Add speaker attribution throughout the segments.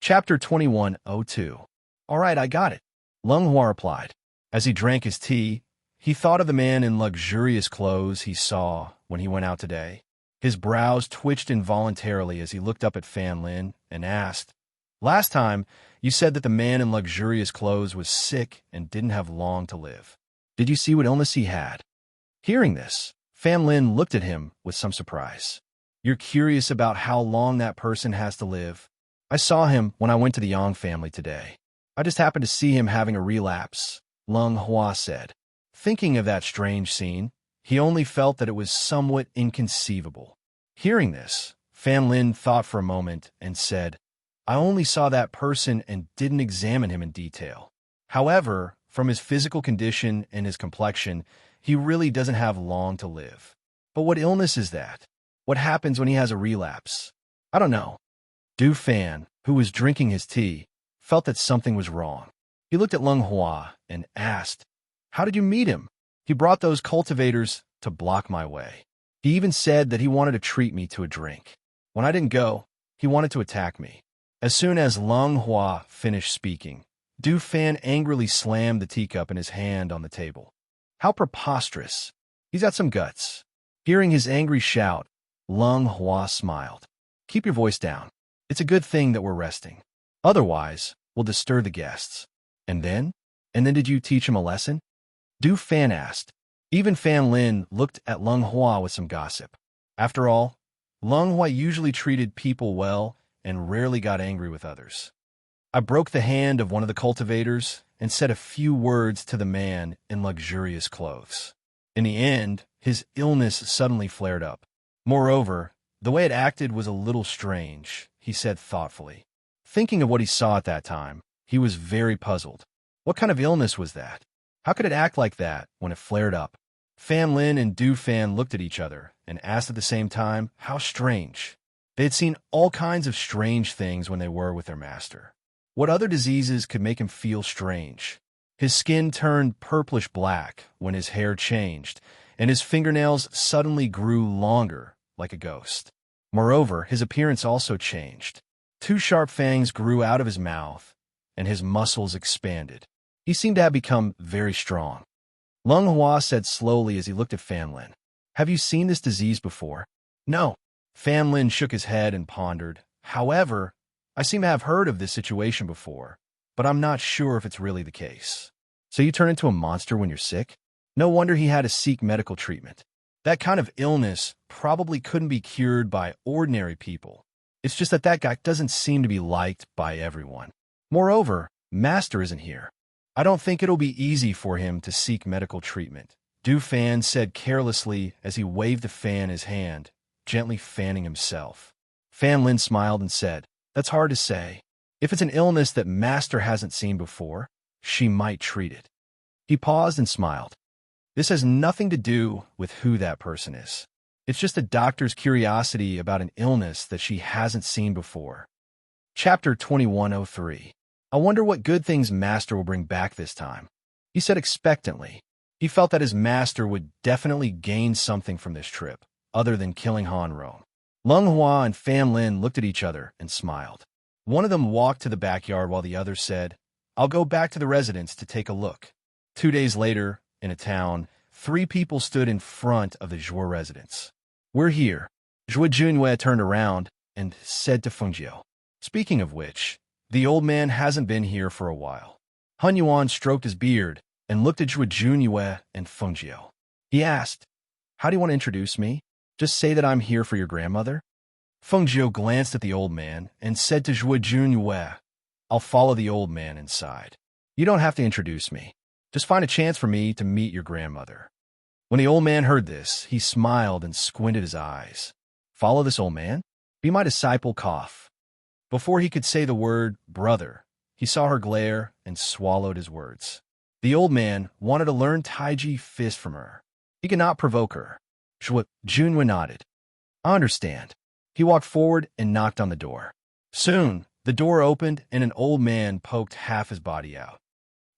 Speaker 1: Chapter 2102. All right, I got it, Lung Hua replied. As he drank his tea, he thought of the man in luxurious clothes he saw when he went out today. His brows twitched involuntarily as he looked up at Fan Lin and asked, "Last time, you said that the man in luxurious clothes was sick and didn't have long to live. Did you see what illness he had?" Hearing this, Fan Lin looked at him with some surprise. "You're curious about how long that person has to live? I saw him when I went to the Yang family today. I just happened to see him having a relapse," Lung Hua said. Thinking of that strange scene, he only felt that it was somewhat inconceivable. Hearing this, Fan Lin thought for a moment and said, "I only saw that person and didn't examine him in detail. However, from his physical condition and his complexion, he really doesn't have long to live. But what illness is that? What happens when he has a relapse? I don't know." Du Fan, who was drinking his tea, felt that something was wrong. He looked at Lung Hua and asked, "How did you meet him?" "He brought those cultivators to block my way. He even said that he wanted to treat me to a drink. When I didn't go, he wanted to attack me." As soon as Lung Hua finished speaking, Du Fan angrily slammed the teacup in his hand on the table. "How preposterous. He's got some guts." Hearing his angry shout, Lung Hua smiled. "Keep your voice down. It's a good thing that we're resting. Otherwise, we'll disturb the guests." And then did you teach him a lesson?" Du Fan asked. Even Fan Lin looked at Lung Hua with some gossip. After all, Lung Hua usually treated people well and rarely got angry with others. "I broke the hand of one of the cultivators and said a few words to the man in luxurious clothes. In the end, his illness suddenly flared up. Moreover, the way it acted was a little strange," he said thoughtfully. Thinking of what he saw at that time, he was very puzzled. What kind of illness was that? How could it act like that when it flared up? Fan Lin and Du Fan looked at each other and asked at the same time, how strange. They had seen all kinds of strange things when they were with their master. What other diseases could make him feel strange? His skin turned purplish black when his hair changed, and his fingernails suddenly grew longer, like a ghost. Moreover, his appearance also changed. 2 sharp fangs grew out of his mouth, and his muscles expanded. He seemed to have become very strong. Lung Hua said slowly as he looked at Fan Lin, "Have you seen this disease before?" "No." Fan Lin shook his head and pondered. "However, I seem to have heard of this situation before, but I'm not sure if it's really the case." "So you turn into a monster when you're sick?" No wonder he had to seek medical treatment. That kind of illness probably couldn't be cured by ordinary people. It's just that guy doesn't seem to be liked by everyone. Moreover, Master isn't here. I don't think it'll be easy for him to seek medical treatment," Du Fan said carelessly as he waved the fan in his hand, gently fanning himself. Fan Lin smiled and said, "That's hard to say. If it's an illness that Master hasn't seen before, she might treat it." He paused and smiled. "This has nothing to do with who that person is. It's just a doctor's curiosity about an illness that she hasn't seen before." Chapter 2103. I wonder what good things Master will bring back this time, he said expectantly. He felt that his master would definitely gain something from this trip, other than killing Hanro. Lung Hua and Fan Lin looked at each other and smiled. One of them walked to the backyard while the other said, "I'll go back to the residence to take a look." 2 days later, in a town, 3 people stood in front of the Zhuo residence. "We're here." Zhuo Junwei turned around and said to Fengjiu. "Speaking of which, the old man hasn't been here for a while." Han Yuan stroked his beard and looked at Zhuo Junwei and Fengjiu. He asked, "How do you want to introduce me? Just say that I'm here for your grandmother?" Fengjiu glanced at the old man and said to Zhuo Junwei, "I'll follow the old man inside. You don't have to introduce me. Just find a chance for me to meet your grandmother." When the old man heard this, he smiled and squinted his eyes. "Follow this old man? Be my disciple, cough." Before he could say the word brother, he saw her glare and swallowed his words. The old man wanted to learn Taiji fist from her. He could not provoke her. Zhuo Junwei nodded. "I understand." He walked forward and knocked on the door. Soon, the door opened and an old man poked half his body out.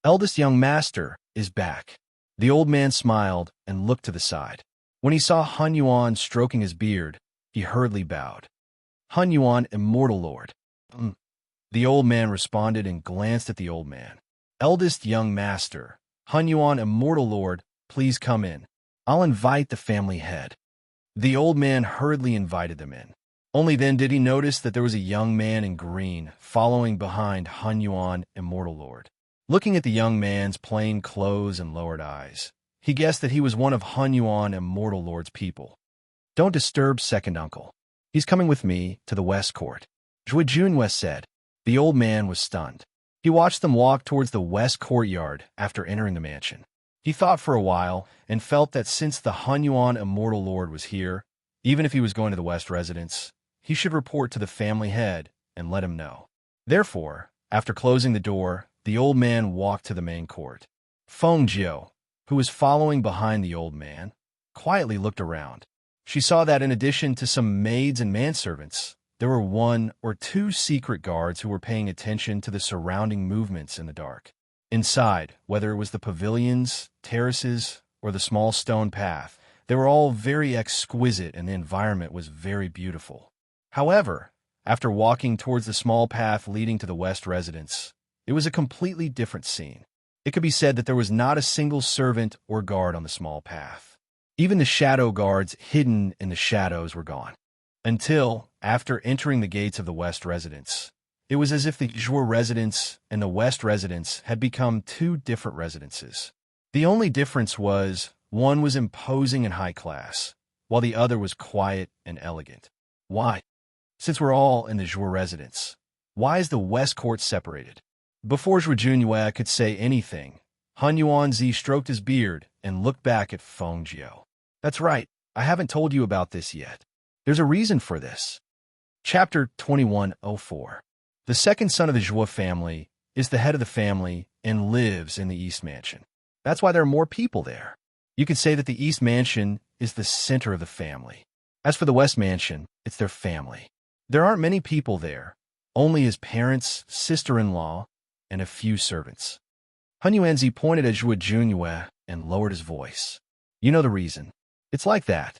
Speaker 1: "Eldest young master is back." The old man smiled and looked to the side. When he saw Han Yuan stroking his beard, he hurriedly bowed. "Han Yuan, immortal lord." The old man responded and glanced at the old man. Eldest young master, Hun Yuan, immortal lord, please come in. I'll invite the family head. The old man hurriedly invited them in. Only then did he notice that there was a young man in green following behind Hun Yuan, immortal lord. Looking at the young man's plain clothes and lowered eyes, he guessed that he was one of Hun Yuan, immortal lord's people. Don't disturb second uncle. He's coming with me to the West Court, Zhuo Junhua said. The old man was stunned. He watched them walk towards the West Courtyard after entering the mansion. He thought for a while and felt that since the Hun Yuan, immortal lord, was here, even if he was going to the West residence, he should report to the family head and let him know. Therefore, after closing the door, the old man walked to the main court. Feng Jiu, who was following behind the old man, quietly looked around. She saw that in addition to some maids and manservants, there were 1 or 2 secret guards who were paying attention to the surrounding movements in the dark. Inside, whether it was the pavilions, terraces, or the small stone path, they were all very exquisite and the environment was very beautiful. However, after walking towards the small path leading to the West residence, it was a completely different scene. It could be said that there was not a single servant or guard on the small path. Even the shadow guards hidden in the shadows were gone. Until, after entering the gates of the West residence, it was as if the Zhuo residence and the West residence had become 2 different residences. The only difference was, one was imposing and high class, while the other was quiet and elegant. Why? Since we're all in the Zhuo residence, why is the West Court separated? Before Zhuo Junhua could say anything, Hun Yuanzi stroked his beard and looked back at Feng Jiu. That's right, I haven't told you about this yet. There's a reason for this. Chapter 2104. The second son of the Zhuo family is the head of the family and lives in the East Mansion. That's why there are more people there. You could say that the East Mansion is the center of the family. As for the West Mansion, it's their family. There aren't many people there, only his parents, sister-in-law, and a few servants. Hun Yuanzi pointed at Zhuo Junhua and lowered his voice. You know the reason. It's like that.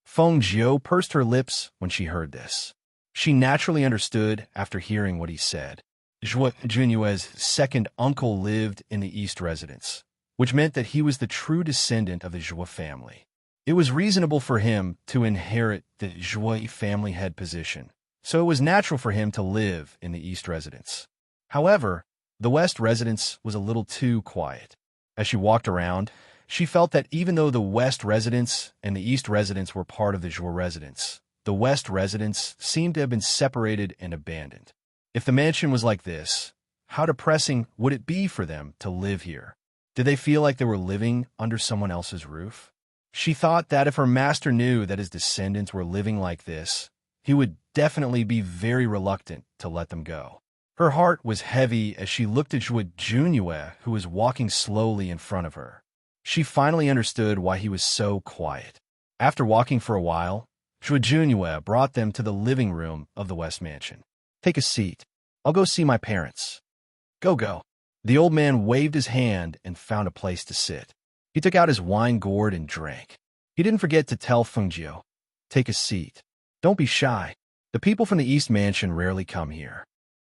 Speaker 1: Feng Jiu pursed her lips when she heard this. She naturally understood after hearing what he said. Zhuo Junhua's second uncle lived in the East residence, which meant that he was the true descendant of the Zhuo family. It was reasonable for him to inherit the Zhuo family head position, so it was natural for him to live in the East residence. However, the West residence was a little too quiet. As she walked around, she felt that even though the West residence and the East residence were part of the Zhuo residence, the West residence seemed to have been separated and abandoned. If the mansion was like this, how depressing would it be for them to live here? Did they feel like they were living under someone else's roof? She thought that if her master knew that his descendants were living like this, he would definitely be very reluctant to let them go. Her heart was heavy as she looked at Zhuo Junhua, who was walking slowly in front of her. She finally understood why he was so quiet. After walking for a while, Zhuo Junhua brought them to the living room of the West Mansion. Take a seat. I'll go see my parents. Go. The old man waved his hand and found a place to sit. He took out his wine gourd and drank. He didn't forget to tell Feng Jiu, take a seat. Don't be shy. The people from the East Mansion rarely come here.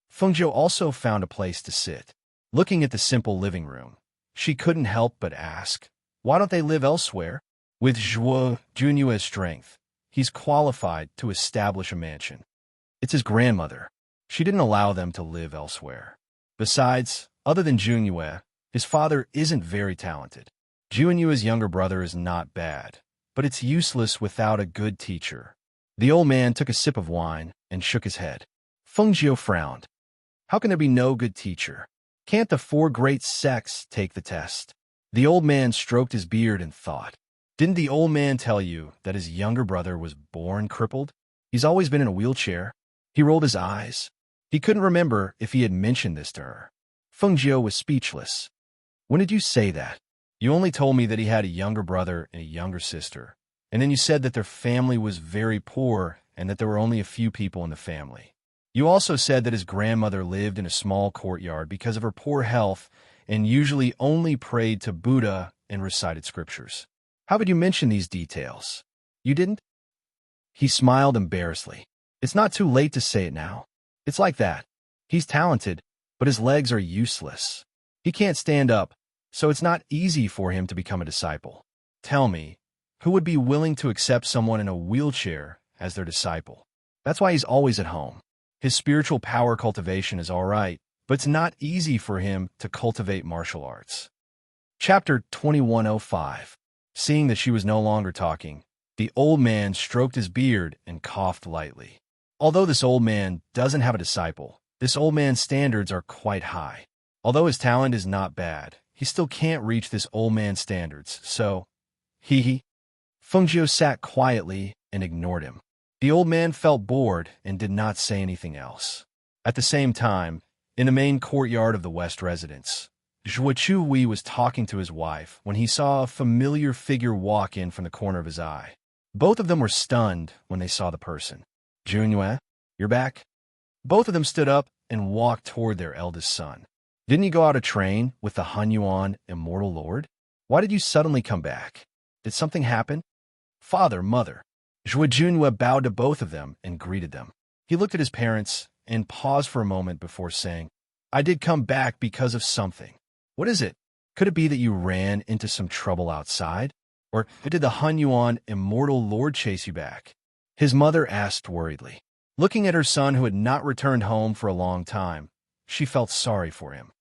Speaker 1: Feng Jiu also found a place to sit. Looking at the simple living room, she couldn't help but ask, why don't they live elsewhere? With Zhuo Junhua's strength, he's qualified to establish a mansion. It's his grandmother. She didn't allow them to live elsewhere. Besides, other than Junhua, his father isn't very talented. Junhua's younger brother is not bad, but it's useless without a good teacher. The old man took a sip of wine and shook his head. Feng Jiu frowned. How can there be no good teacher? Can't the 4 great sects take the test? The old man stroked his beard and thought. Didn't the old man tell you that his younger brother was born crippled? He's always been in a wheelchair. He rolled his eyes. He couldn't remember if he had mentioned this to her. Feng Jiu was speechless. When did you say that? You only told me that he had a younger brother and a younger sister, and then you said that their family was very poor and that there were only a few people in the family. You also said that his grandmother lived in a small courtyard because of her poor health and usually only prayed to Buddha and recited scriptures. How could you mention these details? You didn't? He smiled embarrassedly. It's not too late to say it now. It's like that. He's talented, but his legs are useless. He can't stand up, so it's not easy for him to become a disciple. Tell me, who would be willing to accept someone in a wheelchair as their disciple? That's why he's always at home. His spiritual power cultivation is all right, but it's not easy for him to cultivate martial arts. Chapter 2105. Seeing that she was no longer talking, the old man stroked his beard and coughed lightly. Although this old man doesn't have a disciple, this old man's standards are quite high. Although his talent is not bad, he still can't reach this old man's standards, so, Fengjiu sat quietly and ignored him. The old man felt bored and did not say anything else. At the same time, in the main courtyard of the West residence, Zhuo Chuhui was talking to his wife when he saw a familiar figure walk in from the corner of his eye. Both of them were stunned when they saw the person. Junyue, you're back? Both of them stood up and walked toward their eldest son. Didn't you go out to train with the Hunyuan Immortal Lord? Why did you suddenly come back? Did something happen? Father, mother. Zhuo Junyue bowed to both of them and greeted them. He looked at his parents and paused for a moment before saying, I did come back because of something. What is it? Could it be that you ran into some trouble outside? Or did the Hunyuan Immortal Lord chase you back? His mother asked worriedly. Looking at her son who had not returned home for a long time, she felt sorry for him.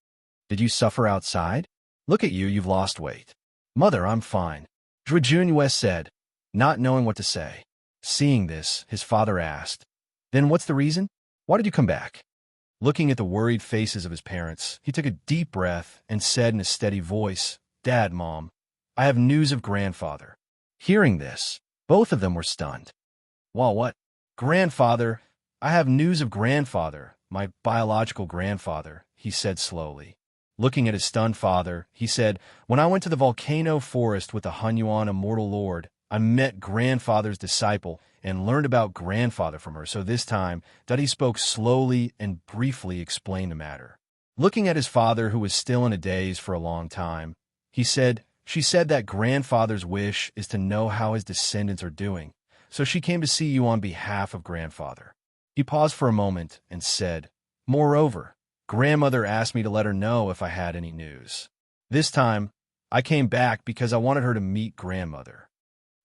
Speaker 1: Did you suffer outside? Look at you, you've lost weight. Mother, I'm fine. Zhuo Junyue said, not knowing what to say. Seeing this, his father asked, Then what's the reason? Why did you come back? Looking at the worried faces of his parents, he took a deep breath and said in a steady voice, Dad, Mom, I have news of grandfather. Hearing this, both of them were stunned. Well, what? Grandfather, I have news of grandfather, my biological grandfather, he said slowly. Looking at his stunned father, he said, When I went to the volcano forest with the Hunyuan Immortal Lord, I met grandfather's disciple and learned about grandfather from her, so this time, Duddy spoke slowly and briefly explained the matter. Looking at his father, who was still in a daze for a long time, she said that grandfather's wish is to know how his descendants are doing, so she came to see you on behalf of grandfather. He paused for a moment and said, Moreover, grandmother asked me to let her know if I had any news. This time, I came back because I wanted her to meet grandmother.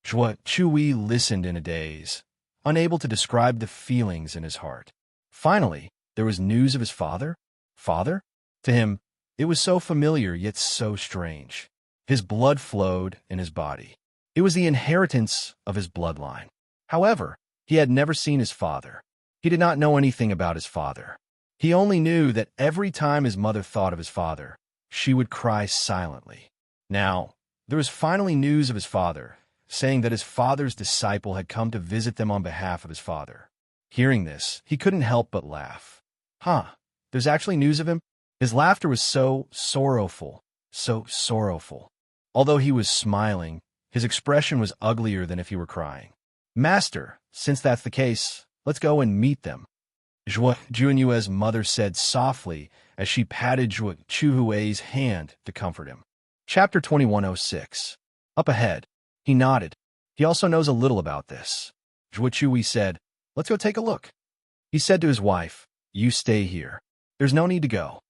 Speaker 1: Zhuo Chuhui listened in a daze, unable to describe the feelings in his heart. Finally, there was news of his father? Father? To him, it was so familiar yet so strange. His blood flowed in his body. It was the inheritance of his bloodline. However, he had never seen his father. He did not know anything about his father. He only knew that every time his mother thought of his father, she would cry silently. Now, there was finally news of his father, saying that his father's disciple had come to visit them on behalf of his father. Hearing this, he couldn't help but laugh. There's actually news of him? His laughter was so sorrowful. Although he was smiling, his expression was uglier than if he were crying. Master, since that's the case, let's go and meet them. Zhuo Junyue's mother said softly as she patted Zhuo Chuhui's hand to comfort him. Chapter 2106. Up ahead. He nodded. He also knows a little about this. Zhuo Chuhui said, Let's go take a look. He said to his wife, You stay here. There's no need to go.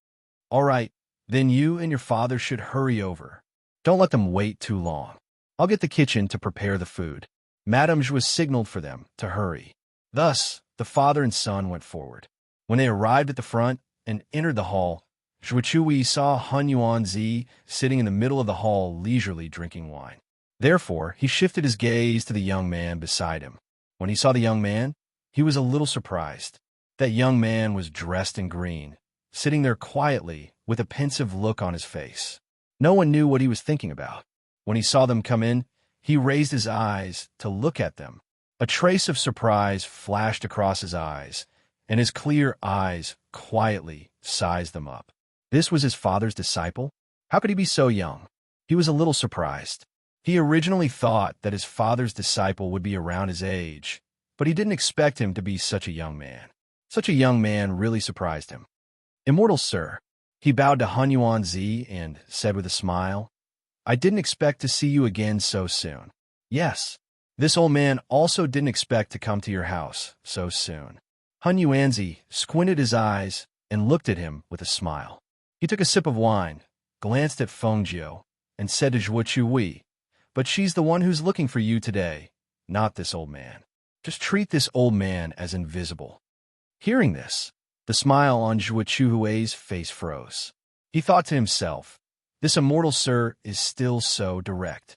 Speaker 1: All right, then you and your father should hurry over. Don't let them wait too long. I'll get the kitchen to prepare the food. Madame Zhuo signaled for them to hurry. Thus, the father and son went forward. When they arrived at the front and entered the hall, Zhuo Chuhui saw Hunyuan Zi sitting in the middle of the hall leisurely drinking wine. Therefore, he shifted his gaze to the young man beside him. When he saw the young man, he was a little surprised. That young man was dressed in green, sitting there quietly with a pensive look on his face. No one knew what he was thinking about. When he saw them come in, he raised his eyes to look at them. A trace of surprise flashed across his eyes, and his clear eyes quietly sized them up. This was his father's disciple? How could he be so young? He was a little surprised. He originally thought that his father's disciple would be around his age, but he didn't expect him to be such a young man. Such a young man really surprised him. Immortal sir, he bowed to Hunyuan Zi and said with a smile, I didn't expect to see you again so soon. Yes, this old man also didn't expect to come to your house so soon. Hunyuan Zi squinted his eyes and looked at him with a smile. He took a sip of wine, glanced at Feng Jiu, and said to Zhuo Chui, "But she's the one who's looking for you today, not this old man. Just treat this old man as invisible." Hearing this, the smile on Zhuo Chui's face froze. He thought to himself, "This immortal sir is still so direct."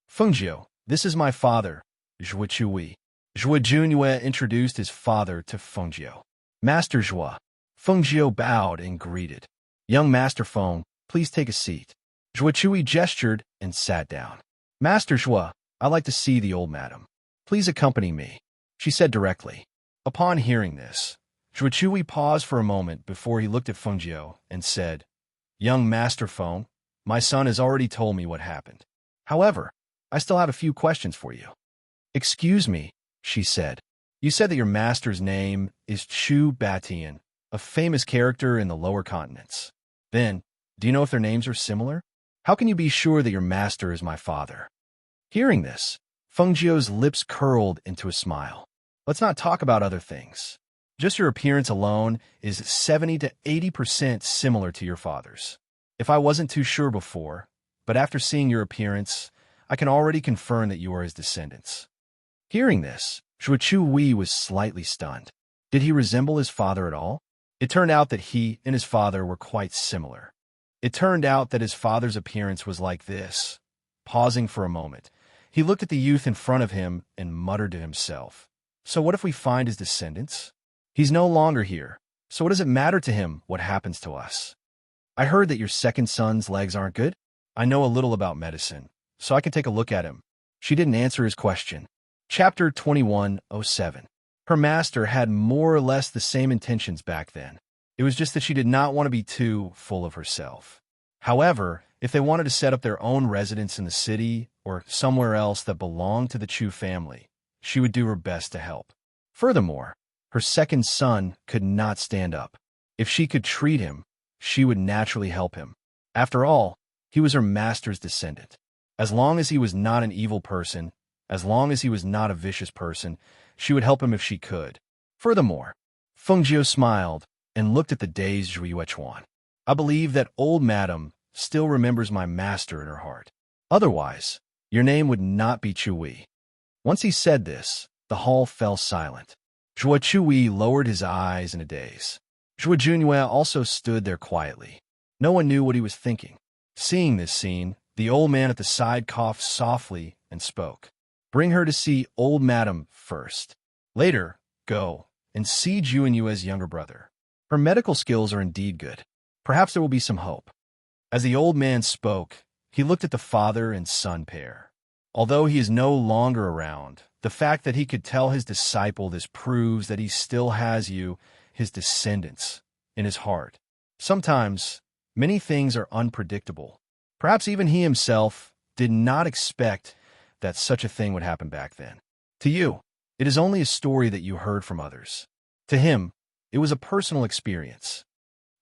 Speaker 1: "Feng Jiu, this is my father, Zhuo Chui." Zhuo Junue introduced his father to Feng Jiu. "Master Zhuo." Feng Jiu bowed and greeted. "Young Master Feng, please take a seat." Zhuo Chui gestured and sat down. "Master Zhuo, I'd like to see the old madam. Please accompany me," she said directly. Upon hearing this, Zhuo Chui paused for a moment before he looked at Feng Jiu and said, "Young Master Feng, my son has already told me what happened. However, I still have a few questions for you." "Excuse me," she said. "You said that your master's name is Chu Batian, a famous character in the lower continents. Then, do you know if their names are similar? How can you be sure that your master is my father?" Hearing this, Feng Jiu's lips curled into a smile. "Let's not talk about other things. Just your appearance alone is 70 to 80% similar to your father's. If I wasn't too sure before, but after seeing your appearance, I can already confirm that you are his descendants." Hearing this, Zhuo Chui was slightly stunned. Did he resemble his father at all? It turned out that he and his father were quite similar. It turned out that his father's appearance was like this. Pausing for a moment, he looked at the youth in front of him and muttered to himself, "So what if we find his descendants? He's no longer here, so what does it matter to him what happens to us? I heard that your second son's legs aren't good. I know a little about medicine, so I can take a look at him." She didn't answer his question. Chapter 2107. Her master had more or less the same intentions back then. It was just that she did not want to be too full of herself. However, if they wanted to set up their own residence in the city or somewhere else that belonged to the Chu family, she would do her best to help. Furthermore, her second son could not stand up. If she could treat him, she would naturally help him. After all, he was her master's descendant. As long as he was not an evil person, as long as he was not a vicious person, she would help him if she could. Furthermore, Feng Jiu smiled and looked at the dazed Zhu Yuechuan. "I believe that old madam still remembers my master in her heart. Otherwise, your name would not be Chui." Once he said this, the hall fell silent. Zhuo Chui lowered his eyes in a daze. Zhuo Junue also stood there quietly. No one knew what he was thinking. Seeing this scene, the old man at the side coughed softly and spoke. "Bring her to see old madam first. Later, go and see Juanyue's younger brother. Her medical skills are indeed good. Perhaps there will be some hope." As the old man spoke, he looked at the father and son pair. Although he is no longer around, the fact that he could tell his disciple this proves that he still has you, his descendants, in his heart. Sometimes, many things are unpredictable. Perhaps even he himself did not expect that such a thing would happen back then. To you, it is only a story that you heard from others. To him, it was a personal experience.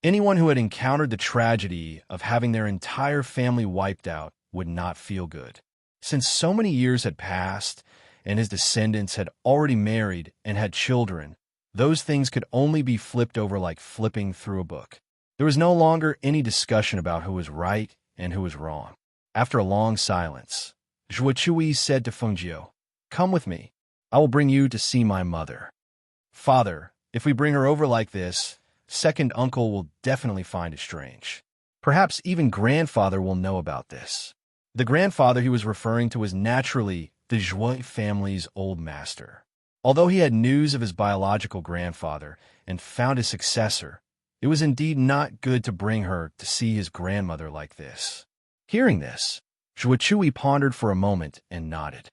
Speaker 1: Anyone who had encountered the tragedy of having their entire family wiped out would not feel good. Since so many years had passed, and his descendants had already married and had children, those things could only be flipped over like flipping through a book. There was no longer any discussion about who was right and who was wrong. After a long silence, Zhuo Chui said to Feng Jiu, "Come with me. I will bring you to see my mother." "Father, if we bring her over like this, second uncle will definitely find it strange. Perhaps even grandfather will know about this." The grandfather he was referring to was naturally the Zhuo family's old master. Although he had news of his biological grandfather and found his successor, it was indeed not good to bring her to see his grandmother like this. Hearing this, Zhuo Chui pondered for a moment and nodded.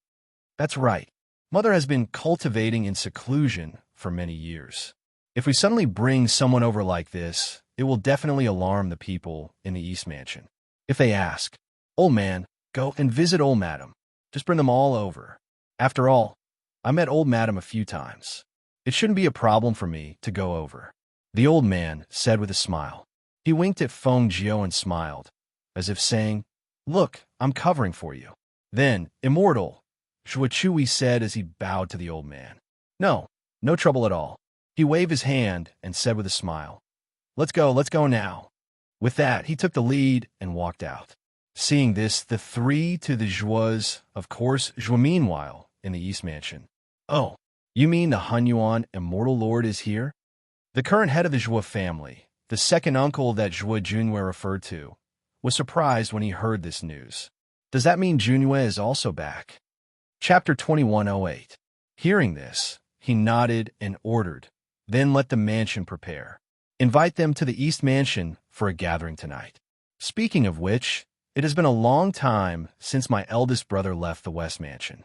Speaker 1: "That's right. Mother has been cultivating in seclusion for many years. If we suddenly bring someone over like this, it will definitely alarm the people in the East Mansion. If they ask, 'Old man, go and visit old madam,' just bring them all over. After all, I met old madam a few times. It shouldn't be a problem for me to go over." The old man said with a smile. He winked at Feng Jiu and smiled, as if saying, "Look, I'm covering for you." Then, "Immortal," Zhuo Chui said as he bowed to the old man. No trouble at all." He waved his hand and said with a smile, Let's go now." With that, he took the lead and walked out. Seeing this, the three to the Zhuos, of course, Zhuo meanwhile, in the East Mansion. "Oh, you mean the Hunyuan Immortal Lord is here?" The current head of the Zhuo family, the second uncle that Zhuo Junwei referred to, was surprised when he heard this news. Does that mean Junwei is also back? Chapter 2108. Hearing this, he nodded and ordered, "Then let the mansion prepare. Invite them to the East Mansion for a gathering tonight. Speaking of which, it has been a long time since my eldest brother left the West Mansion."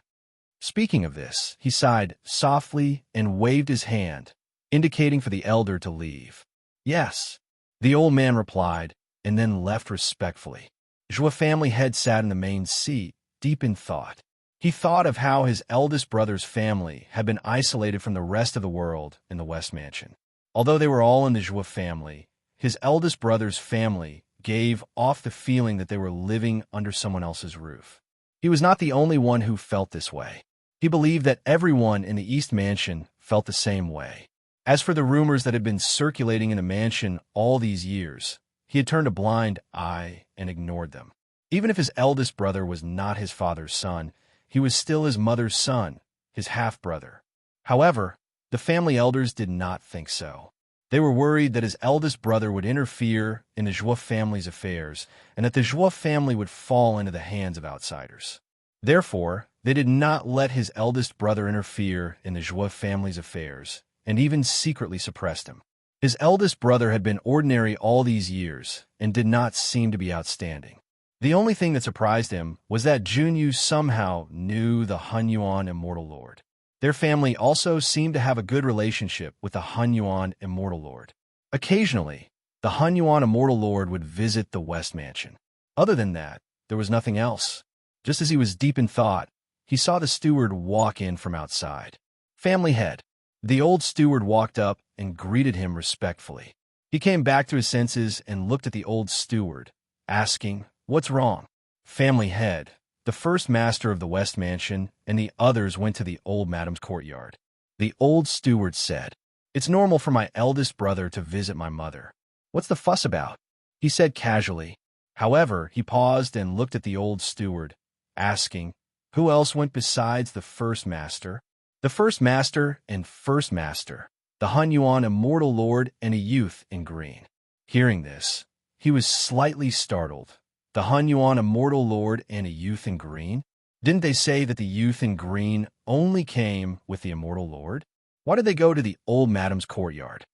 Speaker 1: Speaking of this, he sighed softly and waved his hand, indicating for the elder to leave. "Yes," the old man replied, and then left respectfully. Zhuo family head sat in the main seat, deep in thought. He thought of how his eldest brother's family had been isolated from the rest of the world in the West Mansion. Although they were all in the Zhuo family, his eldest brother's family gave off the feeling that they were living under someone else's roof. He was not the only one who felt this way. He believed that everyone in the East Mansion felt the same way. As for the rumors that had been circulating in the mansion all these years, he had turned a blind eye and ignored them. Even if his eldest brother was not his father's son, he was still his mother's son, his half-brother. However, the family elders did not think so. They were worried that his eldest brother would interfere in the Zhuo family's affairs and that the Zhuo family would fall into the hands of outsiders. Therefore, they did not let his eldest brother interfere in the Zhuo family's affairs and even secretly suppressed him. His eldest brother had been ordinary all these years and did not seem to be outstanding. The only thing that surprised him was that Junyu somehow knew the Hunyuan Immortal Lord. Their family also seemed to have a good relationship with the Hunyuan Immortal Lord. Occasionally, the Hunyuan Immortal Lord would visit the West Mansion. Other than that, there was nothing else. Just as he was deep in thought, he saw the steward walk in from outside. Family head. The old steward walked up and greeted him respectfully. He came back to his senses and looked at the old steward, asking, "What's wrong?" Family head. The first master of the West Mansion and the others went to the old madam's courtyard. The old steward said, "It's normal for my eldest brother to visit my mother. What's the fuss about?" He said casually. However, he paused and looked at the old steward, asking, "Who else went besides the first master?" The first master and first master, the Hunyuan Immortal Lord and a youth in green. Hearing this, he was slightly startled. The Hunyuan Immortal Lord and a youth in green? Didn't they say that the youth in green only came with the Immortal Lord? Why did they go to the old madam's courtyard?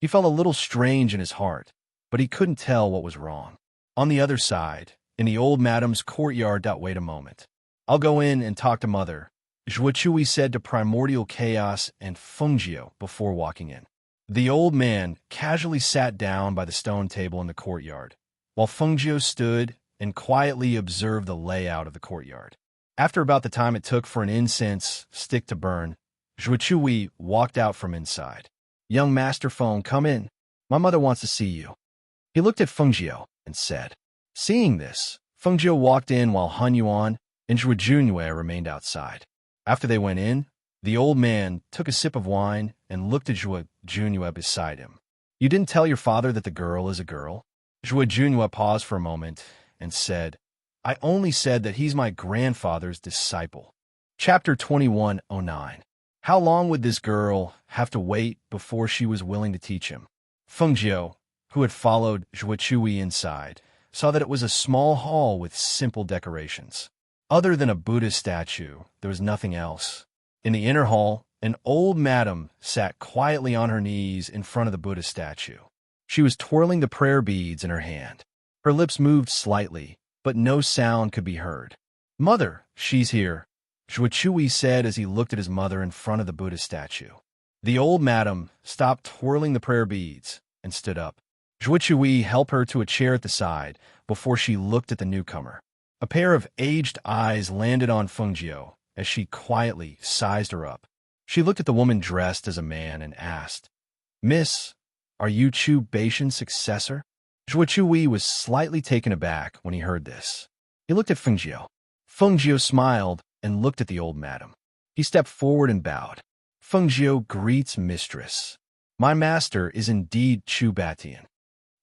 Speaker 1: He felt a little strange in his heart, but he couldn't tell what was wrong. On the other side, in the old madam's courtyard. Wait a moment. "I'll go in and talk to mother," Zhuo Chui said to Primordial Chaos and Fengjiu before walking in. The old man casually sat down by the stone table in the courtyard, while Fengjiu stood and quietly observed the layout of the courtyard. After about the time it took for an incense stick to burn, Zhuo Chui walked out from inside. "Young Master Feng, come in. My mother wants to see you." He looked at Fengjiu and said. Seeing this, Fengjiu walked in while Hunyuan and Zhuo Junwei remained outside. After they went in, the old man took a sip of wine and looked at Zhuo Junwei beside him. "You didn't tell your father that the girl is a girl?" Zhuo Junwei paused for a moment and said, "I only said that he's my grandfather's disciple." Chapter 2109. How long would this girl have to wait before she was willing to teach him? Fengjiu, who had followed Zhuo Chui inside, saw that it was a small hall with simple decorations. Other than a Buddha statue, there was nothing else. In the inner hall, an old madam sat quietly on her knees in front of the Buddha statue. She was twirling the prayer beads in her hand. Her lips moved slightly, but no sound could be heard. "Mother, she's here," Zhuo Chui said as he looked at his mother in front of the Buddha statue. The old madam stopped twirling the prayer beads and stood up. Zhuo Chui helped her to a chair at the side before she looked at the newcomer. A pair of aged eyes landed on Fengjiu as she quietly sized her up. She looked at the woman dressed as a man and asked, "Miss, are you Chu Baishan's successor?" Zhuo Chui was slightly taken aback when he heard this. He looked at Fengjiu. Fengjiu smiled and looked at the old madam. He stepped forward and bowed. "Fengjiu greets mistress. My master is indeed Chu Batian."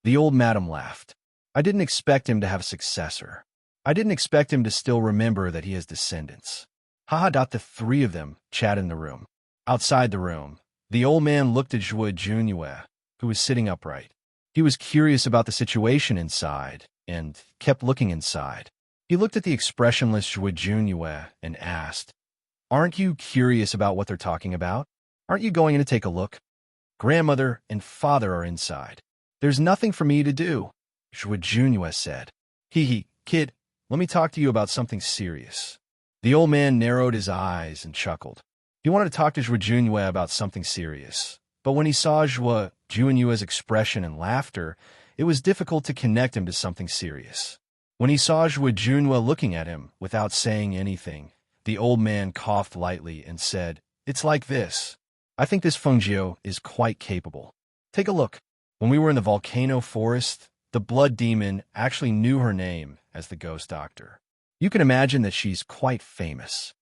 Speaker 1: The old madam laughed. I didn't expect him to have a successor. I didn't expect him to still remember that he has descendants. Haha. The three of them chatted in the room. Outside the room, the old man looked at Zhuo Junyue, who was sitting upright. He was curious about the situation inside and kept looking inside. He looked at the expressionless Zhuo Junyue and asked, "Aren't you curious about what they're talking about? Aren't you going in to take a look? Grandmother and father are inside. There's nothing for me to do," Zhuo Junyue said. Hee, kid, let me talk to you about something serious." The old man narrowed his eyes and chuckled. He wanted to talk to Zhuo Junyue about something serious, but when he saw Zhuo Junyue's expression and laughter, it was difficult to connect him to something serious. When he saw Zhuo Junyue looking at him without saying anything, the old man coughed lightly and said, "It's like this. I think this Fengjiu is quite capable. Take a look. When we were in the volcano forest, the blood demon actually knew her name as the ghost doctor. You can imagine that she's quite famous.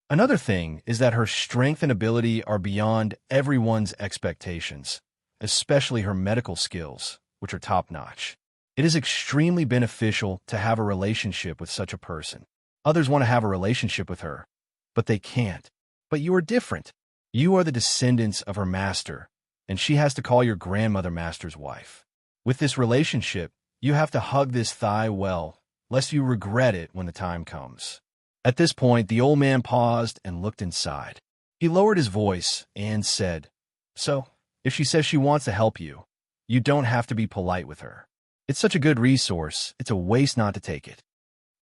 Speaker 1: Another thing is that her strength and ability are beyond everyone's expectations, especially her medical skills, which are top-notch. It is extremely beneficial to have a relationship with such a person. Others want to have a relationship with her, but they can't. But you are different. You are the descendants of her master, and she has to call your grandmother master's wife. With this relationship, you have to hug this thigh well, lest you regret it when the time comes." At this point, the old man paused and looked inside. He lowered his voice and said, "So, if she says she wants to help you, you don't have to be polite with her. It's such a good resource, it's a waste not to take it."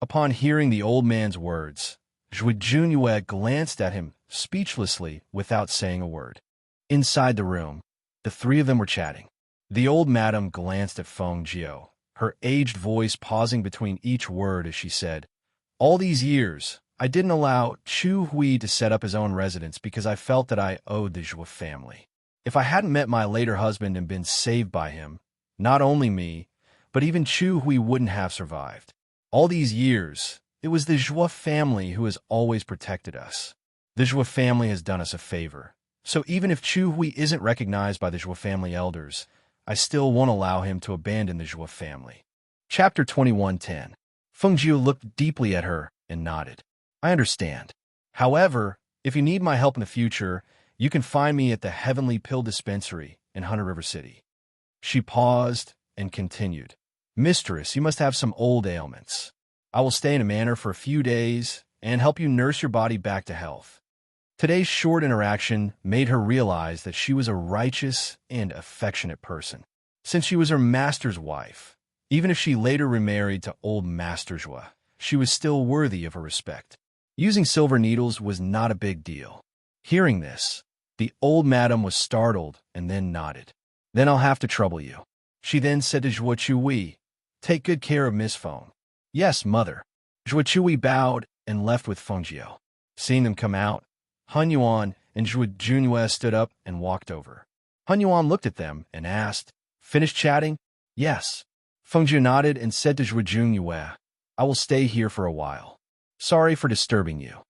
Speaker 1: Upon hearing the old man's words, Zhuo Junyue glanced at him speechlessly without saying a word. Inside the room, the three of them were chatting. The old madam glanced at Feng Jiu, her aged voice pausing between each word as she said, "All these years, I didn't allow Chu Hui to set up his own residence because I felt that I owed the Zhuo family. If I hadn't met my later husband and been saved by him, not only me, but even Chu Hui wouldn't have survived. All these years, it was the Zhuo family who has always protected us. The Zhuo family has done us a favor. So even if Chu Hui isn't recognized by the Zhuo family elders, I still won't allow him to abandon the Zhuo family." Chapter 21:10. Feng Jiu looked deeply at her and nodded. "I understand. However, if you need my help in the future, you can find me at the Heavenly Pill Dispensary in Hunter River City." She paused and continued, "Mistress, you must have some old ailments. I will stay in a manor for a few days and help you nurse your body back to health." Today's short interaction made her realize that she was a righteous and affectionate person. Since she was her master's wife, even if she later remarried to old Master Zhuo, she was still worthy of her respect. Using silver needles was not a big deal. Hearing this, the old madam was startled and then nodded. "Then I'll have to trouble you." She then said to Zhuo Chui, "Take good care of Miss Feng." "Yes, mother." Zhuo Chui bowed and left with Feng Jiu. Seeing them come out, Han Yuan and Zhuo Junyue stood up and walked over. Han Yuan looked at them and asked, "Finished chatting?" "Yes." Feng Jiu nodded and said to Zhuo Junyue, "I will stay here for a while. Sorry for disturbing you."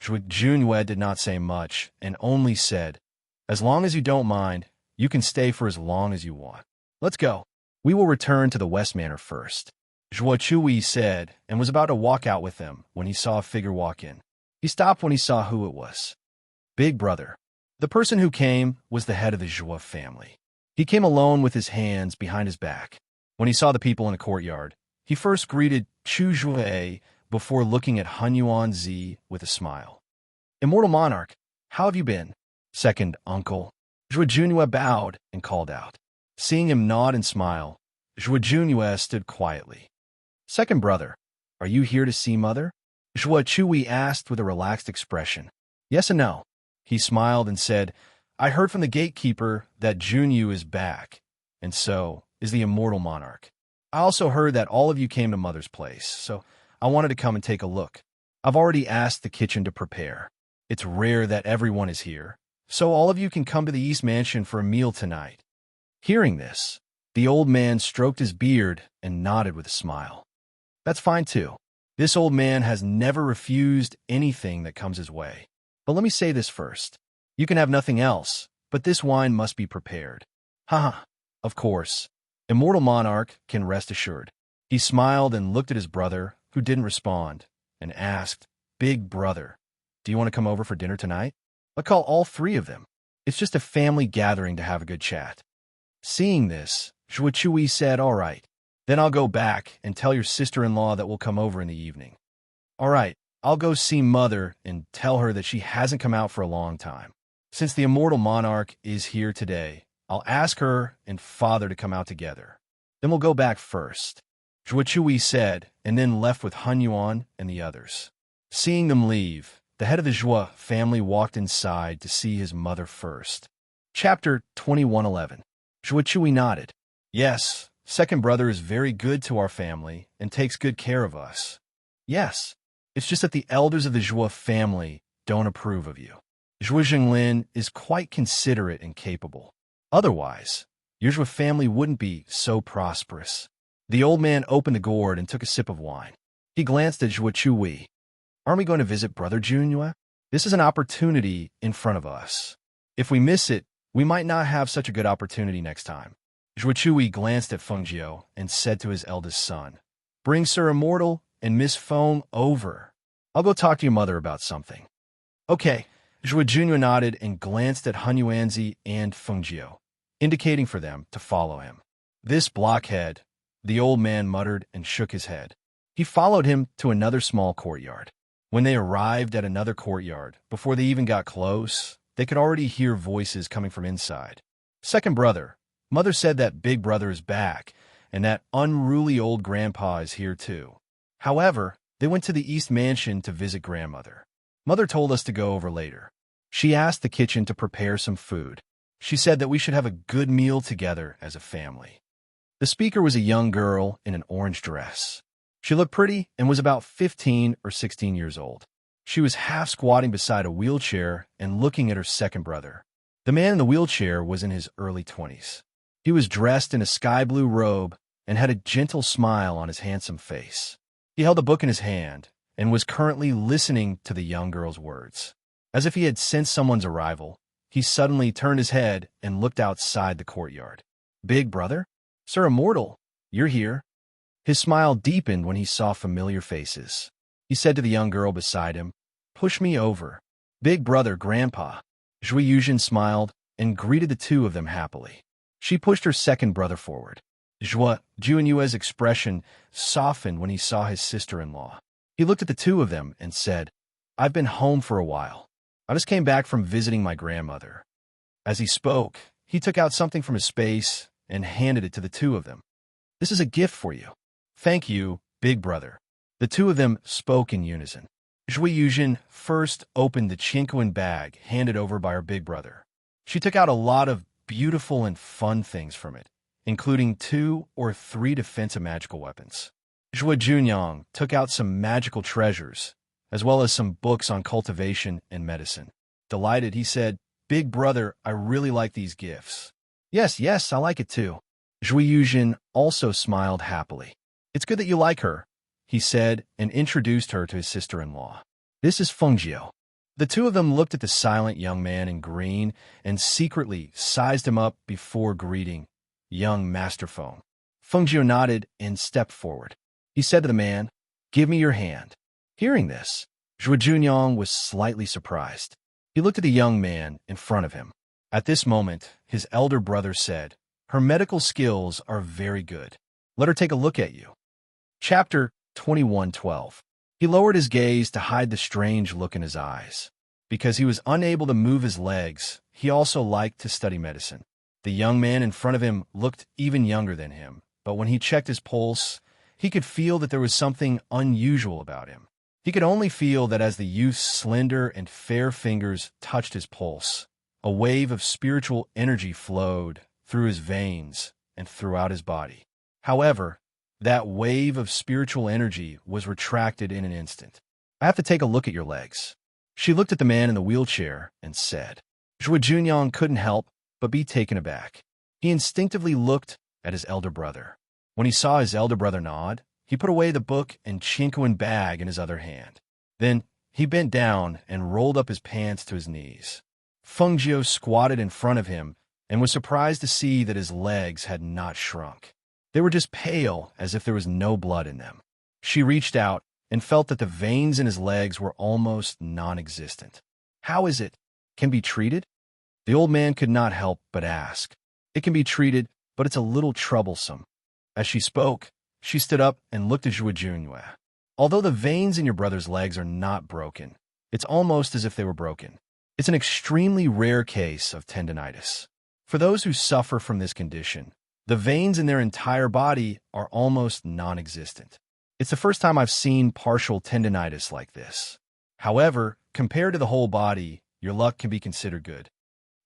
Speaker 1: Zhuo Junyue did not say much and only said, "As long as you don't mind, you can stay for as long as you want. Let's go. We will return to the West Manor first." Zhuo Chui said and was about to walk out with them when he saw a figure walk in. He stopped when he saw who it was. Big brother. The person who came was the head of the Zhuo family. He came alone with his hands behind his back. When he saw the people in the courtyard, he first greeted Chu Zhuo before looking at Han Yuan Zi with a smile. "Immortal monarch, how have you been?" "Second uncle." Zhuo Junyue bowed and called out. Seeing him nod and smile, Zhuo Junyue stood quietly. "Second brother, are you here to see mother?" Zhuo Chui asked with a relaxed expression. "Yes and no." He smiled and said, "I heard from the gatekeeper that Junyu is back, and so is the immortal monarch. I also heard that all of you came to mother's place, so I wanted to come and take a look. I've already asked the kitchen to prepare. It's rare that everyone is here, so all of you can come to the East Mansion for a meal tonight." Hearing this, the old man stroked his beard and nodded with a smile. "That's fine too. This old man has never refused anything that comes his way. But let me say this first. You can have nothing else, but this wine must be prepared." "Haha, of course. Immortal monarch can rest assured. He smiled and looked at his brother, who didn't respond, and asked, Big brother, do you want to come over for dinner tonight? I'll call all three of them. It's just a family gathering to have a good chat. Seeing this, Zhuo said, all right. Then I'll go back and tell your sister-in-law that we'll come over in the evening. All right, I'll go see Mother and tell her that she hasn't come out for a long time. Since the immortal monarch is here today, I'll ask her and Father to come out together. Then we'll go back first. Zhuo said, and then left with Han Yuan and the others. Seeing them leave, the head of the Zhuo family walked inside to see his mother first. Chapter 21:11. Zhuo nodded. Yes, second brother is very good to our family and takes good care of us. Yes, it's just that the elders of the Zhuo family don't approve of you. Zhuo Jinglin is quite considerate and capable. Otherwise, your Zhuo family wouldn't be so prosperous. The old man opened the gourd and took a sip of wine. He glanced at Zhuo. Aren't we going to visit Brother Junyue? This is an opportunity in front of us. If we miss it, we might not have such a good opportunity next time. Zhuo glanced at Fengjiu and said to his eldest son, Bring Sir Immortal and Miss Feng over. I'll go talk to your mother about something. Okay. Zhuo Junyu nodded and glanced at Han Yuanzi and Fengjiu, indicating for them to follow him. This blockhead, the old man muttered and shook his head. He followed him to another small courtyard. When they arrived at another courtyard, before they even got close, they could already hear voices coming from inside. Second brother, Mother said that big brother is back, and that unruly old grandpa is here too. However, they went to the East Mansion to visit grandmother. Mother told us to go over later. She asked the kitchen to prepare some food. She said that we should have a good meal together as a family. The speaker was a young girl in an orange dress. She looked pretty and was about 15 or 16 years old. She was half squatting beside a wheelchair and looking at her second brother. The man in the wheelchair was in his early 20s. He was dressed in a sky blue robe and had a gentle smile on his handsome face. He held a book in his hand and was currently listening to the young girl's words. As if he had sensed someone's arrival, he suddenly turned his head and looked outside the courtyard. Big brother? Sir Immortal, you're here. His smile deepened when he saw familiar faces. He said to the young girl beside him, Push me over. Big brother, Grandpa. Zhuo Yuzhen smiled and greeted the two of them happily. She pushed her second brother forward. Zhuo Junyue's expression softened when he saw his sister-in-law. He looked at the two of them and said, I've been home for a while. I just came back from visiting my grandmother. As he spoke, he took out something from his space and handed it to the two of them. This is a gift for you. Thank you, big brother. The two of them spoke in unison. Zhuo Yuzhen first opened the Qingquan bag handed over by her big brother. She took out a lot of beautiful and fun things from it, including 2 or 3 defensive magical weapons. Zhuo Junyang took out some magical treasures, as well as some books on cultivation and medicine. Delighted, he said, Big brother, I really like these gifts. Yes, I like it too. Zhuo Yuzhen also smiled happily. It's good that you like her, he said, and introduced her to his sister-in-law. This is Fengjiu. The two of them looked at the silent young man in green and secretly sized him up before greeting young Master Feng. Fengjiu nodded and stepped forward. He said to the man, Give me your hand. Hearing this, Zhuo Junyang was slightly surprised. He looked at the young man in front of him. At this moment, his elder brother said, Her medical skills are very good. Let her take a look at you. Chapter 21:12. He lowered his gaze to hide the strange look in his eyes. Because he was unable to move his legs, he also liked to study medicine. The young man in front of him looked even younger than him, but when he checked his pulse, he could feel that there was something unusual about him. He could only feel that as the youth's slender and fair fingers touched his pulse, a wave of spiritual energy flowed through his veins and throughout his body. However, that wave of spiritual energy was retracted in an instant. I have to take a look at your legs. She looked at the man in the wheelchair and said. Zhuo Junyang couldn't help but be taken aback. He instinctively looked at his elder brother. When he saw his elder brother nod, he put away the book and Qingquan bag in his other hand. Then he bent down and rolled up his pants to his knees. Fengjiu squatted in front of him and was surprised to see that his legs had not shrunk. They were just pale, as if there was no blood in them. She reached out and felt that the veins in his legs were almost non-existent. How is it? Can be treated? The old man could not help but ask. It can be treated, but it's a little troublesome. As she spoke, she stood up and looked at Zhuojunye. Although the veins in your brother's legs are not broken, it's almost as if they were broken. It's an extremely rare case of tendinitis. For those who suffer from this condition, the veins in their entire body are almost non-existent. It's the first time I've seen partial tendinitis like this. However, compared to the whole body, your luck can be considered good.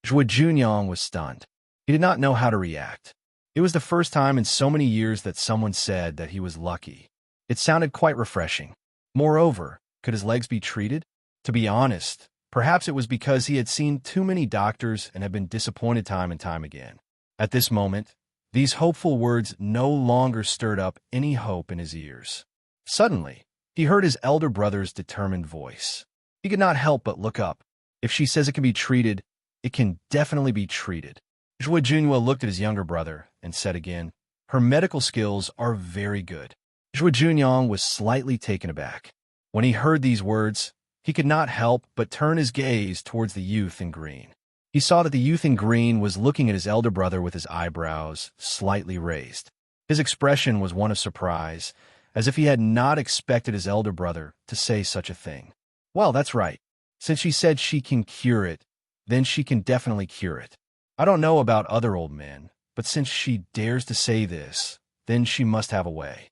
Speaker 1: Zhuojunye was stunned. He did not know how to react. It was the first time in so many years that someone said that he was lucky. It sounded quite refreshing. Moreover, could his legs be treated? To be honest, perhaps it was because he had seen too many doctors and had been disappointed time and time again. At this moment, these hopeful words no longer stirred up any hope in his ears. Suddenly, he heard his elder brother's determined voice. He could not help but look up. If she says it can be treated, it can definitely be treated. Zhuojunye looked at his younger brother and said again, "Her medical skills are very good." Zhuojunye was slightly taken aback. When he heard these words, he could not help but turn his gaze towards the youth in green. He saw that the youth in green was looking at his elder brother with his eyebrows slightly raised. His expression was one of surprise, as if he had not expected his elder brother to say such a thing. Well, that's right. Since she said she can cure it, then she can definitely cure it. I don't know about other old men, but since she dares to say this, then she must have a way.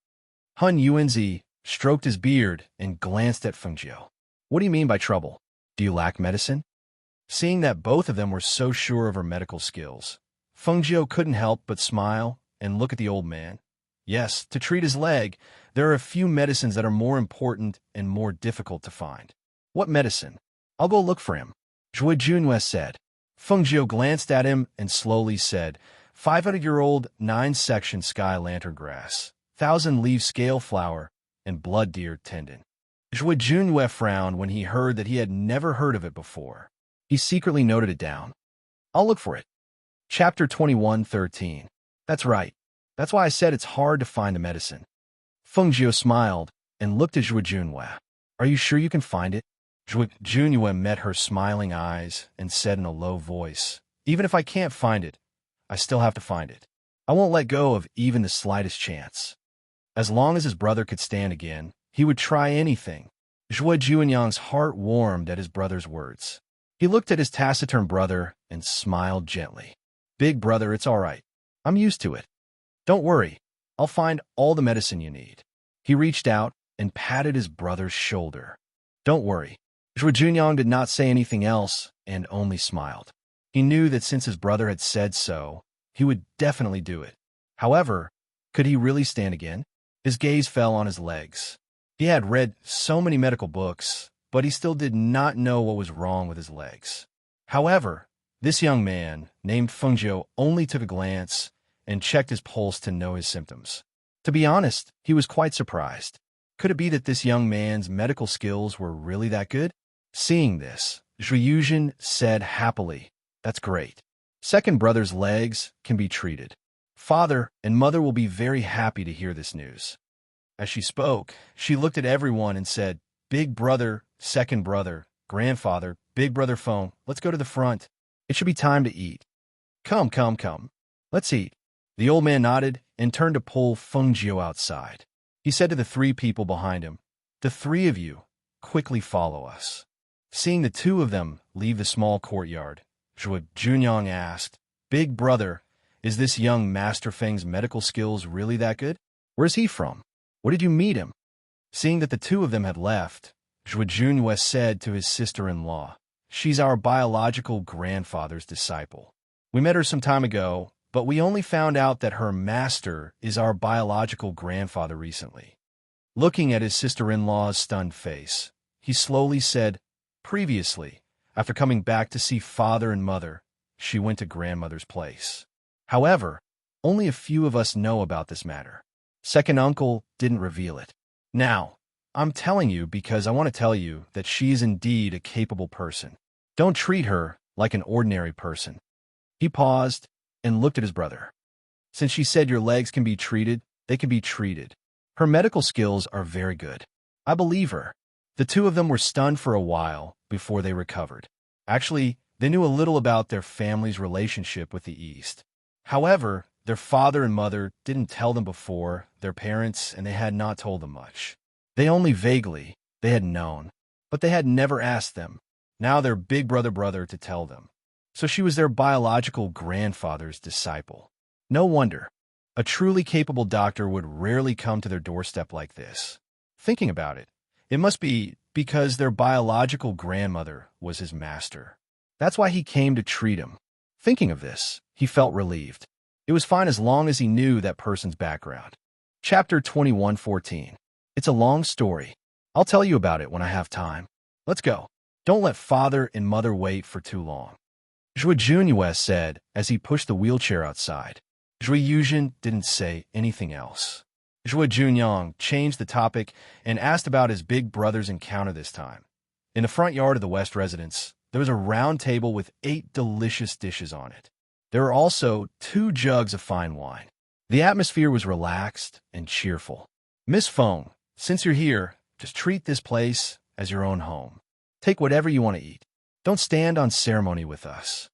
Speaker 1: Hun Yuanzi stroked his beard and glanced at Fengjiu. What do you mean by trouble? Do you lack medicine? Seeing that both of them were so sure of her medical skills, Fengjiu couldn't help but smile and look at the old man. Yes, to treat his leg, there are a few medicines that are more important and more difficult to find. What medicine? I'll go look for him, Zhuojunye said. Fengjiu glanced at him and slowly said, 500-year-old 9-section sky lantern grass, 1,000-leaf scale flower, and blood deer tendon. Zhuojunye frowned when he heard that he had never heard of it before. He secretly noted it down. I'll look for it. Chapter 21:13. That's right. That's why I said it's hard to find the medicine. Fengjiu smiled and looked at Zhuojunye. Are you sure you can find it? Zhuojunye met her smiling eyes and said in a low voice, even if I can't find it, I still have to find it. I won't let go of even the slightest chance. As long as his brother could stand again, he would try anything. Zhuojunye's heart warmed at his brother's words. He looked at his taciturn brother and smiled gently. Big brother, it's all right. I'm used to it. Don't worry. I'll find all the medicine you need. He reached out and patted his brother's shoulder. Don't worry. Zhuojunye did not say anything else and only smiled. He knew that since his brother had said so, he would definitely do it. However, could he really stand again? His gaze fell on his legs. He had read so many medical books, but he still did not know what was wrong with his legs. However, this young man, named Fengjiu, only took a glance and checked his pulse to know his symptoms. To be honest, he was quite surprised. Could it be that this young man's medical skills were really that good? Seeing this, Zhuojunye said happily, "That's great. Second brother's legs can be treated. Father and mother will be very happy to hear this news." As she spoke, she looked at everyone and said, "Big brother, second brother, grandfather, big brother phone, let's go to the front. It should be time to eat. Come, come, come. Let's eat." The old man nodded and turned to pull Fengjiu outside. He said to the three people behind him, "The three of you, quickly follow us." Seeing the two of them leave the small courtyard, Zhuojunye asked, "Big brother, is this young Master Feng's medical skills really that good? Where's he from? Where did you meet him?" Seeing that the two of them had left, Zhuojunye said to his sister-in-law, "She's our biological grandfather's disciple. We met her some time ago, but we only found out that her master is our biological grandfather recently." Looking at his sister-in-law's stunned face, he slowly said, "Previously, after coming back to see father and mother, she went to grandmother's place. However, only a few of us know about this matter. Second uncle didn't reveal it. Now, I'm telling you because I want to tell you that she is indeed a capable person. Don't treat her like an ordinary person." He paused and looked at his brother. Since she said your legs can be treated, they can be treated. Her medical skills are very good. I believe her. The two of them were stunned for a while before they recovered. Actually, they knew a little about their family's relationship with the East. However, their father and mother didn't tell them before, their parents, and they had not told them much. They only vaguely, they had known, but they had never asked them. Now their big brother to tell them. So she was their biological grandfather's disciple. No wonder. A truly capable doctor would rarely come to their doorstep like this. Thinking about it, it must be because their biological grandmother was his master. That's why he came to treat him. Thinking of this, he felt relieved. It was fine as long as he knew that person's background. Chapter 21:14. It's a long story. I'll tell you about it when I have time. Let's go. Don't let father and mother wait for too long. Zhuo Junyue said as he pushed the wheelchair outside. Zhuo Yuzhen didn't say anything else. Zhuo Junyang changed the topic and asked about his big brother's encounter this time. In the front yard of the West residence, there was a round table with 8 delicious dishes on it. There were also 2 jugs of fine wine. The atmosphere was relaxed and cheerful. Miss Feng, since you're here, just treat this place as your own home. Take whatever you want to eat. Don't stand on ceremony with us.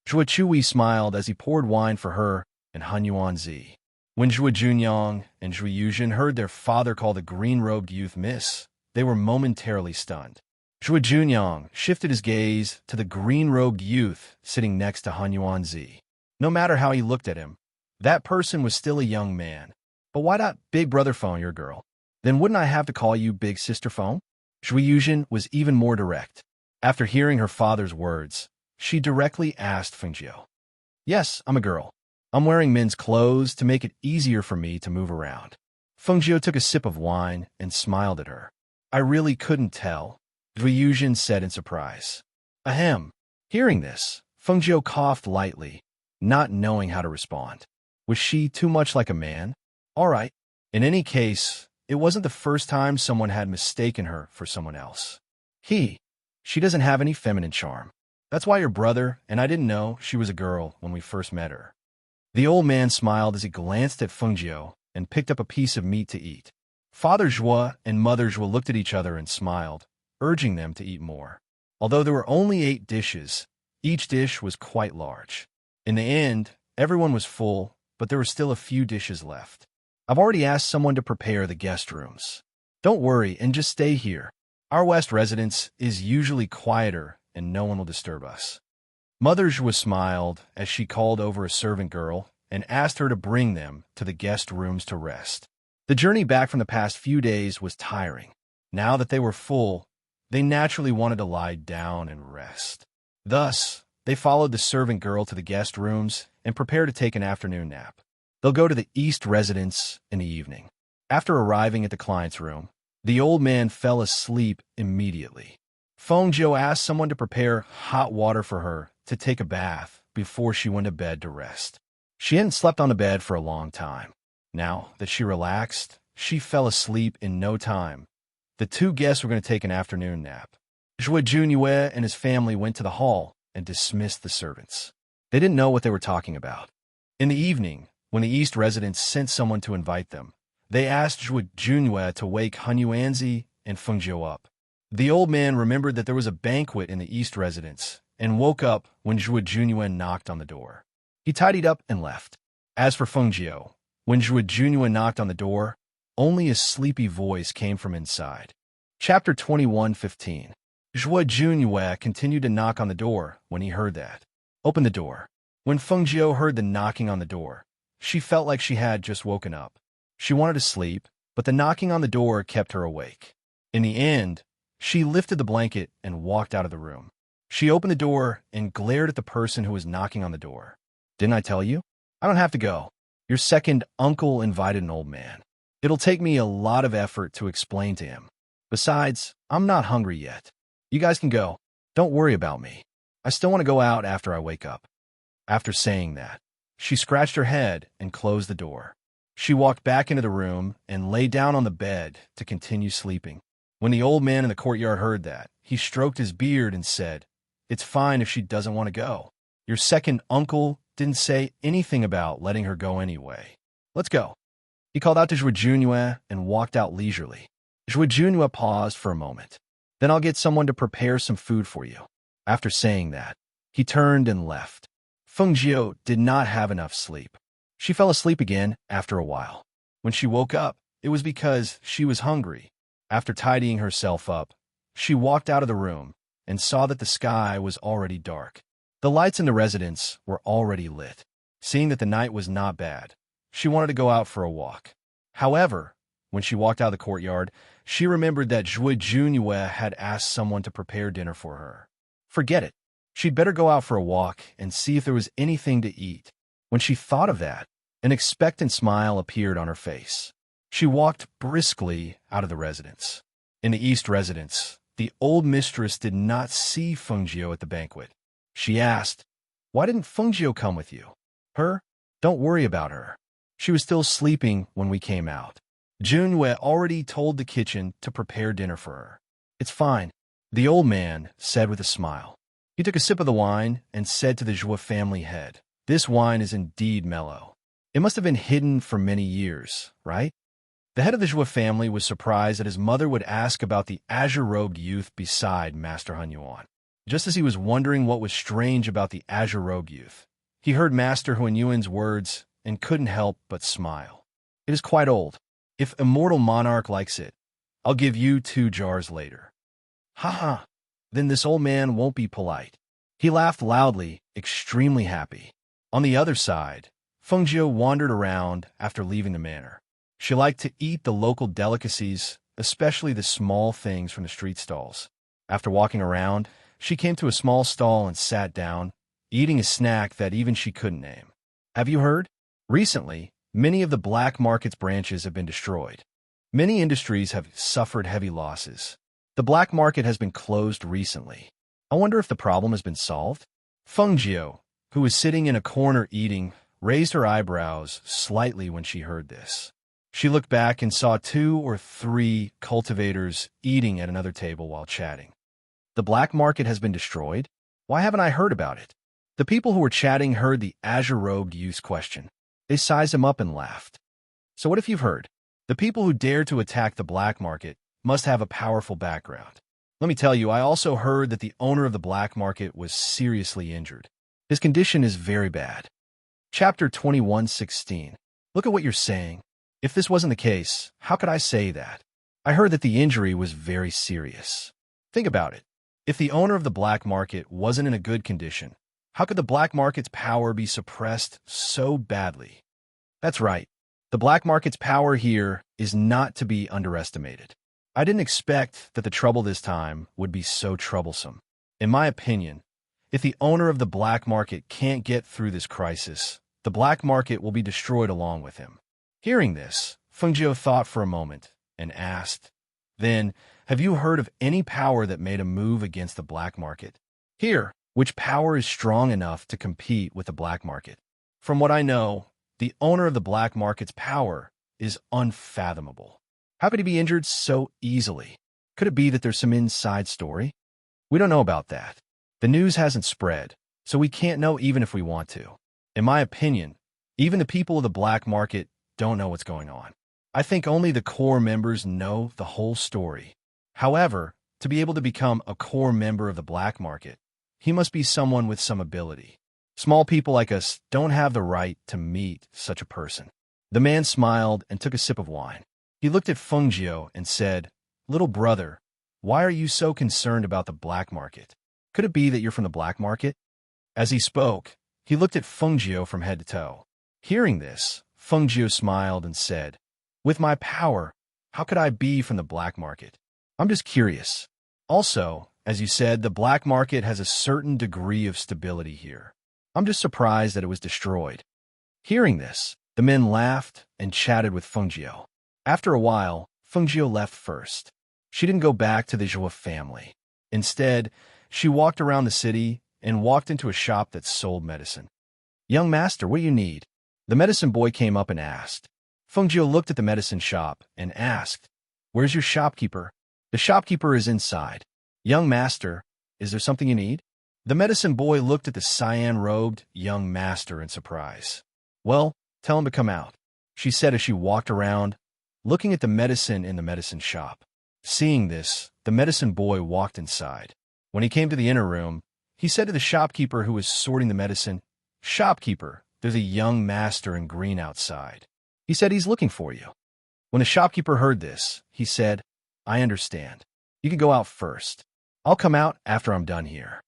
Speaker 1: Zhuo Chui smiled as he poured wine for her and Han Yuanzi. When Zhuo Junyang and Zhuo Yuzhen heard their father call the green-robed youth Miss, they were momentarily stunned. Zhuo Junyang shifted his gaze to the green-robed youth sitting next to Han Yuanzi. No matter how he looked at him, that person was still a young man. But why not Big Brother Phone your girl? Then wouldn't I have to call you Big Sister Phone? Zhuo Yuzhen was even more direct. After hearing her father's words, she directly asked Fengjiu. Yes, I'm a girl. I'm wearing men's clothes to make it easier for me to move around. Fengjiu took a sip of wine and smiled at her. I really couldn't tell, Zhuo Yuzhen said in surprise. Ahem. Hearing this, Fengjiu coughed lightly, not knowing how to respond. Was she too much like a man? All right. In any case, it wasn't the first time someone had mistaken her for someone else. She doesn't have any feminine charm. That's why your brother and I didn't know she was a girl when we first met her. The old man smiled as he glanced at Fengjiu and picked up a piece of meat to eat. Father Zhuo and Mother Zhuo looked at each other and smiled, urging them to eat more. Although there were only 8 dishes, each dish was quite large. In the end, everyone was full, but there were still a few dishes left. I've already asked someone to prepare the guest rooms. Don't worry and just stay here. Our West residence is usually quieter and no one will disturb us. Mother Zhuo smiled as she called over a servant girl and asked her to bring them to the guest rooms to rest. The journey back from the past few days was tiring. Now that they were full, they naturally wanted to lie down and rest. Thus, they followed the servant girl to the guest rooms and prepared to take an afternoon nap. They'll go to the East residence in the evening. After arriving at the client's room, the old man fell asleep immediately. Fengjiu asked someone to prepare hot water for her to take a bath before she went to bed to rest. She hadn't slept on the bed for a long time. Now that she relaxed, she fell asleep in no time. The 2 guests were going to take an afternoon nap. Zhuo Junyue and his family went to the hall and dismissed the servants. They didn't know what they were talking about. In the evening, when the East residents sent someone to invite them, they asked Zhuo Junyue to wake Han Yuanzi and Fengjiu up. The old man remembered that there was a banquet in the East residence and woke up when Zhuo Junyue knocked on the door. He tidied up and left. As for Fengjiu, when Zhuo Junyue knocked on the door, only a sleepy voice came from inside. Chapter 21:15. Zhuo Junyue continued to knock on the door when he heard that. Open the door. When Fengjiu heard the knocking on the door, she felt like she had just woken up. She wanted to sleep, but the knocking on the door kept her awake. In the end, she lifted the blanket and walked out of the room. She opened the door and glared at the person who was knocking on the door. Didn't I tell you? I don't have to go. Your second uncle invited an old man. It'll take me a lot of effort to explain to him. Besides, I'm not hungry yet. You guys can go. Don't worry about me. I still want to go out after I wake up. After saying that, she scratched her head and closed the door. She walked back into the room and lay down on the bed to continue sleeping. When the old man in the courtyard heard that, he stroked his beard and said, "It's fine if she doesn't want to go. Your second uncle didn't say anything about letting her go anyway. Let's go. He called out to Zhuo Junue and walked out leisurely. Zhuo Junue paused for a moment. Then I'll get someone to prepare some food for you. After saying that, he turned and left. Feng Jiu did not have enough sleep. She fell asleep again after a while. When she woke up, it was because she was hungry. After tidying herself up, she walked out of the room and saw that the sky was already dark. The lights in the residence were already lit. Seeing that the night was not bad, she wanted to go out for a walk. However, when she walked out of the courtyard, she remembered that Zhuo Junue had asked someone to prepare dinner for her. Forget it. She'd better go out for a walk and see if there was anything to eat. When she thought of that, an expectant smile appeared on her face. She walked briskly out of the residence. In the East residence, the old mistress did not see Feng Jiu at the banquet. She asked, "Why didn't Feng Jiu come with you?" "Her? Don't worry about her. She was still sleeping when we came out. Junue already told the kitchen to prepare dinner for her. It's fine," the old man said with a smile. He took a sip of the wine and said to the Zhuo family head, "This wine is indeed mellow. It must have been hidden for many years, right?" The head of the Zhuo family was surprised that his mother would ask about the azure-robed youth beside Master Hun Yuan. Just as he was wondering what was strange about the azure-robed youth, he heard Master Hun Yuan's words and couldn't help but smile. "It is quite old. If Immortal Monarch likes it, I'll give you 2 jars later." "Ha ha, then this old man won't be polite." He laughed loudly, extremely happy. On the other side, Feng Jiu wandered around after leaving the manor. She liked to eat the local delicacies, especially the small things from the street stalls. After walking around, she came to a small stall and sat down, eating a snack that even she couldn't name. "Have you heard? Recently, many of the black market's branches have been destroyed. Many industries have suffered heavy losses. The black market has been closed recently. I wonder if the problem has been solved?" Feng Jiu, who was sitting in a corner eating, raised her eyebrows slightly when she heard this. She looked back and saw 2 or 3 cultivators eating at another table while chatting. "The black market has been destroyed? Why haven't I heard about it?" The people who were chatting heard the azure-robed youth's question. They sized him up and laughed. "So what if you've heard? The people who dared to attack the black market must have a powerful background. Let me tell you, I also heard that the owner of the black market was seriously injured. His condition is very bad." Chapter 21:16. Look at what you're saying. If this wasn't the case, how could I say that? I heard that the injury was very serious. Think about it. If the owner of the black market wasn't in a good condition, how could the black market's power be suppressed so badly? That's right. The black market's power here is not to be underestimated. I didn't expect that the trouble this time would be so troublesome. In my opinion, if the owner of the black market can't get through this crisis, the black market will be destroyed along with him. Hearing this, Feng Jiu thought for a moment and asked, "Then, have you heard of any power that made a move against the black market? Here, which power is strong enough to compete with the black market? From what I know, the owner of the black market's power is unfathomable. How could he be injured so easily? Could it be that there's some inside story? We don't know about that. The news hasn't spread, so we can't know even if we want to. In my opinion, even the people of the black market don't know what's going on. I think only the core members know the whole story. However, to be able to become a core member of the black market, he must be someone with some ability. Small people like us don't have the right to meet such a person." The man smiled and took a sip of wine. He looked at Feng Jiu and said, "Little brother, why are you so concerned about the black market? Could it be that you're from the black market?" As he spoke, he looked at Feng Jiu from head to toe. Hearing this, Feng Jiu smiled and said, "With my power, how could I be from the black market? I'm just curious. Also, as you said, the black market has a certain degree of stability here. I'm just surprised that it was destroyed." Hearing this, the men laughed and chatted with Feng Jiu. After a while, Feng Jiu left first. She didn't go back to the Zhuo family. Instead, she walked around the city and walked into a shop that sold medicine. "Young master, what do you need?" The medicine boy came up and asked. Feng Jiu looked at the medicine shop and asked, "Where's your shopkeeper?" "The shopkeeper is inside." "Young master, is there something you need?" The medicine boy looked at the cyan-robed young master in surprise. "Well, tell him to come out," she said as she walked around, looking at the medicine in the medicine shop. Seeing this, the medicine boy walked inside. When he came to the inner room, he said to the shopkeeper who was sorting the medicine, "Shopkeeper, there's a young master in green outside. He said he's looking for you." When the shopkeeper heard this, he said, "I understand. You can go out first. I'll come out after I'm done here."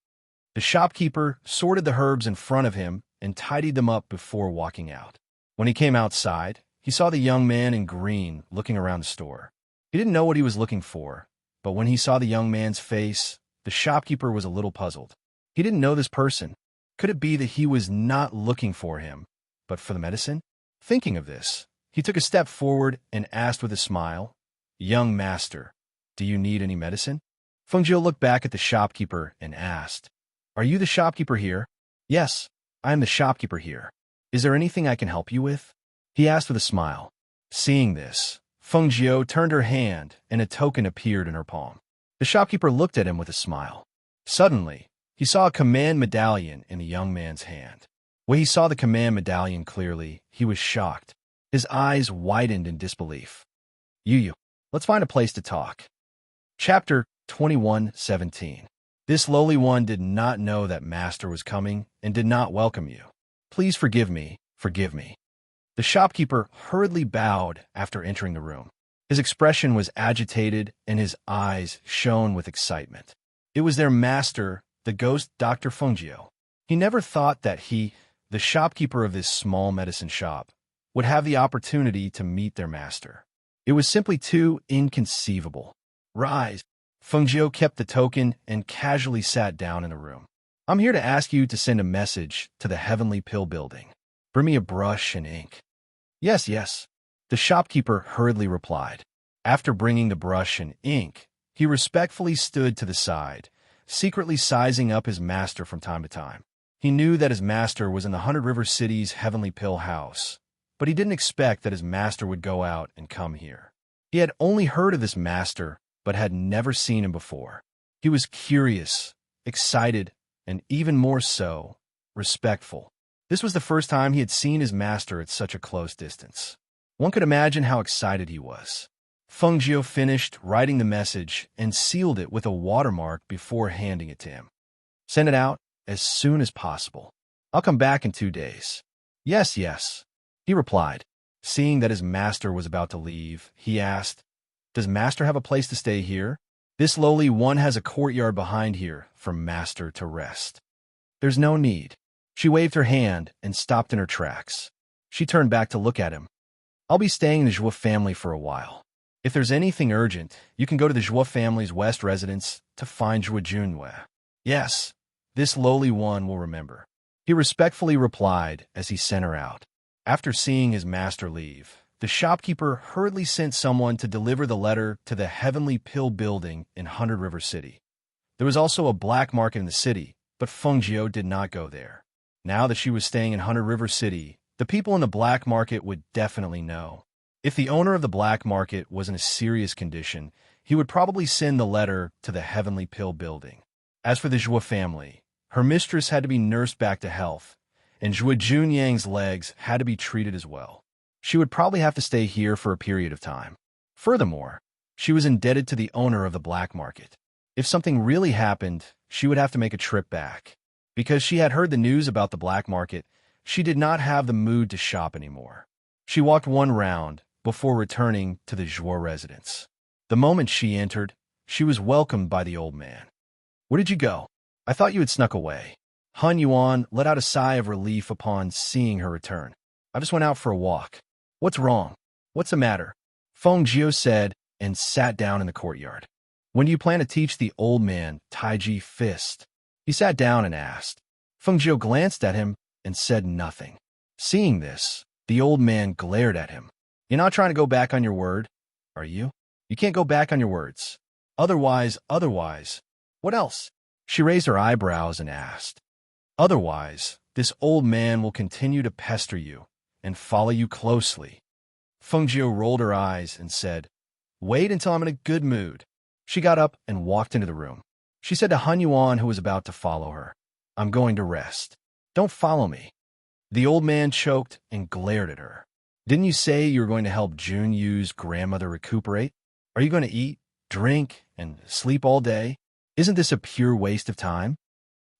Speaker 1: The shopkeeper sorted the herbs in front of him and tidied them up before walking out. When he came outside, he saw the young man in green looking around the store. He didn't know what he was looking for, but when he saw the young man's face, the shopkeeper was a little puzzled. He didn't know this person. Could it be that he was not looking for him, but for the medicine? Thinking of this, he took a step forward and asked with a smile, "Young master, do you need any medicine?" Fengjiu looked back at the shopkeeper and asked, "Are you the shopkeeper here?" "Yes, I am the shopkeeper here. Is there anything I can help you with?" he asked with a smile. Seeing this, Fengjiu turned her hand and a token appeared in her palm. The shopkeeper looked at him with a smile. Suddenly, he saw a command medallion in the young man's hand. When he saw the command medallion clearly, he was shocked. His eyes widened in disbelief. "You, let's find a place to talk." Chapter 21:17. This lowly one did not know that Master was coming and did not welcome you. "Please forgive me, forgive me." The shopkeeper hurriedly bowed after entering the room. His expression was agitated and his eyes shone with excitement. It was their master, the ghost Dr. Fengjiu. He never thought that he, the shopkeeper of this small medicine shop, would have the opportunity to meet their master. It was simply too inconceivable. "Rise." Fengjiu kept the token and casually sat down in the room. "I'm here to ask you to send a message to the Heavenly Pill Building. Bring me a brush and ink." "Yes, yes," the shopkeeper hurriedly replied. After bringing the brush and ink, he respectfully stood to the side, secretly sizing up his master from time to time. He knew that his master was in the 100 River City's Heavenly Pill House, but he didn't expect that his master would go out and come here. He had only heard of this master, but had never seen him before. He was curious, excited, and even more so, respectful. This was the first time he had seen his master at such a close distance. One could imagine how excited he was. Fengjiu finished writing the message and sealed it with a watermark before handing it to him. "Send it out as soon as possible. I'll come back in 2 days." "Yes, yes," he replied. Seeing that his master was about to leave, he asked, "Does master have a place to stay here?" "This lowly one has a courtyard behind here for master to rest." "There's no need." She waved her hand and stopped in her tracks. She turned back to look at him. "I'll be staying in the Zhuo family for a while. If there's anything urgent, you can go to the Zhuo family's west residence to find Zhuo Junwei." "Yes, this lowly one will remember," he respectfully replied as he sent her out. After seeing his master leave, the shopkeeper hurriedly sent someone to deliver the letter to the Heavenly Pill Building in 100 River City. There was also a black market in the city, but Fengjiu did not go there. Now that she was staying in 100 River City, the people in the black market would definitely know. If the owner of the black market was in a serious condition, he would probably send the letter to the Heavenly Pill Building. As for the Zhuo family, her mistress had to be nursed back to health, and Zhuo Junyang's legs had to be treated as well. She would probably have to stay here for a period of time. Furthermore, she was indebted to the owner of the black market. If something really happened, she would have to make a trip back. Because she had heard the news about the black market, she did not have the mood to shop anymore. She walked one round before returning to the Zhuo residence. The moment she entered, she was welcomed by the old man. "Where did you go? I thought you had snuck away." Han Yuan let out a sigh of relief upon seeing her return. "I just went out for a walk." "What's wrong? What's the matter?" Fengjiu said and sat down in the courtyard. "When do you plan to teach the old man Taiji Fist?" He sat down and asked. Fengjiu glanced at him and said nothing. Seeing this, the old man glared at him. "You're not trying to go back on your word, are you? You can't go back on your words. Otherwise. What else?" She raised her eyebrows and asked. "Otherwise, this old man will continue to pester you and follow you closely." Fengjiu rolled her eyes and said, "Wait until I'm in a good mood." She got up and walked into the room. She said to Han Yuan, who was about to follow her, I'm going to rest. Don't follow me." The old man choked and glared at her. "Didn't you say you were going to help Junyu's grandmother recuperate? Are you going to eat, drink, and sleep all day? Isn't this a pure waste of time?"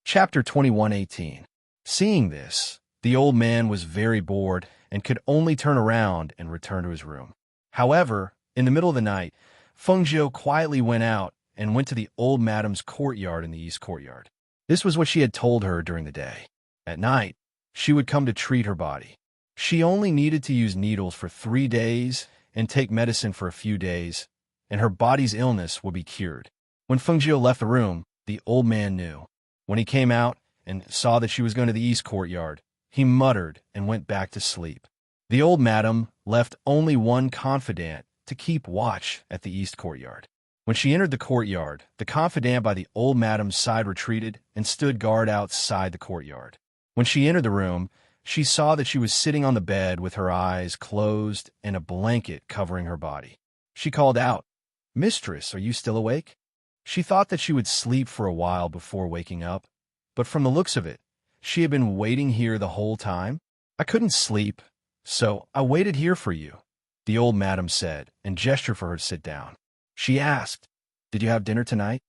Speaker 1: Chapter 21:18. Seeing this, the old man was very bored and could only turn around and return to his room. However, in the middle of the night, Fengjiu quietly went out and went to the old madam's courtyard in the east courtyard. This was what she had told her during the day. At night, she would come to treat her body. She only needed to use needles for 3 days and take medicine for a few days, and her body's illness would be cured. When Fengjiu left the room, the old man knew. When he came out and saw that she was going to the east courtyard, he muttered and went back to sleep. The old madam left only one confidant to keep watch at the east courtyard. When she entered the courtyard, the confidant by the old madam's side retreated and stood guard outside the courtyard. When she entered the room, she saw that she was sitting on the bed with her eyes closed and a blanket covering her body. She called out, "Mistress, are you still awake?" She thought that she would sleep for a while before waking up, but from the looks of it, she had been waiting here the whole time. "I couldn't sleep, so I waited here for you," the old madam said, and gestured for her to sit down. She asked, "Did you have dinner tonight?"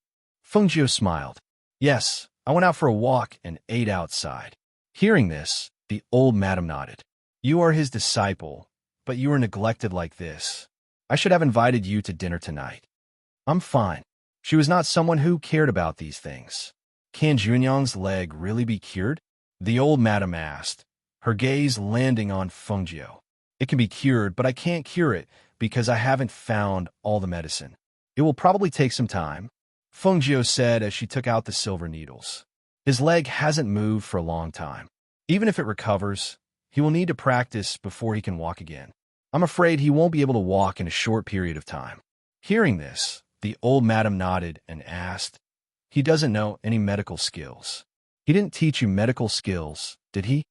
Speaker 1: Fengjiu smiled. "Yes, I went out for a walk and ate outside." Hearing this, the old madam nodded. "You are his disciple, but you were neglected like this. I should have invited you to dinner tonight." "I'm fine." She was not someone who cared about these things. "Can Junyang's leg really be cured?" the old madam asked, her gaze landing on Fengjiu. "It can be cured, but I can't cure it because I haven't found all the medicine. It will probably take some time," Fengjiu said as she took out the silver needles. "His leg hasn't moved for a long time. Even if it recovers, he will need to practice before he can walk again. I'm afraid he won't be able to walk in a short period of time." Hearing this, the old madam nodded and asked, "He doesn't know any medical skills. He didn't teach you medical skills, did he?"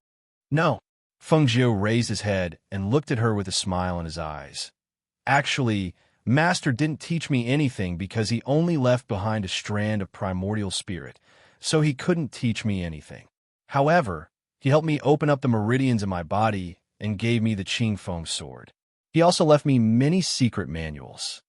Speaker 1: "No." Fengjiu raised his head and looked at her with a smile in his eyes. "Actually, Master didn't teach me anything because he only left behind a strand of primordial spirit, so he couldn't teach me anything. However, he helped me open up the meridians in my body and gave me the Qingfeng sword. He also left me many secret manuals.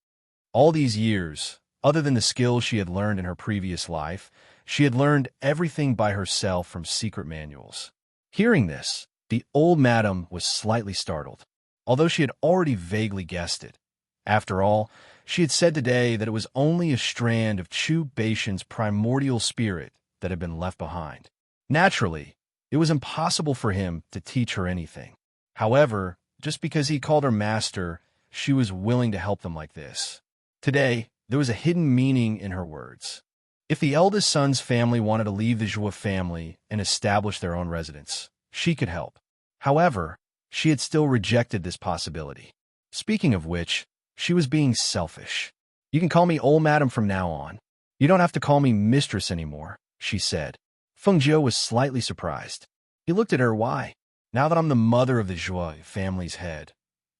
Speaker 1: All these years, other than the skills she had learned in her previous life, she had learned everything by herself from secret manuals." Hearing this, the old madam was slightly startled, although she had already vaguely guessed it. After all, she had said today that it was only a strand of Chu Baishan's primordial spirit that had been left behind. Naturally, it was impossible for him to teach her anything. However, just because he called her master, she was willing to help them like this. Today, there was a hidden meaning in her words. If the eldest son's family wanted to leave the Zhua family and establish their own residence, she could help. However, she had still rejected this possibility. Speaking of which, she was being selfish. "You can call me old madam from now on. You don't have to call me mistress anymore," she said. Fengjiu was slightly surprised. He looked at her. "Why? Now that I'm the mother of the Zhua family's head,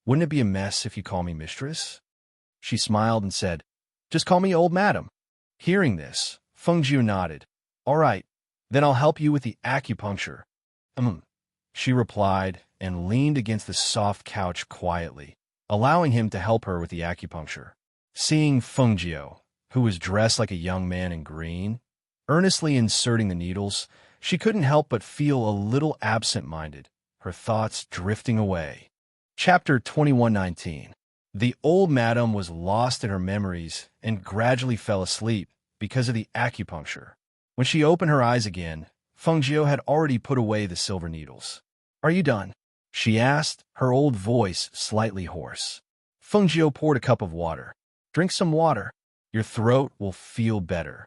Speaker 1: wouldn't it be a mess if you call me mistress?" She smiled and said, "Just call me old madam." Hearing this, Fengjiu nodded. "All right, then I'll help you with the acupuncture." She replied and leaned against the soft couch quietly, allowing him to help her with the acupuncture. Seeing Fengjiu, who was dressed like a young man in green, earnestly inserting the needles, she couldn't help but feel a little absent-minded, her thoughts drifting away. Chapter 21:19. The old madam was lost in her memories and gradually fell asleep because of the acupuncture. When she opened her eyes again, Fengjiu had already put away the silver needles. "Are you done?" she asked, her old voice slightly hoarse. Fengjiu poured a cup of water. "Drink some water. Your throat will feel better."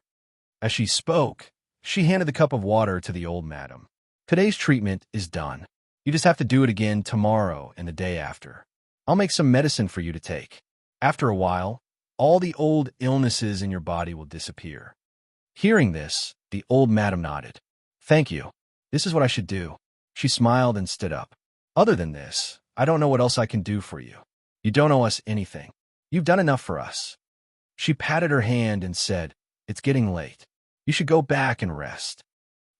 Speaker 1: As she spoke, she handed the cup of water to the old madam. "Today's treatment is done. You just have to do it again tomorrow and the day after. I'll make some medicine for you to take. After a while, all the old illnesses in your body will disappear." Hearing this, the old madam nodded. "Thank you. This is what I should do." She smiled and stood up. "Other than this, I don't know what else I can do for you. You don't owe us anything. You've done enough for us." She patted her hand and said, "It's getting late. You should go back and rest."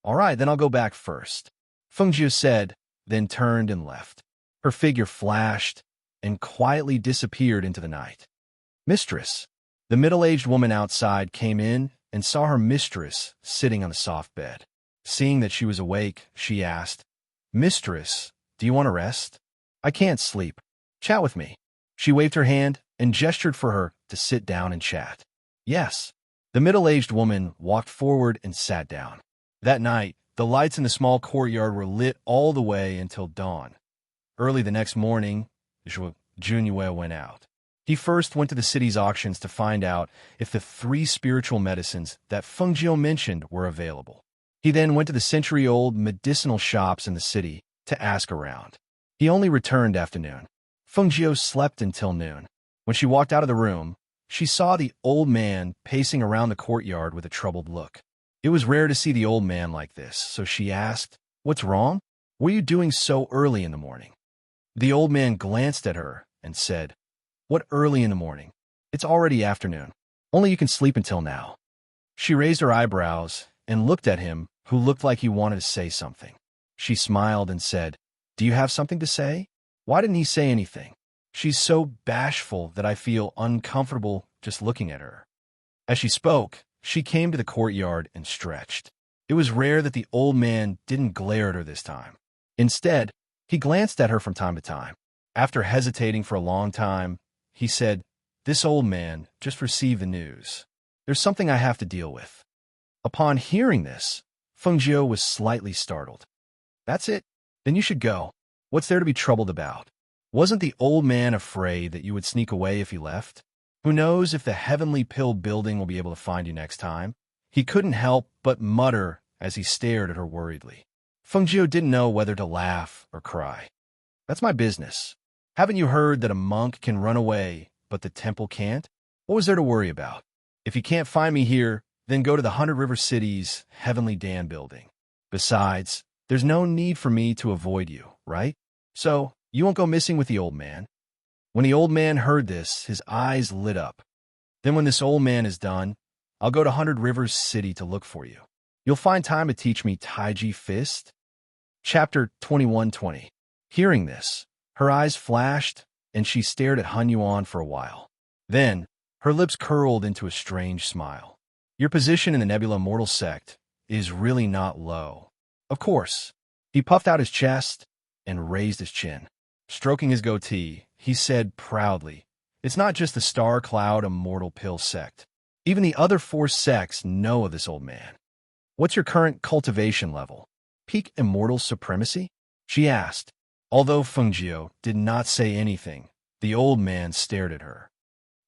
Speaker 1: All right, then I'll go back first, Fengjiu said, then turned and left. Her figure flashed and quietly disappeared into the night. Mistress. The middle-aged woman outside came in and saw her mistress sitting on the soft bed. Seeing that she was awake, she asked, Mistress, do you want to rest? I can't sleep. Chat with me. She waved her hand and gestured for her to sit down and chat. Yes. The middle-aged woman walked forward and sat down. That night, the lights in the small courtyard were lit all the way until dawn. Early the next morning, Junyue went out. He first went to the city's auctions to find out if the 3 spiritual medicines that Fengjiu mentioned were available. He then went to the century-old medicinal shops in the city to ask around. He only returned afternoon. Fengjiu slept until noon. When she walked out of the room, she saw the old man pacing around the courtyard with a troubled look. It was rare to see the old man like this, so she asked, What's wrong? What are you doing so early in the morning? The old man glanced at her and said, What early in the morning? It's already afternoon. Only you can sleep until now. She raised her eyebrows and looked at him, who looked like he wanted to say something. She smiled and said, Do you have something to say? Why didn't he say anything? She's so bashful that I feel uncomfortable just looking at her. As she spoke, she came to the courtyard and stretched. It was rare that the old man didn't glare at her this time. Instead, he glanced at her from time to time. After hesitating for a long time, he said, This old man just received the news. There's something I have to deal with. Upon hearing this, Fengjiu was slightly startled. That's it? Then you should go. What's there to be troubled about? Wasn't the old man afraid that you would sneak away if you left? Who knows if the Heavenly Pill building will be able to find you next time? He couldn't help but mutter as he stared at her worriedly. Fengjiu didn't know whether to laugh or cry. That's my business. Haven't you heard that a monk can run away, but the temple can't? What was there to worry about? If you can't find me here, then go to the 100 River City's Heavenly Dam building. Besides, there's no need for me to avoid you, right? So, you won't go missing with the old man. When the old man heard this, his eyes lit up. Then when this old man is done, I'll go to 100 Rivers City to look for you. You'll find time to teach me Taiji Fist. Chapter 21:20. Hearing this, her eyes flashed, and she stared at Han Yuan for a while. Then, her lips curled into a strange smile. Your position in the Nebula Mortal sect is really not low. Of course. He puffed out his chest and raised his chin. Stroking his goatee, he said proudly, It's not just the Star Cloud Immortal Pill sect. Even the other 4 sects know of this old man. What's your current cultivation level? Peak immortal supremacy? She asked. Although Fengjiu did not say anything, the old man stared at her.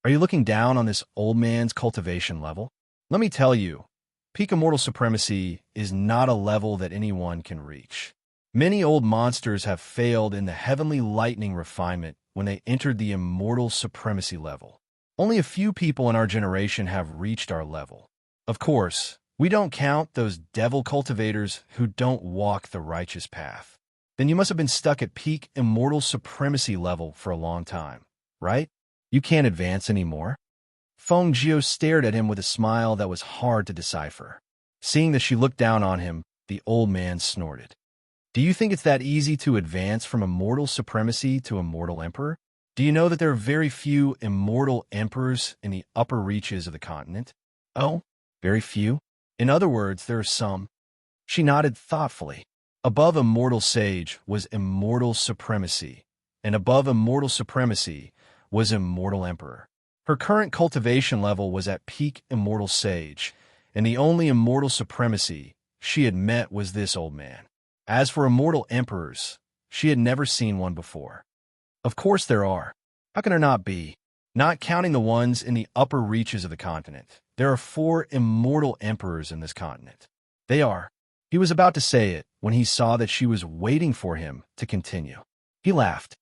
Speaker 1: Are you looking down on this old man's cultivation level? Let me tell you, peak immortal supremacy is not a level that anyone can reach. Many old monsters have failed in the heavenly lightning refinement when they entered the immortal supremacy level. Only a few people in our generation have reached our level. Of course, we don't count those devil cultivators who don't walk the righteous path. Then you must have been stuck at peak immortal supremacy level for a long time, right? You can't advance anymore. Fengjiu stared at him with a smile that was hard to decipher. Seeing that she looked down on him, the old man snorted. Do you think it's that easy to advance from immortal supremacy to immortal emperor? Do you know that there are very few immortal emperors in the upper reaches of the continent? Oh, very few? In other words, there are some. She nodded thoughtfully. Above immortal sage was immortal supremacy, and above immortal supremacy was immortal emperor. Her current cultivation level was at peak immortal sage, and the only immortal supremacy she had met was this old man. As for immortal emperors, she had never seen one before. Of course there are. How can there not be? Not counting the ones in the upper reaches of the continent, there are 4 immortal emperors in this continent. They are. He was about to say it when he saw that she was waiting for him to continue. He laughed.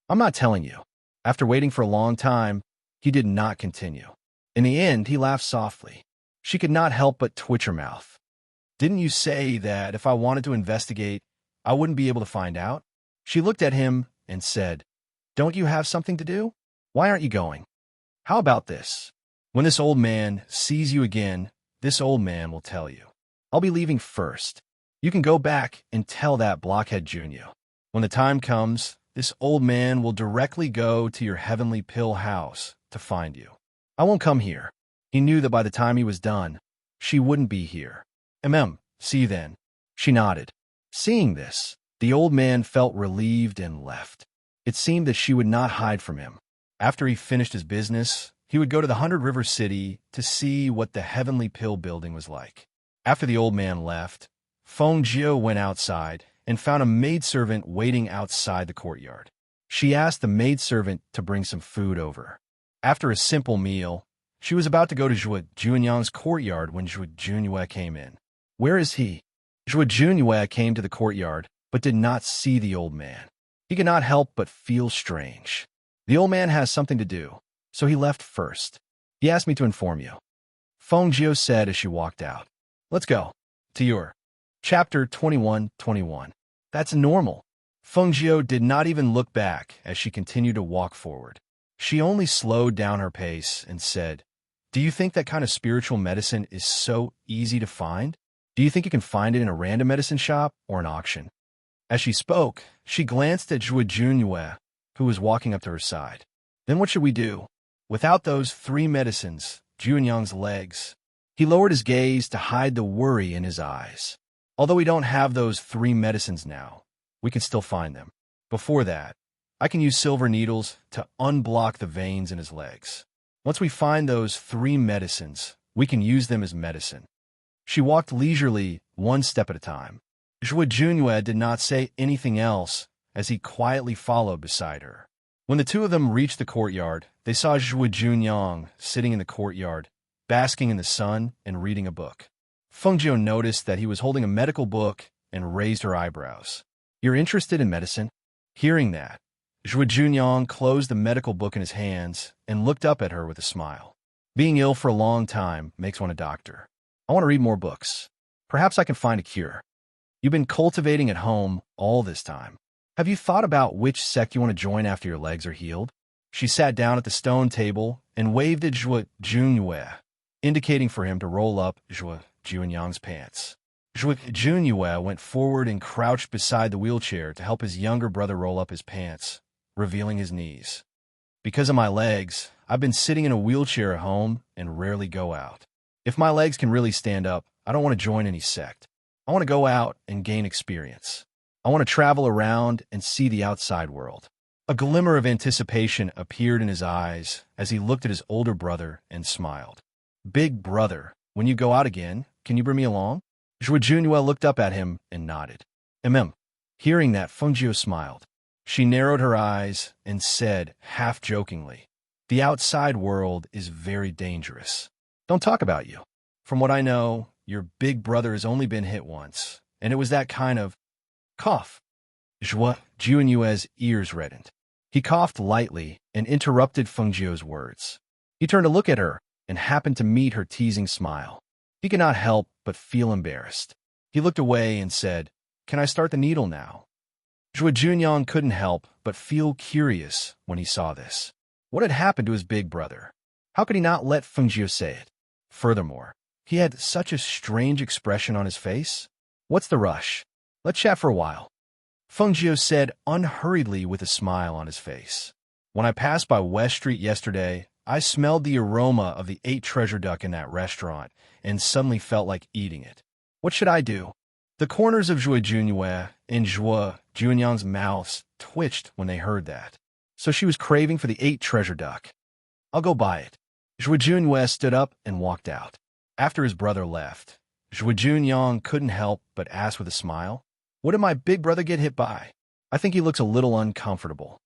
Speaker 1: I'm not telling you. After waiting for a long time, he did not continue. In the end, he laughed softly. She could not help but twitch her mouth. Didn't you say that if I wanted to investigate, I wouldn't be able to find out? She looked at him and said, Don't you have something to do? Why aren't you going? How about this? When this old man sees you again, this old man will tell you. I'll be leaving first. You can go back and tell that blockhead Junyo. When the time comes, this old man will directly go to your heavenly pill house to find you. I won't come here. He knew that by the time he was done, she wouldn't be here. See you then. She nodded. Seeing this, the old man felt relieved and left. It seemed that she would not hide from him. After he finished his business, he would go to the 100 River City to see what the Heavenly Pill building was like. After the old man left, Feng Jiu went outside and found a maidservant waiting outside the courtyard. She asked the maidservant to bring some food over. After a simple meal, she was about to go to Zhuo Junyang's courtyard when Zhuo Junyue came in. Where is he? Zhuo Junyue came to the courtyard, but did not see the old man. He could not help but feel strange. The old man has something to do, so he left first. He asked me to inform you. Feng Jiu said as she walked out. Let's go. To your. Chapter 21:21. That's normal. Feng Jiu did not even look back as she continued to walk forward. She only slowed down her pace and said, "Do you think that kind of spiritual medicine is so easy to find? Do you think you can find it in a random medicine shop or an auction?" As she spoke, she glanced at Zhuo Junyue, who was walking up to her side. "Then what should we do? Without those 3 medicines, Junyang's legs." He lowered his gaze to hide the worry in his eyes. "Although we don't have those 3 medicines now, we can still find them. Before that, I can use silver needles to unblock the veins in his legs. Once we find those 3 medicines, we can use them as medicine." She walked leisurely, one step at a time. Zhuo Junyue did not say anything else as he quietly followed beside her. When the two of them reached the courtyard, they saw Zhuo Junyang sitting in the courtyard, basking in the sun and reading a book. Feng Jiu noticed that he was holding a medical book and raised her eyebrows. "You're interested in medicine?" Hearing that, Zhuo Junyang closed the medical book in his hands and looked up at her with a smile. "Being ill for a long time makes one a doctor. I want to read more books. Perhaps I can find a cure. You've been cultivating at home all this time. Have you thought about which sect you want to join after your legs are healed?" She sat down at the stone table and waved at Zhuo Junyue, indicating for him to roll up Zhuo Junyang's pants. Zhuo Junyue went forward and crouched beside the wheelchair to help his younger brother roll up his pants, revealing his knees. "Because of my legs, I've been sitting in a wheelchair at home and rarely go out. If my legs can really stand up, I don't want to join any sect. I want to go out and gain experience. I want to travel around and see the outside world." A glimmer of anticipation appeared in his eyes as he looked at his older brother and smiled. "Big brother, when you go out again, can you bring me along?" Zhuo Junyue looked up at him and nodded. Hearing that, Feng Jiu smiled. She narrowed her eyes and said, half-jokingly, "The outside world is very dangerous. Don't talk about you. From what I know, your big brother has only been hit once, and it was that kind of cough." Zhuo Junyue's ears reddened. He coughed lightly and interrupted Feng Jiu's words. He turned to look at her and happened to meet her teasing smile. He could not help but feel embarrassed. He looked away and said, "Can I start the needle now?" Zhuo Junyang couldn't help but feel curious when he saw this. What had happened to his big brother? How could he not let Feng Jiu say it? Furthermore, he had such a strange expression on his face. "What's the rush? Let's chat for a while," Feng Jiu said unhurriedly with a smile on his face. "When I passed by West Street yesterday, I smelled the aroma of the 8 treasure duck in that restaurant and suddenly felt like eating it. What should I do?" The corners of Zhuo Junyue and Zhuo Junyang's mouths twitched when they heard that. So she was craving for the 8 treasure duck. "I'll go buy it." Zhuo Junyue stood up and walked out. After his brother left, Zhuo Junyang couldn't help but ask with a smile, "What did my big brother get hit by? I think he looks a little uncomfortable."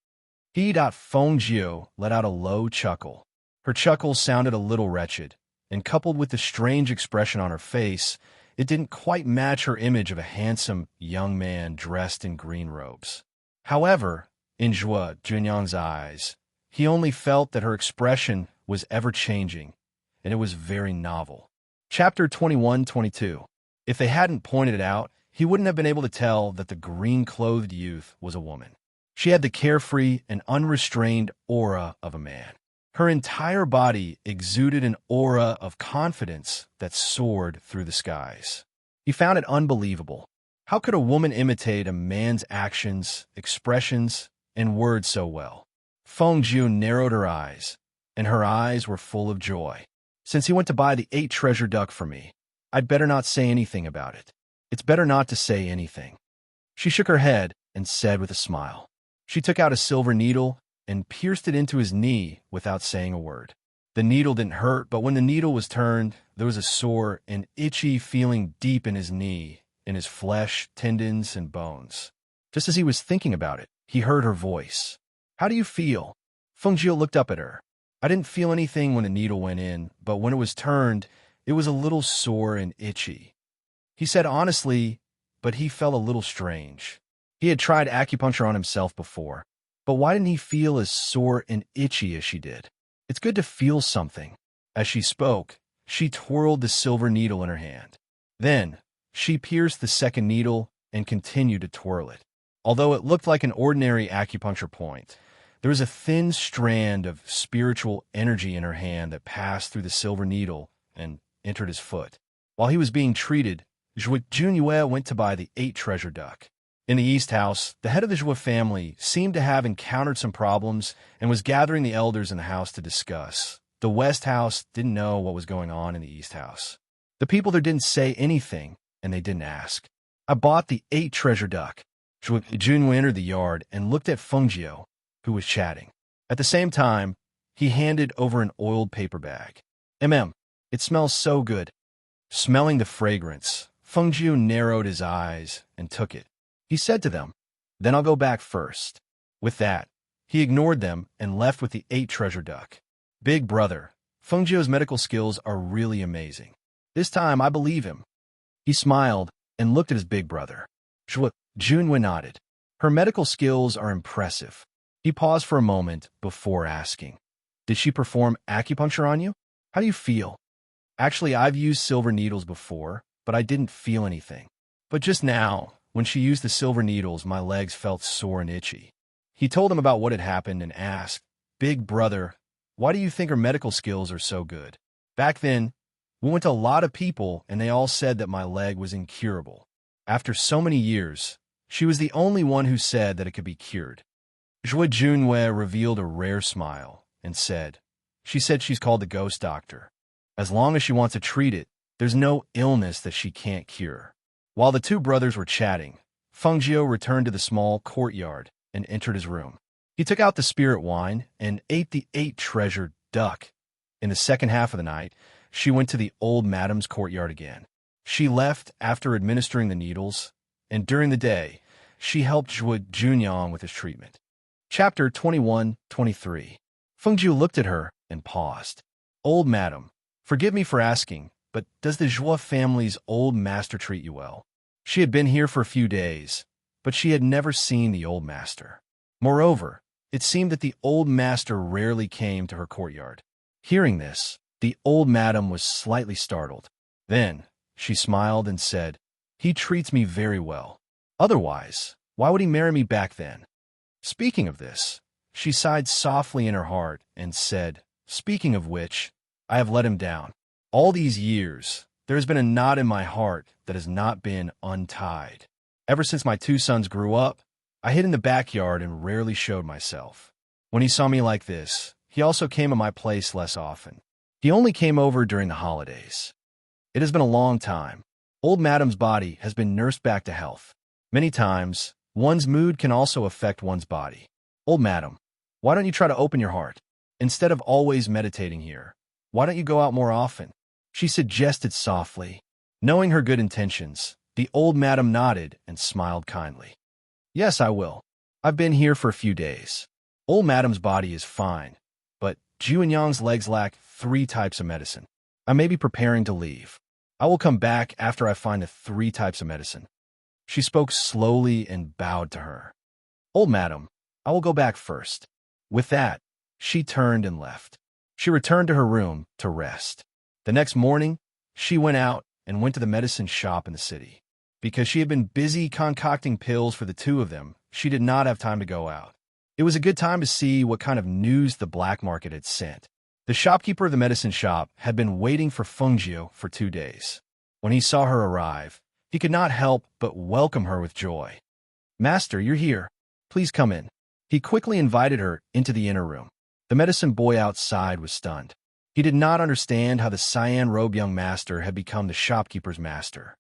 Speaker 1: Feng Jiu let out a low chuckle. Her chuckle sounded a little wretched, and coupled with the strange expression on her face, it didn't quite match her image of a handsome young man dressed in green robes. However, in Zhuo Junyang's eyes, he only felt that her expression was ever-changing, and it was very novel. Chapter 21:22. If they hadn't pointed it out, he wouldn't have been able to tell that the green-clothed youth was a woman. She had the carefree and unrestrained aura of a man. Her entire body exuded an aura of confidence that soared through the skies. He found it unbelievable. How could a woman imitate a man's actions, expressions, and words so well? Feng Jun narrowed her eyes, and her eyes were full of joy. Since he went to buy the 8 treasure duck for me, I'd better not say anything about it. It's better not to say anything. She shook her head and said with a smile. She took out a silver needle and pierced it into his knee without saying a word. The needle didn't hurt, but when the needle was turned, there was a sore and itchy feeling deep in his knee, in his flesh, tendons, and bones. Just as he was thinking about it, he heard her voice. How do you feel? Feng Jiu looked up at her. I didn't feel anything when the needle went in, but when it was turned, it was a little sore and itchy. He said honestly, but he felt a little strange. He had tried acupuncture on himself before, but why didn't he feel as sore and itchy as she did? It's good to feel something. As she spoke, she twirled the silver needle in her hand. Then, she pierced the second needle and continued to twirl it. Although it looked like an ordinary acupuncture point, there was a thin strand of spiritual energy in her hand that passed through the silver needle and entered his foot. While he was being treated, Zhuo Junyue went to buy the 8 treasure duck. In the East House, the head of the Zhuo family seemed to have encountered some problems and was gathering the elders in the house to discuss. The West House didn't know what was going on in the East House. The people there didn't say anything, and they didn't ask. I bought the 8 treasure duck. Zhuo Junwei entered the yard and looked at Feng Jiu, who was chatting. At the same time, he handed over an oiled paper bag. It smells so good. Smelling the fragrance, Feng Jiu narrowed his eyes and took it. He said to them, then I'll go back first. With that, he ignored them and left with the 8 treasure duck. Big brother, Feng Jiu's medical skills are really amazing. This time I believe him. He smiled and looked at his big brother. Zhuo Junwei nodded. Her medical skills are impressive. He paused for a moment before asking, did she perform acupuncture on you? How do you feel? Actually, I've used silver needles before, but I didn't feel anything. But just now, when she used the silver needles, my legs felt sore and itchy. He told him about what had happened and asked, big brother, why do you think her medical skills are so good? Back then, we went to a lot of people and they all said that my leg was incurable. After so many years, she was the only one who said that it could be cured. Zhuo Junwei revealed a rare smile and said, she said she's called the ghost doctor. As long as she wants to treat it, there's no illness that she can't cure. While the 2 brothers were chatting, Feng Jiu returned to the small courtyard and entered his room. He took out the spirit wine and ate the 8 treasure duck. In the second half of the night, she went to the old madam's courtyard again. She left after administering the needles, and during the day, she helped Zhuo Junyang with his treatment. Chapter 21-23. Feng Jiu looked at her and paused. Old madam, forgive me for asking, but does the Zhuo family's old master treat you well? She had been here for a few days, but she had never seen the old master. Moreover, it seemed that the old master rarely came to her courtyard. Hearing this, the old madam was slightly startled. Then, she smiled and said, he treats me very well. Otherwise, why would he marry me back then? Speaking of this, she sighed softly in her heart and said, speaking of which, I have let him down. All these years, there has been a knot in my heart that has not been untied. Ever since my 2 sons grew up, I hid in the backyard and rarely showed myself. When he saw me like this, he also came to my place less often. He only came over during the holidays. It has been a long time. Old madam's body has been nursed back to health. Many times, one's mood can also affect one's body. Old madam, why don't you try to open your heart? Instead of always meditating here, why don't you go out more often? She suggested softly. Knowing her good intentions, the old madam nodded and smiled kindly. Yes, I will. I've been here for a few days. Old madam's body is fine, but Juanyang's legs lack 3 types of medicine. I may be preparing to leave. I will come back after I find the 3 types of medicine. She spoke slowly and bowed to her. Old madam, I will go back first. With that, she turned and left. She returned to her room to rest. The next morning, she went out and went to the medicine shop in the city. Because she had been busy concocting pills for the 2 of them, she did not have time to go out. It was a good time to see what kind of news the black market had sent. The shopkeeper of the medicine shop had been waiting for Feng Jiu for 2 days. When he saw her arrive, He could not help but welcome her with joy. "Master, you're here. Please come in." He quickly invited her into the inner room. The medicine boy outside was stunned. He did not understand how the cyan-robed young master had become the shopkeeper's master.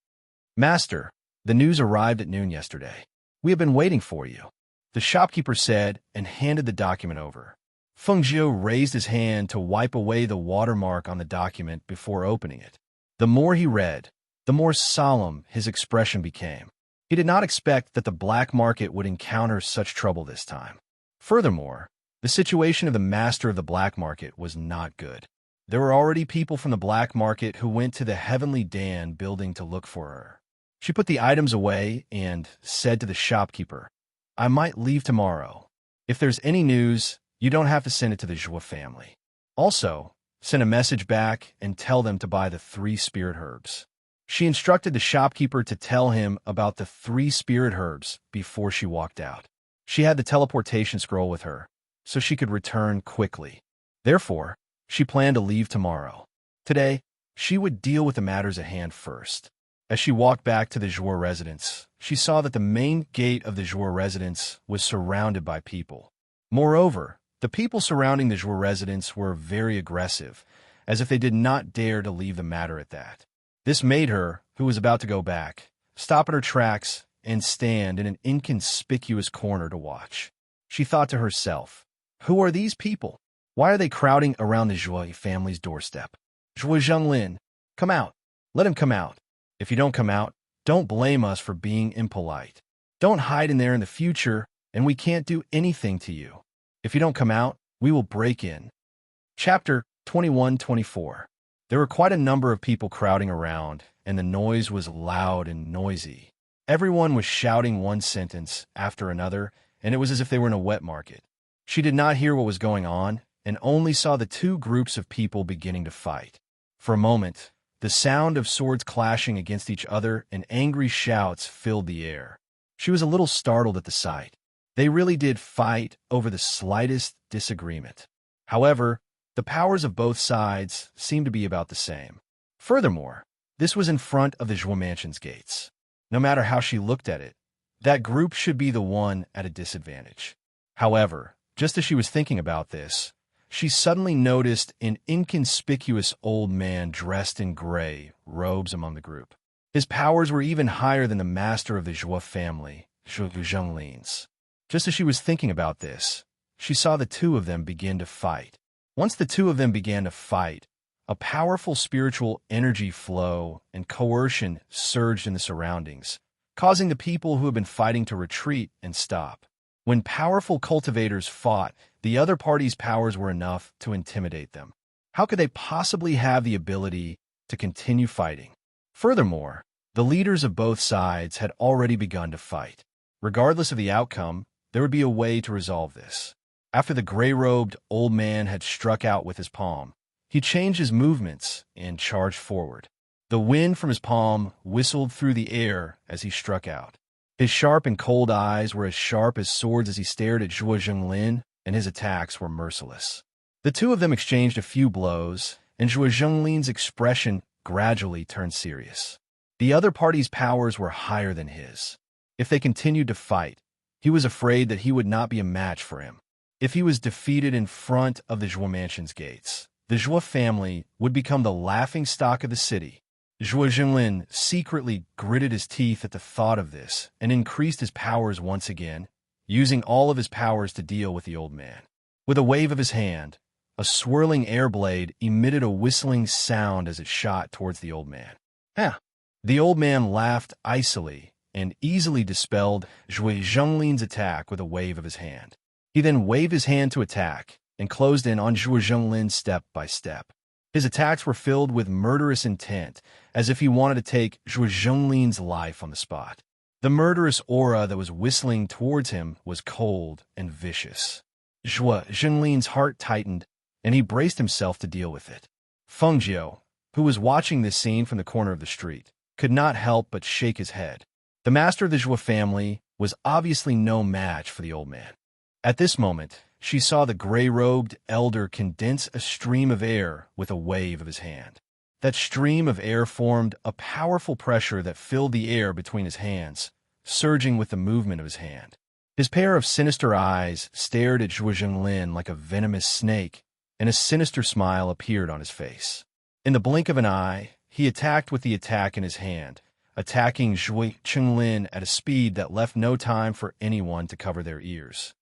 Speaker 1: "Master, the news arrived at noon yesterday. We have been waiting for you," the shopkeeper said and handed the document over. Feng Jiu raised his hand to wipe away the watermark on the document before opening it. The more he read, the more solemn his expression became. He did not expect that the black market would encounter such trouble this time. Furthermore, the situation of the master of the black market was not good. There were already people from the black market who went to the Heavenly Dan building to look for her. She put the items away and said to the shopkeeper, "I might leave tomorrow. If there's any news, you don't have to send it to the Zhua family. Also, send a message back and tell them to buy the 3 spirit herbs." She instructed the shopkeeper to tell him about the 3 spirit herbs before she walked out. She had the teleportation scroll with her, so she could return quickly. Therefore, she planned to leave tomorrow. Today, she would deal with the matters at hand first. As she walked back to the Zhua residence, she saw that the main gate of the Zhua residence was surrounded by people. Moreover, the people surrounding the Zhua residence were very aggressive, as if they did not dare to leave the matter at that. This made her, who was about to go back, stop in her tracks and stand in an inconspicuous corner to watch. She thought to herself, "Who are these people? Why are they crowding around the Zhua family's doorstep? Zhua Zhenglin, come out. Let him come out. If you don't come out, don't blame us for being impolite. Don't hide in there in the future, and we can't do anything to you. If you don't come out, we will break in." Chapter 21-24. There were quite a number of people crowding around, and the noise was loud and noisy. Everyone was shouting one sentence after another, and it was as if they were in a wet market. She did not hear what was going on, and only saw the 2 groups of people beginning to fight. For a moment, the sound of swords clashing against each other and angry shouts filled the air. She was a little startled at the sight. They really did fight over the slightest disagreement. However, the powers of both sides seemed to be about the same. Furthermore, this was in front of the Zhua mansion's gates. No matter how she looked at it, that group should be the one at a disadvantage. However, just as she was thinking about this, she suddenly noticed an inconspicuous old man dressed in gray robes among the group. His powers were even higher than the master of the Zhua family, Zhua Zhenglin's. Just as she was thinking about this, she saw the 2 of them begin to fight. Once the 2 of them began to fight, a powerful spiritual energy flow and coercion surged in the surroundings, causing the people who had been fighting to retreat and stop. When powerful cultivators fought, the other party's powers were enough to intimidate them. How could they possibly have the ability to continue fighting? Furthermore, the leaders of both sides had already begun to fight. Regardless of the outcome, there would be a way to resolve this. After the gray-robed old man had struck out with his palm, he changed his movements and charged forward. The wind from his palm whistled through the air as he struck out. His sharp and cold eyes were as sharp as swords as he stared at Zhua Zhenglin, and his attacks were merciless. The 2 of them exchanged a few blows, and Zhua Zhenglin's expression gradually turned serious. The other party's powers were higher than his. If they continued to fight, he was afraid that he would not be a match for him. If he was defeated in front of the Zhua mansion's gates, the Zhua family would become the laughingstock of the city. Zhua Zhenglin secretly gritted his teeth at the thought of this and increased his powers once again, using all of his powers to deal with the old man. With a wave of his hand, a swirling air blade emitted a whistling sound as it shot towards the old man. "Huh!" The old man laughed icily and easily dispelled Zhua Zhenglin's attack with a wave of his hand. He then waved his hand to attack and closed in on Zhua Zhenglin step by step. His attacks were filled with murderous intent, as if he wanted to take Zhua Zhenglin's life on the spot. The murderous aura that was whistling towards him was cold and vicious. Zhua Zhenglin's heart tightened, and he braced himself to deal with it. Feng Jiu, who was watching this scene from the corner of the street, could not help but shake his head. The master of the Zhua family was obviously no match for the old man. At this moment, she saw the gray-robed elder condense a stream of air with a wave of his hand. that stream of air formed a powerful pressure that filled the air between his hands, surging with the movement of his hand. His pair of sinister eyes stared at Zhuo Zhenglin like a venomous snake, and a sinister smile appeared on his face. In the blink of an eye, he attacked with the attack in his hand, attacking Zhuo Zhenglin at a speed that left no time for anyone to cover their ears.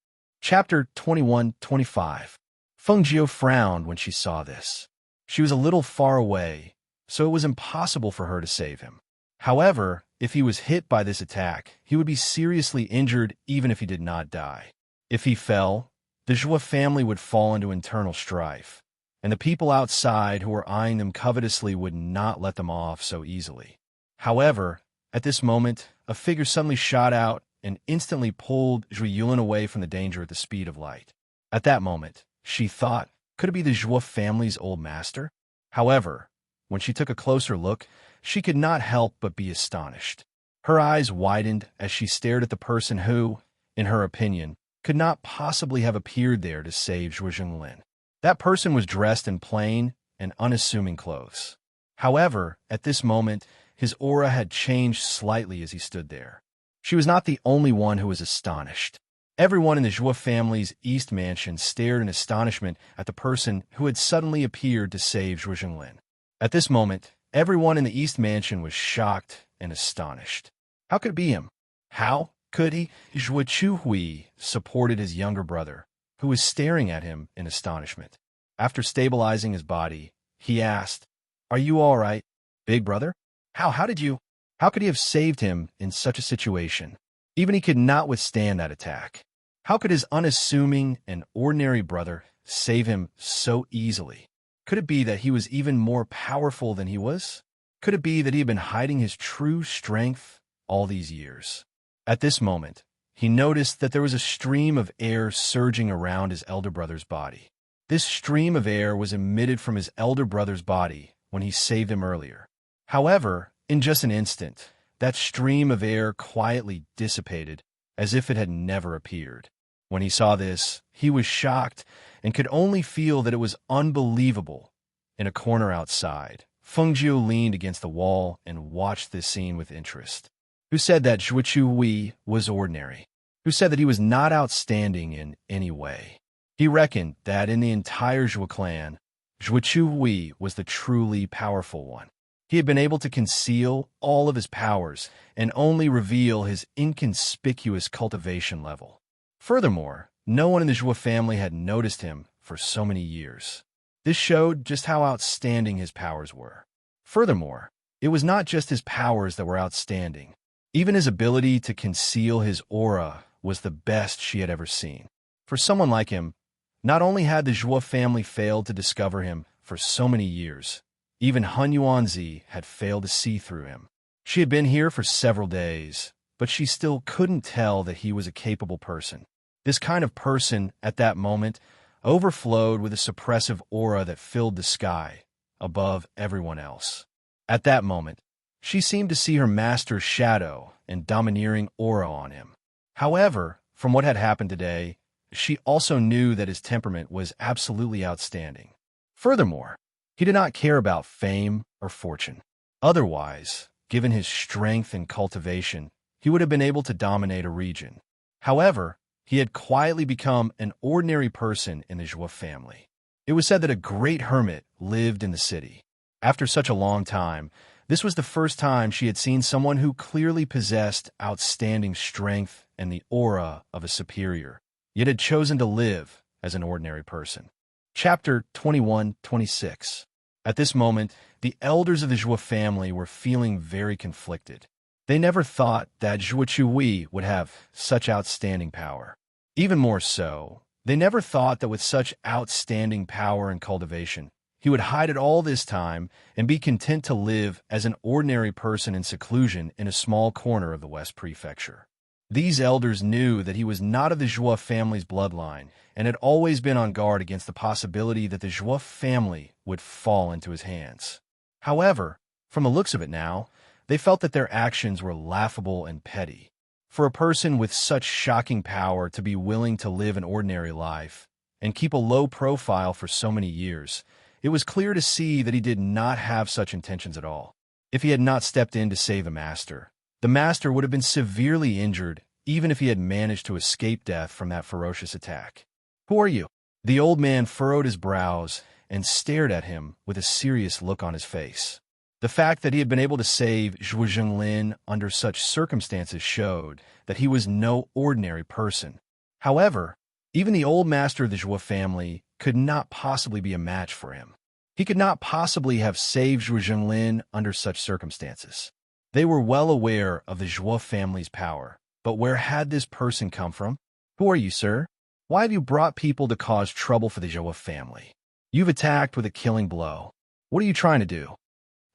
Speaker 1: Chapter 21-25. Feng Jiu frowned when she saw this. She was a little far away, so it was impossible for her to save him. However, if he was hit by this attack, he would be seriously injured even if he did not die. If he fell, the Zhuo family would fall into internal strife, and the people outside who were eyeing them covetously would not let them off so easily. However, at this moment, a figure suddenly shot out and instantly pulled Zhuo Yulin away from the danger at the speed of light. At that moment, she thought, could it be the Zhuo family's old master? However, when she took a closer look, she could not help but be astonished. Her eyes widened as she stared at the person who, in her opinion, could not possibly have appeared there to save Zhuo Zhenglin. That person was dressed in plain and unassuming clothes. However, at this moment, his aura had changed slightly as he stood there. She was not the only one who was astonished. Everyone in the Zhuo family's East Mansion stared in astonishment at the person who had suddenly appeared to save Zhuo Zhenglin. At this moment, everyone in the East Mansion was shocked and astonished. How could it be him? How could he? Zhuo Chuhui supported his younger brother, who was staring at him in astonishment. After stabilizing his body, he asked, "Are you all right, big brother? How could he have saved him in such a situation? Even he could not withstand that attack. How could his unassuming and ordinary brother save him so easily? Could it be that he was even more powerful than he was? Could it be that he had been hiding his true strength all these years?" At this moment, he noticed that there was a stream of air surging around his elder brother's body. This stream of air was emitted from his elder brother's body when he saved him earlier. However, in just an instant, that stream of air quietly dissipated as if it had never appeared. When he saw this, he was shocked and could only feel that it was unbelievable. In a corner outside, Feng Jiu leaned against the wall and watched this scene with interest. Who said that Zhuo Chuhui was ordinary? Who said that he was not outstanding in any way? He reckoned that in the entire Zhuo clan, Zhuo Chuhui was the truly powerful one. He had been able to conceal all of his powers and only reveal his inconspicuous cultivation level. Furthermore, no one in the Zhuo family had noticed him for so many years. This showed just how outstanding his powers were. Furthermore, it was not just his powers that were outstanding. Even his ability to conceal his aura was the best she had ever seen. For someone like him, not only had the Zhuo family failed to discover him for so many years, even Han Yuanzi had failed to see through him. She had been here for several days, but she still couldn't tell that he was a capable person. This kind of person, at that moment, overflowed with a suppressive aura that filled the sky above everyone else. At that moment, she seemed to see her master's shadow and domineering aura on him. However, from what had happened today, she also knew that his temperament was absolutely outstanding. Furthermore, he did not care about fame or fortune. Otherwise, given his strength and cultivation, he would have been able to dominate a region. However, he had quietly become an ordinary person in the Zhuo family. It was said that a great hermit lived in the city. After such a long time, this was the first time she had seen someone who clearly possessed outstanding strength and the aura of a superior, yet had chosen to live as an ordinary person. Chapter 21-26. At this moment, the elders of the Zhuo family were feeling very conflicted. They never thought that Zhuo Chuhui would have such outstanding power. Even more so, they never thought that with such outstanding power and cultivation, he would hide it all this time and be content to live as an ordinary person in seclusion in a small corner of the West Prefecture. These elders knew that he was not of the Zhuo family's bloodline and had always been on guard against the possibility that the Zhuo family would fall into his hands. However, from the looks of it now, they felt that their actions were laughable and petty. For a person with such shocking power to be willing to live an ordinary life and keep a low profile for so many years, It was clear to see that he did not have such intentions at all. If he had not stepped in to save the master would have been severely injured, even if he had managed to escape death from that ferocious attack. "Who are you?" The old man furrowed his brows and stared at him with a serious look on his face. The fact that he had been able to save Zhuo Zhenglin under such circumstances showed that he was no ordinary person. However, even the old master of the Zhuo family could not possibly be a match for him. He could not possibly have saved Zhuo Zhenglin under such circumstances. They were well aware of the Zhuo family's power, but where had this person come from? "Who are you, sir? Why have you brought people to cause trouble for the Zhuo family? You've attacked with a killing blow. What are you trying to do?"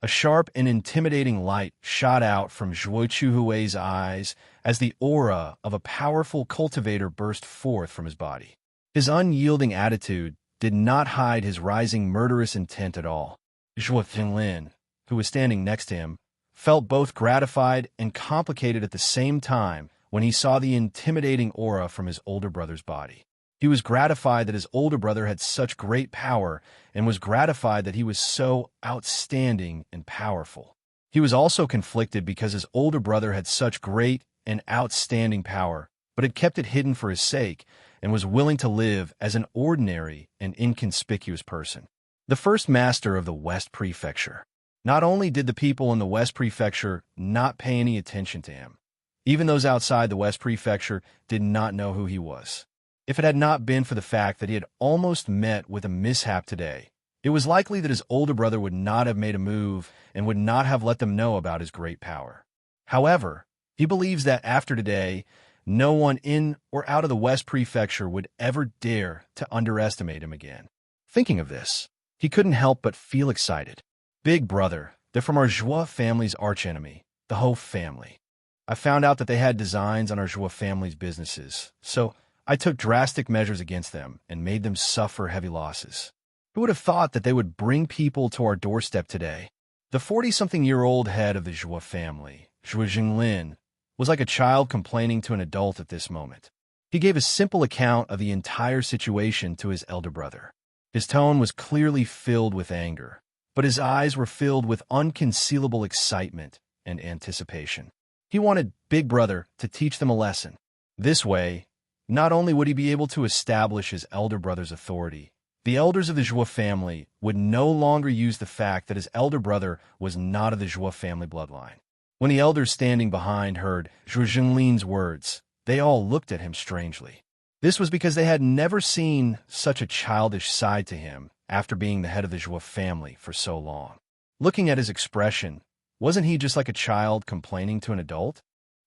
Speaker 1: A sharp and intimidating light shot out from Zhuo Chuhui's eyes as the aura of a powerful cultivator burst forth from his body. His unyielding attitude did not hide his rising murderous intent at all. Zhuo Zhenglin, who was standing next to him, felt both gratified and complicated at the same time when he saw the intimidating aura from his older brother's body. He was gratified that his older brother had such great power and was gratified that he was so outstanding and powerful. He was also conflicted because his older brother had such great and outstanding power, but had kept it hidden for his sake and was willing to live as an ordinary and inconspicuous person. The first master of the West Prefecture. Not only did the people in the West Prefecture not pay any attention to him, even those outside the West Prefecture did not know who he was. If it had not been for the fact that he had almost met with a mishap today, it was likely that his older brother would not have made a move and would not have let them know about his great power. However, he believes that after today, no one in or out of the West Prefecture would ever dare to underestimate him again. Thinking of this, he couldn't help but feel excited. "Big brother, they're from our Zhuo family's archenemy, the Ho family. I found out that they had designs on our Zhuo family's businesses, so I took drastic measures against them and made them suffer heavy losses. Who would have thought that they would bring people to our doorstep today?" The 40-something-year-old head of the Zhuo family, Zhuo Zhenglin, was like a child complaining to an adult at this moment. He gave a simple account of the entire situation to his elder brother. His tone was clearly filled with anger, but his eyes were filled with unconcealable excitement and anticipation. He wanted Big Brother to teach them a lesson. This way, not only would he be able to establish his elder brother's authority, the elders of the Zhuo family would no longer use the fact that his elder brother was not of the Zhuo family bloodline. When the elders standing behind heard Zhuo Zhenglin's words, they all looked at him strangely. This was because they had never seen such a childish side to him after being the head of the Zhuo family for so long. Looking at his expression, wasn't he just like a child complaining to an adult?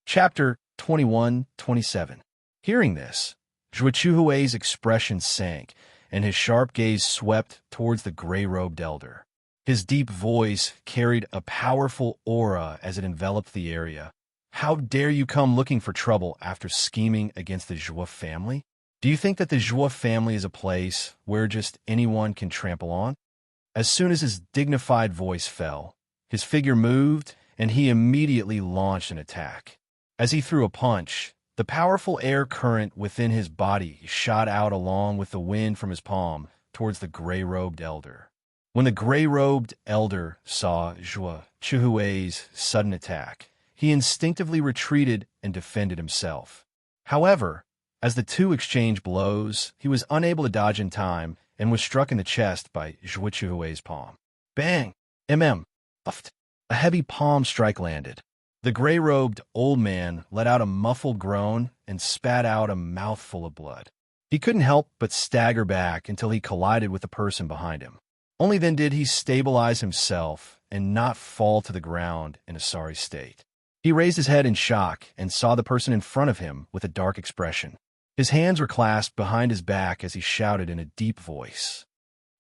Speaker 1: Chapter 21-27. Hearing this, Zhuo Chuhui's expression sank, and his sharp gaze swept towards the gray-robed elder. His deep voice carried a powerful aura as it enveloped the area. "How dare you come looking for trouble after scheming against the Zhuo family? Do you think that the Zhuo family is a place where just anyone can trample on?" As soon as his dignified voice fell, his figure moved, and he immediately launched an attack. As he threw a punch, the powerful air current within his body shot out along with the wind from his palm towards the gray-robed elder. When the gray-robed elder saw Zhuo Chuhui's sudden attack, he instinctively retreated and defended himself. However, as the two exchanged blows, he was unable to dodge in time and was struck in the chest by Zhuo Chuhui's palm. Bang! Uffed. A heavy palm strike landed. The gray-robed old man let out a muffled groan and spat out a mouthful of blood. He couldn't help but stagger back until he collided with the person behind him. Only then did he stabilize himself and not fall to the ground in a sorry state. He raised his head in shock and saw the person in front of him with a dark expression. His hands were clasped behind his back as he shouted in a deep voice,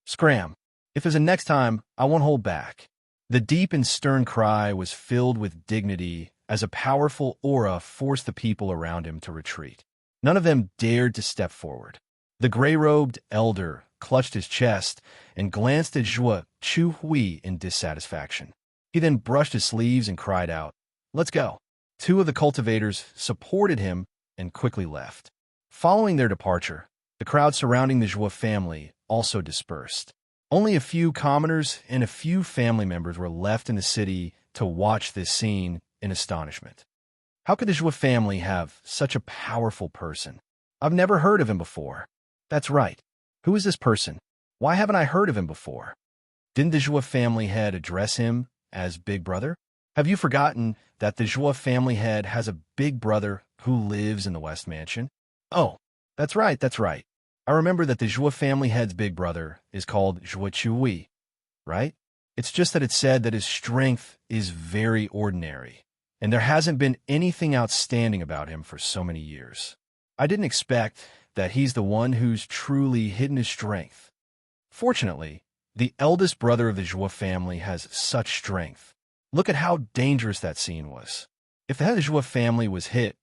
Speaker 1: "Scram! If there's a next time, I won't hold back." The deep and stern cry was filled with dignity as a powerful aura forced the people around him to retreat. None of them dared to step forward. The gray-robed elder clutched his chest and glanced at Zhuo Chuhui in dissatisfaction. He then brushed his sleeves and cried out, "Let's go." Two of the cultivators supported him and quickly left. Following their departure, the crowd surrounding the Zhuo family also dispersed. Only a few commoners and a few family members were left in the city to watch this scene in astonishment. How could the Joie family have such a powerful person? I've never heard of him before. That's right. Who is this person? Why haven't I heard of him before? Didn't the Joie family head address him as Big Brother? Have you forgotten that the Joie family head has a big brother who lives in the West Mansion? Oh, that's right, that's right. I remember that the Joie family head's big brother is called Joie Chui, right? It's just that it's said that his strength is very ordinary, and there hasn't been anything outstanding about him for so many years. I didn't expect that he's the one who's truly hidden his strength. Fortunately, the eldest brother of the Joie family has such strength. Look at how dangerous that scene was. If the head of the Joie family was hit,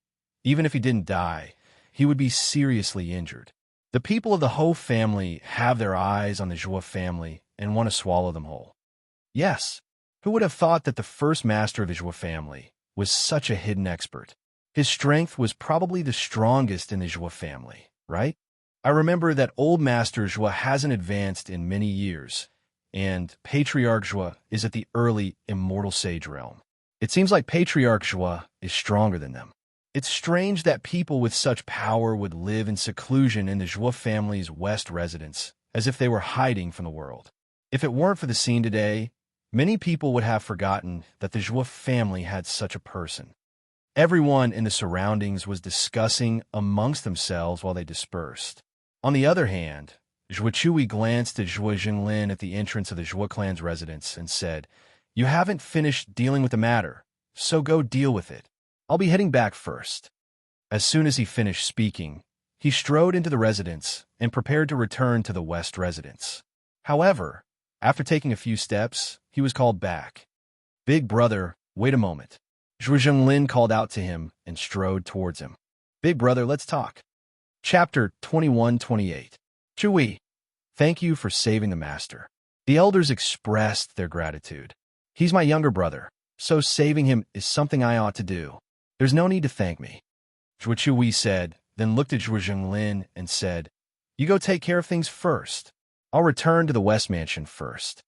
Speaker 1: even if he didn't die, he would be seriously injured. The people of the Ho family have their eyes on the Joie family and want to swallow them whole. Yes, who would have thought that the first master of the Joie family was such a hidden expert? His strength was probably the strongest in the Joie family, right? I remember that old Master Joie hasn't advanced in many years, and Patriarch Joie is at the early immortal sage realm. It seems like Patriarch Joie is stronger than them. It's strange that people with such power would live in seclusion in the Joie family's west residence, as if they were hiding from the world. If it weren't for the scene today, many people would have forgotten that the Joie family had such a person. Everyone in the surroundings was discussing amongst themselves while they dispersed. On the other hand, Joie Chui glanced at Joie Jinglin at the entrance of the Joie clan's residence and said, "You haven't finished dealing with the matter, so go deal with it. I'll be heading back first." As soon as he finished speaking, he strode into the residence and prepared to return to the west residence. However, after taking a few steps, he was called back. "Big brother, wait a moment." Zhuo Jinglin called out to him and strode towards him. "Big brother, let's talk." Chapter 21-28. Chui, thank you for saving the master. The elders expressed their gratitude. He's my younger brother, so saving him is something I ought to do. There's no need to thank me. Zhuo Chui said, then looked at Zhuo Jinglin and said, "You go take care of things first. I'll return to the West Mansion first."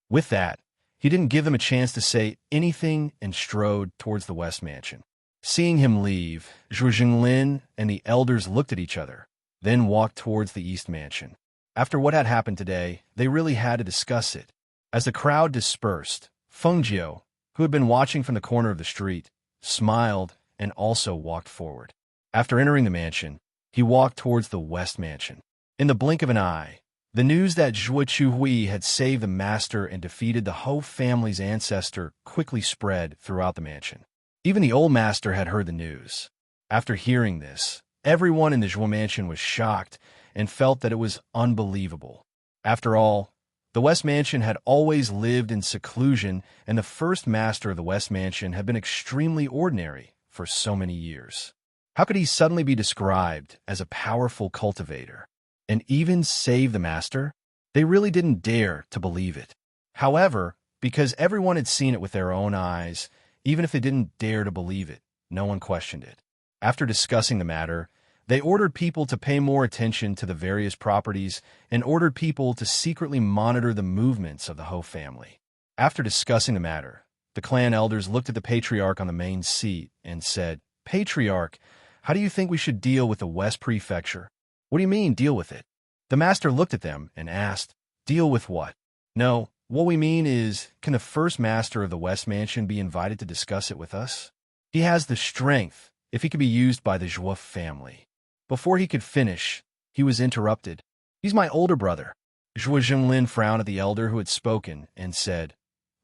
Speaker 1: With that, he didn't give them a chance to say anything and strode towards the West Mansion. Seeing him leave, Zhuo Jinglin and the elders looked at each other, then walked towards the East Mansion. After what had happened today, they really had to discuss it. As the crowd dispersed, Feng Jiao, who had been watching from the corner of the street, smiled and also walked forward. After entering the mansion, he walked towards the West Mansion. In the blink of an eye, the news that Zhuo Chui had saved the master and defeated the Ho family's ancestor quickly spread throughout the mansion. Even the old master had heard the news. After hearing this, everyone in the Zhuo mansion was shocked and felt that it was unbelievable. After all, the West Mansion had always lived in seclusion, and the first master of the West Mansion had been extremely ordinary for so many years. How could he suddenly be described as a powerful cultivator and even save the master? They really didn't dare to believe it. However, because everyone had seen it with their own eyes, even if they didn't dare to believe it, no one questioned it. After discussing the matter, they ordered people to pay more attention to the various properties and ordered people to secretly monitor the movements of the Ho family. After discussing the matter, the clan elders looked at the patriarch on the main seat and said, "Patriarch, how do you think we should deal with the West Prefecture?" "What do you mean, deal with it?" The master looked at them and asked, "Deal with what?" "No, what we mean is, can the first master of the West Mansion be invited to discuss it with us? He has the strength if he could be used by the Joie family." Before he could finish, he was interrupted. "He's my older brother." Zhuo Jinglin frowned at the elder who had spoken and said,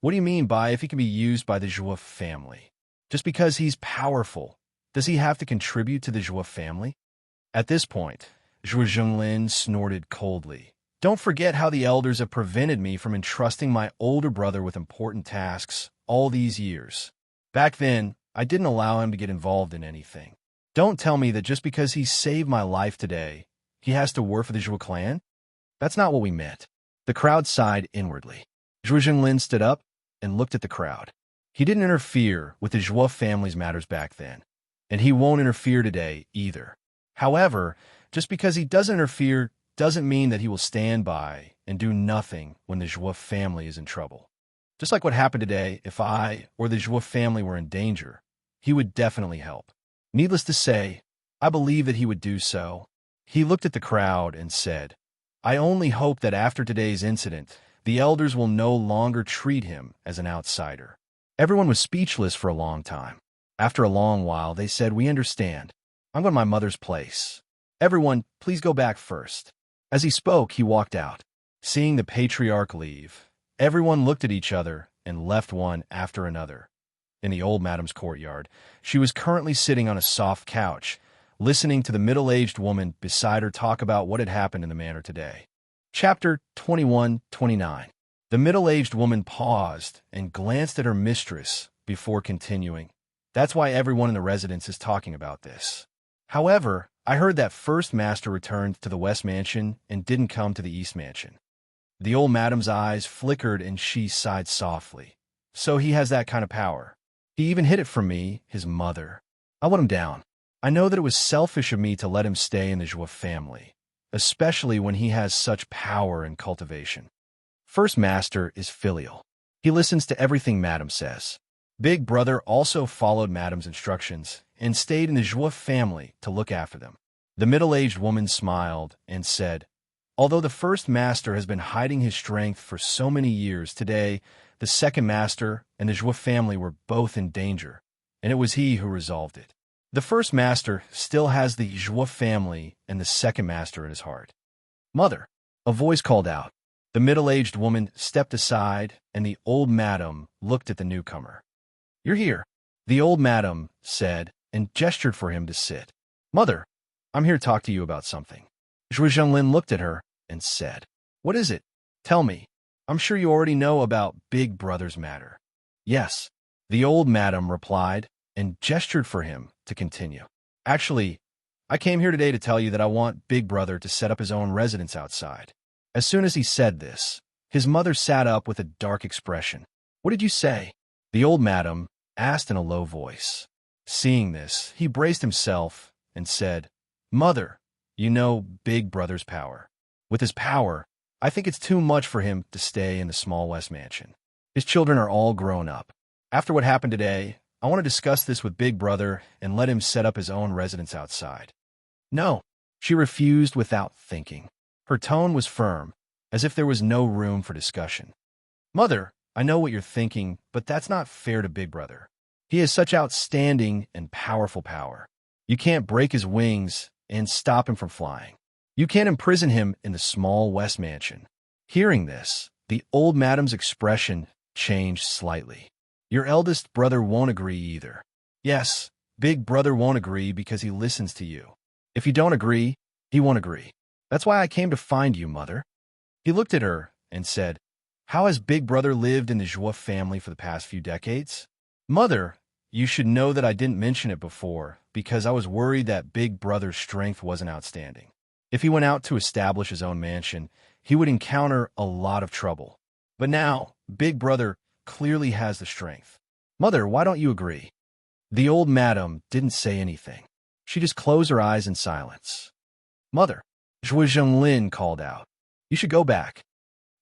Speaker 1: "What do you mean by if he can be used by the Joie family? Just because he's powerful, does he have to contribute to the Joie family?" At this point, Zhuo Jinglin snorted coldly. "Don't forget how the elders have prevented me from entrusting my older brother with important tasks all these years. Back then, I didn't allow him to get involved in anything. Don't tell me that just because he saved my life today, he has to work for the Zhuo clan? That's not what we meant." The crowd sighed inwardly. Zhuo Jinglin stood up and looked at the crowd. He didn't interfere with the Zhuo family's matters back then, and he won't interfere today either. However, just because he doesn't interfere doesn't mean that he will stand by and do nothing when the Joie family is in trouble. Just like what happened today, if I or the Joie family were in danger, he would definitely help. Needless to say, I believe that he would do so. He looked at the crowd and said, I only hope that after today's incident, the elders will no longer treat him as an outsider. Everyone was speechless for a long time. After a long while, they said, we understand. I'm going to my mother's place. Everyone, please go back first. As he spoke, he walked out. Seeing the patriarch leave, everyone looked at each other and left one after another. In the old madam's courtyard, she was currently sitting on a soft couch, listening to the middle-aged woman beside her talk about what had happened in the manor today. Chapter 21-29. The middle-aged woman paused and glanced at her mistress before continuing. That's why everyone in the residence is talking about this. However, I heard that first master returned to the West Mansion and didn't come to the East Mansion. The old madam's eyes flickered and she sighed softly. So he has that kind of power. He even hid it from me, his mother. I let him down. I know that it was selfish of me to let him stay in the Joie family, especially when he has such power and cultivation. First master is filial. He listens to everything Madame says. Big brother also followed Madame's instructions and stayed in the Joie family to look after them. The middle-aged woman smiled and said, although the first master has been hiding his strength for so many years, today the second master and the Joie family were both in danger, and it was he who resolved it. The first master still has the Joie family and the second master in his heart. Mother, a voice called out. The middle-aged woman stepped aside, and the old madam looked at the newcomer. You're here, the old madam said, and gestured for him to sit. Mother, I'm here to talk to you about something. Zhuo Zhenglin looked at her and said, what is it? Tell me. I'm sure you already know about Big Brother's matter. Yes, the old madam replied, and gestured for him to continue. Actually, I came here today to tell you that I want Big Brother to set up his own residence outside. As soon as he said this, his mother sat up with a dark expression. What did you say? The old madam asked in a low voice. Seeing this, he braced himself and said, Mother, you know Big Brother's power. With his power, I think it's too much for him to stay in the small West Mansion. His children are all grown up. After what happened today, I want to discuss this with Big Brother and let him set up his own residence outside. No, she refused without thinking. Her tone was firm, as if there was no room for discussion. Mother, I know what you're thinking, but that's not fair to Big Brother. He has such outstanding and powerful power. You can't break his wings and stop him from flying. You can't imprison him in the small West Mansion. Hearing this, the old madam's expression changed slightly. Your eldest brother won't agree either. Yes, Big Brother won't agree because he listens to you. If you don't agree, he won't agree. That's why I came to find you, Mother. He looked at her and said, how has Big Brother lived in the Joie family for the past few decades? Mother, you should know that I didn't mention it before because I was worried that Big Brother's strength wasn't outstanding. If he went out to establish his own mansion, he would encounter a lot of trouble. But now, Big Brother clearly has the strength. Mother, why don't you agree? The old madam didn't say anything. She just closed her eyes in silence. Mother, Zhuo Zhenglin called out. You should go back.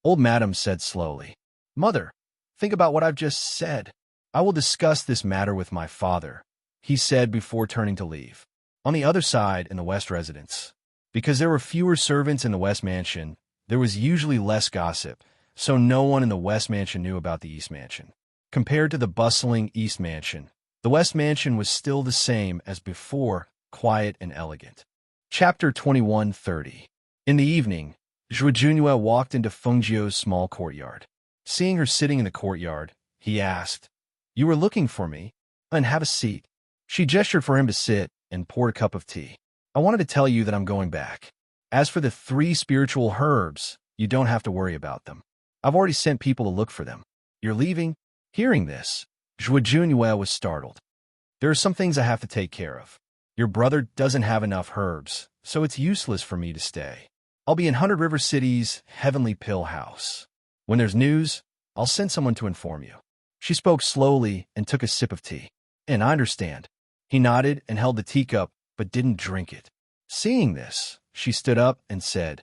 Speaker 1: Old madam said slowly. Mother, think about what I've just said. I will discuss this matter with my father, he said before turning to leave. On the other side, in the West residence, because there were fewer servants in the West Mansion, there was usually less gossip, so no one in the West Mansion knew about the East Mansion. Compared to the bustling East Mansion, the West Mansion was still the same as before, quiet and elegant. Chapter 21-30. In the evening, Zhuo Junyue walked into Fengjiu's small courtyard. Seeing her sitting in the courtyard, he asked, You were looking for me? And have a seat. She gestured for him to sit and poured a cup of tea. I wanted to tell you that I'm going back. As for the 3 spiritual herbs, you don't have to worry about them. I've already sent people to look for them. You're leaving? Hearing this, Zhuo Junyue was startled. There are some things I have to take care of. Your brother doesn't have enough herbs, so it's useless for me to stay. I'll be in 100 River City's Heavenly Pill House. When there's news, I'll send someone to inform you. She spoke slowly and took a sip of tea. And I understand. He nodded and held the teacup, but didn't drink it. Seeing this, she stood up and said,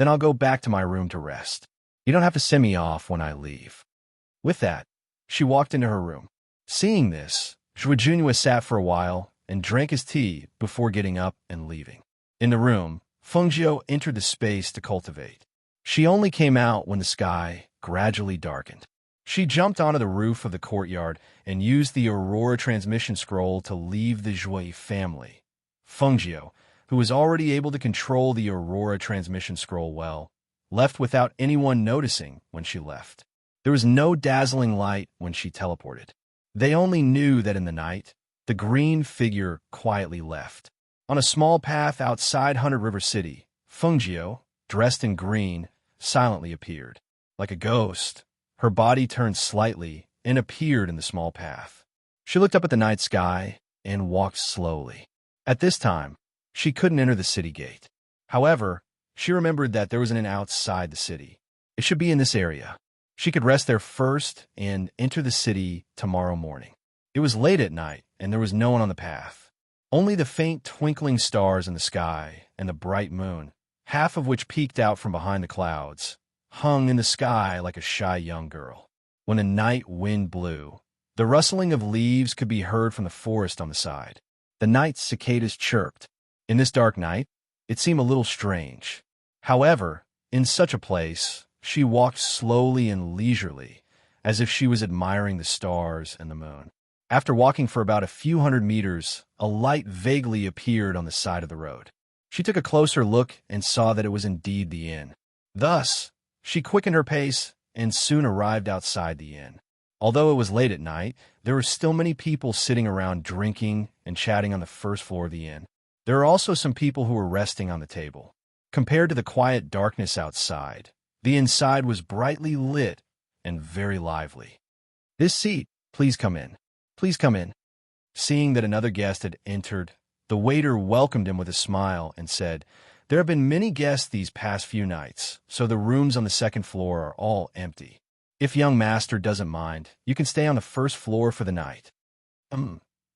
Speaker 1: Then I'll go back to my room to rest. You don't have to send me off when I leave." With that, she walked into her room. Seeing this, Zhuojunhua sat for a while and drank his tea before getting up and leaving. In the room, Fengjiu entered the space to cultivate. She only came out when the sky gradually darkened. She jumped onto the roof of the courtyard and used the Aurora transmission scroll to leave the Zhui family. Fengjiu, who was already able to control the Aurora transmission scroll well, left without anyone noticing when she left. There was no dazzling light when she teleported. They only knew that in the night, the green figure quietly left. On a small path outside 100 River City, Fengjiu, dressed in green, silently appeared. Like a ghost, her body turned slightly and appeared in the small path. She looked up at the night sky and walked slowly. At this time, she couldn't enter the city gate. However, she remembered that there was an inn outside the city. It should be in this area. She could rest there first and enter the city tomorrow morning. It was late at night, and there was no one on the path. Only the faint twinkling stars in the sky and the bright moon, half of which peeked out from behind the clouds, hung in the sky like a shy young girl. When a night wind blew, the rustling of leaves could be heard from the forest on the side. The night cicadas chirped. In this dark night, it seemed a little strange. However, in such a place, she walked slowly and leisurely, as if she was admiring the stars and the moon. After walking for about a few hundred meters, a light vaguely appeared on the side of the road. She took a closer look and saw that it was indeed the inn. Thus, she quickened her pace and soon arrived outside the inn. Although it was late at night, there were still many people sitting around drinking and chatting on the first floor of the inn. There were also some people who were resting on the table. Compared to the quiet darkness outside, the inside was brightly lit and very lively. "This seat, please come in. Please come in." Seeing that another guest had entered, the waiter welcomed him with a smile and said, "There have been many guests these past few nights, so the rooms on the second floor are all empty. If young master doesn't mind, you can stay on the first floor for the night."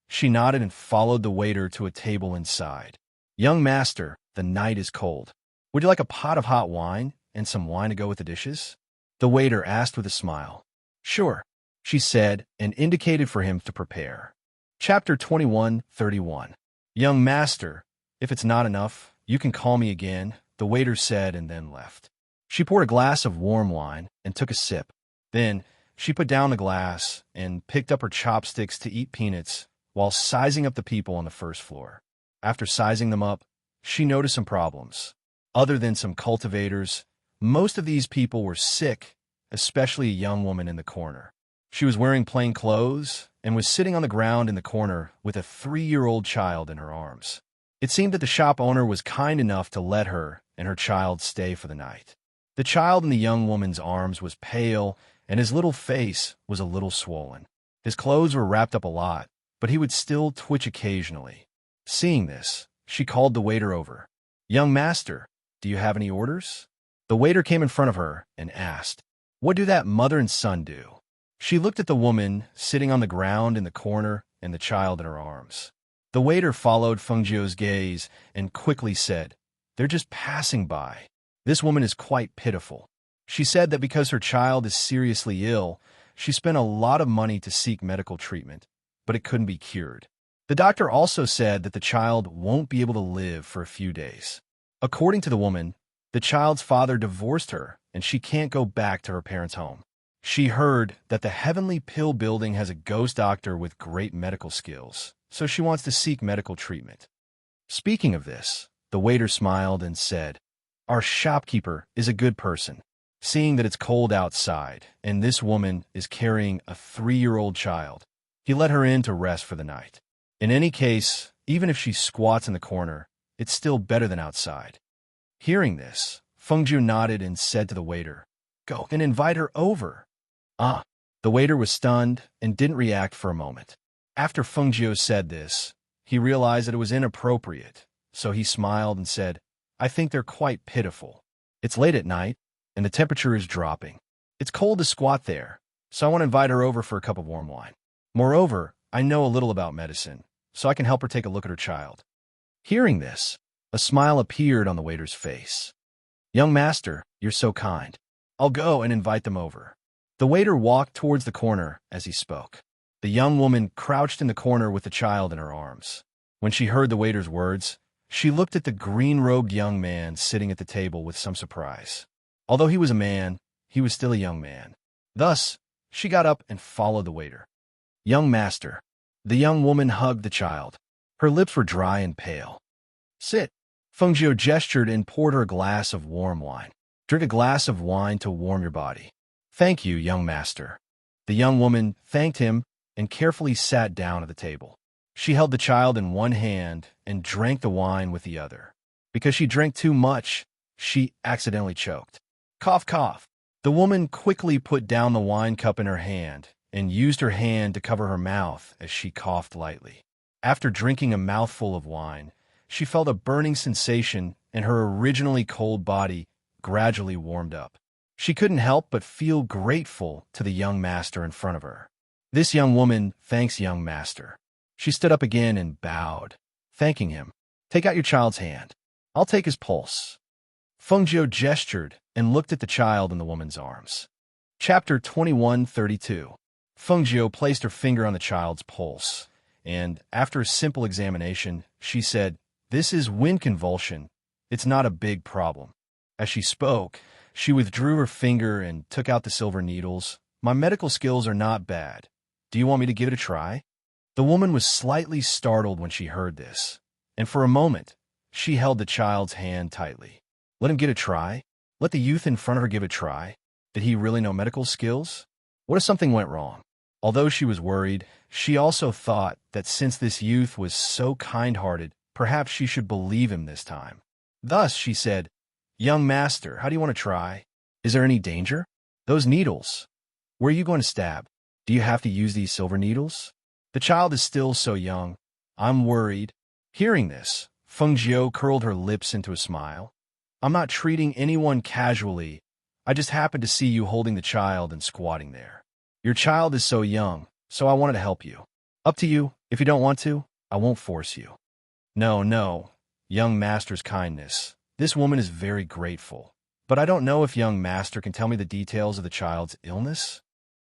Speaker 1: She nodded and followed the waiter to a table inside. "Young master, the night is cold. Would you like a pot of hot wine and some wine to go with the dishes?" The waiter asked with a smile. "Sure," she said, and indicated for him to prepare. Chapter 21:31. "Young master, if it's not enough, you can call me again," the waiter said and then left. She poured a glass of warm wine and took a sip. Then she put down the glass and picked up her chopsticks to eat peanuts while sizing up the people on the first floor. After sizing them up, she noticed some problems. Other than some cultivators, most of these people were sick, especially a young woman in the corner. She was wearing plain clothes and was sitting on the ground in the corner with a 3-year-old child in her arms. It seemed that the shop owner was kind enough to let her and her child stay for the night. The child in the young woman's arms was pale, and his little face was a little swollen. His clothes were wrapped up a lot, but he would still twitch occasionally. Seeing this, she called the waiter over. "Young master, do you have any orders?" The waiter came in front of her and asked, "What do that mother and son do?" She looked at the woman sitting on the ground in the corner and the child in her arms. The waiter followed Fengjiu's gaze and quickly said, "They're just passing by. This woman is quite pitiful. She said that because her child is seriously ill, she spent a lot of money to seek medical treatment, but it couldn't be cured. The doctor also said that the child won't be able to live for a few days. According to the woman, the child's father divorced her and she can't go back to her parents' home. She heard that the Heavenly Pill building has a ghost doctor with great medical skills, so she wants to seek medical treatment." Speaking of this, the waiter smiled and said, "Our shopkeeper is a good person. Seeing that it's cold outside and this woman is carrying a 3-year-old child, he let her in to rest for the night. In any case, even if she squats in the corner, it's still better than outside." Hearing this, Fengjiu nodded and said to the waiter, "Go and invite her over." The waiter was stunned and didn't react for a moment. After Fengjiu said this, he realized that it was inappropriate, so he smiled and said, "I think they're quite pitiful. It's late at night, and the temperature is dropping. It's cold to squat there, so I want to invite her over for a cup of warm wine. Moreover, I know a little about medicine, so I can help her take a look at her child." Hearing this, a smile appeared on the waiter's face. "Young master, you're so kind. I'll go and invite them over." The waiter walked towards the corner as he spoke. The young woman crouched in the corner with the child in her arms. When she heard the waiter's words, she looked at the green-robed young man sitting at the table with some surprise. Although he was a man, he was still a young man. Thus, she got up and followed the waiter. "Young master." The young woman hugged the child. Her lips were dry and pale. "Sit." Fengjiu gestured and poured her a glass of warm wine. "Drink a glass of wine to warm your body." "Thank you, young master." The young woman thanked him and carefully sat down at the table. She held the child in one hand and drank the wine with the other. Because she drank too much, she accidentally choked. Cough, cough. The woman quickly put down the wine cup in her hand and used her hand to cover her mouth as she coughed lightly. After drinking a mouthful of wine, she felt a burning sensation and her originally cold body gradually warmed up. She couldn't help but feel grateful to the young master in front of her. "This young woman thanks young master." She stood up again and bowed, thanking him. "Take out your child's hand. I'll take his pulse." Fengjiu gestured and looked at the child in the woman's arms. Chapter 21:32. Fengjiu placed her finger on the child's pulse, and, after a simple examination, she said, "This is wind convulsion. It's not a big problem." As she spoke, she withdrew her finger and took out the silver needles. "My medical skills are not bad. Do you want me to give it a try?" The woman was slightly startled when she heard this, and for a moment, she held the child's hand tightly. Let him get a try? Let the youth in front of her give a try? Did he really know medical skills? What if something went wrong? Although she was worried, she also thought that since this youth was so kind-hearted, perhaps she should believe him this time. Thus, she said, "Young master, how do you want to try? Is there any danger? Those needles. Where are you going to stab? Do you have to use these silver needles? The child is still so young. I'm worried." Hearing this, Fengjiu curled her lips into a smile. "I'm not treating anyone casually. I just happened to see you holding the child and squatting there. Your child is so young, so I wanted to help you. Up to you. If you don't want to, I won't force you." "No, no, young master's kindness. This woman is very grateful. But I don't know if young master can tell me the details of the child's illness?"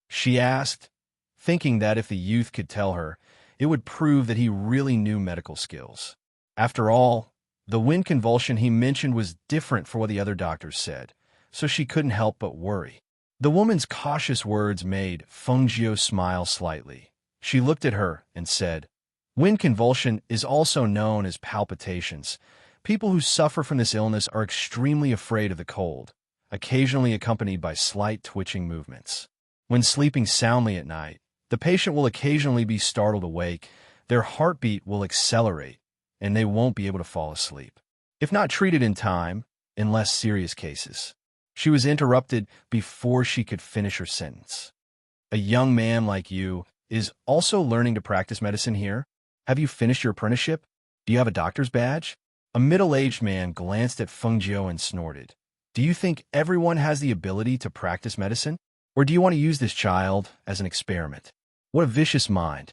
Speaker 1: she asked, thinking that if the youth could tell her, it would prove that he really knew medical skills. After all, the wind convulsion he mentioned was different from what the other doctors said, so she couldn't help but worry. The woman's cautious words made Fengjiu smile slightly. She looked at her and said, "Wind convulsion is also known as palpitations. People who suffer from this illness are extremely afraid of the cold, occasionally accompanied by slight twitching movements. When sleeping soundly at night, the patient will occasionally be startled awake, their heartbeat will accelerate, and they won't be able to fall asleep. If not treated in time, in less serious cases." She was interrupted before she could finish her sentence. "A young man like you is also learning to practice medicine here? Have you finished your apprenticeship? Do you have a doctor's badge?" A middle-aged man glanced at Fengjiu and snorted. "Do you think everyone has the ability to practice medicine? Or do you want to use this child as an experiment? What a vicious mind."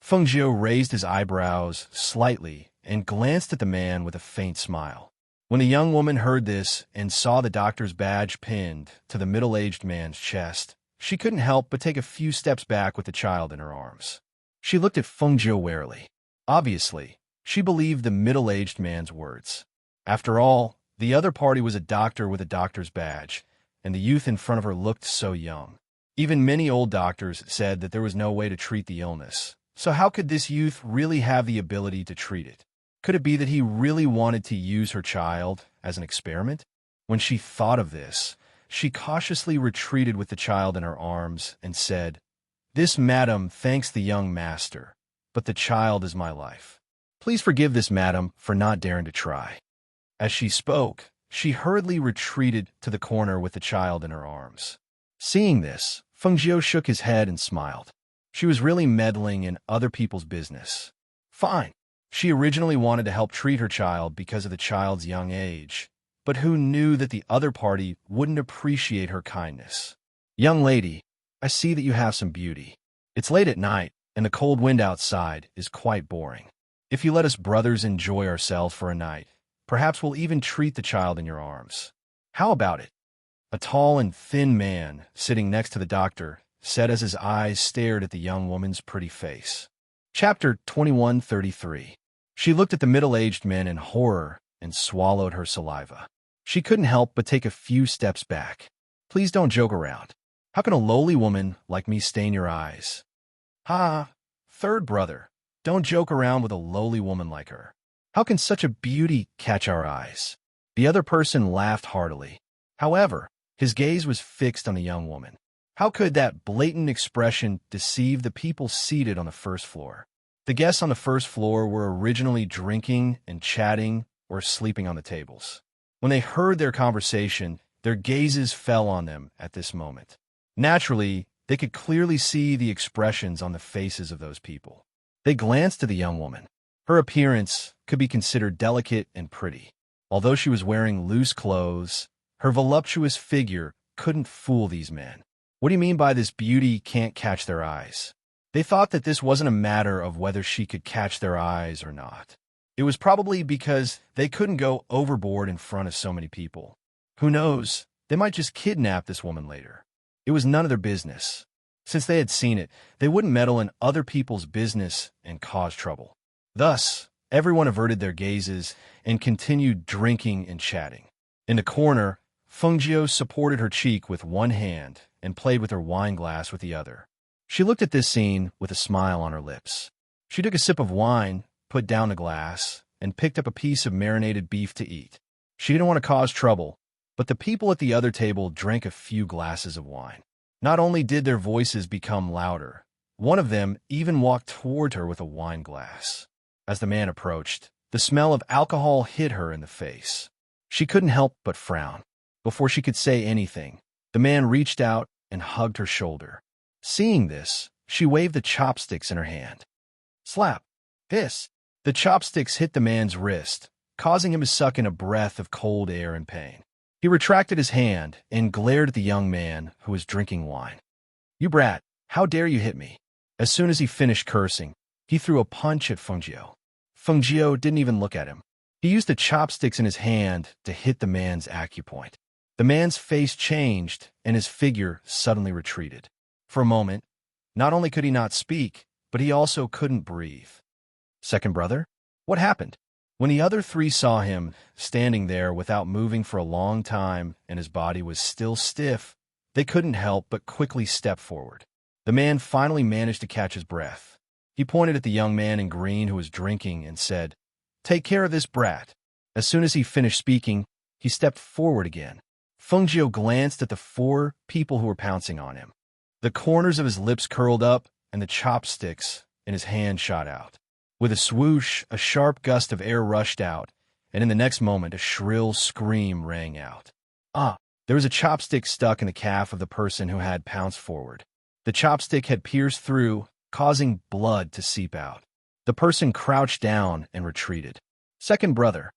Speaker 1: Fengjiu raised his eyebrows slightly and glanced at the man with a faint smile. When the young woman heard this and saw the doctor's badge pinned to the middle-aged man's chest, she couldn't help but take a few steps back with the child in her arms. She looked at Fengjiu warily. Obviously, she believed the middle-aged man's words. After all, the other party was a doctor with a doctor's badge, and the youth in front of her looked so young. Even many old doctors said that there was no way to treat the illness. So how could this youth really have the ability to treat it? Could it be that he really wanted to use her child as an experiment? When she thought of this, she cautiously retreated with the child in her arms and said, "This madam thanks the young master, but the child is my life. Please forgive this madam for not daring to try." As she spoke, she hurriedly retreated to the corner with the child in her arms. Seeing this, Fengjiu shook his head and smiled. She was really meddling in other people's business. Fine. She originally wanted to help treat her child because of the child's young age, but who knew that the other party wouldn't appreciate her kindness? "Young lady, I see that you have some beauty. It's late at night, and the cold wind outside is quite boring. If you let us brothers enjoy ourselves for a night, perhaps we'll even treat the child in your arms." How about it? A tall and thin man, sitting next to the doctor, said as his eyes stared at the young woman's pretty face. Chapter 2133. She looked at the middle-aged man in horror and swallowed her saliva. She couldn't help but take a few steps back. Please don't joke around. How can a lowly woman like me stain your eyes? Ha! Third brother, don't joke around with a lowly woman like her. How can such a beauty catch our eyes? The other person laughed heartily. However, his gaze was fixed on the young woman. How could that blatant expression deceive the people seated on the first floor? The guests on the first floor were originally drinking and chatting or sleeping on the tables. When they heard their conversation, their gazes fell on them at this moment. Naturally, they could clearly see the expressions on the faces of those people. They glanced at the young woman. Her appearance could be considered delicate and pretty. Although she was wearing loose clothes, her voluptuous figure couldn't fool these men. What do you mean by this beauty can't catch their eyes? They thought that this wasn't a matter of whether she could catch their eyes or not. It was probably because they couldn't go overboard in front of so many people. Who knows, they might just kidnap this woman later. It was none of their business. Since they had seen it, they wouldn't meddle in other people's business and cause trouble. Thus, everyone averted their gazes and continued drinking and chatting. In the corner, Fengjiu supported her cheek with one hand and played with her wine glass with the other. She looked at this scene with a smile on her lips. She took a sip of wine, put down the glass, and picked up a piece of marinated beef to eat. She didn't want to cause trouble, but the people at the other table drank a few glasses of wine. Not only did their voices become louder, one of them even walked toward her with a wine glass. As the man approached, the smell of alcohol hit her in the face. She couldn't help but frown. Before she could say anything, the man reached out and hugged her shoulder. Seeing this, she waved the chopsticks in her hand. Slap! Hiss! The chopsticks hit the man's wrist, causing him to suck in a breath of cold air in pain. He retracted his hand and glared at the young man who was drinking wine. You brat, how dare you hit me? As soon as he finished cursing, he threw a punch at Fengjiu. Fengjiu didn't even look at him. He used the chopsticks in his hand to hit the man's acupoint. The man's face changed and his figure suddenly retreated. For a moment, not only could he not speak, but he also couldn't breathe. Second brother, what happened? When the other three saw him standing there without moving for a long time and his body was still stiff, they couldn't help but quickly step forward. The man finally managed to catch his breath. He pointed at the young man in green who was drinking and said, Take care of this brat. As soon as he finished speaking, he stepped forward again. Fengjiu glanced at the four people who were pouncing on him. The corners of his lips curled up and the chopsticks in his hand shot out. With a swoosh, a sharp gust of air rushed out, and in the next moment a shrill scream rang out. There was a chopstick stuck in the calf of the person who had pounced forward. The chopstick had pierced through, causing blood to seep out. The person crouched down and retreated. Second brother,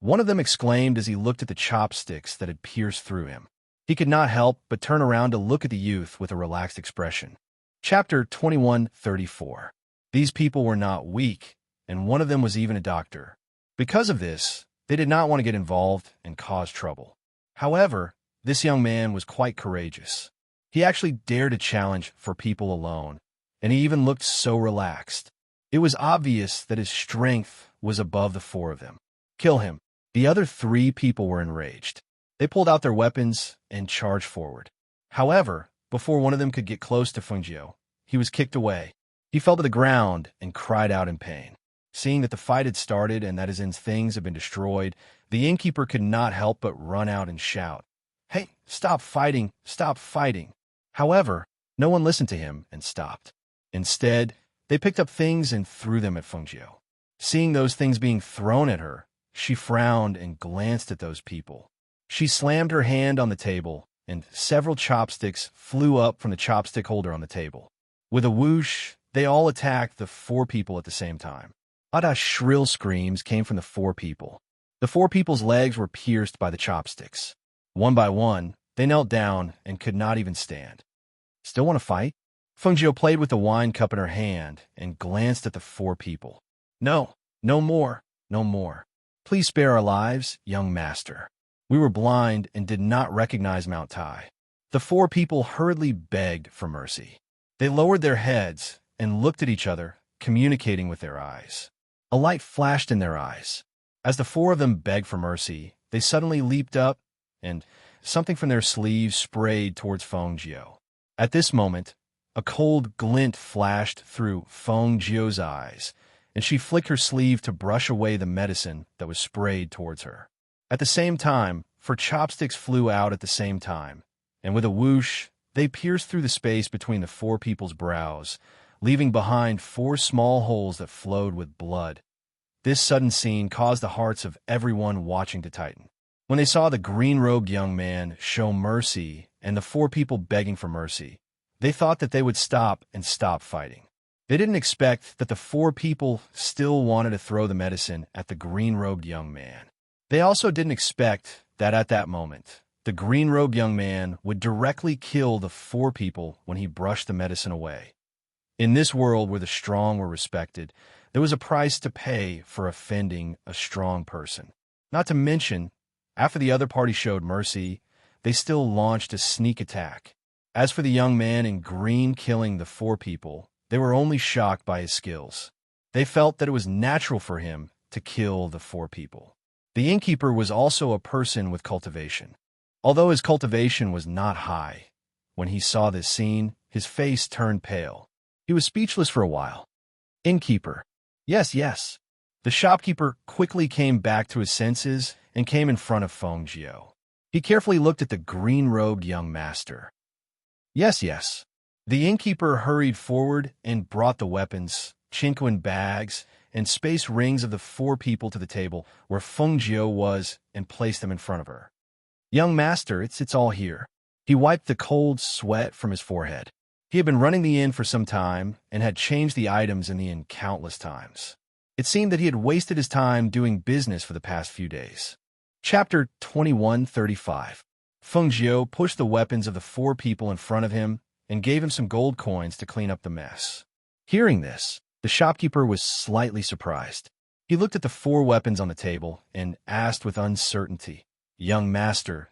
Speaker 1: one of them exclaimed as he looked at the chopsticks that had pierced through him. He could not help but turn around to look at the youth with a relaxed expression. Chapter 2134. These people were not weak, and one of them was even a doctor. Because of this, they did not want to get involved and cause trouble. However, this young man was quite courageous. He actually dared to challenge for people alone, and he even looked so relaxed. It was obvious that his strength was above the four of them. Kill him. The other three people were enraged. They pulled out their weapons and charged forward. However, before one of them could get close to Fengjiu, he was kicked away. He fell to the ground and cried out in pain. Seeing that the fight had started and that his things had been destroyed, the innkeeper could not help but run out and shout, Hey, stop fighting, stop fighting. However, no one listened to him and stopped. Instead, they picked up things and threw them at Fengjiu. Seeing those things being thrown at her, she frowned and glanced at those people. She slammed her hand on the table, and several chopsticks flew up from the chopstick holder on the table. With a whoosh, they all attacked the four people at the same time. Shrill screams came from the four people. The four people's legs were pierced by the chopsticks. One by one, they knelt down and could not even stand. Still want to fight? Fengjiu played with the wine cup in her hand and glanced at the four people. No, no more, no more. Please spare our lives, young master. We were blind and did not recognize Mount Tai. The four people hurriedly begged for mercy. They lowered their heads and looked at each other, communicating with their eyes. A light flashed in their eyes. As the four of them begged for mercy, they suddenly leaped up, and something from their sleeves sprayed towards Feng Jiao. At this moment, a cold glint flashed through Feng Jiao's eyes, and she flicked her sleeve to brush away the medicine that was sprayed towards her. At the same time, four chopsticks flew out at the same time, and with a whoosh, they pierced through the space between the four people's brows, leaving behind four small holes that flowed with blood. This sudden scene caused the hearts of everyone watching to tighten. When they saw the green-robed young man show mercy and the four people begging for mercy, they thought that they would stop and stop fighting. They didn't expect that the four people still wanted to throw the medicine at the green-robed young man. They also didn't expect that at that moment, the green-robed young man would directly kill the four people when he brushed the medicine away. In this world where the strong were respected, there was a price to pay for offending a strong person. Not to mention, after the other party showed mercy, they still launched a sneak attack. As for the young man in green killing the four people, they were only shocked by his skills. They felt that it was natural for him to kill the four people. The innkeeper was also a person with cultivation. Although his cultivation was not high, when he saw this scene, his face turned pale. He was speechless for a while. Innkeeper. Yes, yes. The shopkeeper quickly came back to his senses and came in front of Feng Jiao. He carefully looked at the green-robed young master. Yes, yes. The innkeeper hurried forward and brought the weapons, chinquin bags, and space rings of the four people to the table where Feng Jiao was and placed them in front of her. Young master, it's all here. He wiped the cold sweat from his forehead. He had been running the inn for some time and had changed the items in the inn countless times. It seemed that he had wasted his time doing business for the past few days. Chapter 2135. Feng Jiao pushed the weapons of the four people in front of him and gave him some gold coins to clean up the mess. Hearing this, the shopkeeper was slightly surprised. He looked at the four weapons on the table and asked with uncertainty, "Young master,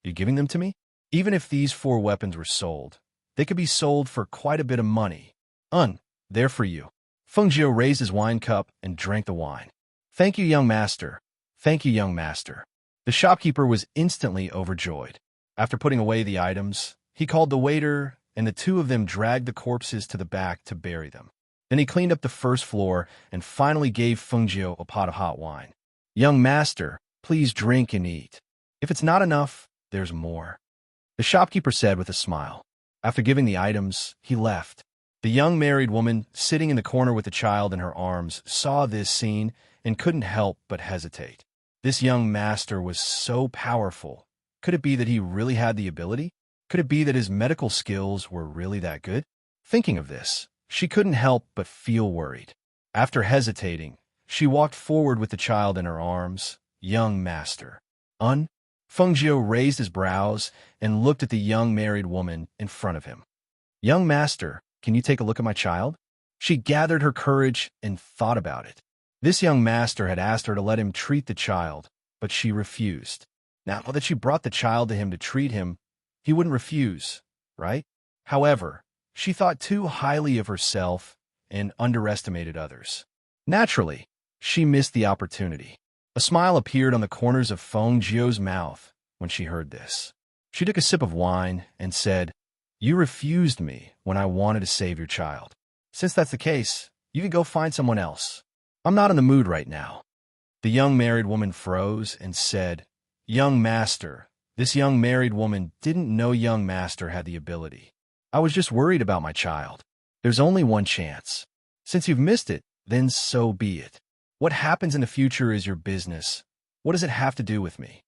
Speaker 1: you giving them to me? Even if these four weapons were sold, they could be sold for quite a bit of money. They're for you." Feng Jiao raised his wine cup and drank the wine. "Thank you, young master. Thank you, young master." The shopkeeper was instantly overjoyed. After putting away the items, he called the waiter, and the two of them dragged the corpses to the back to bury them. Then he cleaned up the first floor and finally gave Feng Jiao a pot of hot wine. "Young master, please drink and eat. If it's not enough, there's more," the shopkeeper said with a smile. After giving the items, he left. The young married woman, sitting in the corner with the child in her arms, saw this scene and couldn't help but hesitate. This young master was so powerful. Could it be that he really had the ability? Could it be that his medical skills were really that good? Thinking of this, she couldn't help but feel worried. After hesitating, she walked forward with the child in her arms. "Young master." Feng Jiao raised his brows and looked at the young married woman in front of him. "Young master, can you take a look at my child?" She gathered her courage and thought about it. This young master had asked her to let him treat the child, but she refused. Now that she brought the child to him to treat him, he wouldn't refuse, right? However, she thought too highly of herself and underestimated others. Naturally, she missed the opportunity. A smile appeared on the corners of Feng Jiao's mouth when she heard this. She took a sip of wine and said, "You refused me when I wanted to save your child. Since that's the case, you can go find someone else. I'm not in the mood right now." The young married woman froze and said, "Young master." This young married woman didn't know young master had the ability. "I was just worried about my child. There's only one chance. Since you've missed it, then so be it. What happens in the future is your business. What does it have to do with me?"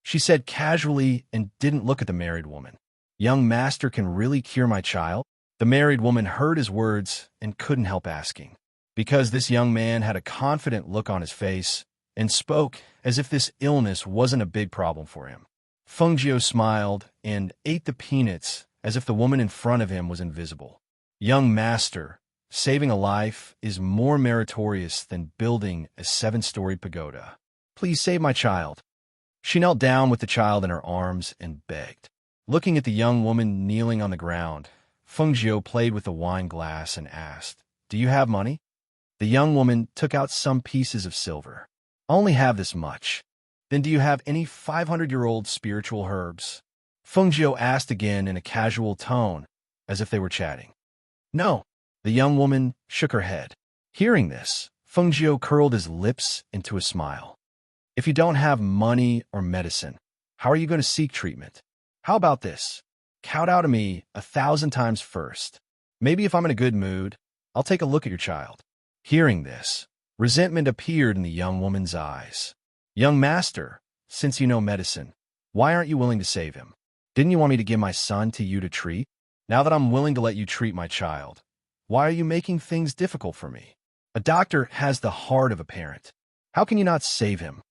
Speaker 1: She said casually and didn't look at the married woman. "Young master can really cure my child?" The married woman heard his words and couldn't help asking. Because this young man had a confident look on his face and spoke as if this illness wasn't a big problem for him. Feng Jiao smiled and ate the peanuts as if the woman in front of him was invisible. "Young master, saving a life is more meritorious than building a 7-story pagoda. Please save my child." She knelt down with the child in her arms and begged. Looking at the young woman kneeling on the ground, Fengjiu played with the wine glass and asked, "Do you have money?" The young woman took out some pieces of silver. "I only have this much." "Then do you have any 500-year-old spiritual herbs?" Fengjiu asked again in a casual tone, as if they were chatting. "No." The young woman shook her head. Hearing this, Fengjiu curled his lips into a smile. "If you don't have money or medicine, how are you going to seek treatment? How about this? Kowtow to me 1,000 times first. Maybe if I'm in a good mood, I'll take a look at your child." Hearing this, resentment appeared in the young woman's eyes. "Young master, since you know medicine, why aren't you willing to save him? Didn't you want me to give my son to you to treat? Now that I'm willing to let you treat my child, why are you making things difficult for me? A doctor has the heart of a parent. How can you not save him?"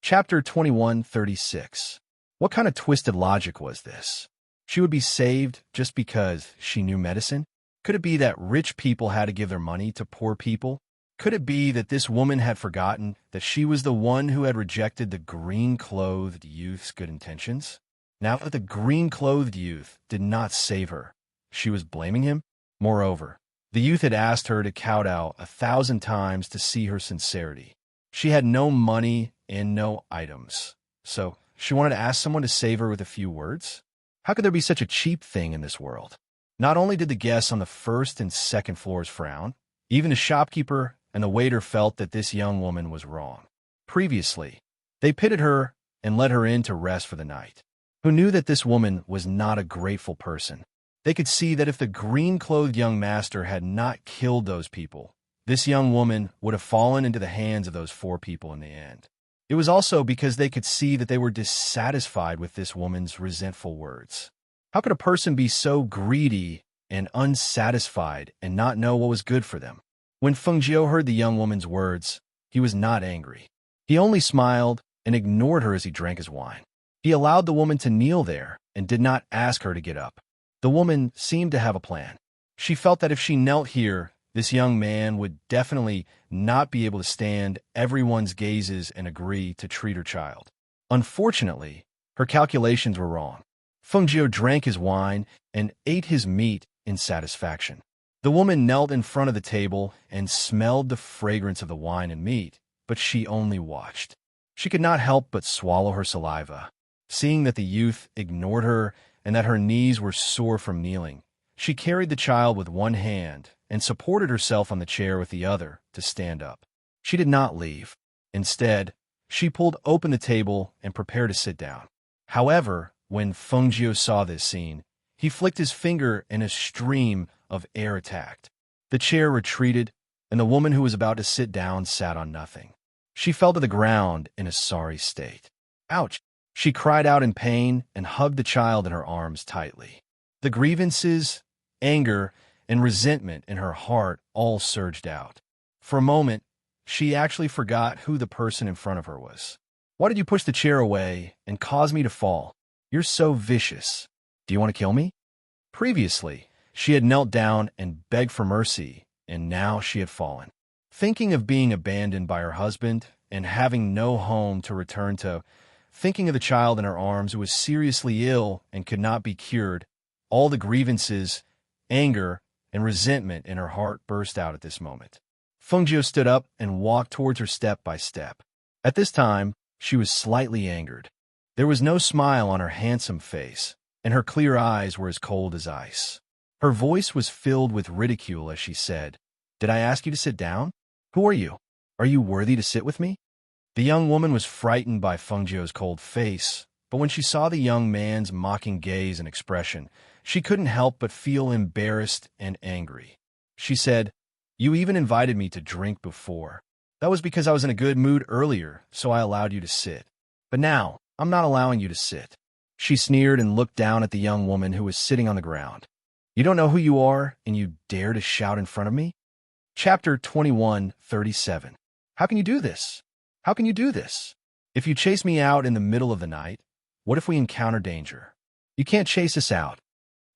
Speaker 1: Chapter 21:36. What kind of twisted logic was this? She would be saved just because she knew medicine? Could it be that rich people had to give their money to poor people? Could it be that this woman had forgotten that she was the one who had rejected the green-clothed youth's good intentions? Now that the green-clothed youth did not save her, she was blaming him? Moreover, the youth had asked her to kowtow 1,000 times to see her sincerity. She had no money and no items, so she wanted to ask someone to save her with a few words? How could there be such a cheap thing in this world? Not only did the guests on the first and second floors frown, even the shopkeeper and the waiter felt that this young woman was wrong. Previously, they pitied her and let her in to rest for the night. Who knew that this woman was not a grateful person? They could see that if the green-clothed young master had not killed those people, this young woman would have fallen into the hands of those 4 people in the end. It was also because they could see that they were dissatisfied with this woman's resentful words. How could a person be so greedy and unsatisfied and not know what was good for them? When Fengjiu heard the young woman's words, he was not angry. He only smiled and ignored her as he drank his wine. He allowed the woman to kneel there and did not ask her to get up. The woman seemed to have a plan. She felt that if she knelt here, this young man would definitely not be able to stand everyone's gazes and agree to treat her child. Unfortunately, her calculations were wrong. Fengjiu drank his wine and ate his meat in satisfaction. The woman knelt in front of the table and smelled the fragrance of the wine and meat, but she only watched. She could not help but swallow her saliva. Seeing that the youth ignored her and that her knees were sore from kneeling, she carried the child with one hand and supported herself on the chair with the other to stand up. She did not leave. Instead, she pulled open the table and prepared to sit down. However, when Fengjiu saw this scene, he flicked his finger and a stream of air attacked. The chair retreated, and the woman who was about to sit down sat on nothing. She fell to the ground in a sorry state. "Ouch!" She cried out in pain and hugged the child in her arms tightly. The grievances, anger, and resentment in her heart all surged out. For a moment, she actually forgot who the person in front of her was. "Why did you push the chair away and cause me to fall? You're so vicious. Do you want to kill me?" Previously, she had knelt down and begged for mercy, and now she had fallen. Thinking of being abandoned by her husband and having no home to return to, thinking of the child in her arms who was seriously ill and could not be cured, all the grievances, anger, and resentment in her heart burst out at this moment. Fengjiu stood up and walked towards her step by step. At this time, she was slightly angered. There was no smile on her handsome face, and her clear eyes were as cold as ice. Her voice was filled with ridicule as she said, "Did I ask you to sit down? Who are you? Are you worthy to sit with me?" The young woman was frightened by Fengjiu's cold face, but when she saw the young man's mocking gaze and expression, she couldn't help but feel embarrassed and angry. She said, "You even invited me to drink before. That was because I was in a good mood earlier, so I allowed you to sit. But now, I'm not allowing you to sit." She sneered and looked down at the young woman who was sitting on the ground. "You don't know who you are, and you dare to shout in front of me?" Chapter 21:37. How can you do this? How can you do this? If you chase me out in the middle of the night, what if we encounter danger? You can't chase us out.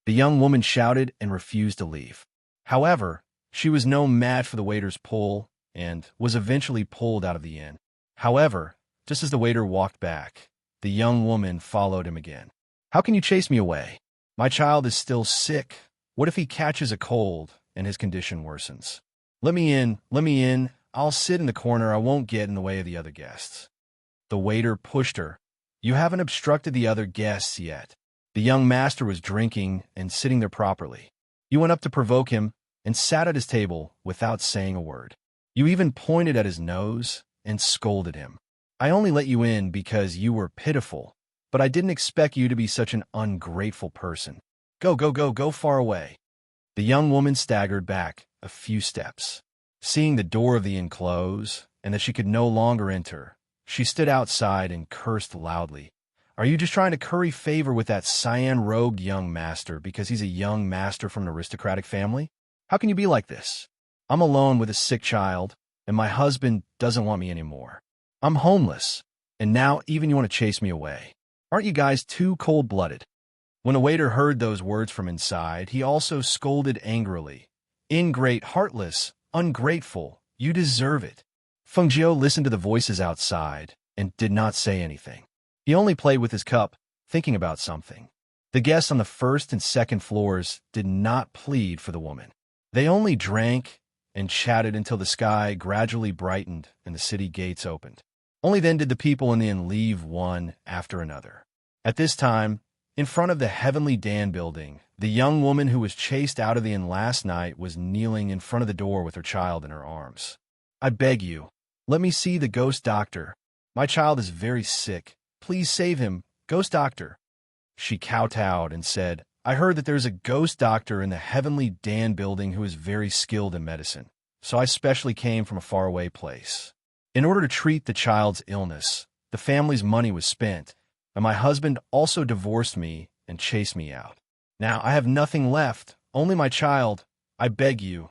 Speaker 1: The young woman shouted and refused to leave. However, she was no match for the waiter's pull and was eventually pulled out of the inn. However, just as the waiter walked back, The young woman followed him again. How can you chase me away? My child is still sick. What if he catches a cold and his condition worsens? Let me in, let me in. I'll sit in the corner. I won't get in the way of the other guests. The waiter pushed her. You haven't obstructed the other guests yet. The young master was drinking and sitting there properly. You went up to provoke him and sat at his table without saying a word. You even pointed at his nose and scolded him. I only let you in because you were pitiful, but I didn't expect you to be such an ungrateful person. Go far away. The young woman staggered back a few steps. Seeing the door of the inn close and that she could no longer enter, she stood outside and cursed loudly. Are you just trying to curry favor with that cyan-robed young master because he's a young master from an aristocratic family? How can you be like this? I'm alone with a sick child, and my husband doesn't want me anymore. I'm homeless, and now even you want to chase me away. Aren't you guys too cold-blooded? When the waiter heard those words from inside, he also scolded angrily. Ingrate, heartless, ungrateful, you deserve it. Feng Jiu listened to the voices outside and did not say anything. He only played with his cup, thinking about something. The guests on the first and second floors did not plead for the woman. They only drank and chatted until the sky gradually brightened and the city gates opened. Only then did the people in the inn leave one after another. At this time, in front of the Heavenly Dan building, the young woman who was chased out of the inn last night was kneeling in front of the door with her child in her arms. I beg you, let me see the ghost doctor. My child is very sick. Please save him, ghost doctor. She kowtowed and said, I heard that there's a ghost doctor in the Heavenly Dan building who is very skilled in medicine, so I specially came from a faraway place. In order to treat the child's illness, the family's money was spent, and my husband also divorced me and chased me out. Now I have nothing left, only my child. I beg you,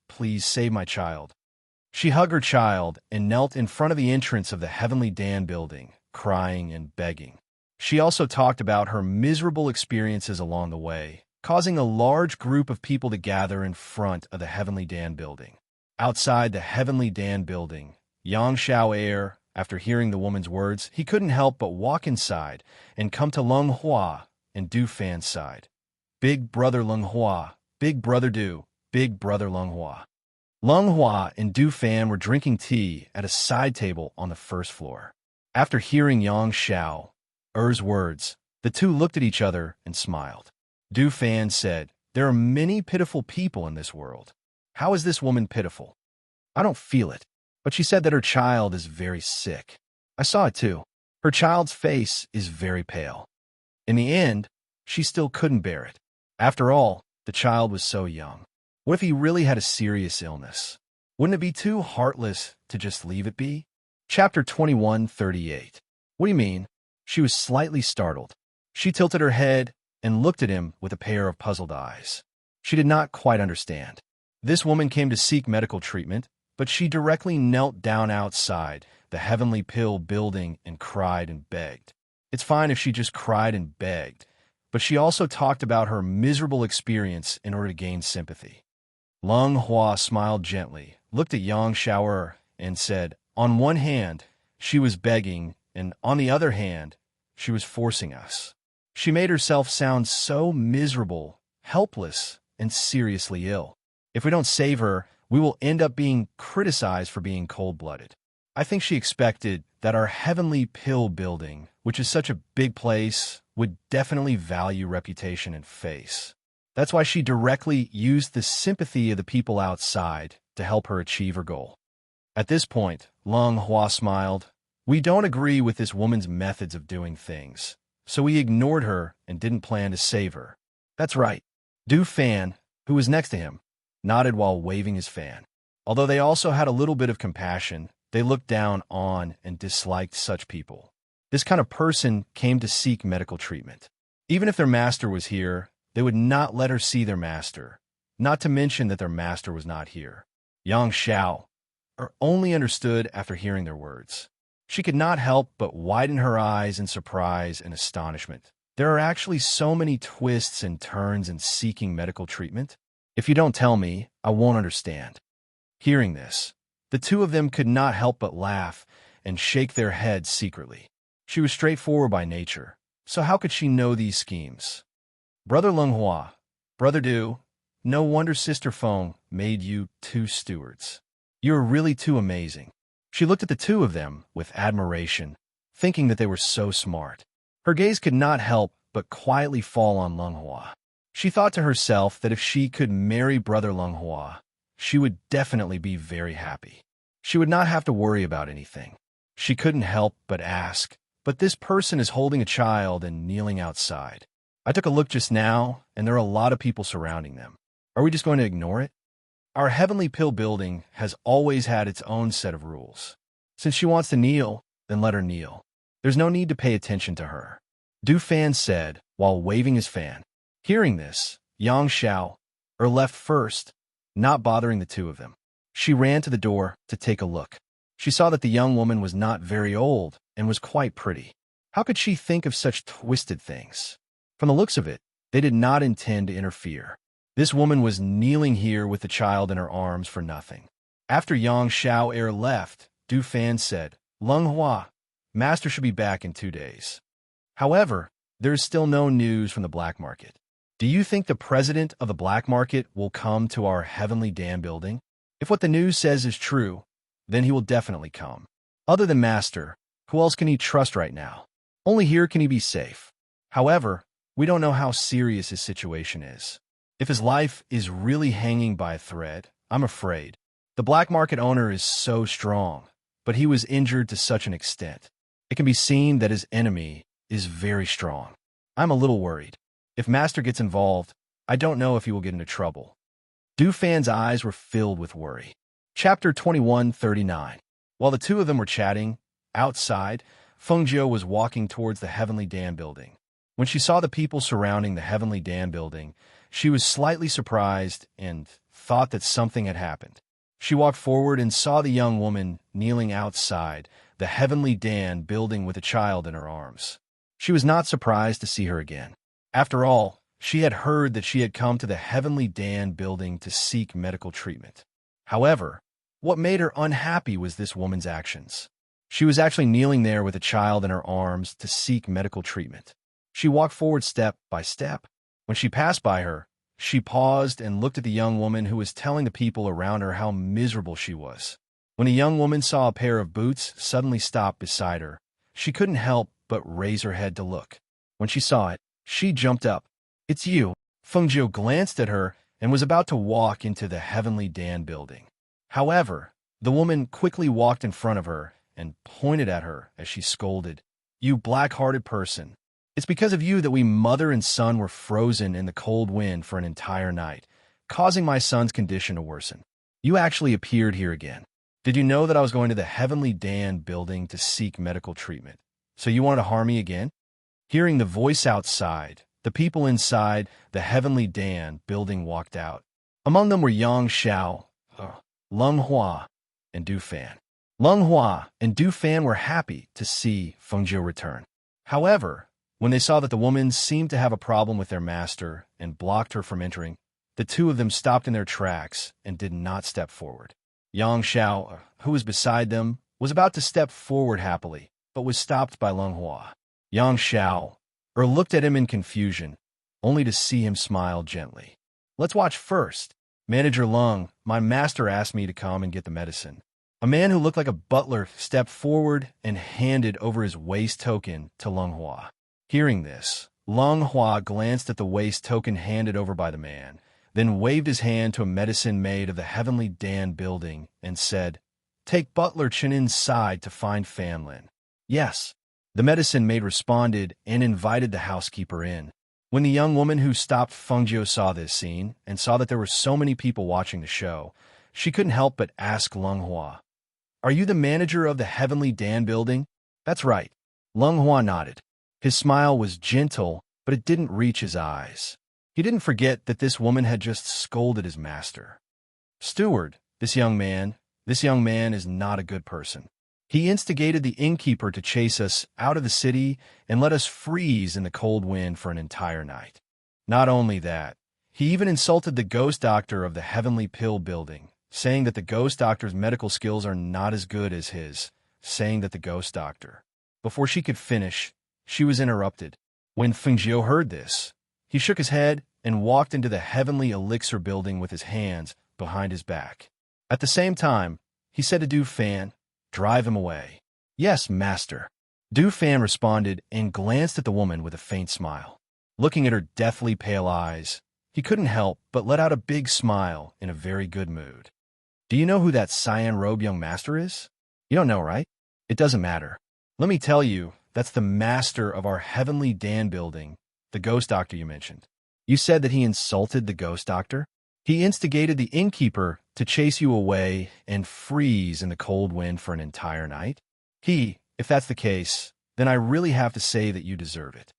Speaker 1: please save my child. She hugged her child and knelt in front of the entrance of the Heavenly Dan building, crying and begging. She also talked about her miserable experiences along the way, causing a large group of people to gather in front of the Heavenly Dan building. Outside the Heavenly Dan building, Yang Xiao, after hearing the woman's words, he couldn't help but walk inside and come to Leng Hua and Du Fan's side. Big brother Leng Hua, big brother Du, big brother Leng Hua. Leng Hua and Du Fan were drinking tea at a side table on the first floor. After hearing Yang Xiao's words, the two looked at each other and smiled. Du Fan said, There are many pitiful people in this world. How is this woman pitiful? I don't feel it, but she said that her child is very sick. I saw it too. Her child's face is very pale. In the end, she still couldn't bear it. After all, the child was so young. What if he really had a serious illness? Wouldn't it be too heartless to just leave it be? Chapter 21:38. What do you mean? She was slightly startled. She tilted her head and looked at him with a pair of puzzled eyes. She did not quite understand. This woman came to seek medical treatment, but she directly knelt down outside the Heavenly Pill building and cried and begged. It's fine if she just cried and begged, but she also talked about her miserable experience in order to gain sympathy. Leng Hua smiled gently, looked at Yang Xiao and said, On one hand, she was begging, and on the other hand, she was forcing us. She made herself sound so miserable, helpless, and seriously ill. If we don't save her, we will end up being criticized for being cold-blooded. I think she expected that our Heavenly Pill building, which is such a big place, would definitely value reputation and face. That's why she directly used the sympathy of the people outside to help her achieve her goal. At this point, Leng Hua smiled. We don't agree with this woman's methods of doing things, so we ignored her and didn't plan to save her. That's right. Du Fan, who was next to him, nodded while waving his fan. Although they also had a little bit of compassion, they looked down on and disliked such people. This kind of person came to seek medical treatment. Even if their master was here, they would not let her see their master, not to mention that their master was not here. Yang Xiao only understood after hearing their words. She could not help but widen her eyes in surprise and astonishment. There are actually so many twists and turns in seeking medical treatment. If you don't tell me, I won't understand. Hearing this, the two of them could not help but laugh and shake their heads secretly. She was straightforward by nature, so how could she know these schemes? Brother Lunghua, Brother Du, no wonder Sister Feng made you two stewards. You're really too amazing. She looked at the two of them with admiration, thinking that they were so smart. Her gaze could not help but quietly fall on Lunghua. She thought to herself that if she could marry Brother Lunghua, she would definitely be very happy. She would not have to worry about anything. She couldn't help but ask, but this person is holding a child and kneeling outside. I took a look just now, and there are a lot of people surrounding them. Are we just going to ignore it? Our Heavenly Pill building has always had its own set of rules. Since she wants to kneel, then let her kneel. There's no need to pay attention to her, Du Fan said while waving his fan. Hearing this, Yang Xiao left first, not bothering the two of them. She ran to the door to take a look. She saw that the young woman was not very old and was quite pretty. How could she think of such twisted things? From the looks of it, they did not intend to interfere. This woman was kneeling here with the child in her arms for nothing. After Yang Xiao left, Du Fan said, Lunghua, Master should be back in 2 days. However, there is still no news from the black market. Do you think the president of the black market will come to our Heavenly Dam building? If what the news says is true, then he will definitely come. Other than Master, who else can he trust right now? Only here can he be safe. However, we don't know how serious his situation is. If his life is really hanging by a thread, I'm afraid. The black market owner is so strong, but he was injured to such an extent. It can be seen that his enemy is very strong. I'm a little worried. If Master gets involved, I don't know if he will get into trouble. Du Fan's eyes were filled with worry. Chapter 21:39. While the two of them were chatting, outside, Feng Jiu was walking towards the Heavenly Dam building. When she saw the people surrounding the Heavenly Dam building, she was slightly surprised and thought that something had happened. She walked forward and saw the young woman kneeling outside the Heavenly Dam building with a child in her arms. She was not surprised to see her again. After all, she had heard that she had come to the Heavenly Dam building to seek medical treatment. However, what made her unhappy was this woman's actions. She was actually kneeling there with a child in her arms to seek medical treatment. She walked forward step by step. When she passed by her, she paused and looked at the young woman who was telling the people around her how miserable she was. When the young woman saw a pair of boots suddenly stop beside her, she couldn't help but raise her head to look. When she saw it, she jumped up. It's you. Feng Jiu glanced at her and was about to walk into the Heavenly Dam building. However, the woman quickly walked in front of her and pointed at her as she scolded, You black-hearted person. It's because of you that we mother and son were frozen in the cold wind for an entire night, causing my son's condition to worsen. You actually appeared here again. Did you know that I was going to the Heavenly Dam building to seek medical treatment? So you wanted to harm me again? Hearing the voice outside, the people inside the Heavenly Dam building walked out. Among them were Yang Xiao, Lunghua, and Du Fan. Lunghua and Du Fan were happy to see Feng Jiu return. However, when they saw that the woman seemed to have a problem with their master and blocked her from entering, the two of them stopped in their tracks and did not step forward. Yang Xiao, who was beside them, was about to step forward happily, but was stopped by Lunghua. Yang Xiao looked at him in confusion, only to see him smile gently. Let's watch first. Manager Lung, my master asked me to come and get the medicine. A man who looked like a butler stepped forward and handed over his waist token to Lunghua. Hearing this, Lunghua glanced at the waist token handed over by the man, then waved his hand to a medicine maid of the Heavenly Dam building and said, Take Butler Chen inside to find Fanlin. Yes. The medicine maid responded and invited the housekeeper in. When the young woman who stopped Feng Jiu saw this scene and saw that there were so many people watching the show, she couldn't help but ask Lunghua, Are you the manager of the Heavenly Dam building? That's right. Lunghua nodded. His smile was gentle, but it didn't reach his eyes. He didn't forget that this woman had just scolded his master. Steward, this young man is not a good person. He instigated the innkeeper to chase us out of the city and let us freeze in the cold wind for an entire night. Not only that, he even insulted the ghost doctor of the Heavenly Pill building, saying that the ghost doctor's medical skills are not as good as his, saying that the ghost doctor. Before she could finish, she was interrupted. When Fengjiu heard this, he shook his head and walked into the heavenly elixir building with his hands behind his back. At the same time, he said to Du Fan, "Drive him away." "Yes, master." Du Fan responded and glanced at the woman with a faint smile. Looking at her deathly pale eyes, he couldn't help but let out a big smile in a very good mood. "Do you know who that cyan-robed young master is?" "You don't know, right? It doesn't matter. Let me tell you, that's the master of our heavenly Dan building, the ghost doctor you mentioned." "You said that he insulted the ghost doctor?" "He instigated the innkeeper to chase you away and freeze in the cold wind for an entire night?" If that's the case, then I really have to say that you deserve it."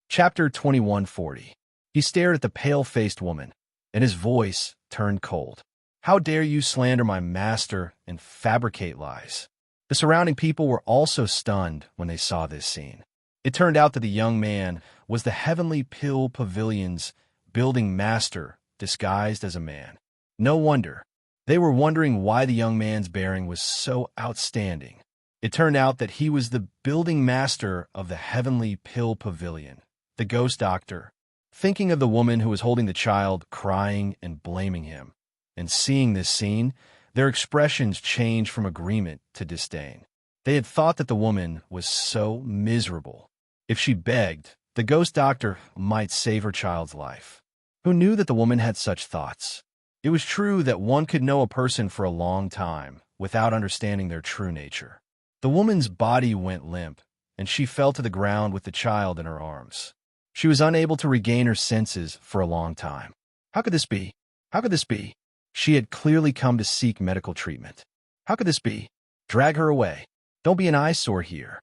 Speaker 1: Chapter 2140. He stared at the pale-faced woman, and his voice turned cold. "How dare you slander my master and fabricate lies?" The surrounding people were also stunned when they saw this scene. It turned out that the young man was the Heavenly Pill Pavilion's building master disguised as a man. No wonder. They were wondering why the young man's bearing was so outstanding. It turned out that he was the building master of the Heavenly Pill Pavilion, the ghost doctor. Thinking of the woman who was holding the child, crying and blaming him, and seeing this scene, their expressions changed from agreement to disdain. They had thought that the woman was so miserable. If she begged, the ghost doctor might save her child's life. Who knew that the woman had such thoughts? It was true that one could know a person for a long time without understanding their true nature. The woman's body went limp, and she fell to the ground with the child in her arms. She was unable to regain her senses for a long time. How could this be? How could this be? She had clearly come to seek medical treatment. How could this be? Drag her away. Don't be an eyesore here.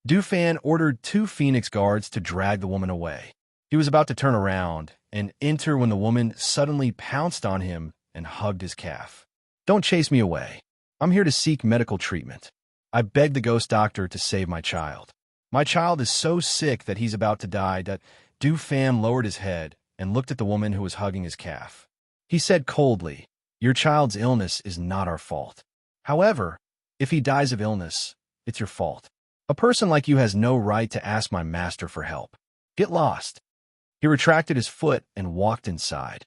Speaker 1: Du Fan ordered 2 Phoenix guards to drag the woman away. He was about to turn around and enter when the woman suddenly pounced on him and hugged his calf. "Don't chase me away. I'm here to seek medical treatment. I begged the ghost doctor to save my child. My child is so sick that he's about to die." Du Fan lowered his head and looked at the woman who was hugging his calf. He said coldly, "Your child's illness is not our fault. However, if he dies of illness, it's your fault. A person like you has no right to ask my master for help. Get lost." He retracted his foot and walked inside.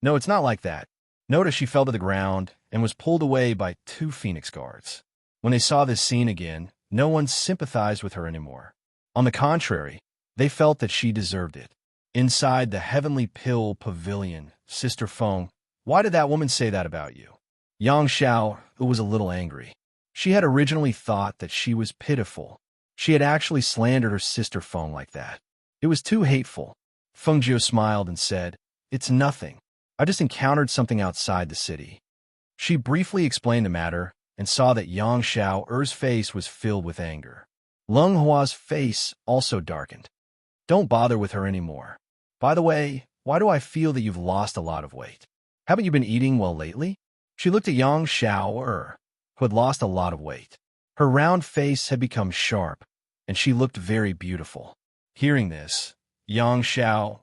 Speaker 1: "No, it's not like that." Notice she fell to the ground and was pulled away by 2 Phoenix guards. When they saw this scene again, no one sympathized with her anymore. On the contrary, they felt that she deserved it. Inside the Heavenly Pill Pavilion, Sister Feng, "Why did that woman say that about you?" Yang Xiao was a little angry. She had originally thought that she was pitiful. She had actually slandered her sister Feng like that. It was too hateful. Fengjiu smiled and said, "It's nothing. I just encountered something outside the city." She briefly explained the matter and saw that Yang Xiao's face was filled with anger. Leng Hua's face also darkened. "Don't bother with her anymore. By the way, why do I feel that you've lost a lot of weight? Haven't you been eating well lately?" She looked at Yang Xiao, who had lost a lot of weight. Her round face had become sharp, and she looked very beautiful. Hearing this, Yang Xiao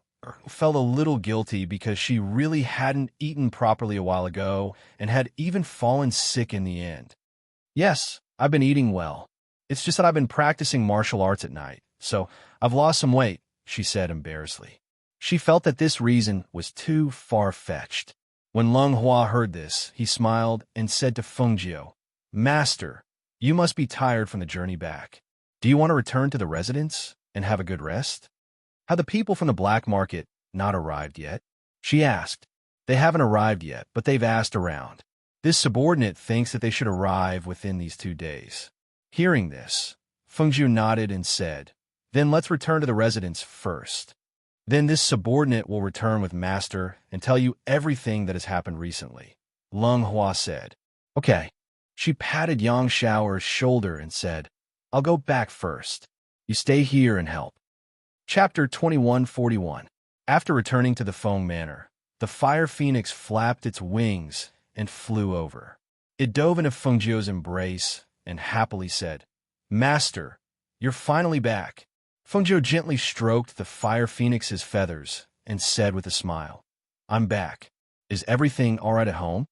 Speaker 1: felt a little guilty because she really hadn't eaten properly a while ago and had even fallen sick in the end. "Yes, I've been eating well. It's just that I've been practicing martial arts at night, so I've lost some weight," she said embarrassedly. She felt that this reason was too far-fetched. When Leng Hua heard this, he smiled and said to Fengjiu, "Master, you must be tired from the journey back. Do you want to return to the residence and have a good rest?" "Have the people from the black market not arrived yet?" she asked. "They haven't arrived yet, but they've asked around. This subordinate thinks that they should arrive within these 2 days." Hearing this, Fengjiu nodded and said, "Then let's return to the residence first. Then this subordinate will return with master and tell you everything that has happened recently." Leng Hua said, "Okay." She patted Yang Xiao's shoulder and said, "I'll go back first. You stay here and help." Chapter 2141. After returning to the Feng Manor, the fire phoenix flapped its wings and flew over. It dove into Fengjiu's embrace and happily said, "Master, you're finally back." Fengjiu gently stroked the fire phoenix's feathers and said with a smile, "I'm back. Is everything all right at home?"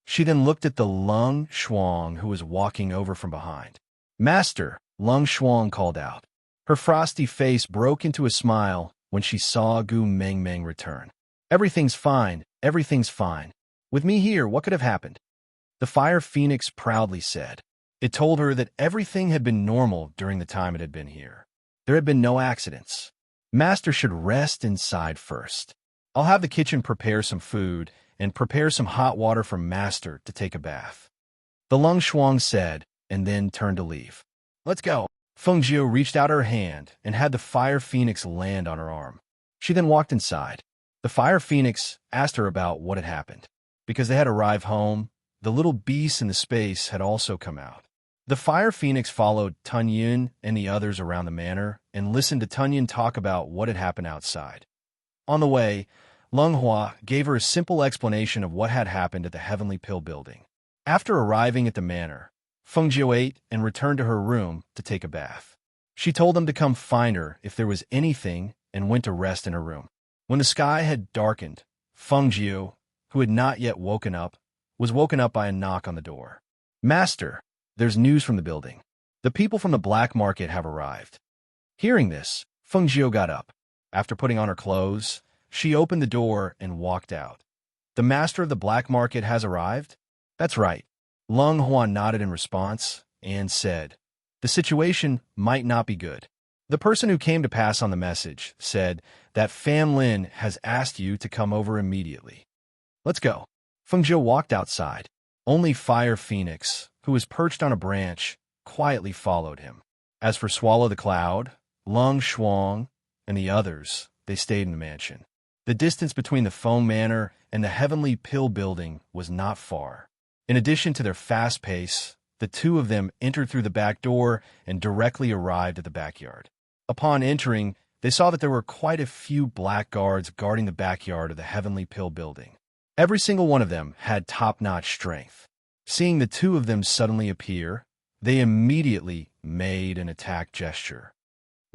Speaker 1: She then looked at the Leng Shuang who was walking over from behind. "Master, Lung Shuang called out. Her frosty face broke into a smile when she saw Gu Mengmeng return. Everything's fine, everything's fine. With me here, what could have happened? The fire phoenix proudly said. It told her that everything had been normal during the time it had been here. There had been no accidents. Master should rest inside first. I'll have the kitchen prepare some food and prepare some hot water for Master to take a bath. The Lung Shuang said, and then turned to leave. Let's go. Feng Jiu reached out her hand and had the fire phoenix land on her arm. She then walked inside. The fire phoenix asked her about what had happened. Because they had arrived home, the little beasts in the space had also come out. The fire phoenix followed Tun Yun and the others around the manor and listened to Tun Yun talk about what had happened outside. On the way, Lung Hua gave her a simple explanation of what had happened at the Heavenly Pill building. After arriving at the manor, Feng Jiu ate and returned to her room to take a bath. She told them to come find her if there was anything and went to rest in her room. When the sky had darkened, Feng Jiu, who had not yet woken up, was woken up by a knock on the door. Master, there's news from the building. The people from the black market have arrived. Hearing this, Feng Jiu got up. After putting on her clothes, she opened the door and walked out. The master of the black market has arrived? That's right. Lung Huan nodded in response and said, the situation might not be good. The person who came to pass on the message said that Fan Lin has asked you to come over immediately. Let's go. Feng Jiu walked outside. Only Fire Phoenix, who was perched on a branch, quietly followed him. As for Swallow the Cloud, Lung Shuang, and the others, they stayed in the mansion. The distance between the Foam Manor and the Heavenly Pill building was not far. In addition to their fast pace, the two of them entered through the back door and directly arrived at the backyard. Upon entering, they saw that there were quite a few black guards guarding the backyard of the Heavenly Pill building. Every single one of them had top-notch strength. Seeing the two of them suddenly appear, they immediately made an attack gesture.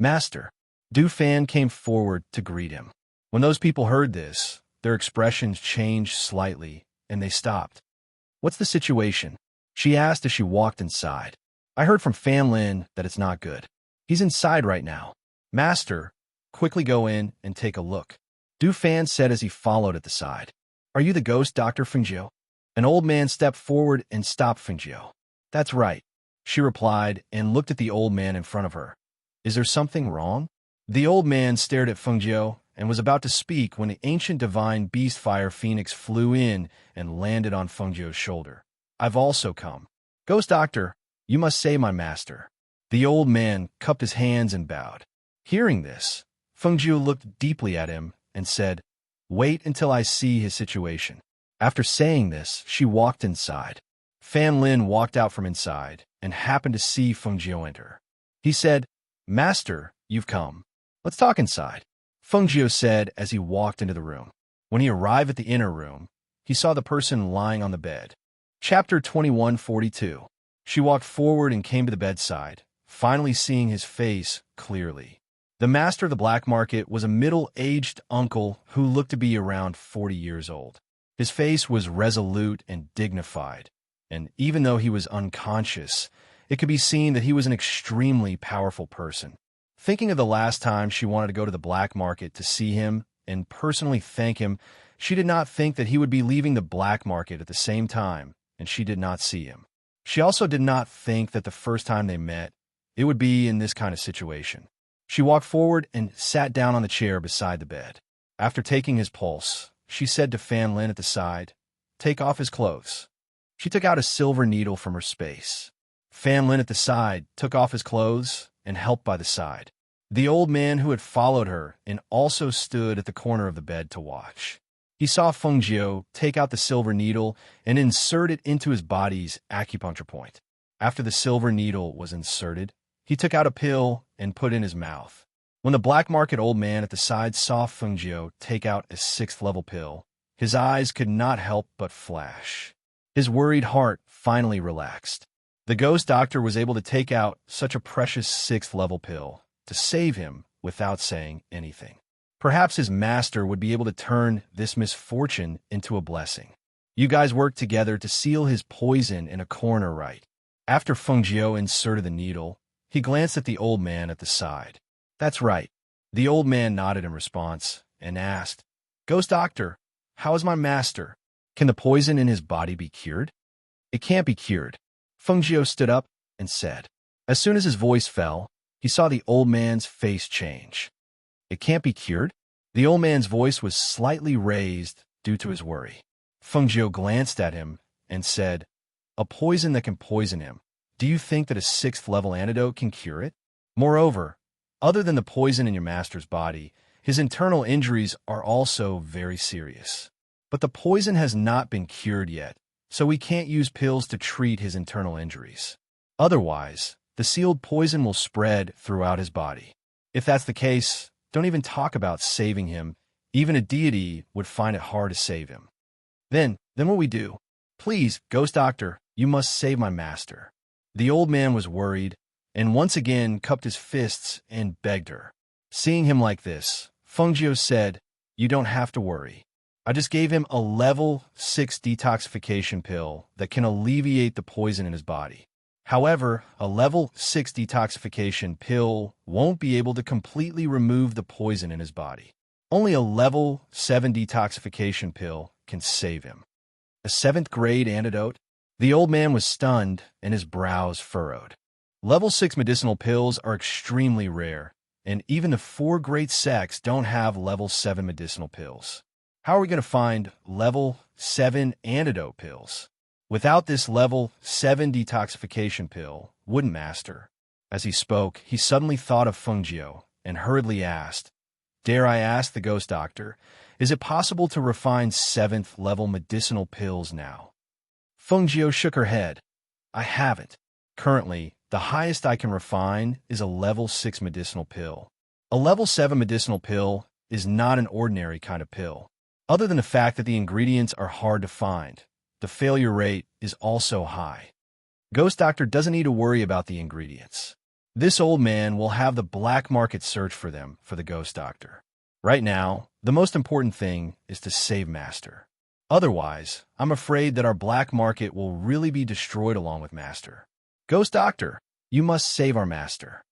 Speaker 1: Master, Du Fan came forward to greet him. When those people heard this, their expressions changed slightly, and they stopped. What's the situation? She asked as she walked inside. I heard from Fan Lin that it's not good. He's inside right now. Master, quickly go in and take a look. Du Fan said as he followed at the side. Are you the ghost, Dr. Feng Jiu? An old man stepped forward and stopped Feng Jiu. That's right, she replied and looked at the old man in front of her. Is there something wrong? The old man stared at Feng Jiu and was about to speak when the ancient divine beast fire phoenix flew in and landed on Feng Jiu's shoulder. I've also come. Ghost Doctor, you must save my master. The old man cupped his hands and bowed. Hearing this, Feng Jiu looked deeply at him and said, Wait until I see his situation. After saying this, she walked inside. Fan Lin walked out from inside and happened to see Feng Jiu enter. He said, Master, you've come. Let's talk inside. Feng Jiu said as he walked into the room. When he arrived at the inner room, he saw the person lying on the bed. Chapter 2142. She walked forward and came to the bedside, finally seeing his face clearly. The master of the black market was a middle-aged uncle who looked to be around 40 years old. His face was resolute and dignified, and even though he was unconscious, it could be seen that he was an extremely powerful person. Thinking of the last time she wanted to go to the black market to see him and personally thank him, she did not think that he would be leaving the black market at the same time, and she did not see him. She also did not think that the first time they met, it would be in this kind of situation. She walked forward and sat down on the chair beside the bed. After taking his pulse, she said to Fan Lin at the side, Take off his clothes. She took out a silver needle from her space. Fan Lin at the side took off his clothes and helped by the side. The old man who had followed her and also stood at the corner of the bed to watch. He saw Feng Jiu take out the silver needle and insert it into his body's acupuncture point. After the silver needle was inserted, he took out a pill and put it in his mouth. When the black market old man at the side saw Feng Jiu take out a 6th-level pill, his eyes could not help but flash. His worried heart finally relaxed. The ghost doctor was able to take out such a precious 6th-level pill to save him without saying anything. Perhaps his master would be able to turn this misfortune into a blessing. You guys worked together to seal his poison in a corner, right? After Feng Jiu inserted the needle, He glanced at the old man at the side. That's right. The old man nodded in response and asked, Ghost Doctor, how is my master? Can the poison in his body be cured? It can't be cured. Fengjiu stood up and said. As soon as his voice fell, he saw the old man's face change. It can't be cured? The old man's voice was slightly raised due to his worry. Fengjiu glanced at him and said, A poison that can poison him. Do you think that a 6th-level antidote can cure it? Moreover, other than the poison in your master's body, his internal injuries are also very serious. But the poison has not been cured yet, so we can't use pills to treat his internal injuries. Otherwise, the sealed poison will spread throughout his body. If that's the case, don't even talk about saving him. Even a deity would find it hard to save him. Then what we do? Please, Ghost Doctor, you must save my master. The old man was worried, and once again cupped his fists and begged her. Seeing him like this, Fengjiu said, You don't have to worry. I just gave him a level 6 detoxification pill that can alleviate the poison in his body. However, a level 6 detoxification pill won't be able to completely remove the poison in his body. Only a level 7 detoxification pill can save him. A 7th-grade antidote? The old man was stunned and his brows furrowed. Level 6 medicinal pills are extremely rare, and even the 4 great sects don't have level 7 medicinal pills. How are we going to find level 7 antidote pills? Without this level 7 detoxification pill, wouldn't master. As he spoke, he suddenly thought of Fengjiu and hurriedly asked, Dare I ask the Ghost Doctor, is it possible to refine 7th-level medicinal pills now? Fengjiu shook her head. I haven't. Currently, the highest I can refine is a level 6 medicinal pill. A level 7 medicinal pill is not an ordinary kind of pill. Other than the fact that the ingredients are hard to find, the failure rate is also high. Ghost Doctor doesn't need to worry about the ingredients. This old man will have the black market search for them for the Ghost Doctor. Right now, the most important thing is to save Master. Otherwise, I'm afraid that our black market will really be destroyed along with Master. Ghost Doctor, you must save our Master.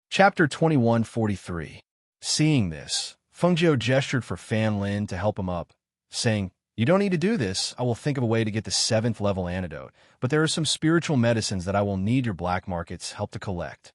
Speaker 1: Chapter 2143. Seeing this, Fengjiu gestured for Fan Lin to help him up, saying, You don't need to do this. I will think of a way to get the 7th-level antidote, but there are some spiritual medicines that I will need your black market's help to collect.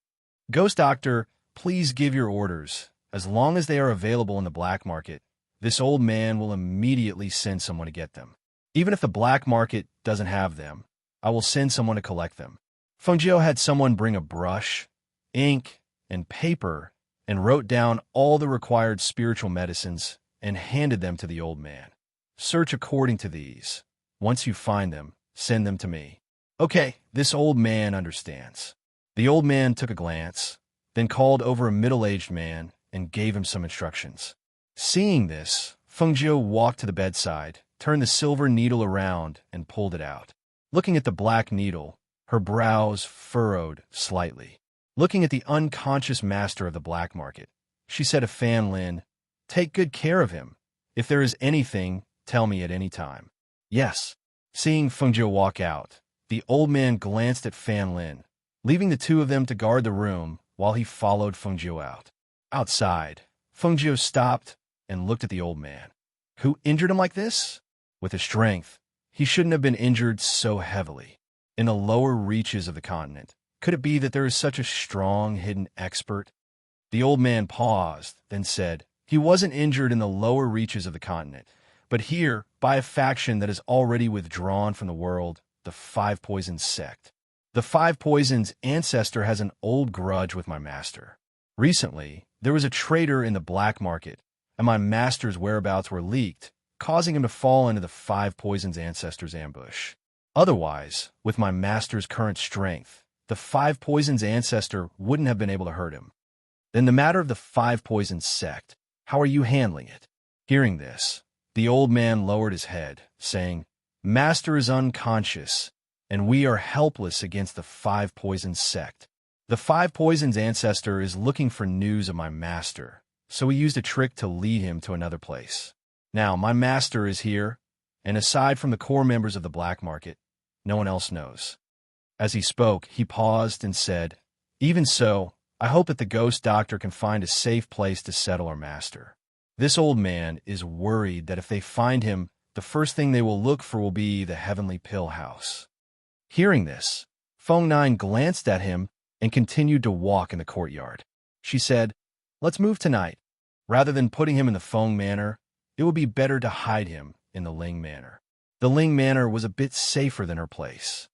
Speaker 1: Ghost Doctor, please give your orders. As long as they are available in the black market, this old man will immediately send someone to get them. Even if the black market doesn't have them, I will send someone to collect them. Fengjiu had someone bring a brush, ink, and paper and wrote down all the required spiritual medicines and handed them to the old man. Search according to these. Once you find them, send them to me. Okay, this old man understands. The old man took a glance, then called over a middle-aged man and gave him some instructions. Seeing this, Fengjiu walked to the bedside, turned the silver needle around, and pulled it out. Looking at the black needle, her brows furrowed slightly. Looking at the unconscious master of the black market, she said to Fan Lin, Take good care of him. If there is anything, tell me at any time. Yes. Seeing Fengjiu walk out, the old man glanced at Fan Lin, leaving the two of them to guard the room while he followed Fengjiu out. Outside, Fengjiu stopped and looked at the old man. Who injured him like this? With his strength, he shouldn't have been injured so heavily. In the lower reaches of the continent, could it be that there is such a strong hidden expert? The old man paused, then said, He wasn't injured in the lower reaches of the continent, but here, by a faction that is already withdrawn from the world, the Five Poisons sect. The Five Poisons ancestor has an old grudge with my master. Recently, there was a traitor in the black market, and my master's whereabouts were leaked, causing him to fall into the Five Poisons ancestor's ambush. Otherwise, with my master's current strength, the Five Poisons ancestor wouldn't have been able to hurt him. Then the matter of the Five Poisons sect, how are you handling it? Hearing this, the old man lowered his head, saying, Master is unconscious, and we are helpless against the Five Poisons sect. The Five Poisons ancestor is looking for news of my master, so we used a trick to lead him to another place. Now, my master is here, and aside from the core members of the black market, no one else knows. As he spoke, he paused and said, Even so, I hope that the ghost doctor can find a safe place to settle our master. This old man is worried that if they find him, the first thing they will look for will be the heavenly pill house. Hearing this, Feng Nine glanced at him and continued to walk in the courtyard. She said, "Let's move tonight. Rather than putting him in the Feng Manor, it would be better to hide him in the Ling Manor." The Ling Manor was a bit safer than her place.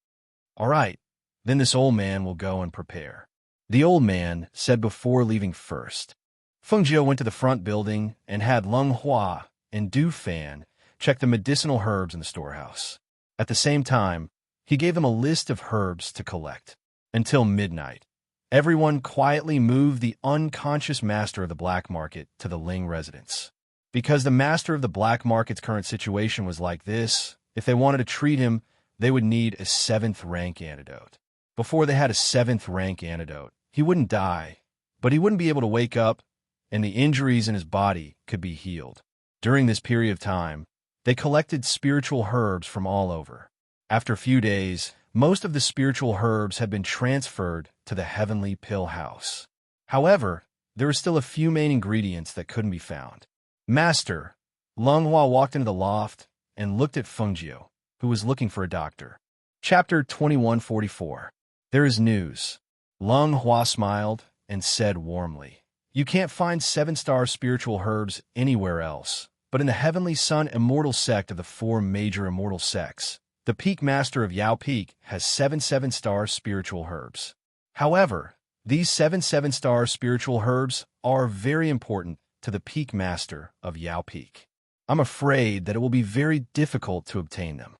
Speaker 1: "All right, then this old man will go and prepare," the old man said before leaving first. Feng Jiu went to the front building and had Lung Hua and Du Fan check the medicinal herbs in the storehouse. At the same time, he gave them a list of herbs to collect. Until midnight, everyone quietly moved the unconscious master of the black market to the Ling residence. Because the master of the black market's current situation was like this, if they wanted to treat him, they would need a 7th rank antidote. Before they had a 7th rank antidote, he wouldn't die, but he wouldn't be able to wake up, and the injuries in his body could be healed. During this period of time, they collected spiritual herbs from all over. After a few days, most of the spiritual herbs had been transferred to the heavenly pill house. However, there were still a few main ingredients that couldn't be found. "Master," Lung Hua walked into the loft and looked at Feng Jiu, who was looking for a doctor. Chapter 2144. There is news. Lung Hua smiled and said warmly, "You can't find 7-star spiritual herbs anywhere else, but in the Heavenly Sun immortal sect of the 4 major immortal sects, the Peak Master of Yao Peak has 7 7-star spiritual herbs. However, these 7 7-star spiritual herbs are very important to the Peak Master of Yao Peak. I'm afraid that it will be very difficult to obtain them."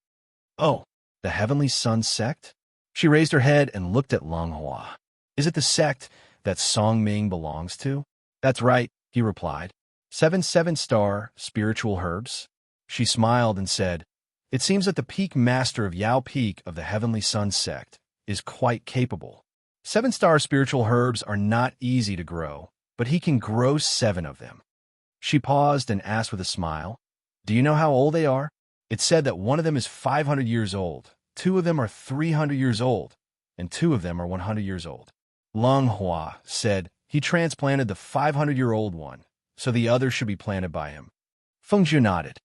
Speaker 1: "Oh, the Heavenly Sun sect?" She raised her head and looked at Lung Hua. "Is it the sect that Song Ming belongs to?" "That's right," he replied. 7 7-star spiritual herbs?" She smiled and said, "It seems that the Peak Master of Yao Peak of the Heavenly Sun sect is quite capable. 7-star spiritual herbs are not easy to grow, but he can grow 7 of them." She paused and asked with a smile, "Do you know how old they are?" "It's said that one of them is 500 years old, 2 of them are 300 years old, and 2 of them are 100 years old." Lung Hua said he transplanted the 500-year-old one, so the others should be planted by him. Feng Jiu nodded.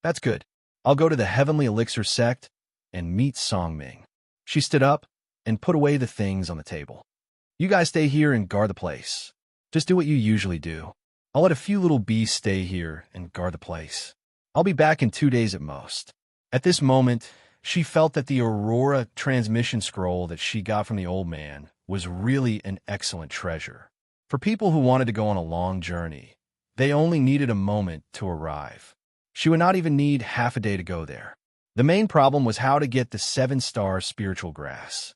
Speaker 1: "That's good. I'll go to the Heavenly Elixir sect and meet Song Ming." She stood up and put away the things on the table. "You guys stay here and guard the place. Just do what you usually do. I'll let a few little beasts stay here and guard the place. I'll be back in 2 days at most." At this moment, she felt that the Aurora transmission scroll that she got from the old man was really an excellent treasure. For people who wanted to go on a long journey, they only needed a moment to arrive. She would not even need half a day to go there. The main problem was how to get the 7-star spiritual grass.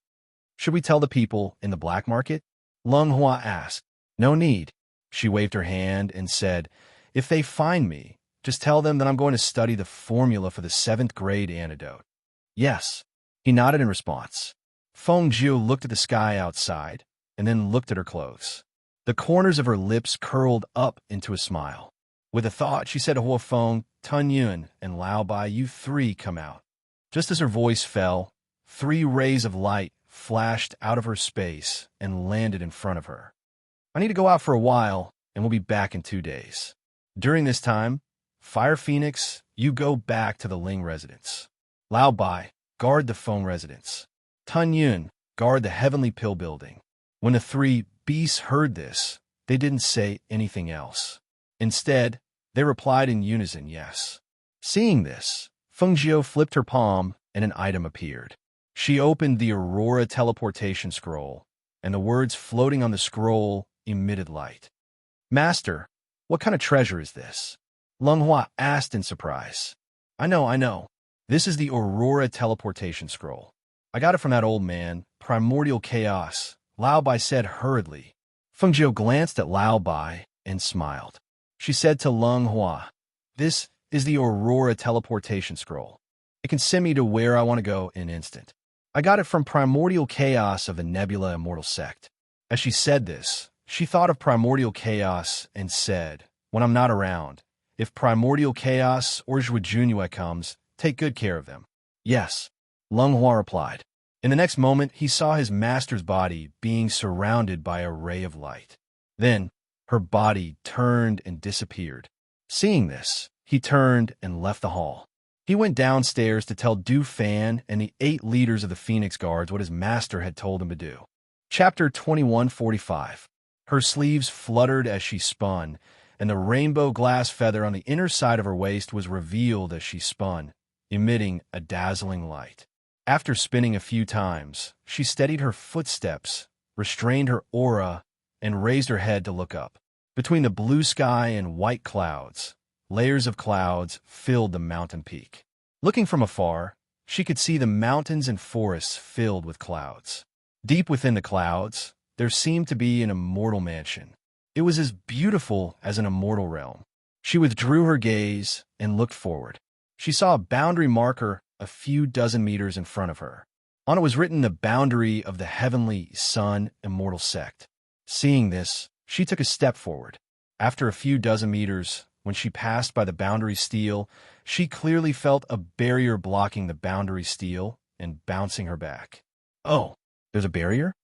Speaker 1: "Should we tell the people in the black market?" Lung Hua asked. "No need." She waved her hand and said, "If they find me, just tell them that I'm going to study the formula for the 7th grade antidote." "Yes." He nodded in response. Feng Jiu looked at the sky outside and then looked at her clothes. The corners of her lips curled up into a smile. With a thought, she said to Hua Feng, "Tun Yun, and Lao Bai, you 3 come out." Just as her voice fell, 3 rays of light flashed out of her space and landed in front of her. "I need to go out for a while, and we'll be back in 2 days. During this time, Fire Phoenix, you go back to the Ling residence. Lao Bai, guard the Feng residence. Tun Yun, guard the Heavenly Pill building." When the 3 beasts heard this, they didn't say anything else. Instead, they replied in unison, "Yes." Seeing this, Feng Jiu flipped her palm and an item appeared. She opened the Aurora teleportation scroll, and the words floating on the scroll emitted light. "Master, what kind of treasure is this?" Lung Hua asked in surprise. I know. This is the Aurora teleportation scroll. I got it from that old man, Primordial Chaos," Lao Bai said hurriedly. Feng Jiu glanced at Lao Bai and smiled. She said to Lung Hua, "This is the Aurora teleportation scroll. It can send me to where I want to go in an instant. I got it from Primordial Chaos of the Nebula Immortal Sect." As she said this, she thought of Primordial Chaos and said, "When I'm not around, if Primordial Chaos or Zhujunyue comes, take good care of them." "Yes," Lung Hua replied. In the next moment, he saw his master's body being surrounded by a ray of light. Then, her body turned and disappeared. Seeing this, he turned and left the hall. He went downstairs to tell Du Fan and the 8 leaders of the Phoenix Guards what his master had told him to do. Chapter 2145. Her sleeves fluttered as she spun, and the rainbow glass feather on the inner side of her waist was revealed as she spun, emitting a dazzling light. After spinning a few times, she steadied her footsteps, restrained her aura, and raised her head to look up. Between the blue sky and white clouds, layers of clouds filled the mountain peak. Looking from afar, she could see the mountains and forests filled with clouds. Deep within the clouds, there seemed to be an immortal mansion. It was as beautiful as an immortal realm. She withdrew her gaze and looked forward. She saw a boundary marker a few dozen meters in front of her. On it was written the boundary of the heavenly Sun Immortal Sect. Seeing this, she took a step forward. After a few dozen meters, when she passed by the boundary steel, she clearly felt a barrier blocking the boundary steel and bouncing her back. Oh, there's a barrier?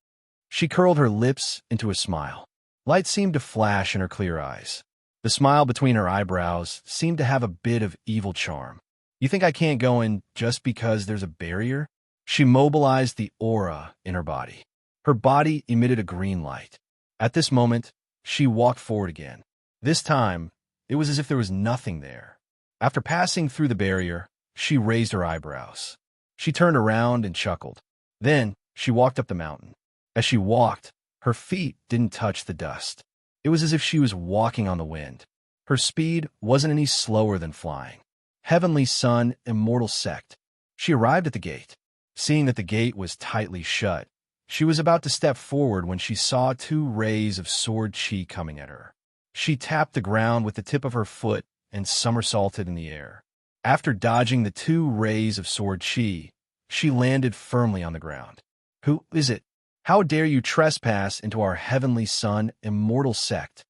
Speaker 1: She curled her lips into a smile. Light seemed to flash in her clear eyes. The smile between her eyebrows seemed to have a bit of evil charm. You think I can't go in just because there's a barrier? She mobilized the aura in her body. Her body emitted a green light. At this moment, she walked forward again. This time, it was as if there was nothing there. After passing through the barrier, she raised her eyebrows. She turned around and chuckled. Then, she walked up the mountain. As she walked, her feet didn't touch the dust. It was as if she was walking on the wind. Her speed wasn't any slower than flying. Heavenly Sun Immortal Sect. She arrived at the gate. Seeing that the gate was tightly shut, she was about to step forward when she saw 2 rays of sword chi coming at her. She tapped the ground with the tip of her foot and somersaulted in the air. After dodging the 2 rays of sword chi, she landed firmly on the ground. Who is it? How dare you trespass into our Heavenly Sun Immortal Sect?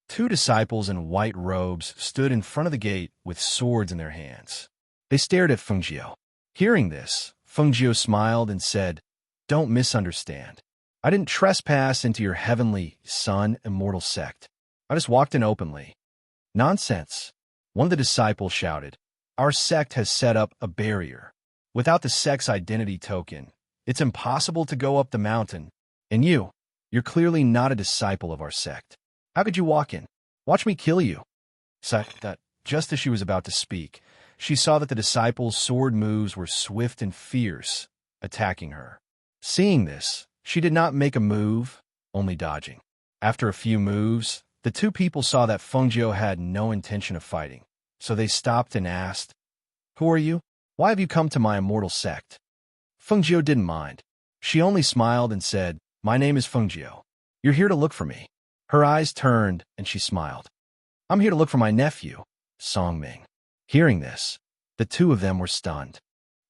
Speaker 1: 2 disciples in white robes stood in front of the gate with swords in their hands. They stared at Fengjiu. Hearing this, Fengjiu smiled and said, "Don't misunderstand. I didn't trespass into your Heavenly Sun Immortal Sect. I just walked in openly." "Nonsense," one of the disciples shouted. "Our sect has set up a barrier. Without the sect's identity token, it's impossible to go up the mountain. And you're clearly not a disciple of our sect. How could you walk in? Watch me kill you." Just as she was about to speak, she saw that the disciples' sword moves were swift and fierce, attacking her. Seeing this, she did not make a move, only dodging. After a few moves, the 2 people saw that Fengjiu had no intention of fighting, so they stopped and asked, "Who are you? Why have you come to my immortal sect?" Fengjiu didn't mind. She only smiled and said, "My name is Fengjiu. You're here to look for me." Her eyes turned, and she smiled. "I'm here to look for my nephew, Songming." Hearing this, the 2 of them were stunned.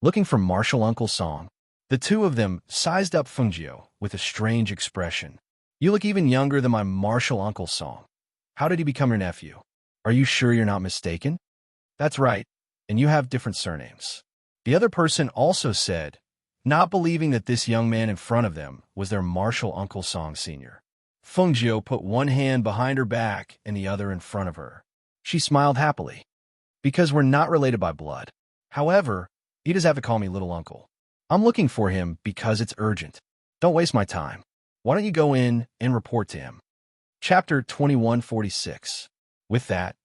Speaker 1: Looking for Martial Uncle Song, the 2 of them sized up Fengjiu with a strange expression. "You look even younger than my Martial Uncle Song. How did he become your nephew? Are you sure you're not mistaken?" "That's right, and you have different surnames." The other person also said, not believing that this young man in front of them was their Martial Uncle Song Sr. Fengjiu put one hand behind her back and the other in front of her. She smiled happily. "Because we're not related by blood. However, he does have to call me little uncle. I'm looking for him because it's urgent. Don't waste my time. Why don't you go in and report to him?" Chapter 2146. With that,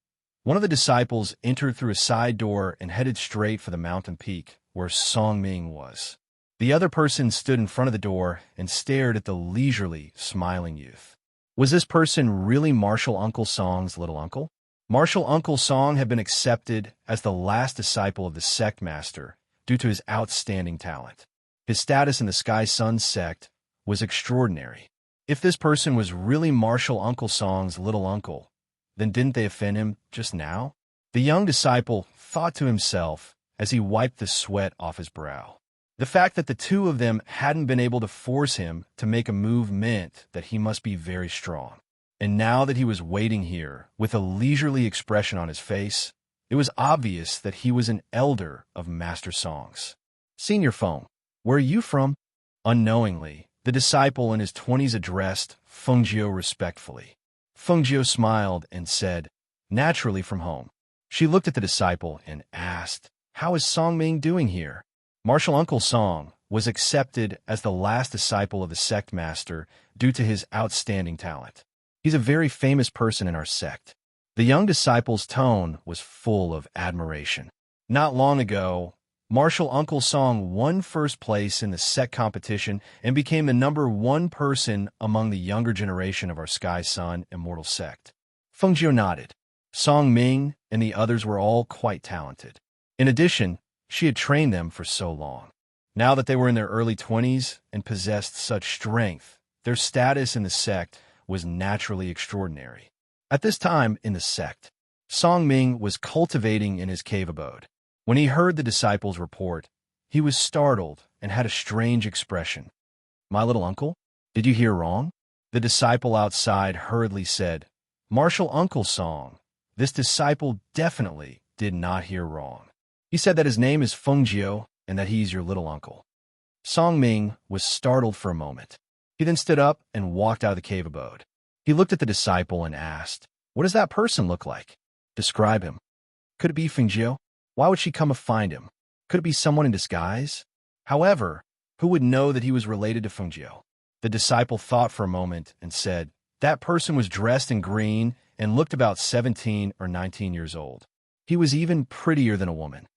Speaker 1: one of the disciples entered through a side door and headed straight for the mountain peak where Songming was. The other person stood in front of the door and stared at the leisurely, smiling youth. Was this person really Martial Uncle Song's little uncle? Martial Uncle Song had been accepted as the last disciple of the sect master due to his outstanding talent. His status in the Sky Sun sect was extraordinary. If this person was really Martial Uncle Song's little uncle, then didn't they offend him just now? The young disciple thought to himself as he wiped the sweat off his brow. The fact that the 2 of them hadn't been able to force him to make a move meant that he must be very strong. And now that he was waiting here, with a leisurely expression on his face, it was obvious that he was an elder of Master Song's. "Senior Feng, where are you from?" Unknowingly, the disciple in his 20s addressed Fengjiu respectfully. Fengjiu smiled and said, "Naturally from home." She looked at the disciple and asked, "How is Songming doing here?" Martial Uncle Song was accepted as the last disciple of the sect master due to his outstanding talent. He's a very famous person in our sect. The young disciple's tone was full of admiration. Not long ago, Martial Uncle Song won first place in the sect competition and became the #1 person among the younger generation of our Sky Sun Immortal sect. Fengjiu nodded. Song Ming and the others were all quite talented. In addition, she had trained them for so long. Now that they were in their early 20s and possessed such strength, their status in the sect was naturally extraordinary. At this time in the sect, Song Ming was cultivating in his cave abode. When he heard the disciples' report, he was startled and had a strange expression. "My little uncle, did you hear wrong?" The disciple outside hurriedly said, "Martial Uncle Song, this disciple definitely did not hear wrong. He said that his name is Fengjiu and that he's your little uncle." Song Ming was startled for a moment. He then stood up and walked out of the cave abode. He looked at the disciple and asked, "What does that person look like? Describe him. Could it be Fengjiu? Why would she come to find him? Could it be someone in disguise? However, who would know that he was related to Fengjiu?" The disciple thought for a moment and said, "That person was dressed in green and looked about 17 or 19 years old. He was even prettier than a woman."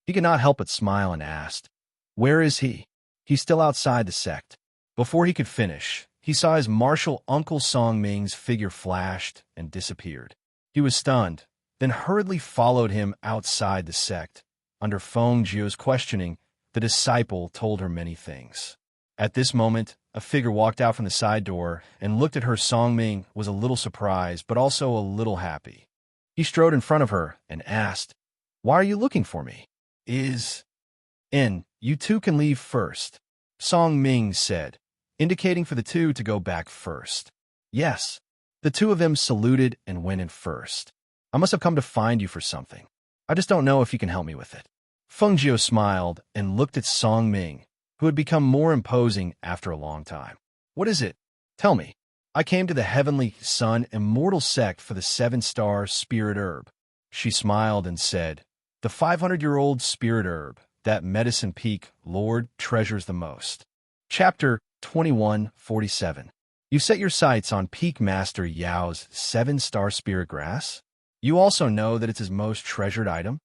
Speaker 1: He could not help but smile and asked, "Where is he?" "He's still outside the sect." Before he could finish, he saw his martial Uncle Song Ming's figure flashed and disappeared. He was stunned, then hurriedly followed him outside the sect. Under Fengjiu's questioning, the disciple told her many things. At this moment, a figure walked out from the side door and looked at her. Song Ming was a little surprised, but also a little happy. He strode in front of her and asked, "Why are you looking for me?" You two can leave first," Song Ming said, indicating for the two to go back first. "Yes." The two of them saluted and went in first. "I must have come to find you for something. I just don't know if you can help me with it." Fengjiu smiled and looked at Song Ming, who had become more imposing after a long time. "What is it? Tell me." "I came to the Heavenly Sun Immortal Sect for the 7-star spirit herb." She smiled and said, "The 500-year-old spirit herb that Medicine Peak Lord treasures the most." Chapter 2147. You set your sights on Peak Master Yao's 7-star spirit grass? You also know that it's his most treasured item?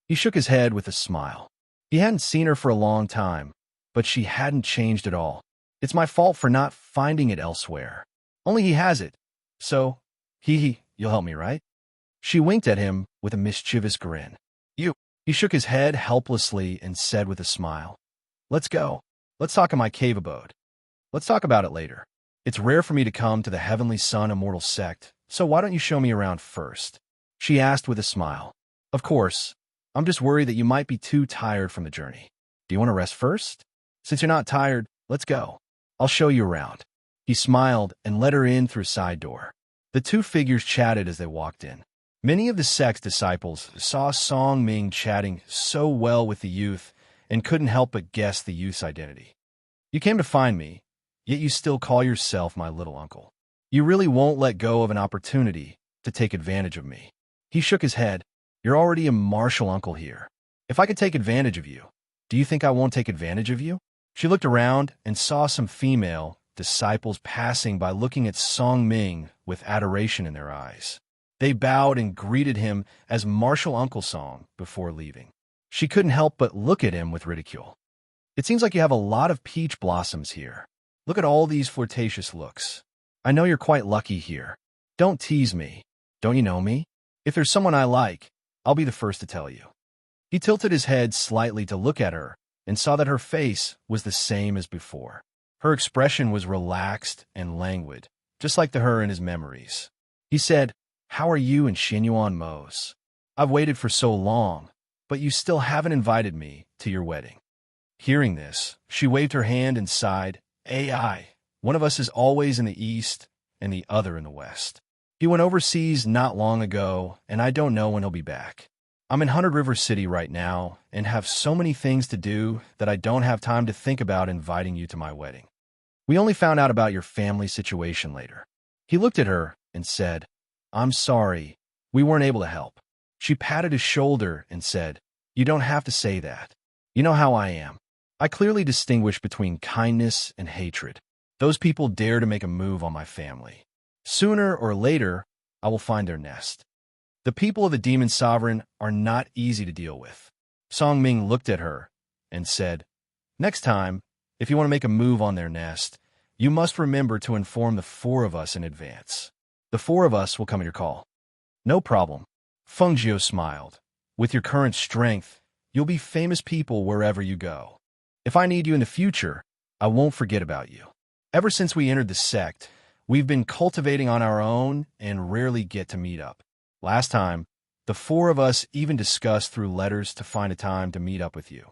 Speaker 1: He shook his head with a smile. He hadn't seen her for a long time, but she hadn't changed at all. "It's my fault for not finding it elsewhere. Only he has it. So, you'll help me, right?" She winked at him with a mischievous grin. "You." He shook his head helplessly and said with a smile, "Let's go. Let's talk in my cave abode. Let's talk about it later. It's rare for me to come to the Heavenly Sun Immortal Sect, so why don't you show me around first?" She asked with a smile. "Of course. I'm just worried that you might be too tired from the journey. Do you want to rest first? Since you're not tired, let's go. I'll show you around." He smiled and led her in through a side door. The two figures chatted as they walked in. Many of the sect's disciples saw Song Ming chatting so well with the youth and couldn't help but guess the youth's identity. "You came to find me, yet you still call yourself my little uncle. You really won't let go of an opportunity to take advantage of me." He shook his head. "You're already a martial uncle here. If I could take advantage of you, do you think I won't take advantage of you?" She looked around and saw some female disciples passing by, looking at Song Ming with adoration in their eyes. They bowed and greeted him as Martial Uncle Song before leaving. She couldn't help but look at him with ridicule. "It seems like you have a lot of peach blossoms here. Look at all these flirtatious looks. I know you're quite lucky here. Don't tease me. Don't you know me? If there's someone I like, I'll be the first to tell you." He tilted his head slightly to look at her and saw that her face was the same as before. Her expression was relaxed and languid, just like her in his memories. He said, "How are you and Xinyuan Mose? I've waited for so long, but you still haven't invited me to your wedding." Hearing this, she waved her hand and sighed, "AI, one of us is always in the east and the other in the west. He went overseas not long ago, and I don't know when he'll be back." I'm in Hundred River City right now and have so many things to do that I don't have time to think about inviting you to my wedding. We only found out about your family situation later." He looked at her and said, "I'm sorry, we weren't able to help." She patted his shoulder and said, "You don't have to say that. You know how I am. I clearly distinguish between kindness and hatred. Those people dare to make a move on my family. Sooner or later, I will find their nest. The people of the Demon Sovereign are not easy to deal with." Song Ming looked at her and said, "Next time, if you want to make a move on their nest, you must remember to inform the four of us in advance. The four of us will come at your call." "No problem." Feng Jiu smiled. "With your current strength, you'll be famous people wherever you go. If I need you in the future, I won't forget about you. Ever since we entered the sect, we've been cultivating on our own and rarely get to meet up. Last time, the four of us even discussed through letters to find a time to meet up with you."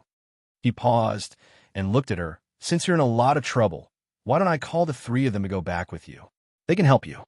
Speaker 1: He paused and looked at her. "Since you're in a lot of trouble, why don't I call the three of them to go back with you? They can help you."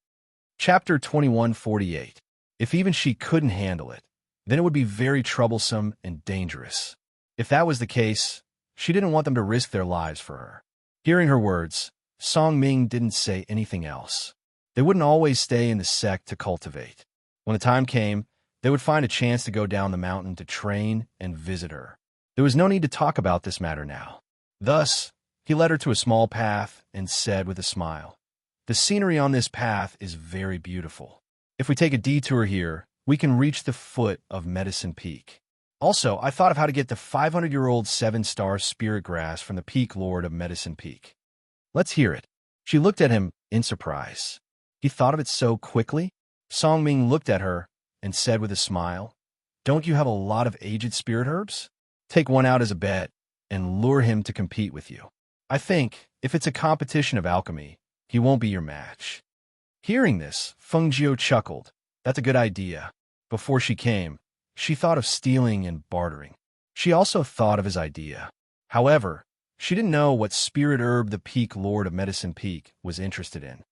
Speaker 1: Chapter 2148. If even she couldn't handle it, then it would be very troublesome and dangerous. If that was the case, she didn't want them to risk their lives for her. Hearing her words, Song Ming didn't say anything else. They wouldn't always stay in the sect to cultivate. When the time came, they would find a chance to go down the mountain to train and visit her. There was no need to talk about this matter now. Thus, he led her to a small path and said with a smile, "The scenery on this path is very beautiful. If we take a detour here, we can reach the foot of Medicine Peak. Also, I thought of how to get the 500-year-old 7-star spirit grass from the Peak Lord of Medicine Peak." "Let's hear it." She looked at him in surprise. He thought of it so quickly? Song Ming looked at her and said with a smile, "Don't you have a lot of aged spirit herbs? Take one out as a bet and lure him to compete with you. I think, if it's a competition of alchemy, he won't be your match." Hearing this, Feng Jiu chuckled. That's a good idea. Before she came, she thought of stealing and bartering. She also thought of his idea. However, she didn't know what spirit herb the Peak Lord of Medicine Peak was interested in.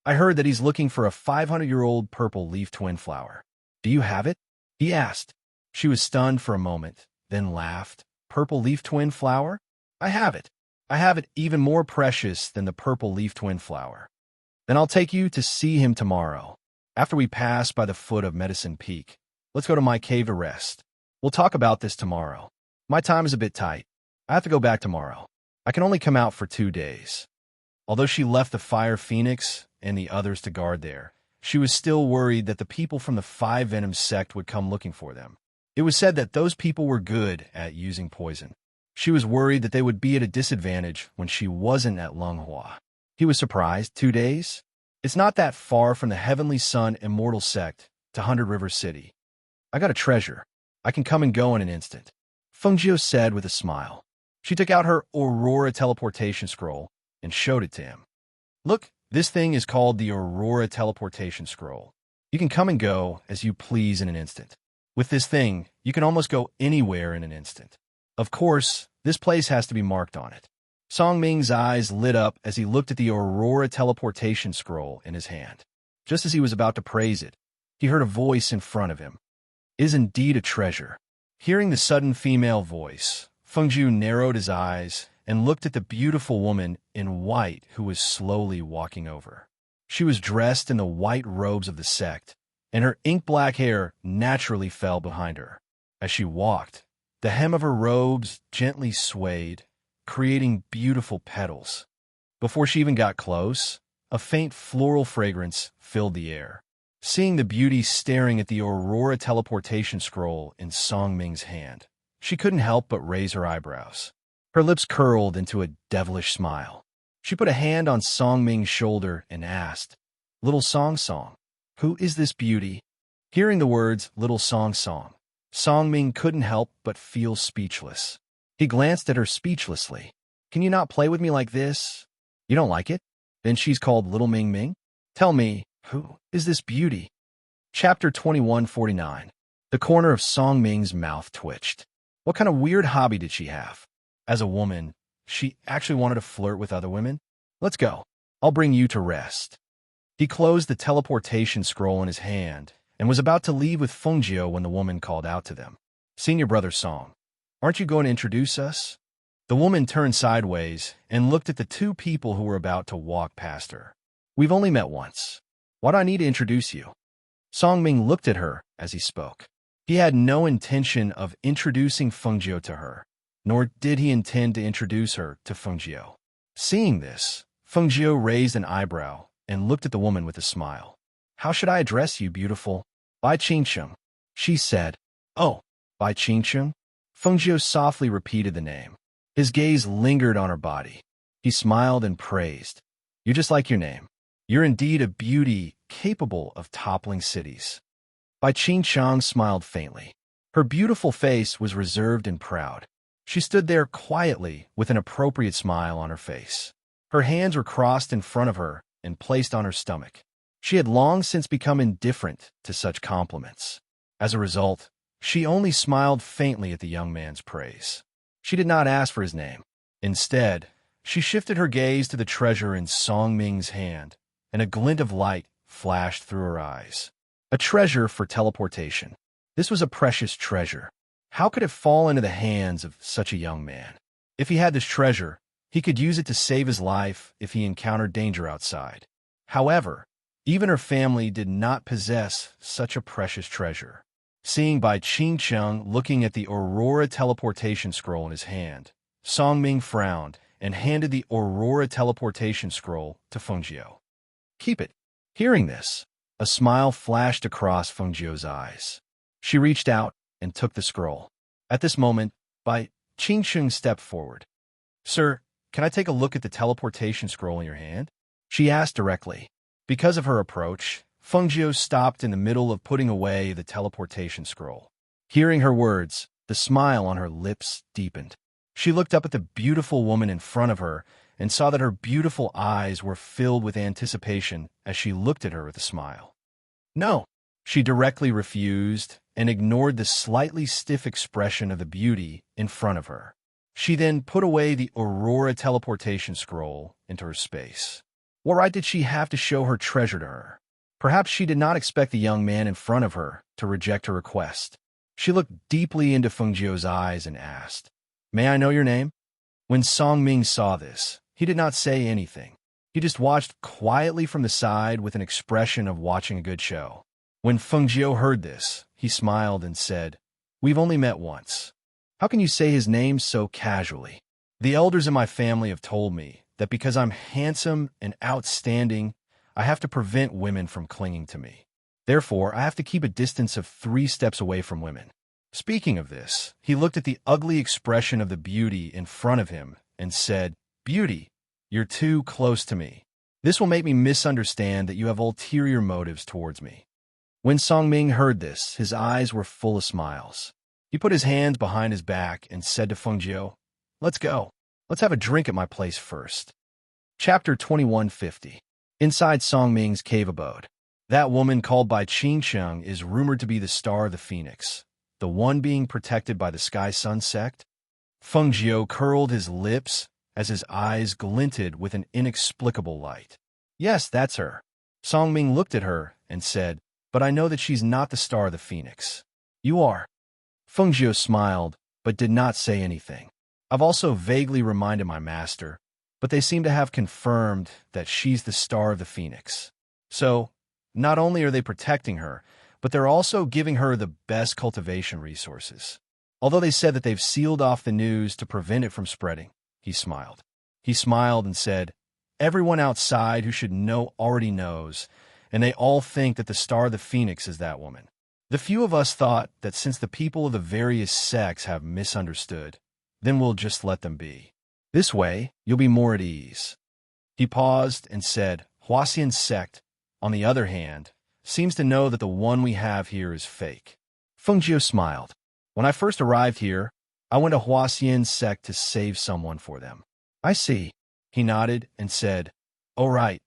Speaker 1: "I heard that he's looking for a 500-year-old purple leaf twin flower. Do you have it?" he asked. She was stunned for a moment, then laughed. "Purple leaf twin flower? I have it. I have it even more precious than the purple leaf twin flower." "Then I'll take you to see him tomorrow. After we pass by the foot of Medicine Peak, let's go to my cave to rest. We'll talk about this tomorrow. My time is a bit tight. I have to go back tomorrow. I can only come out for 2 days." Although she left the Fire Phoenix and the others to guard there, she was still worried that the people from the Five Venom sect would come looking for them. It was said that those people were good at using poison. She was worried that they would be at a disadvantage when she wasn't at Lunghua. He was surprised. 2 days? It's not that far from the Heavenly Sun Immortal Sect to Hundred River City. I got a treasure. I can come and go in an instant," Feng Jiu said with a smile. She took out her Aurora teleportation scroll and showed it to him. "Look, this thing is called the Aurora teleportation scroll. You can come and go as you please in an instant. With this thing, you can almost go anywhere in an instant. Of course, this place has to be marked on it." Song Ming's eyes lit up as he looked at the Aurora teleportation scroll in his hand. Just as he was about to praise it, he heard a voice in front of him. "It is indeed a treasure." Hearing the sudden female voice, Feng Jiu narrowed his eyes and looked at the beautiful woman in white who was slowly walking over. She was dressed in the white robes of the sect, and her ink-black hair naturally fell behind her. As she walked, the hem of her robes gently swayed, creating beautiful petals. Before she even got close, a faint floral fragrance filled the air. Seeing the beauty staring at the Aurora teleportation scroll in Song Ming's hand, she couldn't help but raise her eyebrows. Her lips curled into a devilish smile. She put a hand on Song Ming's shoulder and asked, "Little Song Song, who is this beauty?" Hearing the words, "Little Song Song," Song Ming couldn't help but feel speechless. He glanced at her speechlessly. "Can you not play with me like this? You don't like it? Then she's called Little Ming Ming? Tell me, who is this beauty?" Chapter 2149. The corner of Song Ming's mouth twitched. What kind of weird hobby did she have? As a woman, she actually wanted to flirt with other women? "Let's go. I'll bring you to rest." He closed the teleportation scroll in his hand and was about to leave with Fengjiu when the woman called out to them. "Senior brother Song, aren't you going to introduce us?" The woman turned sideways and looked at the two people who were about to walk past her. "We've only met once. Why do I need to introduce you?" Song Ming looked at her as he spoke. He had no intention of introducing Fengjiu to her, nor did he intend to introduce her to Fengjiu. Seeing this, Fengjiu raised an eyebrow and looked at the woman with a smile. "How should I address you, beautiful?" "Bai Qingcheng," she said. "Oh, Bai Qingcheng?" Fengjiu softly repeated the name. His gaze lingered on her body. He smiled and praised. "You're just like your name. You're indeed a beauty capable of toppling cities." Bai Qingcheng smiled faintly. Her beautiful face was reserved and proud. She stood there quietly with an appropriate smile on her face. Her hands were crossed in front of her and placed on her stomach. She had long since become indifferent to such compliments. As a result, she only smiled faintly at the young man's praise. She did not ask for his name. Instead, she shifted her gaze to the treasure in Song Ming's hand, and a glint of light flashed through her eyes. A treasure for teleportation. This was a precious treasure. How could it fall into the hands of such a young man? If he had this treasure, he could use it to save his life if he encountered danger outside. However, even her family did not possess such a precious treasure. Seeing Bai Qingcheng looking at the Aurora teleportation scroll in his hand, Song Ming frowned and handed the Aurora teleportation scroll to Fengjiu. "Keep it." Hearing this, a smile flashed across Fengjiu's eyes. She reached out and took the scroll. At this moment, Bai Qingcheng stepped forward. "Sir, can I take a look at the teleportation scroll in your hand?" she asked directly. Because of her approach, Fengjiu stopped in the middle of putting away the teleportation scroll. Hearing her words, the smile on her lips deepened. She looked up at the beautiful woman in front of her and saw that her beautiful eyes were filled with anticipation as she looked at her with a smile. "No," she directly refused and ignored the slightly stiff expression of the beauty in front of her. She then put away the Aurora teleportation scroll into her space. What right did she have to show her treasure to her? Perhaps she did not expect the young man in front of her to reject her request. She looked deeply into Fengjiu's eyes and asked, "May I know your name?" When Song Ming saw this, he did not say anything. He just watched quietly from the side with an expression of watching a good show. When Fengjiu heard this, he smiled and said, "We've only met once. How can you say his name so casually? The elders in my family have told me that because I'm handsome and outstanding, I have to prevent women from clinging to me. Therefore, I have to keep a distance of 3 steps away from women." Speaking of this, he looked at the ugly expression of the beauty in front of him and said, "Beauty, you're too close to me. This will make me misunderstand that you have ulterior motives towards me." When Song Ming heard this, his eyes were full of smiles. He put his hands behind his back and said to Fengjiu, "Let's go. Let's have a drink at my place first." Chapter 2150. Inside Song Ming's cave abode. That woman called Bai Qingcheng is rumored to be the Star of the Phoenix, the one being protected by the Sky Sun sect. Fengjiu curled his lips as his eyes glinted with an inexplicable light. "Yes, that's her." Song Ming looked at her and said, "But I know that she's not the Star of the Phoenix." "You are." Fengjiu smiled, but did not say anything. "I've also vaguely reminded my master, but they seem to have confirmed that she's the Star of the Phoenix. So, not only are they protecting her, but they're also giving her the best cultivation resources. Although they said that they've sealed off the news to prevent it from spreading," he smiled. He smiled and said, "Everyone outside who should know already knows, and they all think that the Star of the Phoenix is that woman. The few of us thought that since the people of the various sects have misunderstood, then we'll just let them be. This way, you'll be more at ease." He paused and said, "Huaxian's sect, on the other hand, seems to know that the one we have here is fake." Fengjiu smiled. "When I first arrived here, I went to Huaxian's sect to save someone for them." "I see." He nodded and said, "Oh right,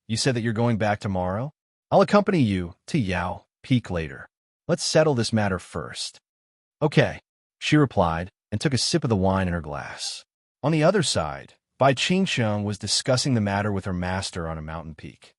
Speaker 1: you said that you're going back tomorrow? I'll accompany you to Yao Peak later. Let's settle this matter first." "Okay," she replied and took a sip of the wine in her glass. On the other side, Bai Qingcheng was discussing the matter with her master on a mountain peak.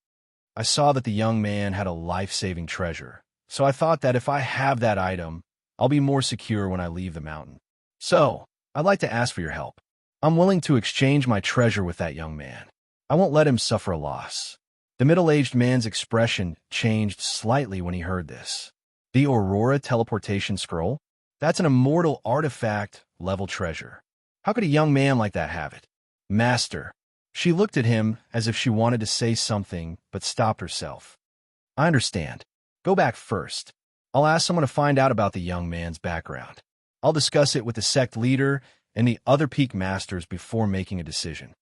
Speaker 1: "I saw that the young man had a life-saving treasure, So I thought that if I have that item, I'll be more secure when I leave the mountain. So, I'd like to ask for your help. I'm willing to exchange my treasure with that young man. I won't let him suffer a loss." The middle-aged man's expression changed slightly when he heard this. The Aurora teleportation scroll? That's an immortal artifact-level treasure. How could a young man like that have it? "Master." She looked at him as if she wanted to say something, but stopped herself. "I understand. Go back first. I'll ask someone to find out about the young man's background. I'll discuss it with the sect leader and the other peak masters before making a decision."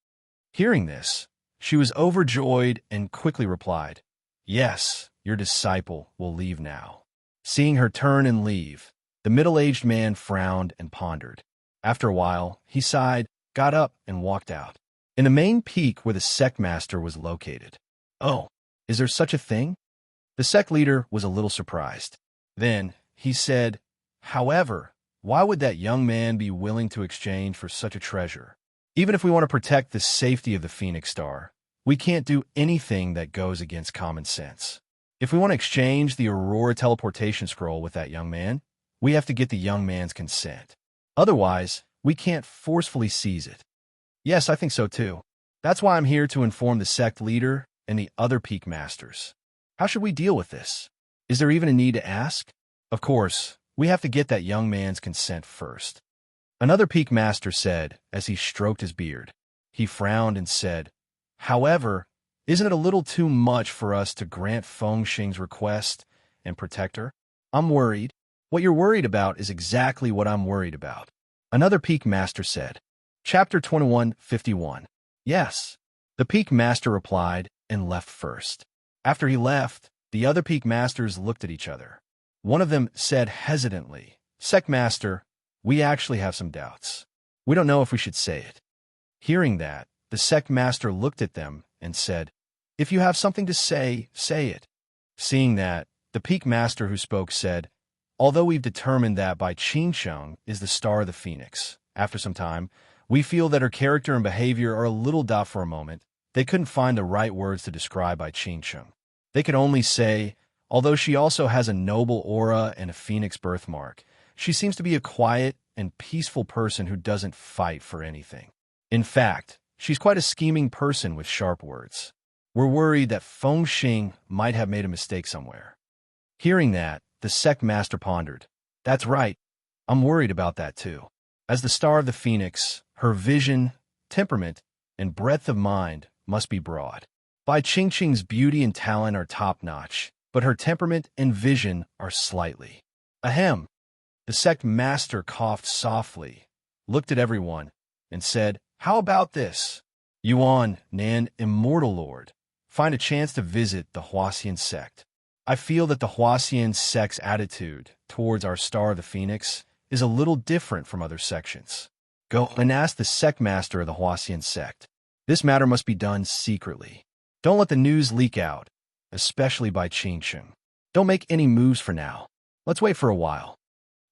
Speaker 1: Hearing this, she was overjoyed and quickly replied, "Yes, your disciple will leave now." Seeing her turn and leave, the middle-aged man frowned and pondered. After a while, he sighed, got up, and walked out. In the main peak where the sect master was located. "Oh, is there such a thing?" The sect leader was a little surprised. Then he said, "However, why would that young man be willing to exchange for such a treasure? Even if we want to protect the safety of the Phoenix Star, we can't do anything that goes against common sense. If we want to exchange the Aurora teleportation scroll with that young man, we have to get the young man's consent. Otherwise, we can't forcefully seize it." "Yes, I think so too. That's why I'm here to inform the sect leader and the other peak masters. How should we deal with this? Is there even a need to ask? Of course, we have to get that young man's consent first." Another peak master said as he stroked his beard. He frowned and said, "However, isn't it a little too much for us to grant Feng Xing's request and protect her? I'm worried. What you're worried about is exactly what I'm worried about." Another peak master said. Chapter 21:51. "Yes." The peak master replied and left first. After he left, the other peak masters looked at each other. One of them said hesitantly, "Sect master, we actually have some doubts. We don't know if we should say it." Hearing that, the sect master looked at them and said, "If you have something to say, say it." Seeing that, the peak master who spoke said, "Although we've determined that Bai Qingsheng is the star of the Phoenix, after some time, we feel that her character and behavior are a little doubt for a moment. They couldn't find the right words to describe Bai Qingsheng. They could only say, although she also has a noble aura and a phoenix birthmark, she seems to be a quiet and peaceful person who doesn't fight for anything. In fact, she's quite a scheming person with sharp words. We're worried that Feng Xing might have made a mistake somewhere." Hearing that, the sect master pondered. "That's right. I'm worried about that too. As the star of the Phoenix, her vision, temperament, and breadth of mind must be broad. Bai Qingqing's beauty and talent are top-notch, but her temperament and vision are slightly. Ahem." The sect master coughed softly, looked at everyone, and said, "How about this? Yuan, Nan, Immortal Lord, find a chance to visit the Huaxian sect. I feel that the Huaxian sect's attitude towards our Star of the Phoenix is a little different from other sections. Go and ask the sect master of the Huaxian sect. This matter must be done secretly. Don't let the news leak out, especially by Qingsheng. Don't make any moves for now. Let's wait for a while."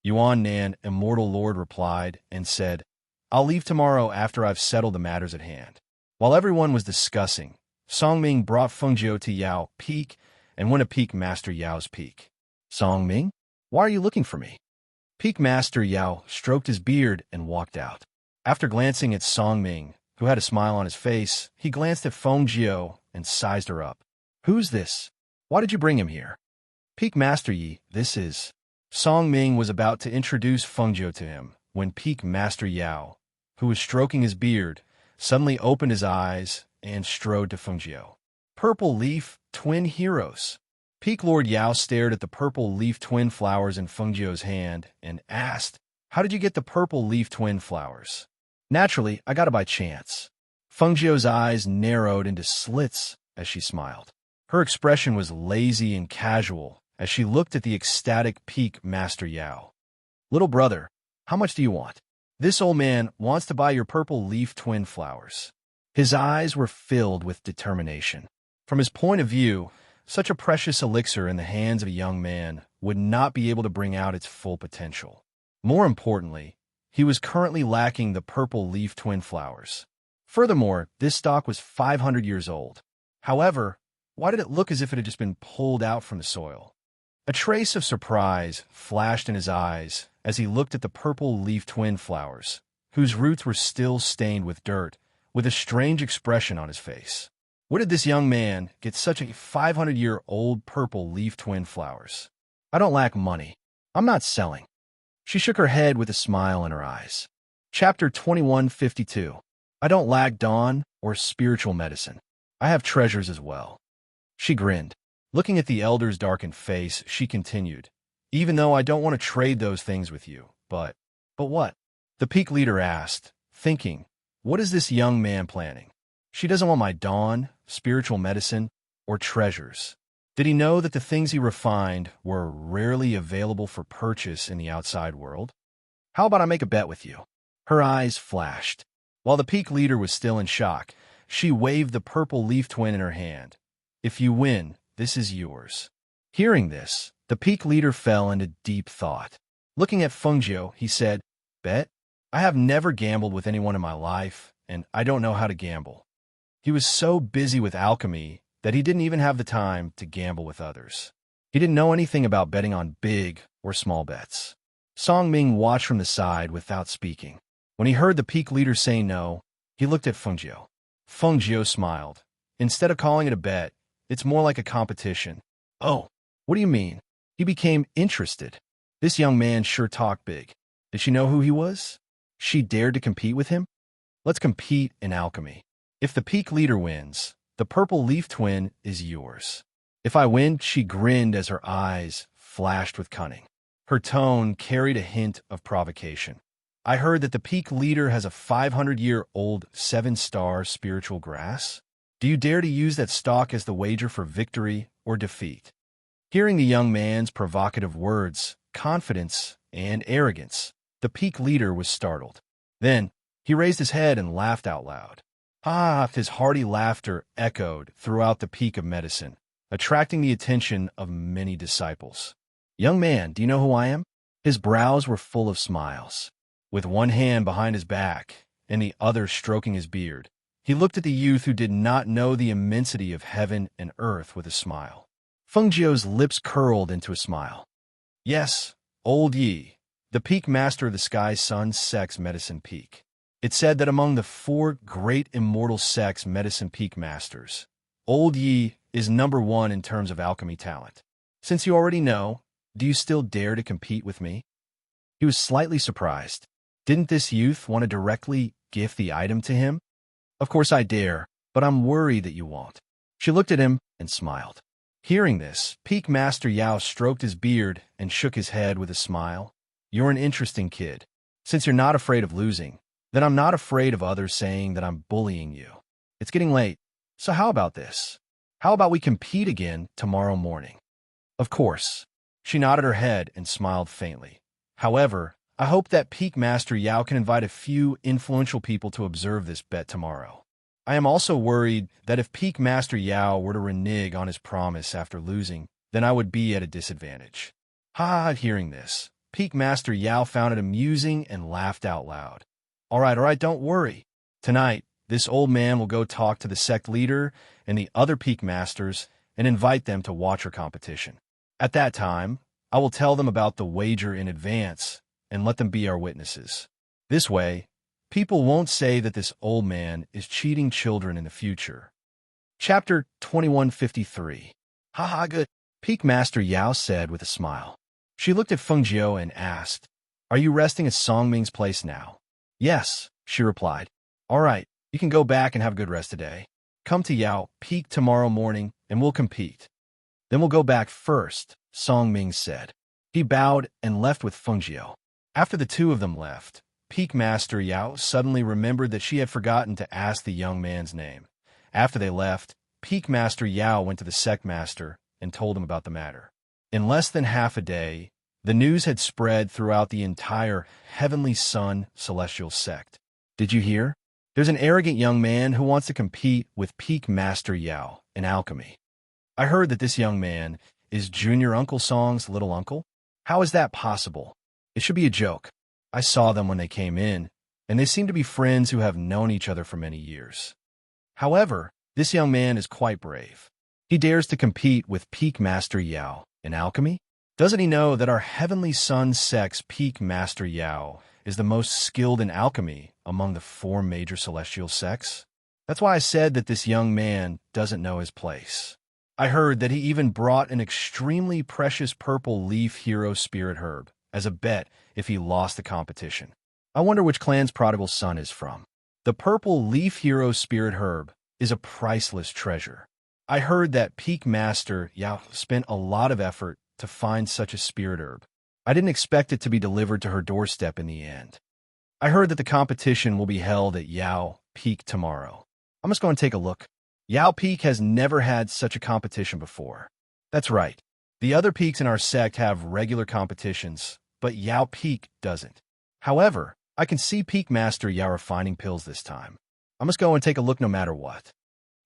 Speaker 1: Yuan Nan, Immortal Lord, replied and said, "I'll leave tomorrow after I've settled the matters at hand." While everyone was discussing, Songming brought Fengjiu to Yao Peak and went to Peak Master Yao's peak. "Songming, why are you looking for me?" Peak Master Yao stroked his beard and walked out. After glancing at Songming, who had a smile on his face, he glanced at Fengjiu and sized her up. "Who's this? Why did you bring him here?" "Peak Master Yi, this is..." Songming was about to introduce Fengjiu to him when Peak Master Yao, who was stroking his beard, suddenly opened his eyes and strode to Fengjiu. "Purple leaf, twin heroes." Peak Lord Yao stared at the purple leaf twin flowers in Fengjiu's hand and asked, "How did you get the purple leaf twin flowers?" "Naturally, I got it by chance." Fengjiu's eyes narrowed into slits as she smiled. Her expression was lazy and casual as she looked at the ecstatic Peak Master Yao. "Little brother, how much do you want?" "This old man wants to buy your purple leaf twin flowers." His eyes were filled with determination. From his point of view, such a precious elixir in the hands of a young man would not be able to bring out its full potential. More importantly, he was currently lacking the purple leaf twin flowers. Furthermore, this stock was 500 years old. However, why did it look as if it had just been pulled out from the soil? A trace of surprise flashed in his eyes as he looked at the purple leaf twin flowers, whose roots were still stained with dirt, with a strange expression on his face. Where did this young man get such a 500-year-old purple leaf twin flowers? I don't lack money. I'm not selling. She shook her head with a smile in her eyes. Chapter 2152. I don't lack dawn or spiritual medicine. I have treasures as well. She grinned. Looking at the elder's darkened face, she continued, even though I don't want to trade those things with you, but what? The peak leader asked, thinking, what is this young man planning? She doesn't want my dawn, spiritual medicine, or treasures. Did he know that the things he refined were rarely available for purchase in the outside world? How about I make a bet with you? Her eyes flashed. While the peak leader was still in shock, she waved the purple leaf twin in her hand. If you win, this is yours. Hearing this, the peak leader fell into deep thought. Looking at Fengjiu, he said, bet? I have never gambled with anyone in my life, and I don't know how to gamble. He was so busy with alchemy that he didn't even have the time to gamble with others. He didn't know anything about betting on big or small bets. Song Ming watched from the side without speaking. When he heard the peak leader say no, he looked at Fengjiu. Fengjiu smiled. Instead of calling it a bet, it's more like a competition. Oh, what do you mean? He became interested. This young man sure talked big. Did she know who he was? She dared to compete with him? Let's compete in alchemy. If the peak leader wins, the purple leaf twin is yours. If I win, she grinned as her eyes flashed with cunning. Her tone carried a hint of provocation. I heard that the peak leader has a 500-year-old 7-star spiritual grass. Do you dare to use that stock as the wager for victory or defeat? Hearing the young man's provocative words, confidence, and arrogance, the peak leader was startled. Then, he raised his head and laughed out loud. Ah! His hearty laughter echoed throughout the peak of medicine, attracting the attention of many disciples. Young man, do you know who I am? His brows were full of smiles. With one hand behind his back and the other stroking his beard, he looked at the youth who did not know the immensity of heaven and earth with a smile. Fengjiu's lips curled into a smile. Yes, Old Yi, the peak master of the Sky Sun Sex Medicine Peak. It said that among the 4 great immortal sex medicine peak masters, Old Yi is number 1 in terms of alchemy talent. Since you already know, do you still dare to compete with me? He was slightly surprised. Didn't this youth want to directly gift the item to him? Of course I dare, but I'm worried that you won't. She looked at him and smiled. Hearing this, Peak Master Yao stroked his beard and shook his head with a smile. You're an interesting kid. Since you're not afraid of losing, then I'm not afraid of others saying that I'm bullying you. It's getting late, so how about this? How about we compete again tomorrow morning? Of course. She nodded her head and smiled faintly. However, I hope that Peak Master Yao can invite a few influential people to observe this bet tomorrow. I am also worried that if Peak Master Yao were to renege on his promise after losing, then I would be at a disadvantage. Ha! Hearing this, Peak Master Yao found it amusing and laughed out loud. All right, don't worry. Tonight, this old man will go talk to the sect leader and the other Peak Masters and invite them to watch our competition. At that time, I will tell them about the wager in advance and let them be our witnesses. This way, people won't say that this old man is cheating children in the future. Chapter 2153. Haha, good. Peak Master Yao said with a smile. She looked at Fengjiu and asked, Are you resting at Song Ming's place now? Yes, she replied. All right, you can go back and have a good rest today. Come to Yao Peak tomorrow morning and we'll compete. Then we'll go back first, Song Ming said. He bowed and left with Fengjiu. After the two of them left, Peak Master Yao suddenly remembered that she had forgotten to ask the young man's name. After they left, Peak Master Yao went to the sect master and told him about the matter. In less than half a day, the news had spread throughout the entire Heavenly Sun celestial sect. Did you hear? There's an arrogant young man who wants to compete with Peak Master Yao in alchemy. I heard that this young man is Junior Uncle Song's little uncle. How is that possible? It should be a joke. I saw them when they came in, and they seem to be friends who have known each other for many years. However, this young man is quite brave. He dares to compete with Peak Master Yao in alchemy? Doesn't he know that our heavenly sun sex peak master Yao is the most skilled in alchemy among the 4 major celestial sects? That's why I said that this young man doesn't know his place. I heard that he even brought an extremely precious purple leaf hero spirit herb as a bet if he lost the competition. I wonder which clan's prodigal son is from. The purple leaf hero spirit herb is a priceless treasure. I heard that Peak Master Yao spent a lot of effort to find such a spirit herb. I didn't expect it to be delivered to her doorstep in the end. I heard that the competition will be held at Yao Peak tomorrow. I'm just going to take a look. Yao Peak has never had such a competition before. That's right. The other peaks in our sect have regular competitions, but Yao Peak doesn't. However, I can see Peak Master Yao refining pills this time. I must go and take a look no matter what.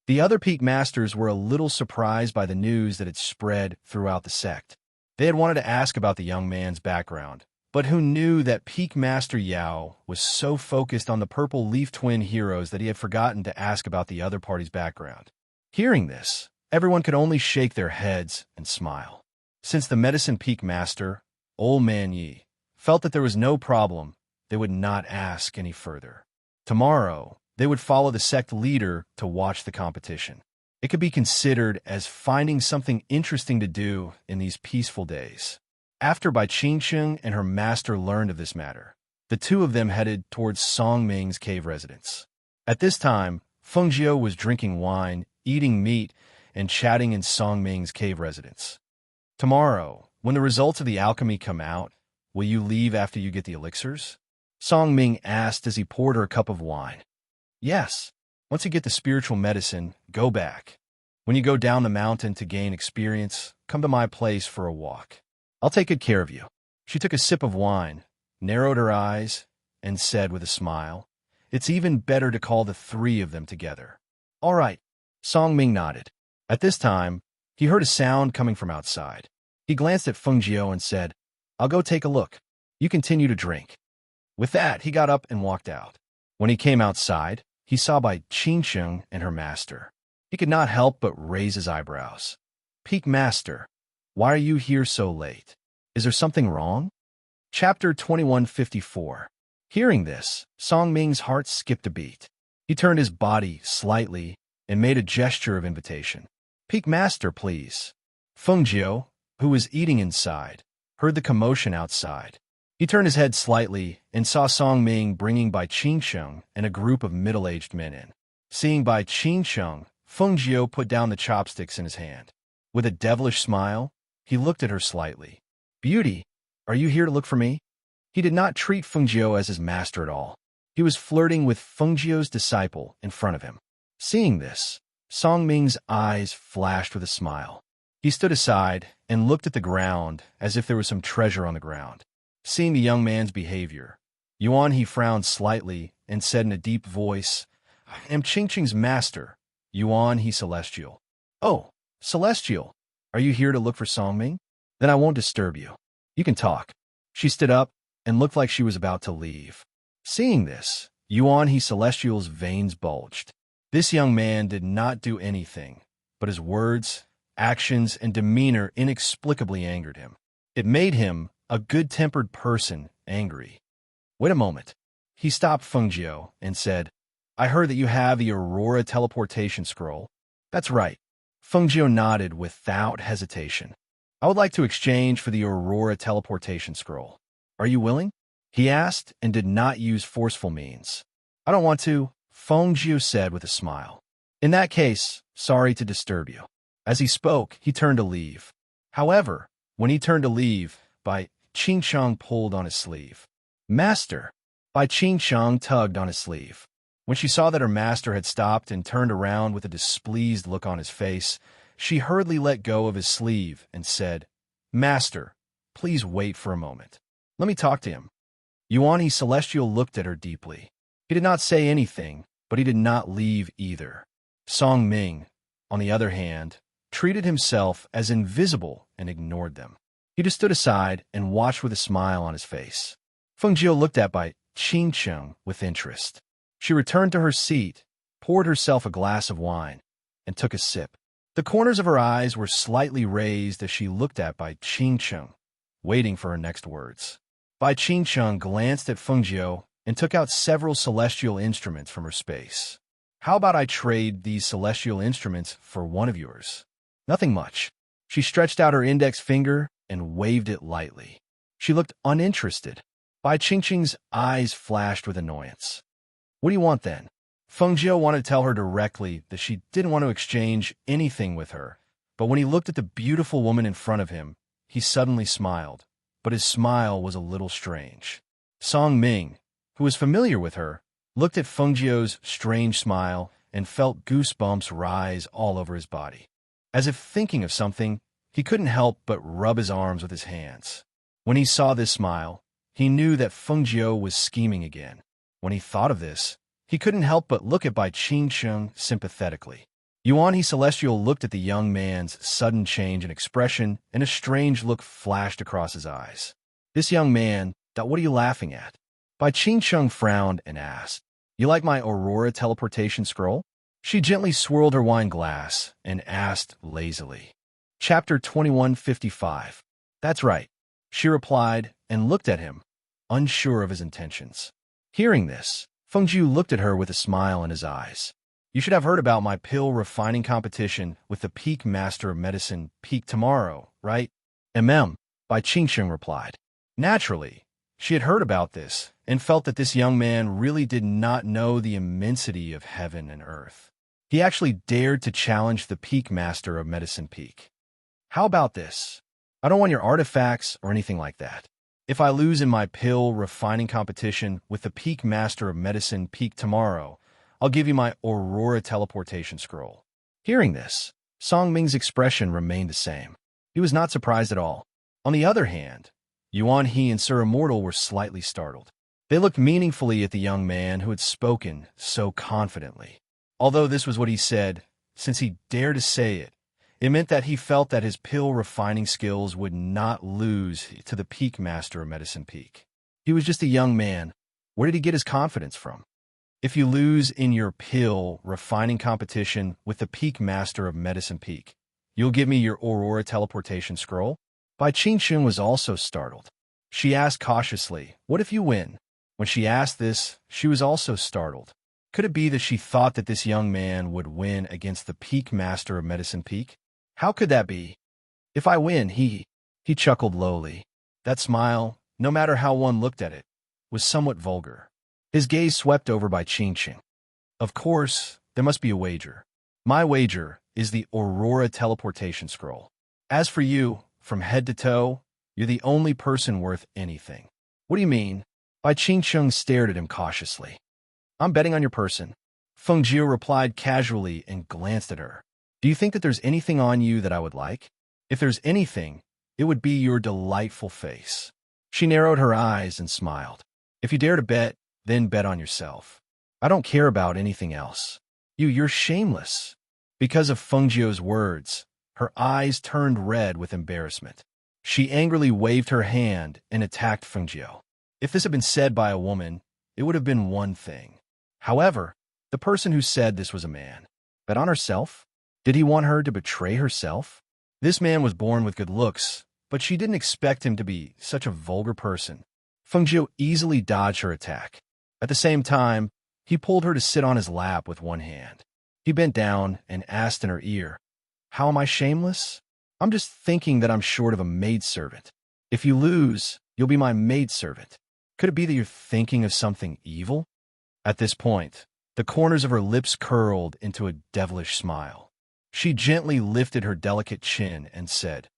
Speaker 1: The other Peak Masters were a little surprised by the news that had spread throughout the sect. They had wanted to ask about the young man's background, but who knew that Peak Master Yao was so focused on the purple leaf twin heroes that he had forgotten to ask about the other party's background. Hearing this, everyone could only shake their heads and smile. Since the Medicine Peak Master, Old Man Yi, felt that there was no problem, they would not ask any further. Tomorrow, they would follow the sect leader to watch the competition. It could be considered as finding something interesting to do in these peaceful days. After Bai Qingsheng and her master learned of this matter, the two of them headed towards Song Ming's cave residence. At this time, Feng Jiu was drinking wine, eating meat, and chatting in Song Ming's cave residence. Tomorrow, when the results of the alchemy come out, will you leave after you get the elixirs? Song Ming asked as he poured her a cup of wine. Yes. Once you get the spiritual medicine, go back. When you go down the mountain to gain experience, come to my place for a walk. I'll take good care of you. She took a sip of wine, narrowed her eyes, and said with a smile, It's even better to call the 3 of them together. All right. Song Ming nodded. At this time, he heard a sound coming from outside. He glanced at Feng Jiu and said, I'll go take a look. You continue to drink. With that, he got up and walked out. When he came outside, he saw Bai Qingsheng and her master. He could not help but raise his eyebrows. Peak Master, why are you here so late? Is there something wrong? Chapter 2154. Hearing this, Song Ming's heart skipped a beat. He turned his body slightly and made a gesture of invitation. Peak Master, please. Feng Jiu, who was eating inside, heard the commotion outside. He turned his head slightly and saw Song Ming bringing Bai Qingsheng and a group of middle-aged men in. Seeing Bai Qingsheng, Feng Jiu put down the chopsticks in his hand. With a devilish smile, he looked at her slightly. Beauty, are you here to look for me? He did not treat Feng Jiu as his master at all. He was flirting with Feng Jiu's disciple in front of him. Seeing this, Song Ming's eyes flashed with a smile. He stood aside and looked at the ground as if there was some treasure on the ground. Seeing the young man's behavior, Yuan he frowned slightly and said in a deep voice, I am Qingqing's master, Yuan he Celestial. Oh, Celestial, are you here to look for Song Ming? Then I won't disturb you. You can talk. She stood up and looked like she was about to leave. Seeing this, Yuan he Celestial's veins bulged. This young man did not do anything, but his words, actions, and demeanor inexplicably angered him. It made him, a good-tempered person, angry. Wait a moment. He stopped Feng Jiu and said, I heard that you have the Aurora teleportation scroll. That's right. Feng Jiu nodded without hesitation. I would like to exchange for the Aurora teleportation scroll. Are you willing? He asked and did not use forceful means. I don't want to, Feng Jiu said with a smile. In that case, sorry to disturb you. As he spoke, he turned to leave. However, when he turned to leave, Bai Qingsheng pulled on his sleeve. Master! Bai Qingsheng tugged on his sleeve. When she saw that her master had stopped and turned around with a displeased look on his face, she hurriedly let go of his sleeve and said, Master, please wait for a moment. Let me talk to him. Yuan Celestial looked at her deeply. He did not say anything, but he did not leave either. Song Ming, on the other hand, treated himself as invisible and ignored them. He just stood aside and watched with a smile on his face. Feng Jiu looked at Bai Qingsheng with interest. She returned to her seat, poured herself a glass of wine, and took a sip. The corners of her eyes were slightly raised as she looked at Bai Qingsheng, waiting for her next words. Bai Qingcheng glanced at Fengjiu and took out several celestial instruments from her space. How about I trade these celestial instruments for one of yours? Nothing much. She stretched out her index finger and waved it lightly. She looked uninterested. Bai Qingcheng's eyes flashed with annoyance. What do you want then? Fengjiu wanted to tell her directly that she didn't want to exchange anything with her, but when he looked at the beautiful woman in front of him, he suddenly smiled, but his smile was a little strange. Song Ming, who was familiar with her, looked at Fengjiu's strange smile and felt goosebumps rise all over his body. As if thinking of something, he couldn't help but rub his arms with his hands. When he saw this smile, he knew that Fengjiu was scheming again. When he thought of this, he couldn't help but look at Bai Qingcheng sympathetically. Yuan Celestial looked at the young man's sudden change in expression, and a strange look flashed across his eyes. This young man, what are you laughing at? Bai Qingcheng frowned and asked, You like my Aurora teleportation scroll? She gently swirled her wine glass and asked lazily. Chapter 2155. That's right, she replied and looked at him, unsure of his intentions. Hearing this, Fengjiu looked at her with a smile in his eyes. You should have heard about my pill refining competition with the Peak Master of Medicine Peak tomorrow, right? Bai Qingcheng replied. Naturally, she had heard about this and felt that this young man really did not know the immensity of heaven and earth. He actually dared to challenge the Peak Master of Medicine Peak. How about this? I don't want your artifacts or anything like that. If I lose in my pill refining competition with the Peak Master of Medicine Peak tomorrow, I'll give you my Aurora teleportation scroll. Hearing this, Song Ming's expression remained the same. He was not surprised at all. On the other hand, Yuan He and Sir Immortal were slightly startled. They looked meaningfully at the young man who had spoken so confidently. Although this was what he said, since he dared to say it, it meant that he felt that his pill refining skills would not lose to the Peak Master of Medicine Peak. He was just a young man. Where did he get his confidence from? If you lose in your pill refining competition with the Peak Master of Medicine Peak, you'll give me your Aurora teleportation scroll? Bai Qingcheng was also startled. She asked cautiously, What if you win? When she asked this, she was also startled. Could it be that she thought that this young man would win against the Peak Master of Medicine Peak? How could that be? If I win, he chuckled lowly. That smile, no matter how one looked at it, was somewhat vulgar. His gaze swept over Bai Qingcheng. Of course, there must be a wager. My wager is the Aurora teleportation scroll. As for you, from head to toe, you're the only person worth anything. What do you mean? Bai Qingcheng stared at him cautiously. I'm betting on your person. Fengjiu replied casually and glanced at her. Do you think that there's anything on you that I would like? If there's anything, it would be your delightful face. She narrowed her eyes and smiled. If you dare to bet, then bet on yourself. I don't care about anything else. You're shameless. Because of Fengjiu's words, her eyes turned red with embarrassment. She angrily waved her hand and attacked Fengjiu. If this had been said by a woman, it would have been one thing. However, the person who said this was a man. Bet on herself? Did he want her to betray herself? This man was born with good looks, but she didn't expect him to be such a vulgar person. Fengjiu easily dodged her attack. At the same time, he pulled her to sit on his lap with one hand. He bent down and asked in her ear, How am I shameless? I'm just thinking that I'm short of a maidservant. If you lose, you'll be my maidservant. Could it be that you're thinking of something evil? At this point, the corners of her lips curled into a devilish smile. She gently lifted her delicate chin and said,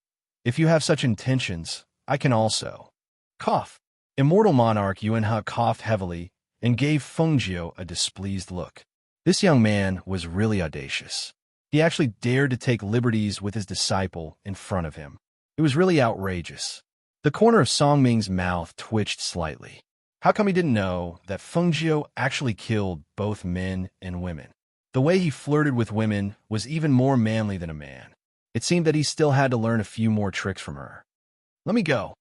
Speaker 1: If you have such intentions, I can also. Cough. Immortal monarch Yuan He coughed heavily and gave Fengjiu a displeased look. This young man was really audacious. He actually dared to take liberties with his disciple in front of him. It was really outrageous. The corner of Song Ming's mouth twitched slightly. How come he didn't know that Fengjiu actually killed both men and women? The way he flirted with women was even more manly than a man. It seemed that he still had to learn a few more tricks from her. Let me go.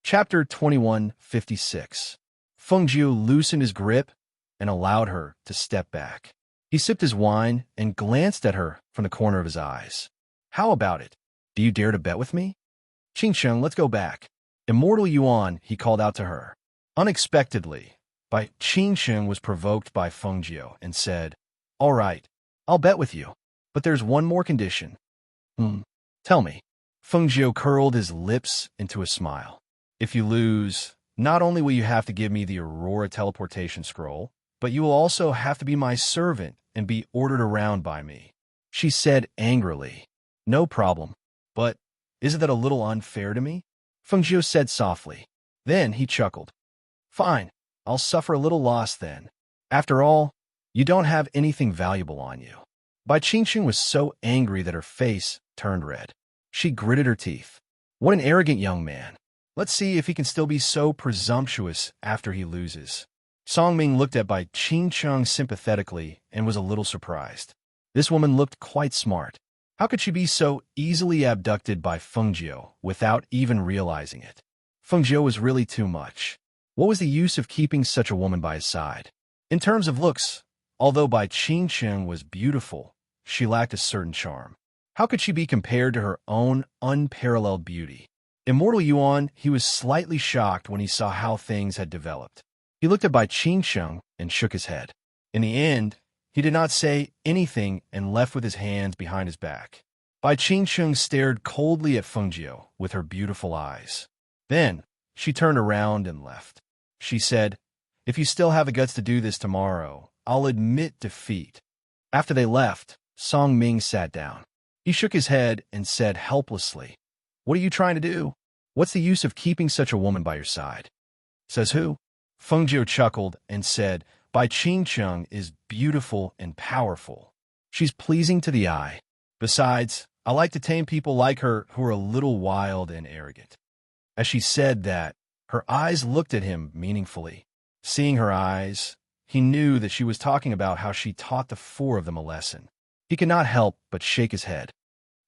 Speaker 1: Chapter 2156. Fengjiu loosened his grip and allowed her to step back. He sipped his wine and glanced at her from the corner of his eyes. How about it? Do you dare to bet with me? Qingcheng, let's go back. Immortal Yuan, he called out to her. Unexpectedly, Bai Qingsheng was provoked by Feng Jiu and said, "All right, I'll bet with you. But there's one more condition." Tell me. Feng Jiu curled his lips into a smile. "If you lose, not only will you have to give me the Aurora teleportation scroll, but you will also have to be my servant and be ordered around by me," she said angrily. "No problem. But isn't that a little unfair to me?" Feng Jiu said softly. Then he chuckled. "Fine, I'll suffer a little loss then. After all, you don't have anything valuable on you." Bai Qingsheng was so angry that her face turned red. She gritted her teeth. What an arrogant young man. Let's see if he can still be so presumptuous after he loses. Song Ming looked at Bai Qingsheng sympathetically and was a little surprised. This woman looked quite smart. How could she be so easily abducted by Feng Jiu without even realizing it? Feng Jiu was really too much. What was the use of keeping such a woman by his side? In terms of looks, although Bai Qingsheng was beautiful, she lacked a certain charm. How could she be compared to her own unparalleled beauty? Immortal Yuan, he was slightly shocked when he saw how things had developed. He looked at Bai Qingsheng and shook his head. In the end, he did not say anything and left with his hands behind his back. Bai Qingsheng stared coldly at Feng Jiu with her beautiful eyes. Then, she turned around and left. She said, "If you still have the guts to do this tomorrow, I'll admit defeat." After they left, Song Ming sat down. He shook his head and said helplessly, "What are you trying to do? What's the use of keeping such a woman by your side?" "Says who?" Feng Jiu chuckled and said, "Bai Qingsheng is beautiful and powerful. She's pleasing to the eye. Besides, I like to tame people like her who are a little wild and arrogant." As she said that, her eyes looked at him meaningfully. Seeing her eyes, he knew that she was talking about how she taught the four of them a lesson. He could not help but shake his head.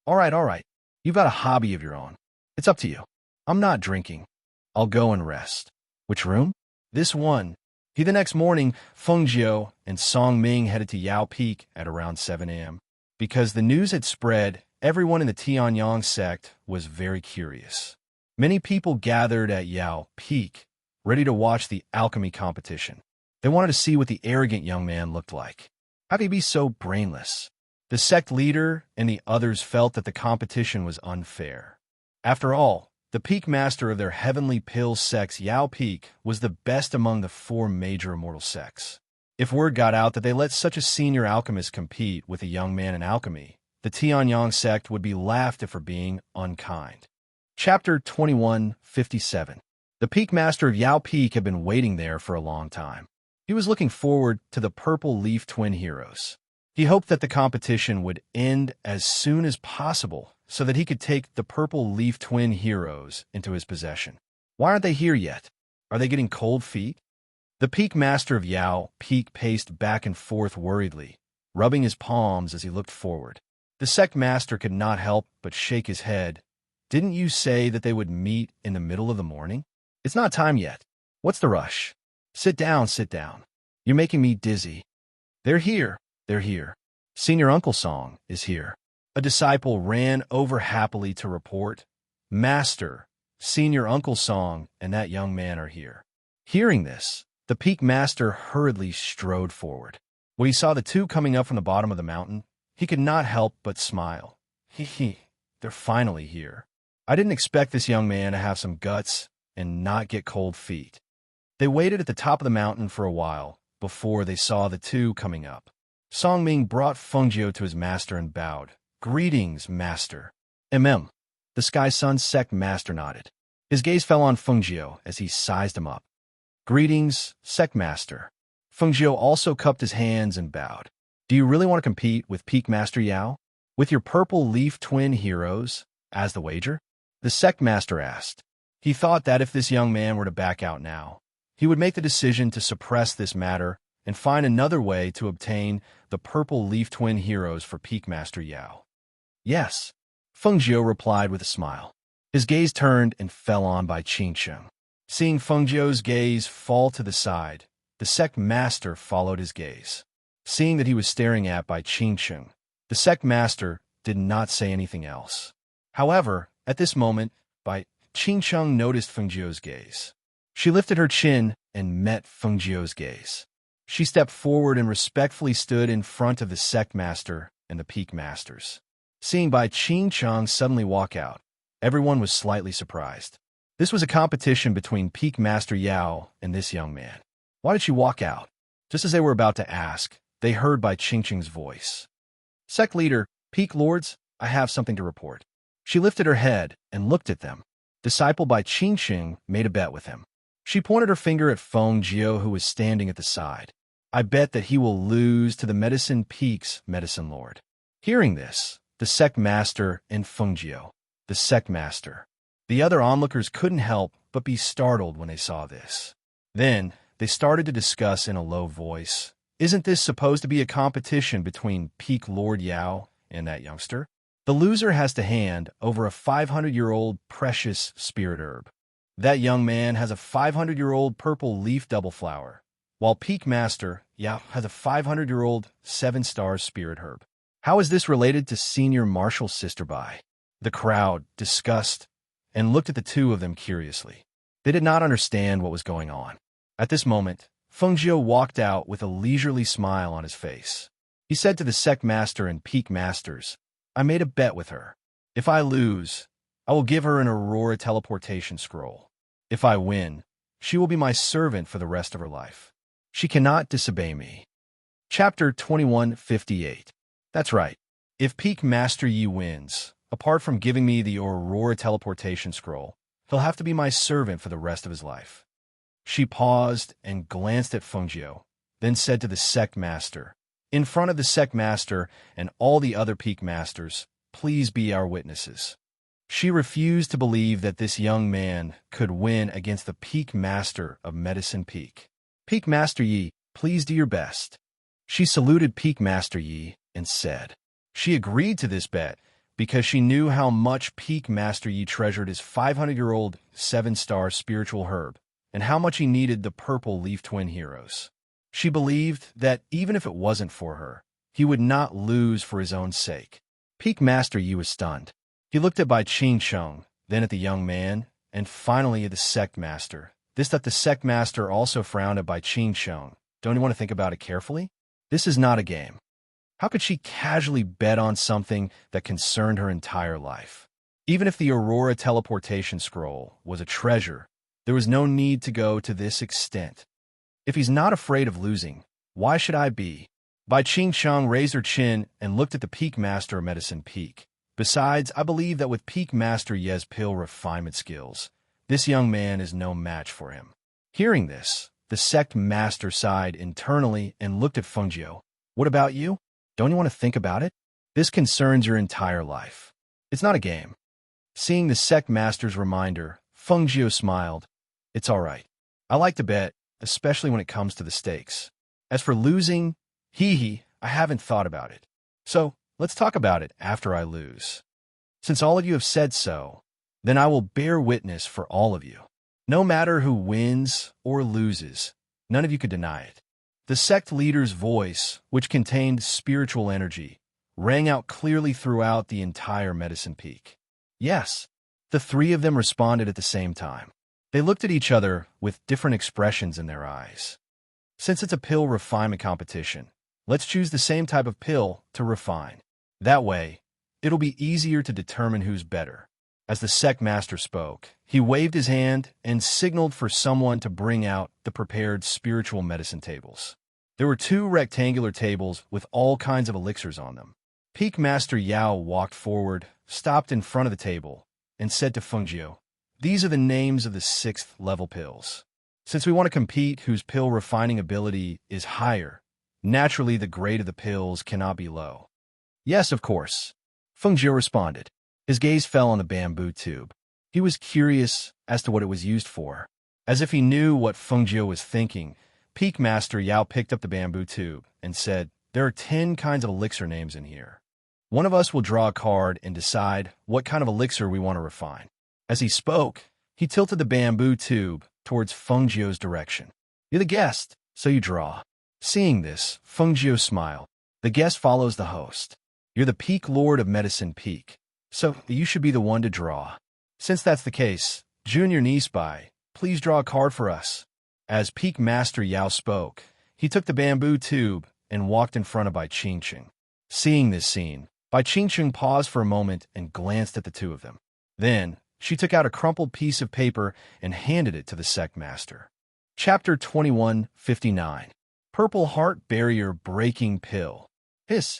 Speaker 1: All right. You've got a hobby of your own. It's up to you. I'm not drinking. I'll go and rest." "Which room?" "This one." The next morning, Feng Jiu and Song Ming headed to Yao Peak at around 7 a.m. Because the news had spread, everyone in the Tianyang sect was very curious. Many people gathered at Yao Peak, ready to watch the alchemy competition. They wanted to see what the arrogant young man looked like. How could he be so brainless? The sect leader and the others felt that the competition was unfair. After all, the peak master of their heavenly pill sects, Yao Peak, was the best among the four major immortal sects. If word got out that they let such a senior alchemist compete with a young man in alchemy, the Tianyang sect would be laughed at for being unkind. Chapter 2157. The peak master of Yao Peak had been waiting there for a long time. He was looking forward to the Purple Leaf Twin Heroes. He hoped that the competition would end as soon as possible so that he could take the Purple Leaf Twin Heroes into his possession. Why aren't they here yet? Are they getting cold feet? The peak master of Yao Peak paced back and forth worriedly, rubbing his palms as he looked forward. The sect master could not help but shake his head. "Didn't you say that they would meet in the middle of the morning? It's not time yet. What's the rush? Sit down. You're making me dizzy." They're here. Senior Uncle Song is here." A disciple ran over happily to report, "Master, Senior Uncle Song and that young man are here." Hearing this, the peak master hurriedly strode forward. When he saw the two coming up from the bottom of the mountain, he could not help but smile. They're finally here. I didn't expect this young man to have some guts and not get cold feet." They waited at the top of the mountain for a while before they saw the two coming up. Song Ming brought Feng Jiu to his master and bowed. "Greetings, master." The Sky Sun sect master nodded. His gaze fell on Feng Jiu as he sized him up. "Greetings, sect master." Feng Jiu also cupped his hands and bowed. "Do you really want to compete with Peak Master Yao? With your Purple Leaf Twin Heroes as the wager?" The sect master asked. He thought that if this young man were to back out now, he would make the decision to suppress this matter and find another way to obtain the Purple Leaf Twin Heroes for Peak Master Yao. "Yes," Feng Jiu replied with a smile. His gaze turned and fell on Bai Qingsheng. Seeing Feng Jiu's gaze fall to the side, the sect master followed his gaze. Seeing that he was staring at Bai Qingsheng, the sect master did not say anything else. However, at this moment, Bai Ching noticed Fengjiu's gaze. She lifted her chin and met Fengjiu's gaze. She stepped forward and respectfully stood in front of the sect master and the peak masters. Seeing Bai Qingchang suddenly walk out, everyone was slightly surprised. This was a competition between Peak Master Yao and this young man. Why did she walk out? Just as they were about to ask, they heard Bai Qingchang's voice. Sect leader, Peak Lords, I have something to report. She lifted her head and looked at them. Disciple Bai Qingchang made a bet with him. She pointed her finger at Feng Jiu, who was standing at the side. I bet that he will lose to the Medicine Peak's Medicine Lord. Hearing this, the sect master and Feng Jiu, the sect master. The other onlookers couldn't help but be startled when they saw this. Then, they started to discuss in a low voice, isn't this supposed to be a competition between Peak Lord Yao and that youngster? The loser has to hand over a 500-year-old precious spirit herb. That young man has a 500-year-old purple leaf double flower, while Peak Master Yao has a 500-year-old 7-star spirit herb. How is this related to Senior Marshal Sister Bai? The crowd discussed and looked at the two of them curiously. They did not understand what was going on. At this moment, Feng Jiu walked out with a leisurely smile on his face. He said to the sect master and peak masters, I made a bet with her. If I lose, I will give her an Aurora teleportation scroll. If I win, she will be my servant for the rest of her life. She cannot disobey me. Chapter 2158. That's right. If Peak Master Yi wins, apart from giving me the Aurora teleportation scroll, he'll have to be my servant for the rest of his life. She paused and glanced at Feng Jiu, then said to the sect master, in front of the sect master and all the other peak masters, please be our witnesses. She refused to believe that this young man could win against the peak master of Medicine Peak. Peak Master Yi, please do your best. She saluted Peak Master Yi and said, she agreed to this bet because she knew how much Peak Master Yi treasured his 500-year-old 7-star spiritual herb and how much he needed the purple leaf twin heroes. She believed that even if it wasn't for her, he would not lose for his own sake. Peak Master Yi was stunned. He looked at Bai Qingchang, then at the young man, and finally at the sect master. That the sect master also frowned at Bai Qingchang. Don't you want to think about it carefully? This is not a game. How could she casually bet on something that concerned her entire life? Even if the Aurora teleportation scroll was a treasure, there was no need to go to this extent. If he's not afraid of losing, why should I be? Bai Qingchang raised her chin and looked at the Peak Master of Medicine Peak. Besides, I believe that with Peak Master Ye's pill refinement skills, this young man is no match for him. Hearing this, the sect master sighed internally and looked at Feng Jiu. What about you? Don't you want to think about it? This concerns your entire life. It's not a game. Seeing the sect master's reminder, Feng Jiu smiled. It's all right. I like to bet, especially when it comes to the stakes. As for losing, I haven't thought about it. So, let's talk about it after I lose. Since all of you have said so, then I will bear witness for all of you. No matter who wins or loses, none of you could deny it. The sect leader's voice, which contained spiritual energy, rang out clearly throughout the entire Medicine Peak. Yes, the three of them responded at the same time. They looked at each other with different expressions in their eyes. Since it's a pill refinement competition, let's choose the same type of pill to refine. That way, it'll be easier to determine who's better. As the sect master spoke, he waved his hand and signaled for someone to bring out the prepared spiritual medicine tables. There were 2 rectangular tables with all kinds of elixirs on them. Peak Master Yao walked forward, stopped in front of the table, and said to Feng Jiu, these are the names of the 6th level pills. Since we want to compete whose pill refining ability is higher, naturally the grade of the pills cannot be low. Yes, of course, Feng Jiu responded. His gaze fell on the bamboo tube. He was curious as to what it was used for. As if he knew what Feng Jiu was thinking, Peak Master Yao picked up the bamboo tube and said, there are 10 kinds of elixir names in here. One of us will draw a card and decide what kind of elixir we want to refine. As he spoke, he tilted the bamboo tube towards Feng Jiu's direction. You're the guest, so you draw. Seeing this, Feng Jiu smiled. The guest follows the host. You're the Peak Lord of Medicine Peak, so you should be the one to draw. Since that's the case, Junior Niespai, please draw a card for us. As Peak Master Yao spoke, he took the bamboo tube and walked in front of Bai Qingqing. Seeing this scene, Bai Qingqing paused for a moment and glanced at the two of them. Then, she took out a crumpled piece of paper and handed it to the sect master. Chapter 2159. Purple Heart Barrier Breaking Pill. It's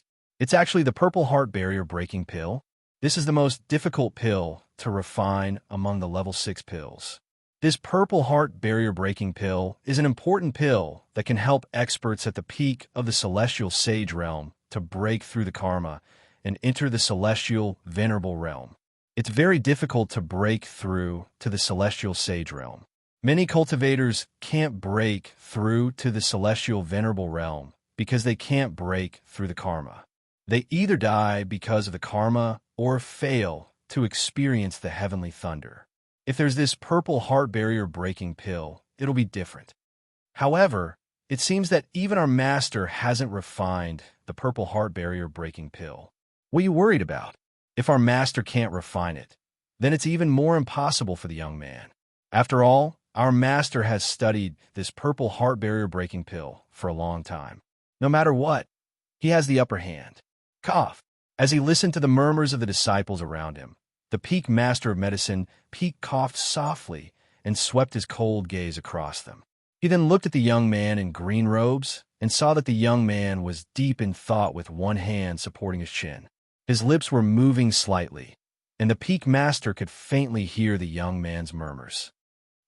Speaker 1: actually the Purple Heart Barrier Breaking Pill. This is the most difficult pill to refine among the level 6 pills. This Purple Heart Barrier Breaking Pill is an important pill that can help experts at the peak of the celestial sage realm to break through the karma and enter the celestial venerable realm. It's very difficult to break through to the celestial sage realm. Many cultivators can't break through to the celestial venerable realm because they can't break through the karma. They either die because of the karma or fail to experience the heavenly thunder. If there's this Purple Heart Barrier Breaking Pill, it'll be different. However, it seems that even our master hasn't refined the Purple Heart Barrier Breaking Pill. What are you worried about? If our master can't refine it, then it's even more impossible for the young man. After all, our master has studied this Purple Heart Barrier Breaking Pill for a long time. No matter what, he has the upper hand. Cough. As he listened to the murmurs of the disciples around him, the Peak Master of Medicine, Peak, coughed softly and swept his cold gaze across them. He then looked at the young man in green robes and saw that the young man was deep in thought with one hand supporting his chin. His lips were moving slightly, and the Peak Master could faintly hear the young man's murmurs.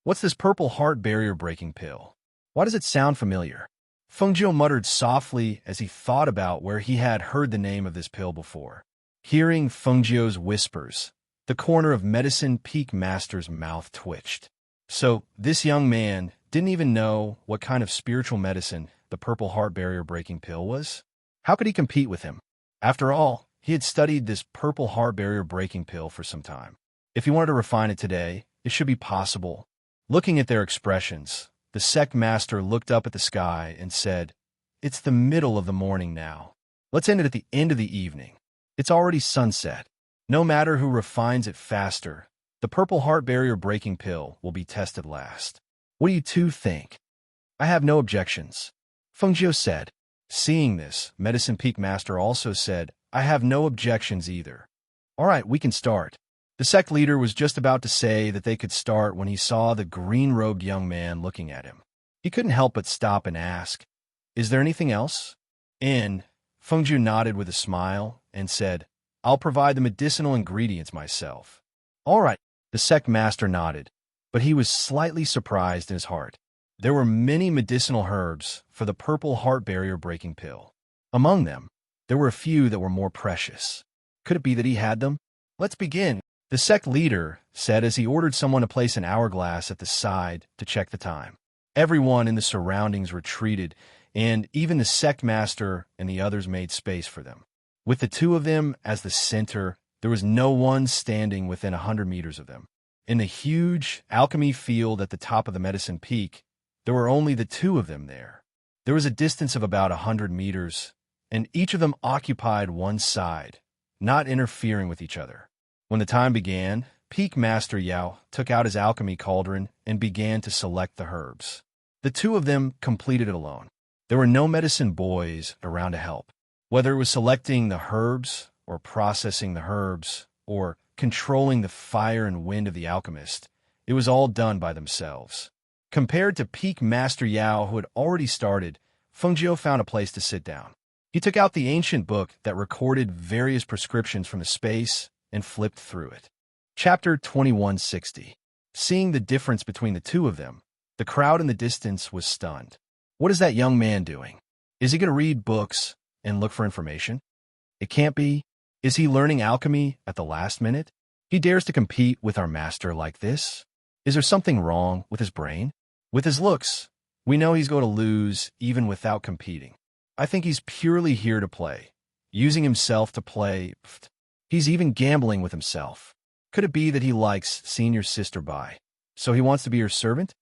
Speaker 1: What's this Purple Heart Barrier Breaking Pill? Why does it sound familiar? Fengjiu muttered softly as he thought about where he had heard the name of this pill before. Hearing Fengjiu's whispers, the corner of Medicine Peak Master's mouth twitched. So, this young man didn't even know what kind of spiritual medicine the Purple Heart Barrier Breaking Pill was? How could he compete with him? After all, he had studied this Purple Heart Barrier Breaking Pill for some time. If he wanted to refine it today, it should be possible. Looking at their expressions, the sect master looked up at the sky and said, "It's the middle of the morning now. Let's end it at the end of the evening. It's already sunset. No matter who refines it faster, the Purple Heart Barrier Breaking Pill will be tested last. What do you two think?" "I have no objections," Fengjiu said. Seeing this, Medicine Peak Master also said, "I have no objections either." "All right, we can start." The sect leader was just about to say that they could start when he saw the green-robed young man looking at him. He couldn't help but stop and ask, "Is there anything else?" Fengjiu nodded with a smile and said, "I'll provide the medicinal ingredients myself." "All right," the sect master nodded, but he was slightly surprised in his heart. There were many medicinal herbs for the Purple Heart Barrier Breaking Pill. Among them, there were a few that were more precious. Could it be that he had them? "Let's begin," the sect leader said as he ordered someone to place an hourglass at the side to check the time. Everyone in the surroundings retreated, and even the sect master and the others made space for them. With the two of them as the center, there was no one standing within 100 meters of them. In the huge alchemy field at the top of the Medicine Peak, there were only the two of them there. There was a distance of about 100 meters, and each of them occupied one side, not interfering with each other. When the time began, Peak Master Yao took out his alchemy cauldron and began to select the herbs. The two of them completed it alone. There were no medicine boys around to help. Whether it was selecting the herbs, or processing the herbs, or controlling the fire and wind of the alchemist, it was all done by themselves. Compared to Peak Master Yao, who had already started, Fengjiu found a place to sit down. He took out the ancient book that recorded various prescriptions from the space and flipped through it. Chapter 2160. Seeing the difference between the two of them, the crowd in the distance was stunned. What is that young man doing? Is he going to read books and look for information? It can't be. Is he learning alchemy at the last minute? He dares to compete with our master like this? Is there something wrong with his brain? With his looks, we know he's going to lose even without competing. I think he's purely here to play, using himself to play. He's even gambling with himself. Could it be that he likes seeing your sister Bai, so he wants to be your servant?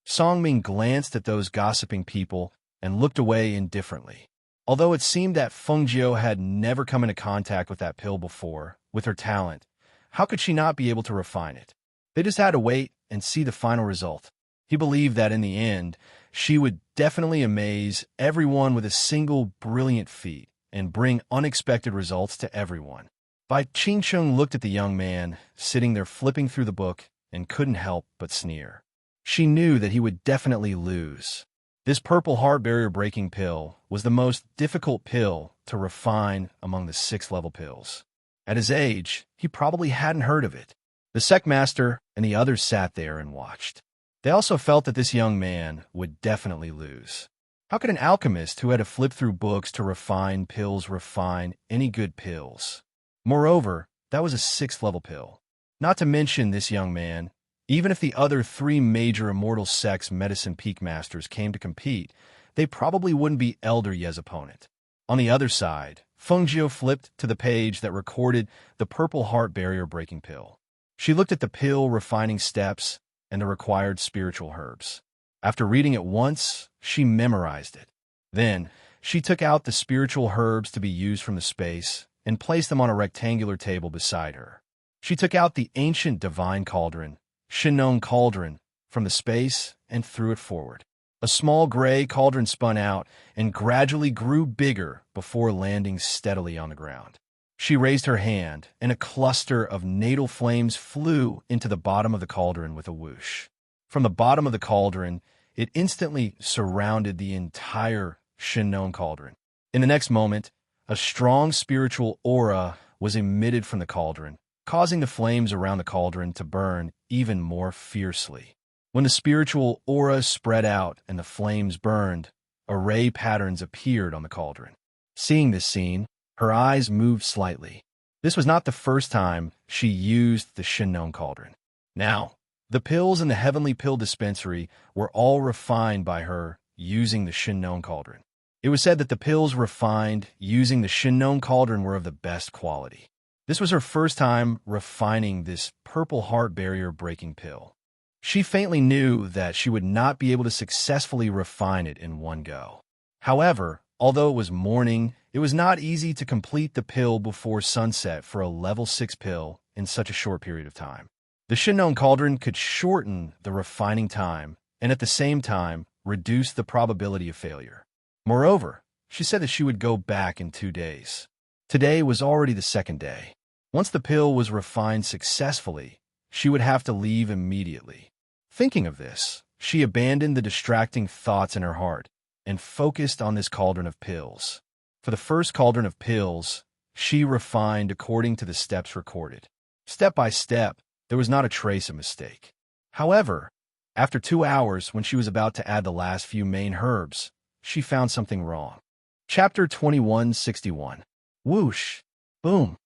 Speaker 1: Songming glanced at those gossiping people and looked away indifferently. Although it seemed that Fengjiu had never come into contact with that pill before, with her talent, how could she not be able to refine it? They just had to wait and see the final result. He believed that in the end, she would definitely amaze everyone with a single brilliant feat and bring unexpected results to everyone. Bai Qingcheng looked at the young man, sitting there flipping through the book, and couldn't help but sneer. She knew that he would definitely lose. This purple heart barrier breaking pill was the most difficult pill to refine among the 6-level pills. At his age, he probably hadn't heard of it. The sect master and the others sat there and watched. They also felt that this young man would definitely lose. How could an alchemist who had to flip through books to refine pills refine any good pills? Moreover, that was a 6th-level pill. Not to mention this young man, even if the other 3 major immortal sects medicine peak masters came to compete, they probably wouldn't be Elder Ye's opponent. On the other side, Fengjiu flipped to the page that recorded the purple heart barrier breaking pill. She looked at the pill refining steps and the required spiritual herbs. After reading it once, she memorized it. Then, she took out the spiritual herbs to be used from the space and placed them on a rectangular table beside her. She took out the ancient divine cauldron, Shinong cauldron, from the space and threw it forward. A small gray cauldron spun out and gradually grew bigger before landing steadily on the ground. She raised her hand, and a cluster of natal flames flew into the bottom of the cauldron with a whoosh. From the bottom of the cauldron, it instantly surrounded the entire Shinong cauldron. In the next moment, a strong spiritual aura was emitted from the cauldron, causing the flames around the cauldron to burn even more fiercely. When the spiritual aura spread out and the flames burned, array patterns appeared on the cauldron. Seeing this scene, her eyes moved slightly. This was not the first time she used the Shinong cauldron. Now, the pills in the heavenly pill dispensary were all refined by her using the Shinong cauldron. It was said that the pills refined using the Shinong cauldron were of the best quality. This was her first time refining this purple heart barrier breaking pill. She faintly knew that she would not be able to successfully refine it in one go. However, although it was morning, it was not easy to complete the pill before sunset for a level 6 pill in such a short period of time. The Shinong cauldron could shorten the refining time and at the same time reduce the probability of failure. Moreover, she said that she would go back in 2 days. Today was already the 2nd day. Once the pill was refined successfully, she would have to leave immediately. Thinking of this, she abandoned the distracting thoughts in her heart and focused on this cauldron of pills. For the first cauldron of pills, she refined according to the steps recorded. Step by step, there was not a trace of mistake. However, after 2 hours, when she was about to add the last few main herbs, she found something wrong. Chapter 2161. Whoosh! Boom!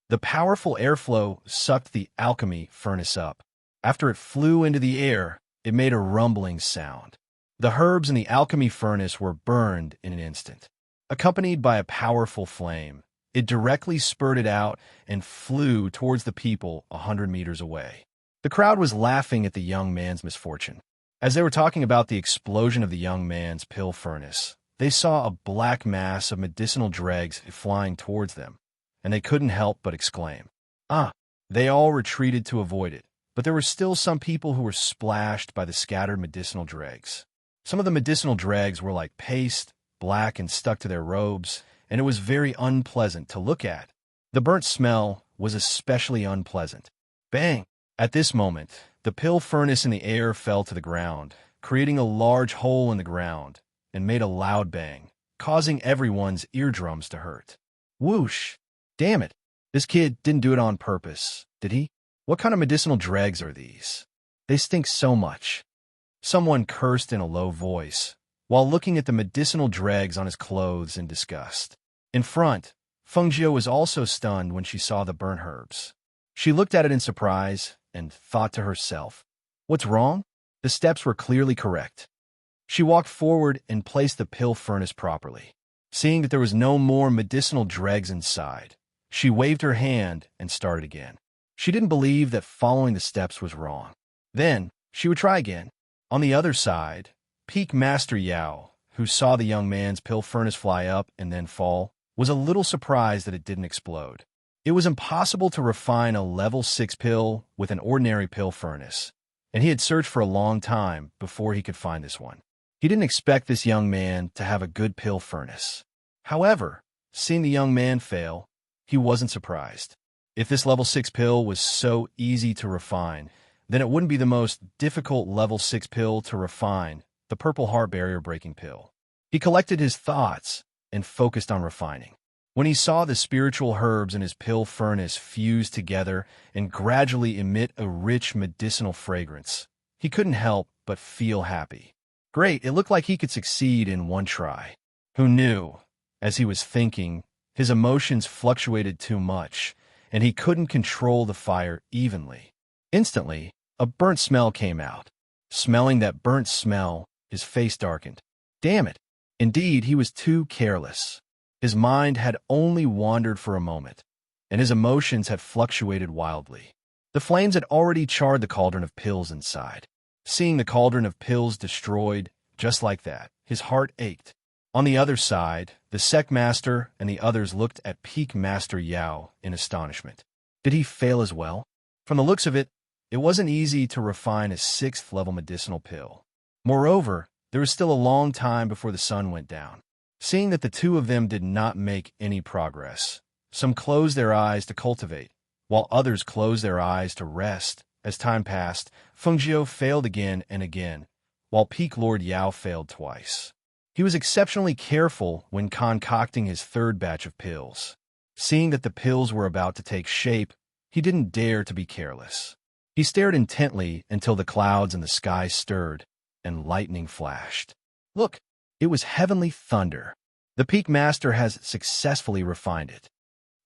Speaker 1: The powerful airflow sucked the alchemy furnace up. After it flew into the air, it made a rumbling sound. The herbs in the alchemy furnace were burned in an instant. Accompanied by a powerful flame, it directly spurted out and flew towards the people 100 meters away. The crowd was laughing at the young man's misfortune. As they were talking about the explosion of the young man's pill furnace, they saw a black mass of medicinal dregs flying towards them, and they couldn't help but exclaim, "Ah!" They all retreated to avoid it, but there were still some people who were splashed by the scattered medicinal dregs. Some of the medicinal dregs were like paste, black and stuck to their robes, and it was very unpleasant to look at. The burnt smell was especially unpleasant. Bang! At this moment, the pill furnace in the air fell to the ground, creating a large hole in the ground, and made a loud bang, causing everyone's eardrums to hurt. Whoosh! Damn it! This kid didn't do it on purpose, did he? What kind of medicinal dregs are these? They stink so much. Someone cursed in a low voice, while looking at the medicinal dregs on his clothes in disgust. In front, Fengjiu was also stunned when she saw the burnt herbs. She looked at it in surprise and thought to herself, "What's wrong?" The steps were clearly correct. She walked forward and placed the pill furnace properly. Seeing that there was no more medicinal dregs inside, she waved her hand and started again. She didn't believe that following the steps was wrong. Then, she would try again. On the other side, Peak Master Yao, who saw the young man's pill furnace fly up and then fall, was a little surprised that it didn't explode. It was impossible to refine a level 6 pill with an ordinary pill furnace, and he had searched for a long time before he could find this one. He didn't expect this young man to have a good pill furnace. However, seeing the young man fail, he wasn't surprised. If this level 6 pill was so easy to refine, then it wouldn't be the most difficult level 6 pill to refine, the purple heart barrier breaking pill. He collected his thoughts and focused on refining. When he saw the spiritual herbs in his pill furnace fuse together and gradually emit a rich medicinal fragrance, he couldn't help but feel happy. Great, it looked like he could succeed in one try. Who knew? As he was thinking, his emotions fluctuated too much, and he couldn't control the fire evenly. Instantly, a burnt smell came out. Smelling that burnt smell, his face darkened. Damn it! Indeed, he was too careless. His mind had only wandered for a moment, and his emotions had fluctuated wildly. The flames had already charred the cauldron of pills inside. Seeing the cauldron of pills destroyed, just like that, his heart ached. On the other side, the sect master and the others looked at Peak Master Yao in astonishment. Did he fail as well? From the looks of it, it wasn't easy to refine a 6th level medicinal pill. Moreover, there was still a long time before the sun went down. Seeing that the two of them did not make any progress, some closed their eyes to cultivate, while others closed their eyes to rest. As time passed, Fengjiu failed again and again, while Peak Lord Yao failed twice. He was exceptionally careful when concocting his 3rd batch of pills. Seeing that the pills were about to take shape, he didn't dare to be careless. He stared intently until the clouds in the sky stirred and lightning flashed. Look! It was heavenly thunder. The Peak Master has successfully refined it.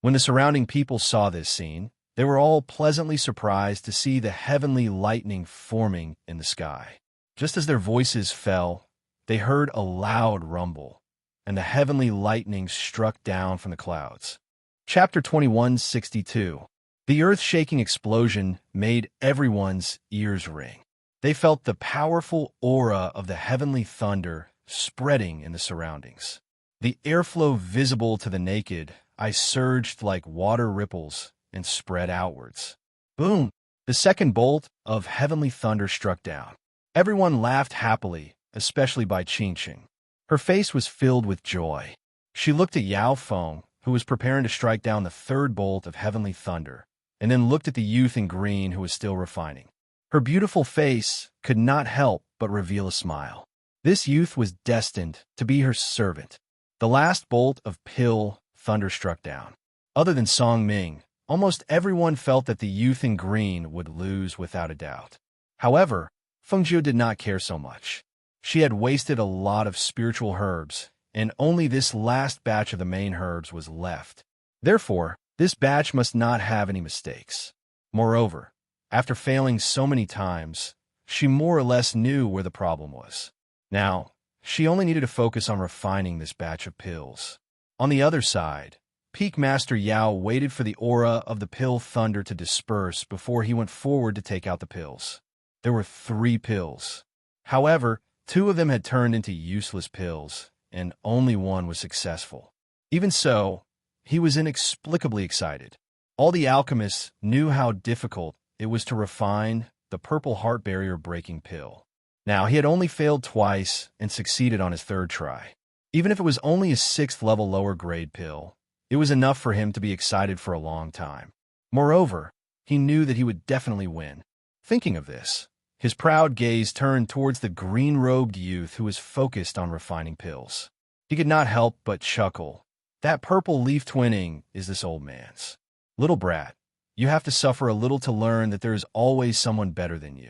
Speaker 1: When the surrounding people saw this scene, they were all pleasantly surprised to see the heavenly lightning forming in the sky. Just as their voices fell, they heard a loud rumble, and the heavenly lightning struck down from the clouds. Chapter 2162. The earth-shaking explosion made everyone's ears ring. They felt the powerful aura of the heavenly thunder spreading in the surroundings. The airflow visible to the naked eye surged like water ripples and spread outwards. Boom! The 2nd bolt of heavenly thunder struck down. Everyone laughed happily, especially by Qingqing. Her face was filled with joy. She looked at Yao Feng, who was preparing to strike down the 3rd bolt of heavenly thunder, and then looked at the youth in green who was still refining. Her beautiful face could not help but reveal a smile. This youth was destined to be her servant. The last bolt of pill thunder struck down. Other than Song Ming, almost everyone felt that the youth in green would lose without a doubt. However, Fengjiu did not care so much. She had wasted a lot of spiritual herbs, and only this last batch of the main herbs was left. Therefore, this batch must not have any mistakes. Moreover, after failing so many times, she more or less knew where the problem was. Now, she only needed to focus on refining this batch of pills. On the other side, Peak Master Yao waited for the aura of the pill thunder to disperse before he went forward to take out the pills. There were 3 pills. However, 2 of them had turned into useless pills, and only one was successful. Even so, he was inexplicably excited. All the alchemists knew how difficult it was to refine the purple heart barrier breaking pill. Now, he had only failed twice and succeeded on his 3rd try. Even if it was only a 6th level lower grade pill, it was enough for him to be excited for a long time. Moreover, he knew that he would definitely win. Thinking of this, his proud gaze turned towards the green-robed youth who was focused on refining pills. He could not help but chuckle. That purple leaf twinning is this old man's. Little brat, you have to suffer a little to learn that there is always someone better than you.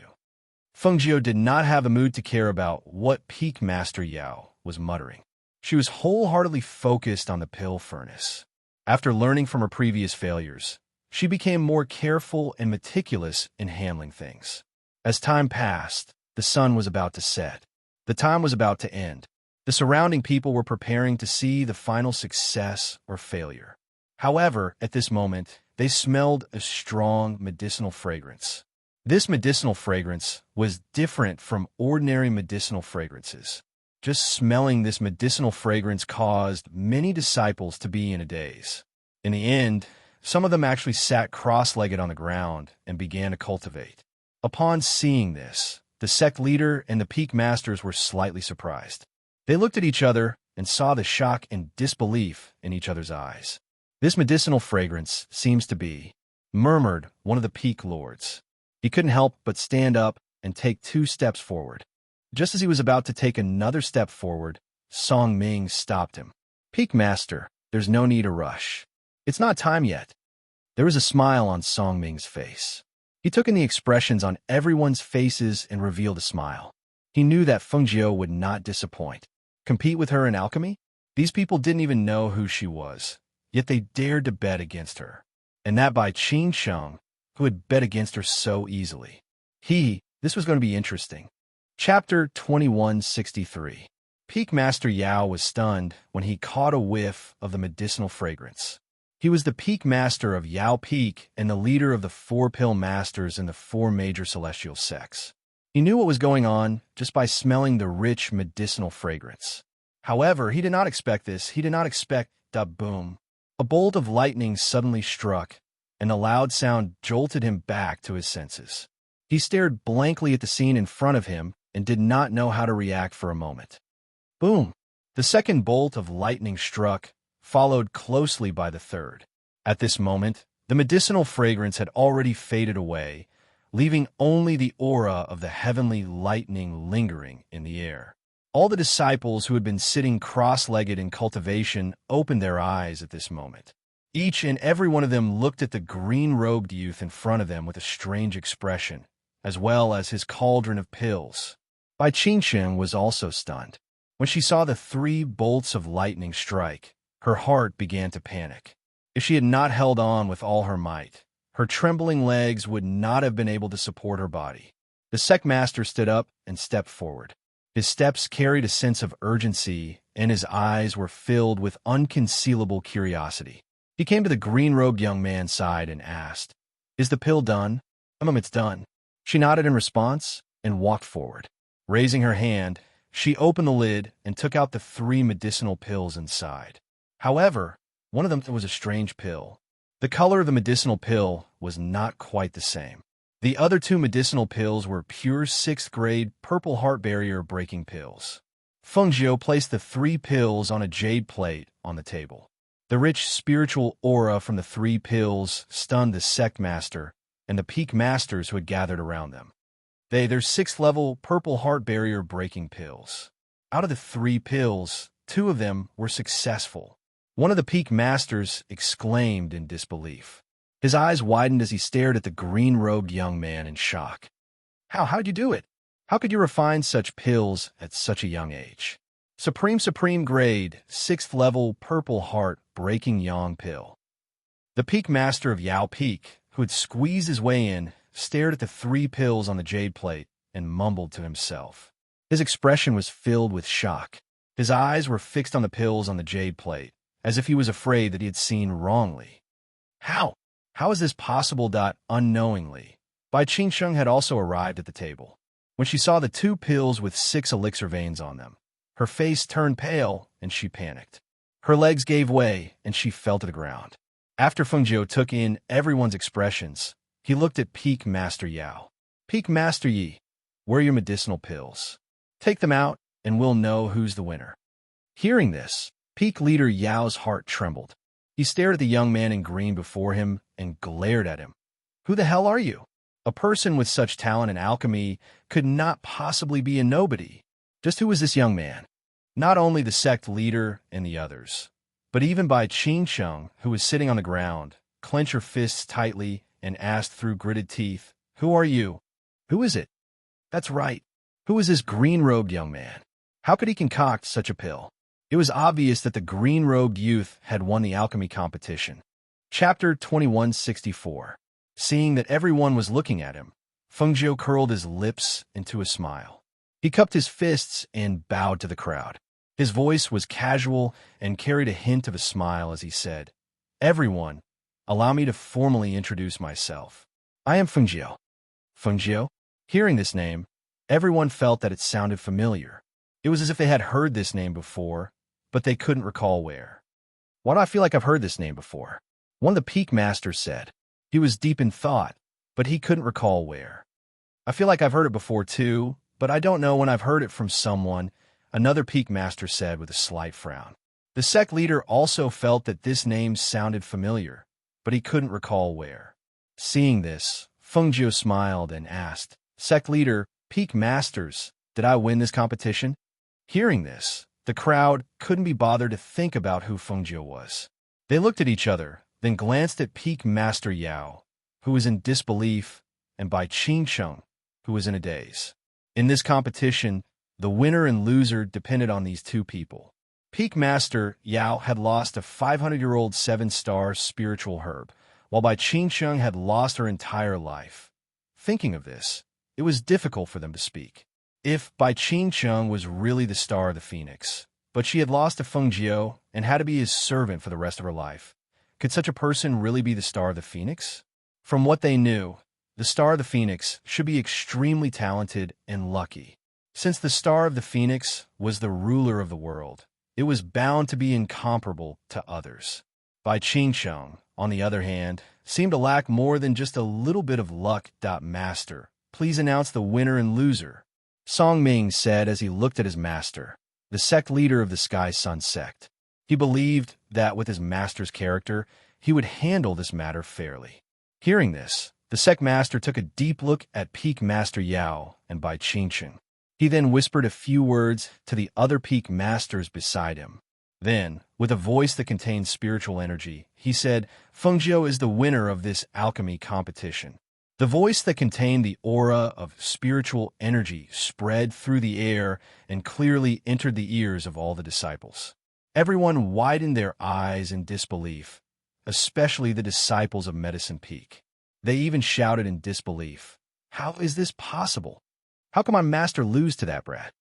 Speaker 1: Fengjiu did not have a mood to care about what Peak Master Yao was muttering. She was wholeheartedly focused on the pill furnace. After learning from her previous failures, she became more careful and meticulous in handling things. As time passed, the sun was about to set. The time was about to end. The surrounding people were preparing to see the final success or failure. However, at this moment, they smelled a strong medicinal fragrance. This medicinal fragrance was different from ordinary medicinal fragrances. Just smelling this medicinal fragrance caused many disciples to be in a daze. In the end, Some of them actually sat cross-legged on the ground and began to cultivate. Upon seeing this, the sect leader and the peak masters were slightly surprised. They looked at each other and saw the shock and disbelief in each other's eyes. "This medicinal fragrance seems to be," murmured one of the peak lords. He couldn't help but stand up and take 2 steps forward. Just as he was about to take another step forward, Song Ming stopped him. "Peak Master, there's no need to rush. It's not time yet." There was a smile on Song Ming's face. He took in the expressions on everyone's faces and revealed a smile. He knew that Feng Jiu would not disappoint. Compete with her in alchemy? These people didn't even know who she was, yet they dared to bet against her. And that by Qin Sheng, who had bet against her so easily. This was going to be interesting. Chapter 2163. Peak Master Yao was stunned when he caught a whiff of the medicinal fragrance. He was the Peak Master of Yao Peak and the leader of the 4 Pill Masters in the 4 major celestial sects. He knew what was going on just by smelling the rich medicinal fragrance. However, he did not expect this. He did not expect boom. A bolt of lightning suddenly struck, and the loud sound jolted him back to his senses. He stared blankly at the scene in front of him and did not know how to react for a moment. Boom! The second bolt of lightning struck, followed closely by the third. At this moment, the medicinal fragrance had already faded away, leaving only the aura of the heavenly lightning lingering in the air. All the disciples who had been sitting cross-legged in cultivation opened their eyes at this moment. Each and every one of them looked at the green-robed youth in front of them with a strange expression, as well as his cauldron of pills. Bai Qingsheng was also stunned. When she saw the 3 bolts of lightning strike, her heart began to panic. If she had not held on with all her might, her trembling legs would not have been able to support her body. The sect master stood up and stepped forward. His steps carried a sense of urgency, and his eyes were filled with unconcealable curiosity. He came to the green-robed young man's side and asked, "Is the pill done?" It's done." She nodded in response and walked forward. Raising her hand, she opened the lid and took out the 3 medicinal pills inside. However, one of them was a strange pill. The color of the medicinal pill was not quite the same. The other 2 medicinal pills were pure 6th-grade purple heart barrier-breaking pills. Feng Jiu placed the 3 pills on a jade plate on the table. The rich spiritual aura from the 3 pills stunned the sect master and the peak masters who had gathered around them. Their 6th-level purple heart barrier-breaking pills. Out of the 3 pills, 2 of them were successful. One of the peak masters exclaimed in disbelief. His eyes widened as he stared at the green-robed young man in shock. How'd you do it? How could you refine such pills at such a young age?" Supreme grade, 6th-level purple heart-breaking yang pill. The peak master of Yao Peak, who had squeezed his way in, stared at the 3 pills on the jade plate and mumbled to himself. His expression was filled with shock. His eyes were fixed on the pills on the jade plate, as if he was afraid that he had seen wrongly. How is this possible? Unknowingly, Bai Qingsheng had also arrived at the table. When she saw the 2 pills with 6 elixir veins on them, her face turned pale and she panicked. Her legs gave way and she fell to the ground. After Feng Jiu took in everyone's expressions, he looked at Peak Master Yao. "Peak Master Yi, where are your medicinal pills? Take them out and we'll know who's the winner." Hearing this, Peak Leader Yao's heart trembled. He stared at the young man in green before him and glared at him. "Who the hell are you? A person with such talent in alchemy could not possibly be a nobody. Just who was this young man?" Not only the sect leader and the others, but even Bai Qingsheng, who was sitting on the ground, clenched her fists tightly and asked through gritted teeth, "Who are you? Who is it? That's right. Who is this green-robed young man? How could he concoct such a pill?" It was obvious that the green-robed youth had won the alchemy competition. Chapter 2164. Seeing that everyone was looking at him, Feng Jiu curled his lips into a smile. He cupped his fists and bowed to the crowd. His voice was casual and carried a hint of a smile as he said, "Everyone, allow me to formally introduce myself. I am Feng Jiu." Feng Jiu? Hearing this name, everyone felt that it sounded familiar. It was as if they had heard this name before, but they couldn't recall where. Why do I feel like I've heard this name before? One of the peak masters said. He was deep in thought, but he couldn't recall where. I feel like I've heard it before too, but I don't know when I've heard it from someone, another peak master said with a slight frown. The sect leader also felt that this name sounded familiar, but he couldn't recall where. Seeing this, Fengjiu smiled and asked, "Sect leader, peak masters, did I win this competition?" Hearing this, the crowd couldn't be bothered to think about who Fengjiu was. They looked at each other, then glanced at peak master Yao, who was in disbelief, and by Qingsheng, who was in a daze. In this competition, the winner and loser depended on these two people. Peak master Yao had lost a 500-year-old 7-star spiritual herb, while Bai Qingsheng had lost her entire life. Thinking of this, it was difficult for them to speak. If Bai Qingsheng was really the star of the phoenix, but she had lost to Fengjiu and had to be his servant for the rest of her life, could such a person really be the star of the phoenix? From what they knew, the star of the phoenix should be extremely talented and lucky. Since the star of the phoenix was the ruler of the world, it was bound to be incomparable to others. Bai Qingsheng, on the other hand, seemed to lack more than just a little bit of luck. Master, please announce the winner and loser, Song Ming said as he looked at his master, the sect leader of the Sky Sun sect. He believed that with his master's character, he would handle this matter fairly. Hearing this, the sect master took a deep look at peak master Yao and Bai Qingsheng. He then whispered a few words to the other peak masters beside him. Then, with a voice that contained spiritual energy, he said, "Fengjiu is the winner of this alchemy competition." The voice that contained the aura of spiritual energy spread through the air and clearly entered the ears of all the disciples. Everyone widened their eyes in disbelief, especially the disciples of Medicine Peak. They even shouted in disbelief, "How is this possible? How can my master lose to that brat?"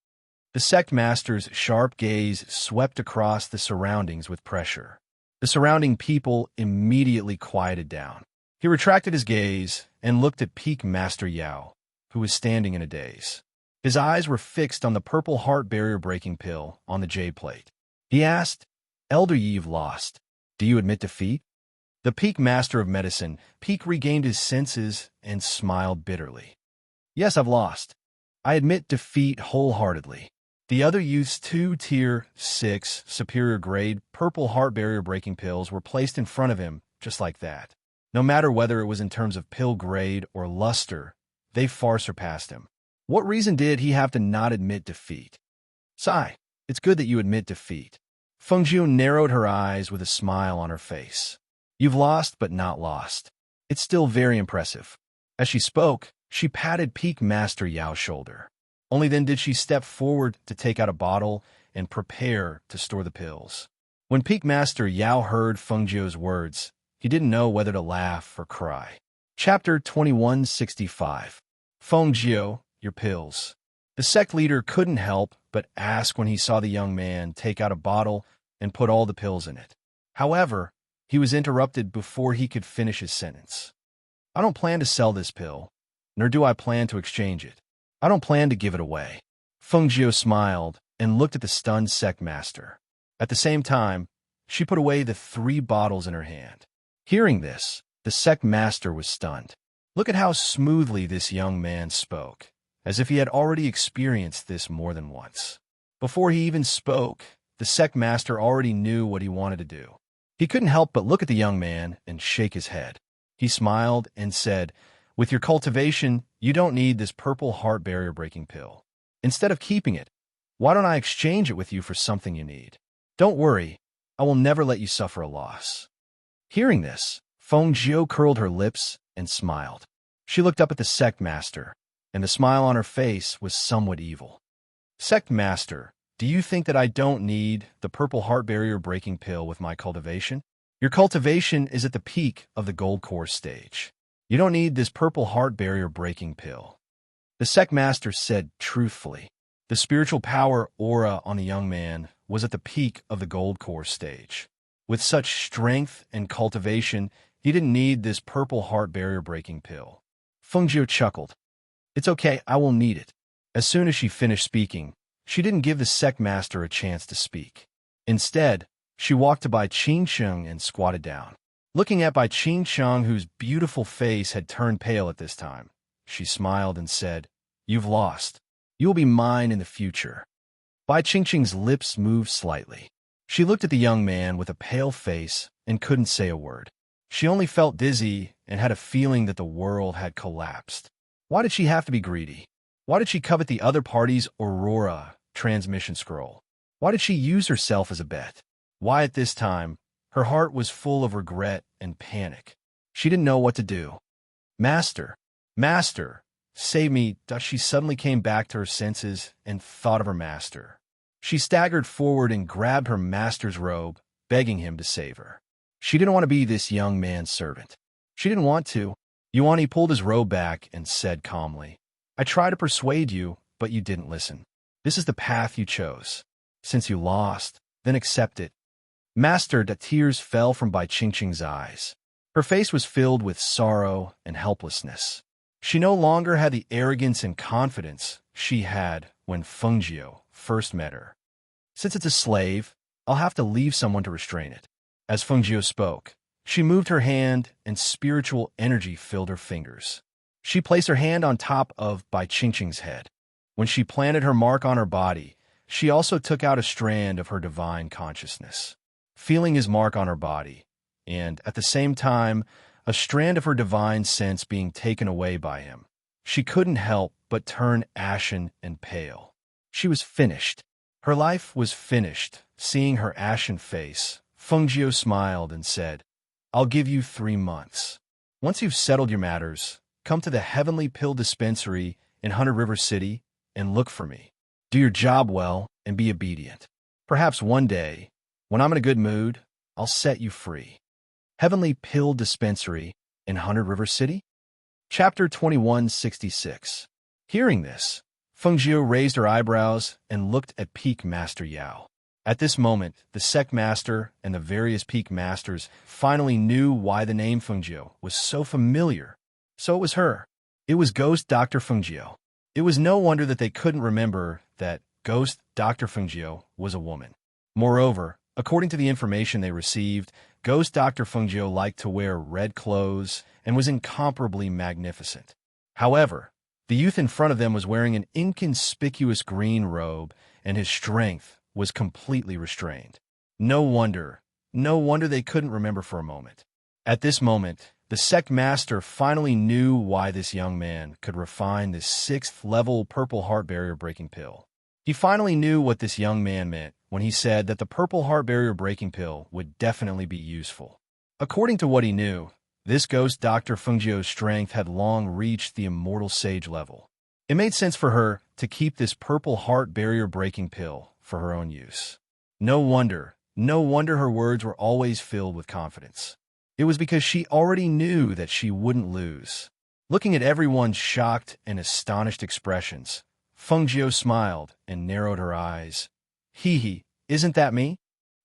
Speaker 1: The sect master's sharp gaze swept across the surroundings with pressure. The surrounding people immediately quieted down. He retracted his gaze and looked at peak master Yao, who was standing in a daze. His eyes were fixed on the purple heart barrier-breaking pill on the jade plate. He asked, "Elder, you've lost. Do you admit defeat?" The peak master of medicine, Peak, regained his senses and smiled bitterly. "Yes, I've lost. I admit defeat wholeheartedly." The other youth's 2 Tier 6 superior grade purple heart barrier-breaking pills were placed in front of him just like that. No matter whether it was in terms of pill grade or luster, they far surpassed him. What reason did he have to not admit defeat? "Sai, it's good that you admit defeat." Fengjiu narrowed her eyes with a smile on her face. "You've lost, but not lost. It's still very impressive." As she spoke, she patted Peak Master Yao's shoulder. Only then did she step forward to take out a bottle and prepare to store the pills. When Peak Master Yao heard Fengjiu's words, he didn't know whether to laugh or cry. Chapter 2165. Fengjiu, your pills. The sect leader couldn't help but ask when he saw the young man take out a bottle and put all the pills in it. However, he was interrupted before he could finish his sentence. "I don't plan to sell this pill, nor do I plan to exchange it. I don't plan to give it away." Fengjiu smiled and looked at the stunned sect master. At the same time, she put away the 3 bottles in her hand. Hearing this, the sect master was stunned. Look at how smoothly this young man spoke, as if he had already experienced this more than once. Before he even spoke, the sect master already knew what he wanted to do. He couldn't help but look at the young man and shake his head. He smiled and said, "With your cultivation, you don't need this purple heart barrier-breaking pill. Instead of keeping it, why don't I exchange it with you for something you need? Don't worry, I will never let you suffer a loss." Hearing this, Fengjiu curled her lips and smiled. She looked up at the sect master, and the smile on her face was somewhat evil. "Sect master, do you think that I don't need the purple heart barrier-breaking pill with my cultivation? Your cultivation is at the peak of the gold core stage. You don't need this purple heart barrier-breaking pill." The sect master said truthfully. The spiritual power aura on the young man was at the peak of the gold core stage. With such strength and cultivation, he didn't need this purple heart barrier-breaking pill. Fengjiu chuckled. "It's okay, I will need it." As soon as she finished speaking, she didn't give the sect master a chance to speak. Instead, she walked to Bai Qingsheng and squatted down. Looking at Bai Ching-chang, whose beautiful face had turned pale at this time, she smiled and said, "You've lost. You will be mine in the future." Bai Ching-chang's lips moved slightly. She looked at the young man with a pale face and couldn't say a word. She only felt dizzy and had a feeling that the world had collapsed. Why did she have to be greedy? Why did she covet the other party's Aurora transmission scroll? Why did she use herself as a bet? Why at this time? Her heart was full of regret and panic. She didn't know what to do. "Master, Master, save me!" She suddenly came back to her senses and thought of her master. She staggered forward and grabbed her master's robe, begging him to save her. She didn't want to be this young man's servant. She didn't want to. Yuan pulled his robe back and said calmly, "I tried to persuade you, but you didn't listen. This is the path you chose. Since you lost, then accept it." Master, the tears fell from Bai Ching-ching's eyes. Her face was filled with sorrow and helplessness. She no longer had the arrogance and confidence she had when Fengjiu first met her. "Since it's a slave, I'll have to leave someone to restrain it." As Fengjiu spoke, she moved her hand and spiritual energy filled her fingers. She placed her hand on top of Bai Ching-ching's head. When she planted her mark on her body, she also took out a strand of her divine consciousness. Feeling his mark on her body, and at the same time, a strand of her divine sense being taken away by him, she couldn't help but turn ashen and pale. She was finished. Her life was finished. Seeing her ashen face, Fengjiu smiled and said, "I'll give you 3 months. Once you've settled your matters, come to the Heavenly Pill Dispensary in 100 River City and look for me. Do your job well and be obedient. Perhaps one day, when I'm in a good mood, I'll set you free." Heavenly Pill Dispensary in 100 River City? Chapter 2166. Hearing this, Fengjiu raised her eyebrows and looked at Peak Master Yao. At this moment, the sect master and the various peak masters finally knew why the name Fengjiu was so familiar. So it was her. It was Ghost Dr. Fengjiu. It was no wonder that they couldn't remember that Ghost Dr. Fengjiu was a woman. Moreover, according to the information they received, Ghost Dr. Fengjiu liked to wear red clothes and was incomparably magnificent. However, the youth in front of them was wearing an inconspicuous green robe, and his strength was completely restrained. No wonder they couldn't remember for a moment. At this moment, the sect master finally knew why this young man could refine this 6th-level purple heart barrier breaking pill. He finally knew what this young man meant when he said that the purple heart barrier breaking pill would definitely be useful. According to what he knew, this Ghost Dr. Fengjiu's strength had long reached the immortal sage level. It made sense for her to keep this purple heart barrier breaking pill for her own use. No wonder her words were always filled with confidence. It was because she already knew that she wouldn't lose. Looking at everyone's shocked and astonished expressions, Fengjiu smiled and narrowed her eyes. "Hee, isn't that me?"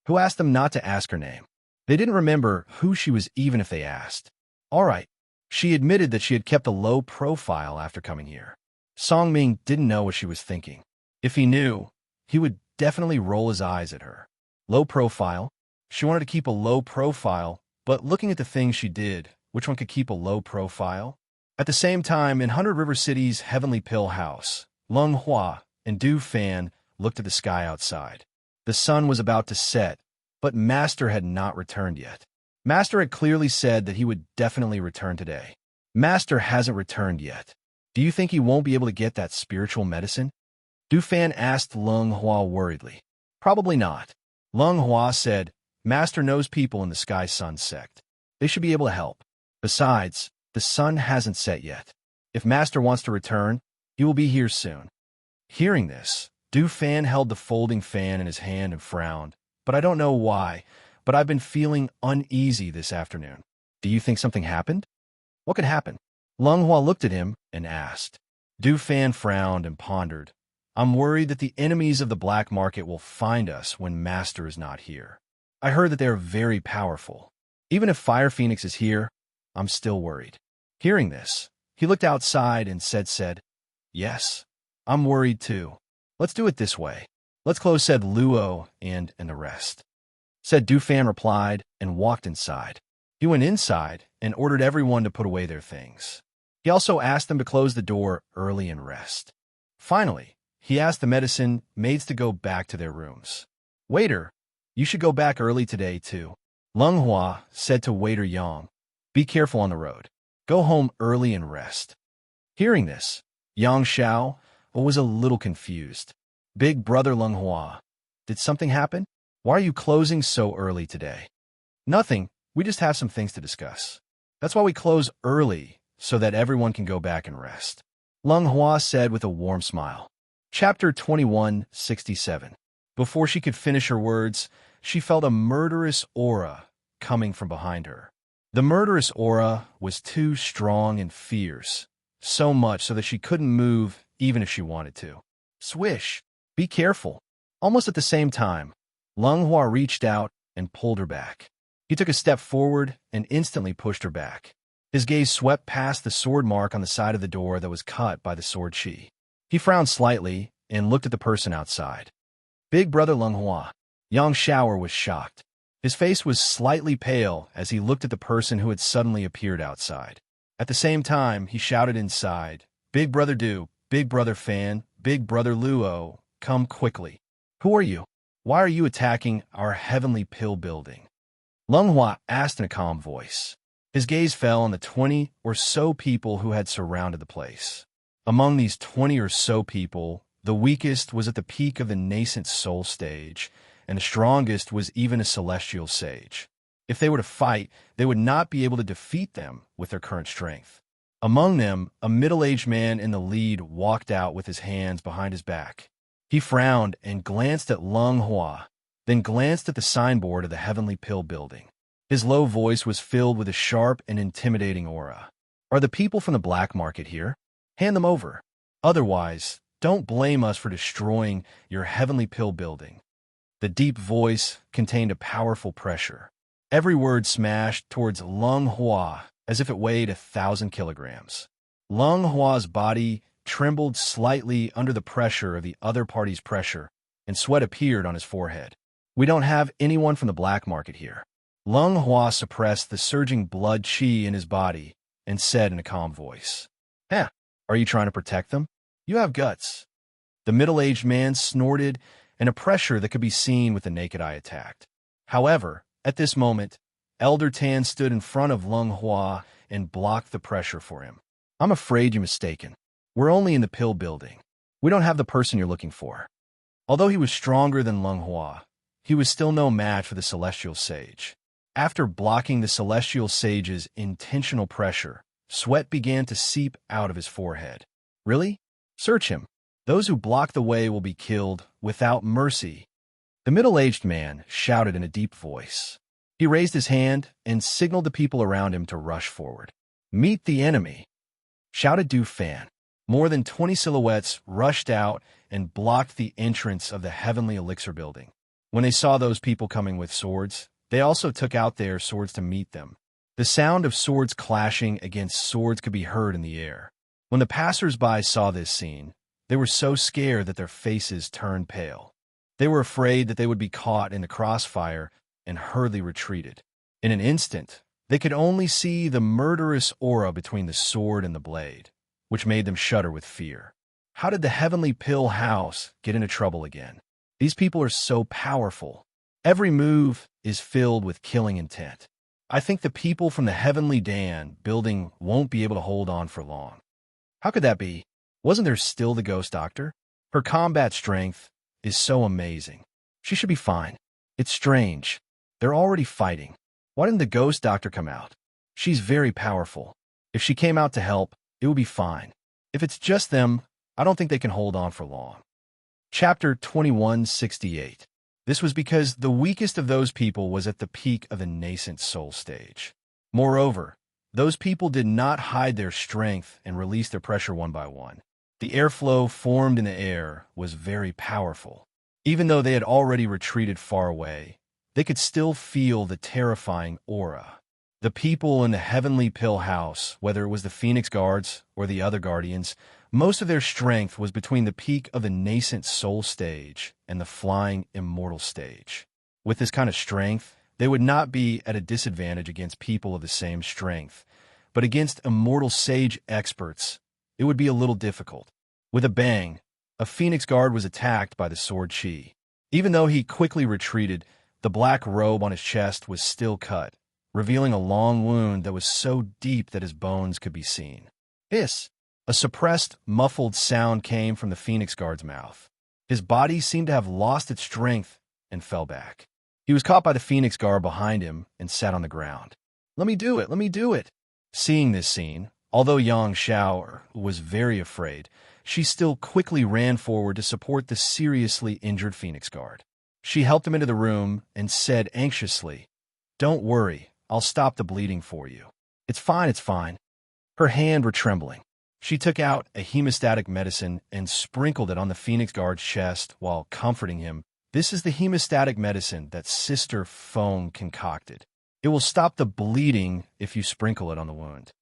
Speaker 1: Who asked them not to ask her name? They didn't remember who she was even if they asked. All right. She admitted that she had kept a low profile after coming here. Song Ming didn't know what she was thinking. If he knew, he would definitely roll his eyes at her. Low profile? She wanted to keep a low profile, but looking at the things she did, which one could keep a low profile? At the same time, in 100 River City's Heavenly Pill House, Lung Hua and Du Fan looked at the sky outside. The sun was about to set, but Master had not returned yet. Master had clearly said that he would definitely return today. Master hasn't returned yet. Do you think he won't be able to get that spiritual medicine? Du Fan asked Lung Hua worriedly. Probably not. Lung Hua said, Master knows people in the Sky Sun sect. They should be able to help. Besides, the sun hasn't set yet. If Master wants to return, he will be here soon. Hearing this, Du Fan held the folding fan in his hand and frowned. But I don't know why, but I've been feeling uneasy this afternoon. Do you think something happened? What could happen? Lung Hua looked at him and asked. Du Fan frowned and pondered. I'm worried that the enemies of the black market will find us when Master is not here. I heard that they are very powerful. Even if Fire Phoenix is here, I'm still worried. Hearing this, he looked outside and said, Yes, I'm worried too. Let's do it this way. Let's close, said Luo and the rest. Said Du Fan replied and walked inside. He went inside and ordered everyone to put away their things. He also asked them to close the door early and rest. Finally, he asked the medicine maids to go back to their rooms. "Waiter, you should go back early today, too." Leng Hua said to waiter Yang, "Be careful on the road. Go home early and rest." Hearing this, Yang Xiao was a little confused. "Big brother Leng Hua, did something happen? Why are you closing so early today?" "Nothing. We just have some things to discuss. That's why we close early, so that everyone can go back and rest," Leng Hua said with a warm smile. Chapter 2167. Before she could finish her words, she felt a murderous aura coming from behind her. The murderous aura was too strong and fierce, so much so that she couldn't move even if she wanted to. Swish! Be careful! Almost at the same time, Leng Hua reached out and pulled her back. He took a step forward and instantly pushed her back. His gaze swept past the sword mark on the side of the door that was cut by the sword chi. He frowned slightly and looked at the person outside. "Big brother Leng Hua." Yang Xiao was shocked. His face was slightly pale as he looked at the person who had suddenly appeared outside. At the same time, he shouted inside, "Big brother Du, big brother Fan, big brother Luo, come quickly." "Who are you? Why are you attacking our heavenly pill building?" Leng Hua asked in a calm voice. His gaze fell on the 20 or so people who had surrounded the place. Among these 20 or so people, the weakest was at the peak of the nascent soul stage, and the strongest was even a celestial sage. If they were to fight, they would not be able to defeat them with their current strength. Among them, a middle-aged man in the lead walked out with his hands behind his back. He frowned and glanced at Leng Hua, then glanced at the signboard of the Heavenly Pill building. His low voice was filled with a sharp and intimidating aura. "Are the people from the black market here? Hand them over. Otherwise, don't blame us for destroying your Heavenly Pill building." The deep voice contained a powerful pressure. Every word smashed towards Leng Hua as if it weighed 1,000 kilograms. Leng Hua's body trembled slightly under the pressure of the other party's pressure, and sweat appeared on his forehead. "We don't have anyone from the black market here." Leng Hua suppressed the surging blood chi in his body and said in a calm voice, "Heh, are you trying to protect them? You have guts." The middle-aged man snorted, and a pressure that could be seen with the naked eye attacked. However, at this moment, Elder Tan stood in front of Leng Hua and blocked the pressure for him. "I'm afraid you're mistaken. We're only in the pill building. We don't have the person you're looking for." Although he was stronger than Leng Hua, he was still no match for the celestial sage. After blocking the celestial sage's intentional pressure, sweat began to seep out of his forehead. "Really? Search him. Those who block the way will be killed without mercy." The middle-aged man shouted in a deep voice. He raised his hand and signaled the people around him to rush forward. "Meet the enemy," shouted Du Fan. More than 20 silhouettes rushed out and blocked the entrance of the Heavenly Elixir building. When they saw those people coming with swords, they also took out their swords to meet them. The sound of swords clashing against swords could be heard in the air. When the passers-by saw this scene, they were so scared that their faces turned pale. They were afraid that they would be caught in the crossfire and hurriedly retreated. In an instant, they could only see the murderous aura between the sword and the blade, which made them shudder with fear. How did the Heavenly Pill House get into trouble again? These people are so powerful. Every move is filled with killing intent. I think the people from the Heavenly Dan building won't be able to hold on for long. How could that be? Wasn't there still the ghost doctor? Her combat strength is so amazing. She should be fine. It's strange. They're already fighting. Why didn't the ghost doctor come out? She's very powerful. If she came out to help, it would be fine. If it's just them, I don't think they can hold on for long. Chapter 2168. This was because the weakest of those people was at the peak of the nascent soul stage. Moreover, those people did not hide their strength and release their pressure one by one. The airflow formed in the air was very powerful. Even though they had already retreated far away, they could still feel the terrifying aura. The people in the Heavenly Pill House, whether it was the Phoenix Guards or the other Guardians, most of their strength was between the peak of the nascent soul stage and the flying immortal stage. With this kind of strength, They would not be at a disadvantage against people of the same strength, but against immortal sage experts, it would be a little difficult. With a bang, a phoenix guard was attacked by the sword chi. Even though he quickly retreated, the black robe on his chest was still cut, revealing a long wound that was so deep that his bones could be seen. Hiss! A suppressed, muffled sound came from the phoenix guard's mouth. His body seemed to have lost its strength and fell back. He was caught by the phoenix guard behind him and sat on the ground. Let me do it! Let me do it! Seeing this scene, although Yang Xiao was very afraid, she still quickly ran forward to support the seriously injured phoenix guard. She helped him into the room and said anxiously, "Don't worry, I'll stop the bleeding for you. It's fine, it's fine." Her hands were trembling. She took out a hemostatic medicine and sprinkled it on the phoenix guard's chest while comforting him. "This is the hemostatic medicine that Sister Feng concocted. It will stop the bleeding if you sprinkle it on the wound."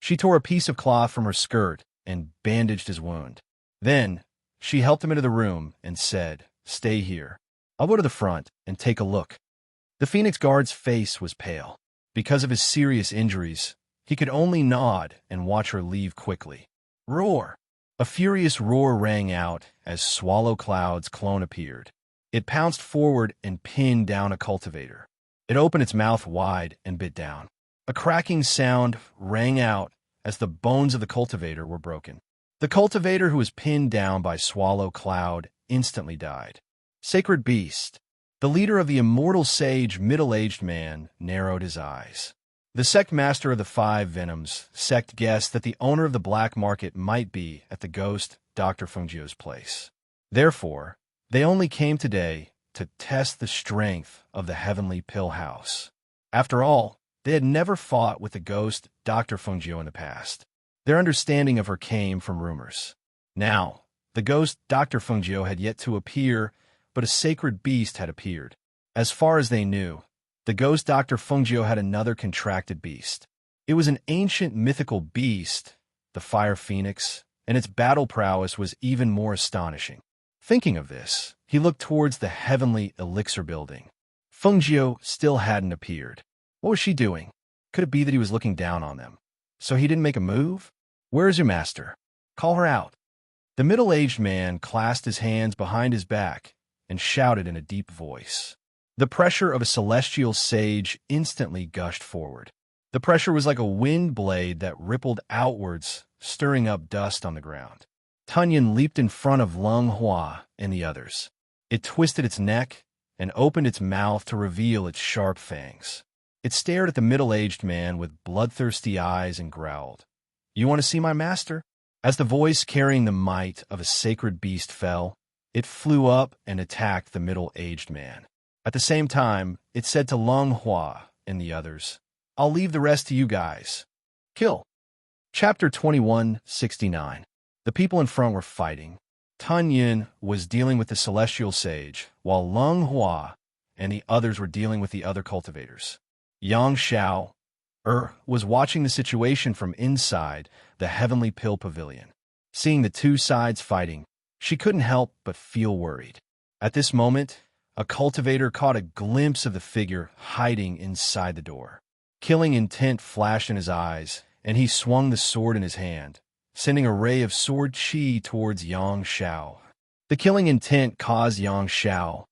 Speaker 1: She tore a piece of cloth from her skirt and bandaged his wound. Then, she helped him into the room and said, "Stay here. I'll go to the front and take a look." The phoenix guard's face was pale. Because of his serious injuries, he could only nod and watch her leave quickly. Roar! A furious roar rang out as Swallow Cloud's clone appeared. It pounced forward and pinned down a cultivator. It opened its mouth wide and bit down. A cracking sound rang out as the bones of the cultivator were broken. The cultivator who was pinned down by Swallow Cloud instantly died. Sacred Beast. The leader of the immortal sage middle-aged man narrowed his eyes. The sect master of the 5 venoms sect guessed that the owner of the black market might be at the ghost Dr. Fengjiu's place. Therefore, they only came today to test the strength of the heavenly pill house. After all, they had never fought with the ghost Dr. Fengjiu in the past. Their understanding of her came from rumors. Now, the ghost Dr. Fengjiu had yet to appear, but a sacred beast had appeared. As far as they knew, the ghost Dr. Fengjiu had another contracted beast. It was an ancient mythical beast, the fire phoenix, and its battle prowess was even more astonishing. Thinking of this, he looked towards the heavenly elixir building. Fengjiu still hadn't appeared. What was she doing? Could it be that he was looking down on them? So he didn't make a move? "Where is your master? Call her out." The middle-aged man clasped his hands behind his back and shouted in a deep voice. The pressure of a celestial sage instantly gushed forward. The pressure was like a wind blade that rippled outwards, stirring up dust on the ground. Tunyon leaped in front of Lung Hua and the others. It twisted its neck and opened its mouth to reveal its sharp fangs. It stared at the middle-aged man with bloodthirsty eyes and growled, "You want to see my master?" As the voice carrying the might of a sacred beast fell, it flew up and attacked the middle-aged man. At the same time, it said to Lung Hua and the others, "I'll leave the rest to you guys. Kill." Chapter 2169. The people in front were fighting. Tunyon was dealing with the celestial sage, while Lung Hua and the others were dealing with the other cultivators. Yang Xiao was watching the situation from inside the heavenly pill pavilion. Seeing the two sides fighting, she couldn't help but feel worried. At this moment, a cultivator caught a glimpse of the figure hiding inside the door. Killing intent flashed in his eyes, and he swung the sword in his hand, sending a ray of sword chi towards Yang Xiao. The killing intent caused Yang Xiao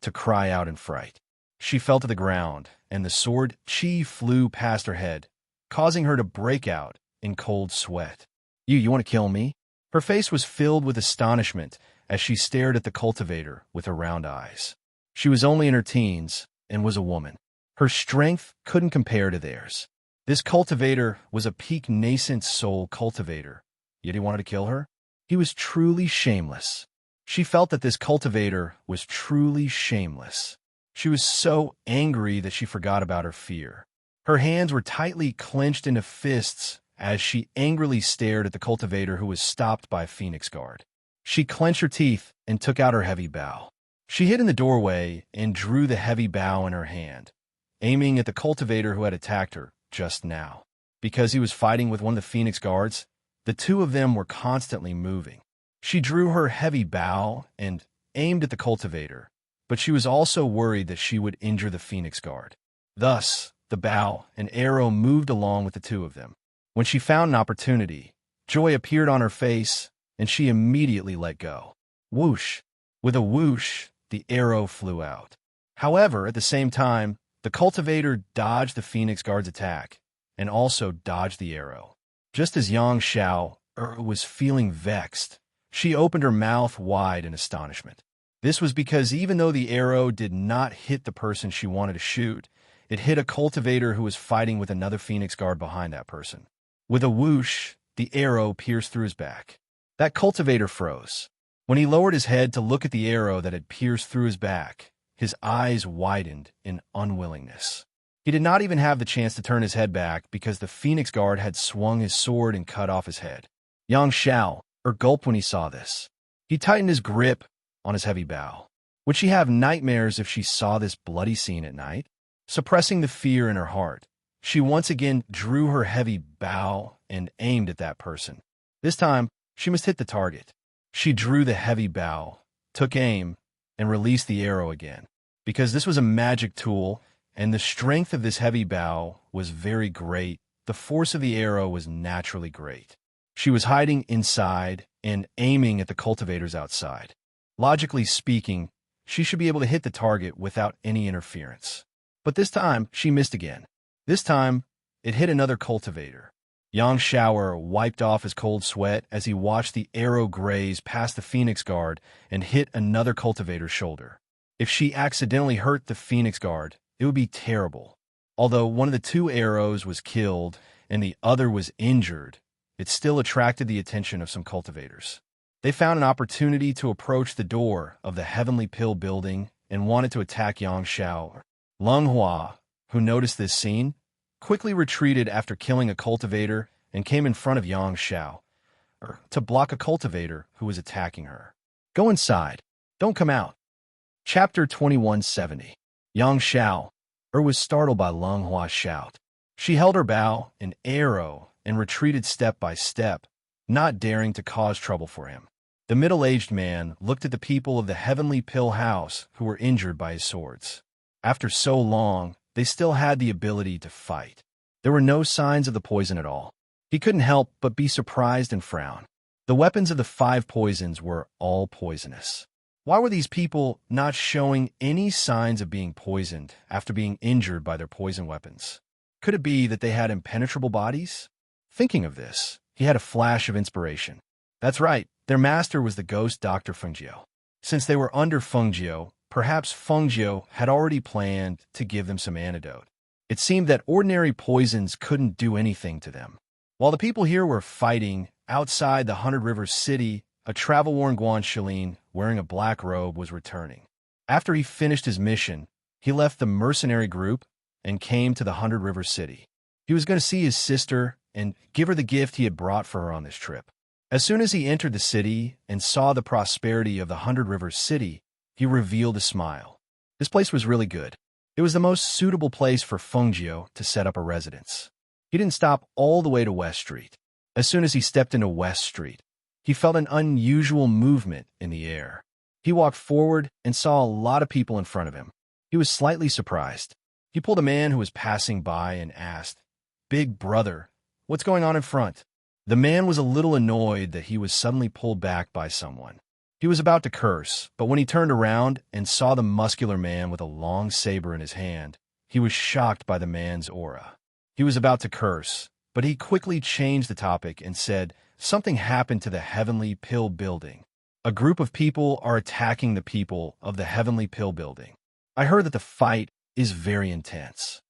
Speaker 1: to cry out in fright. She fell to the ground, and the sword chi flew past her head, causing her to break out in cold sweat. You want to kill me?" Her face was filled with astonishment as she stared at the cultivator with her round eyes. She was only in her teens and was a woman. Her strength couldn't compare to theirs. This cultivator was a peak nascent soul cultivator, yet he wanted to kill her? He was truly shameless. She felt that this cultivator was truly shameless. She was so angry that she forgot about her fear. Her hands were tightly clenched into fists as she angrily stared at the cultivator who was stopped by a phoenix guard. She clenched her teeth and took out her heavy bow. She hid in the doorway and drew the heavy bow in her hand, aiming at the cultivator who had attacked her just now. Because he was fighting with one of the phoenix guards, the two of them were constantly moving. She drew her heavy bow and aimed at the cultivator, but she was also worried that she would injure the Phoenix Guard. Thus, the bow and arrow moved along with the two of them. When she found an opportunity, joy appeared on her face, and she immediately let go. Whoosh! With a whoosh, the arrow flew out. However, at the same time, the cultivator dodged the Phoenix Guard's attack, and also dodged the arrow. Just as Yang Xiao was feeling vexed, she opened her mouth wide in astonishment. This was because even though the arrow did not hit the person she wanted to shoot, it hit a cultivator who was fighting with another Phoenix Guard behind that person. With a whoosh, the arrow pierced through his back. That cultivator froze. When he lowered his head to look at the arrow that had pierced through his back, his eyes widened in unwillingness. He did not even have the chance to turn his head back because the Phoenix Guard had swung his sword and cut off his head. Yang Xiao gulped when he saw this. He tightened his grip on his heavy bow. Would she have nightmares if she saw this bloody scene at night? Suppressing the fear in her heart, she once again drew her heavy bow and aimed at that person. This time, she must hit the target. She drew the heavy bow, took aim, and released the arrow again. Because this was a magic tool, and the strength of this heavy bow was very great, the force of the arrow was naturally great. She was hiding inside and aiming at the cultivators outside. Logically speaking, she should be able to hit the target without any interference. But this time, she missed again. This time, it hit another cultivator. Yang Xiao wiped off his cold sweat as he watched the arrow graze past the Phoenix Guard and hit another cultivator's shoulder. If she accidentally hurt the Phoenix Guard, it would be terrible. Although one of the two arrows was killed and the other was injured, it still attracted the attention of some cultivators. They found an opportunity to approach the door of the Heavenly Pill building and wanted to attack Yang Xiao. Leng Hua, who noticed this scene, quickly retreated after killing a cultivator and came in front of Yang Xiao to block a cultivator who was attacking her. Go inside. Don't come out. Chapter 2170. Yang Xiao was startled by Leng Hua's shout. She held her bow and arrow and retreated step by step, not daring to cause trouble for him. The middle-aged man looked at the people of the Heavenly Pill House who were injured by his swords. After so long, they still had the ability to fight. There were no signs of the poison at all. He couldn't help but be surprised and frown. The weapons of the 5 poisons were all poisonous. Why were these people not showing any signs of being poisoned after being injured by their poison weapons? Could it be that they had impenetrable bodies? Thinking of this, he had a flash of inspiration. That's right, their master was the ghost Dr. Fengjiu. Since they were under Fengjiu, perhaps Fengjiu had already planned to give them some antidote. It seemed that ordinary poisons couldn't do anything to them. While the people here were fighting, outside the 100 Rivers City, a travel-worn Guanxilin wearing a black robe was returning. After he finished his mission, he left the mercenary group and came to the 100 Rivers City. He was going to see his sister and give her the gift he had brought for her on this trip. As soon as he entered the city and saw the prosperity of the 100 Rivers City, he revealed a smile. This place was really good. It was the most suitable place for Fengjiu to set up a residence. He didn't stop all the way to West Street. As soon as he stepped into West Street, he felt an unusual movement in the air. He walked forward and saw a lot of people in front of him. He was slightly surprised. He pulled a man who was passing by and asked, "Big brother, what's going on in front?" The man was a little annoyed that he was suddenly pulled back by someone. He was about to curse, but when he turned around and saw the muscular man with a long saber in his hand, he was shocked by the man's aura. He was about to curse, but he quickly changed the topic and said, "Something happened to the Heavenly Pill building. A group of people are attacking the people of the Heavenly Pill building. I heard that the fight is very intense."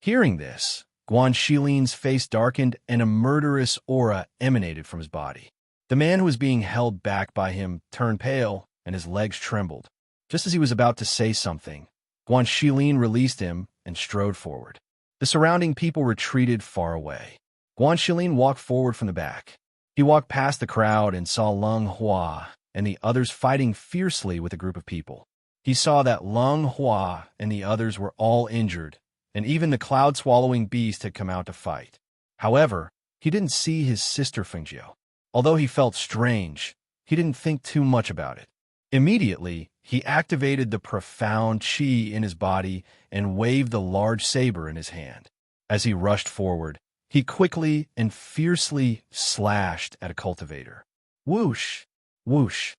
Speaker 1: Hearing this, Guanxilin's face darkened and a murderous aura emanated from his body. The man who was being held back by him turned pale and his legs trembled. Just as he was about to say something, Guanxilin released him and strode forward. The surrounding people retreated far away. Guanxilin walked forward from the back. He walked past the crowd and saw Leng Hua and the others fighting fiercely with a group of people. He saw that Leng Hua and the others were all injured, and even the cloud-swallowing beast had come out to fight. However, he didn't see his sister Fengjiu. Although he felt strange, he didn't think too much about it. Immediately, he activated the profound chi in his body and waved the large saber in his hand. As he rushed forward, he quickly and fiercely slashed at a cultivator. Whoosh! Whoosh!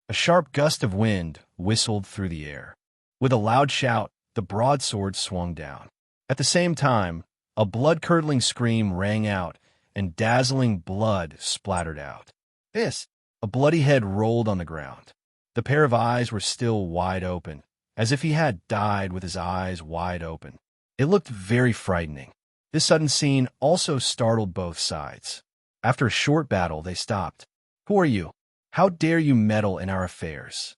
Speaker 1: A sharp gust of wind whistled through the air. With a loud shout, the broadsword swung down. At the same time, a blood-curdling scream rang out, and dazzling blood splattered out. A bloody head rolled on the ground. The pair of eyes were still wide open, as if he had died with his eyes wide open. It looked very frightening. This sudden scene also startled both sides. After a short battle, they stopped. "Who are you? How dare you meddle in our affairs?"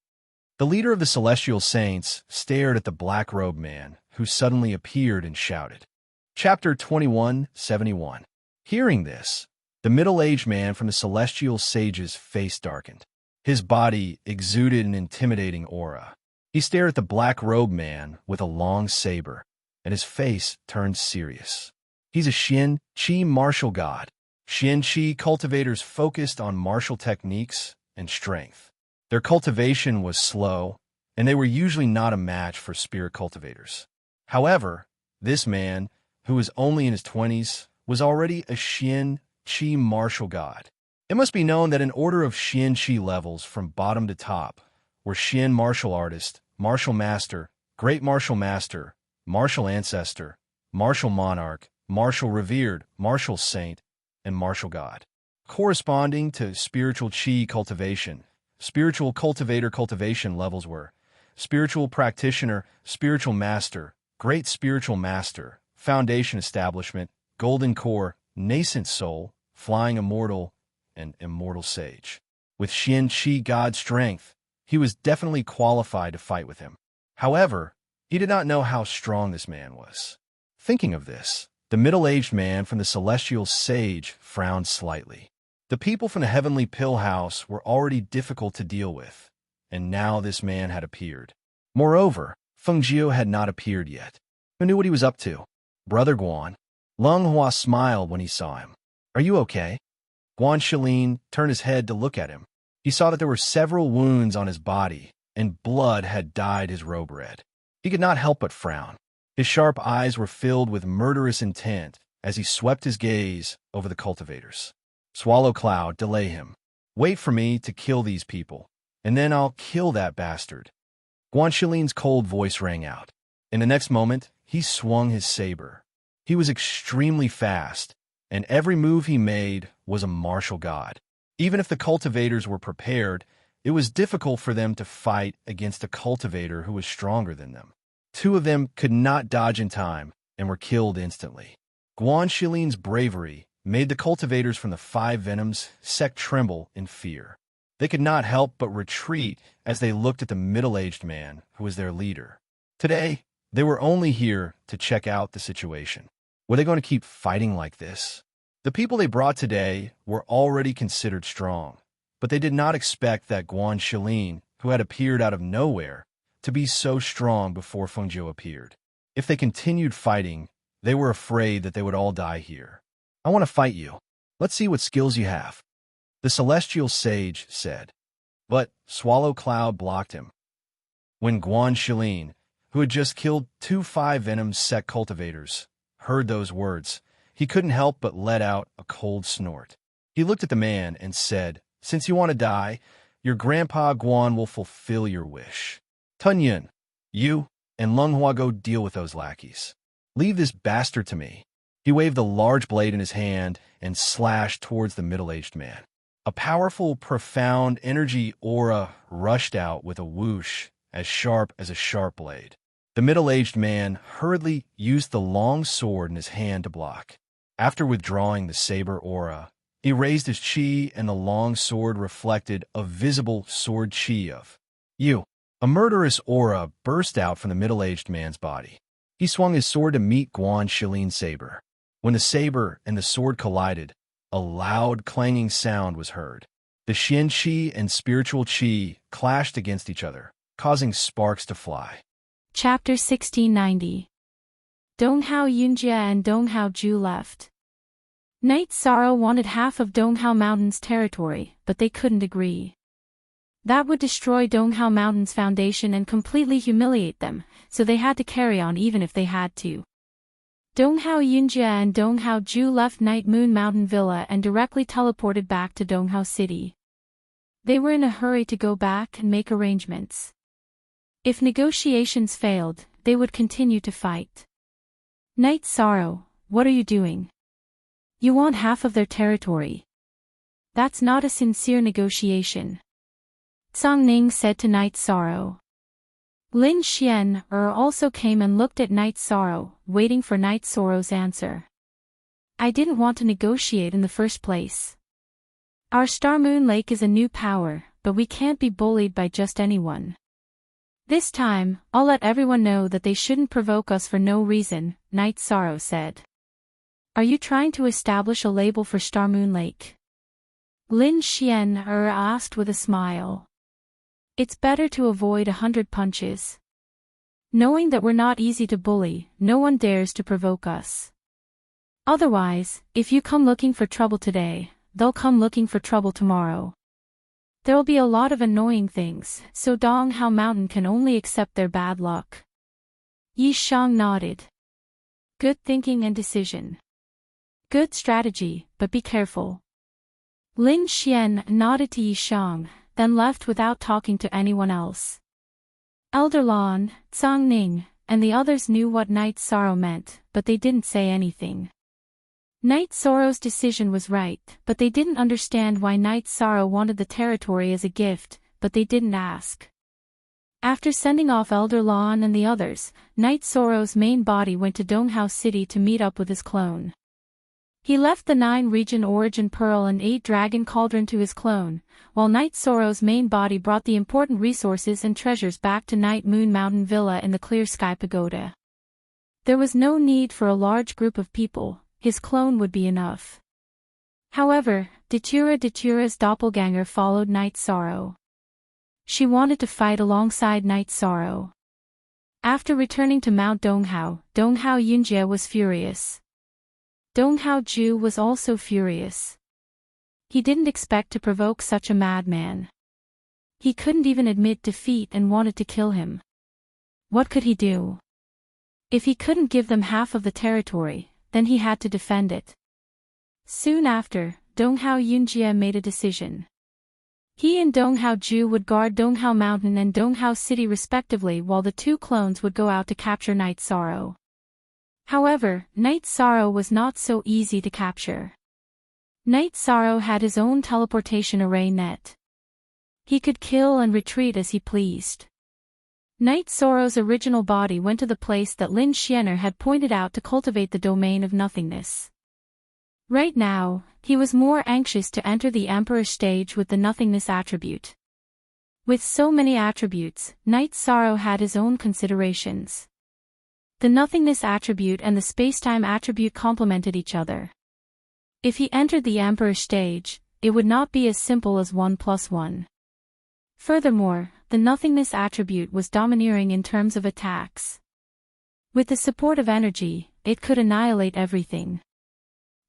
Speaker 1: The leader of the celestial saints stared at the black-robed man, who suddenly appeared and shouted. Chapter 2171. Hearing this, the middle-aged man from the celestial sage's face darkened. His body exuded an intimidating aura. He stared at the black-robed man with a long saber, and his face turned serious. He's a Xian Qi martial god. Xian Qi cultivators focused on martial techniques and strength. Their cultivation was slow, and they were usually not a match for spirit cultivators. However, this man, who was only in his 20s, was already a Xian Qi martial god. It must be known that an order of Xian Qi levels from bottom to top were Xian martial artist, martial master, great martial master, martial ancestor, martial monarch, martial revered, martial saint, and martial god. Corresponding to spiritual Qi cultivation, spiritual cultivator cultivation levels were spiritual practitioner, spiritual master, great spiritual master, foundation establishment, golden core, nascent soul, flying immortal, and immortal sage. With Xian Qi god strength, he was definitely qualified to fight with him. However, he did not know how strong this man was. Thinking of this, the middle-aged man from the celestial sage frowned slightly. The people from the heavenly pill house were already difficult to deal with, and now this man had appeared. Moreover, Feng Jiu had not appeared yet. Who knew what he was up to? Brother Guan. Lung Hua smiled when he saw him. "Are you okay?" Guan Shilin turned his head to look at him. He saw that there were several wounds on his body, and blood had dyed his robe red. He could not help but frown. His sharp eyes were filled with murderous intent as he swept his gaze over the cultivators. "Swallow Cloud, delay him. Wait for me to kill these people, and then I'll kill that bastard." Guan Shilin's cold voice rang out. In the next moment, he swung his saber. He was extremely fast, and every move he made was a martial god. Even if the cultivators were prepared, it was difficult for them to fight against a cultivator who was stronger than them. Two of them could not dodge in time and were killed instantly. Guan Shilin's bravery made the cultivators from the 5 Venoms sect tremble in fear. They could not help but retreat as they looked at the middle-aged man who was their leader. Today, they were only here to check out the situation. Were they going to keep fighting like this? The people they brought today were already considered strong, but they did not expect that Guan Shilin, who had appeared out of nowhere, to be so strong before Feng Jiu appeared. If they continued fighting, they were afraid that they would all die here. "I want to fight you. Let's see what skills you have," the celestial sage said. But Swallow Cloud blocked him. When Guan Shilin, who had just killed 2 5 Venom sect cultivators, heard those words, he couldn't help but let out a cold snort. He looked at the man and said, "Since you want to die, your grandpa Guan will fulfill your wish. Tunyun, you and Lung Hua go deal with those lackeys. Leave this bastard to me." He waved the large blade in his hand and slashed towards the middle-aged man. A powerful, profound energy aura rushed out with a whoosh as sharp as a sharp blade. The middle-aged man hurriedly used the long sword in his hand to block. After withdrawing the saber aura, he raised his chi, and the long sword reflected a visible sword chi of you. A murderous aura burst out from the middle-aged man's body. He swung his sword to meet Guan Shilin's saber. When the saber and the sword collided, a loud clanging sound was heard. The Xian Qi and spiritual Qi clashed against each other, causing sparks to fly.
Speaker 2: Chapter 1690. Donghao Yunjia and Donghao Ju left. Knight Sorrow wanted half of Donghao Mountain's territory, but they couldn't agree. That would destroy Donghao Mountain's foundation and completely humiliate them, so they had to carry on even if they had to. Donghao Yunjia and Donghao Ju left Night Moon Mountain Villa and directly teleported back to Donghao City. They were in a hurry to go back and make arrangements. If negotiations failed, they would continue to fight. Night Sorrow, what are you doing? You want half of their territory. That's not a sincere negotiation. Zhang Ning said to Night Sorrow. Lin Xian also came and looked at Night Sorrow, waiting for Night Sorrow's answer. I didn't want to negotiate in the first place. Our Star Moon Lake is a new power, but we can't be bullied by just anyone. This time, I'll let everyone know that they shouldn't provoke us for no reason, Night Sorrow said. Are you trying to establish a label for Star Moon Lake? Lin Xian asked with a smile. It's better to avoid 100 punches. Knowing that we're not easy to bully, no one dares to provoke us. Otherwise, if you come looking for trouble today, they'll come looking for trouble tomorrow. There'll be a lot of annoying things, so Donghao Mountain can only accept their bad luck. Yi Shang nodded. Good thinking and decision. Good strategy, but be careful. Lin Xian nodded to Yi Shang, then left without talking to anyone else. Elder Lan, Zhang Ning, and the others knew what Night Sorrow meant, but they didn't say anything. Night Sorrow's decision was right, but they didn't understand why Night Sorrow wanted the territory as a gift, but they didn't ask. After sending off Elder Lan and the others, Night Sorrow's main body went to Donghao City to meet up with his clone. He left the 9-region origin pearl and 8-dragon cauldron to his clone, while Night Sorrow's main body brought the important resources and treasures back to Night Moon Mountain Villa in the Clear Sky Pagoda. There was no need for a large group of people, his clone would be enough. However, Datura's doppelganger followed Night Sorrow. She wanted to fight alongside Night Sorrow. After returning to Mount Donghao, Donghao Yunjia was furious. Donghao Ju was also furious. He didn't expect to provoke such a madman. He couldn't even admit defeat and wanted to kill him. What could he do? If he couldn't give them half of the territory, then he had to defend it. Soon after, Donghao Yunjia made a decision. He and Donghao Ju would guard Donghao Mountain and Donghao City respectively while the two clones would go out to capture Night Sorrow. However, Night Sorrow was not so easy to capture. Night Sorrow had his own teleportation array net. He could kill and retreat as he pleased. Night Sorrow's original body went to the place that Lin Xianer had pointed out to cultivate the domain of nothingness. Right now, he was more anxious to enter the Emperor stage with the nothingness attribute. With so many attributes, Night Sorrow had his own considerations. The nothingness attribute and the spacetime attribute complemented each other. If he entered the Emperor stage, it would not be as simple as 1 + 1. Furthermore, the nothingness attribute was domineering in terms of attacks. With the support of energy, it could annihilate everything.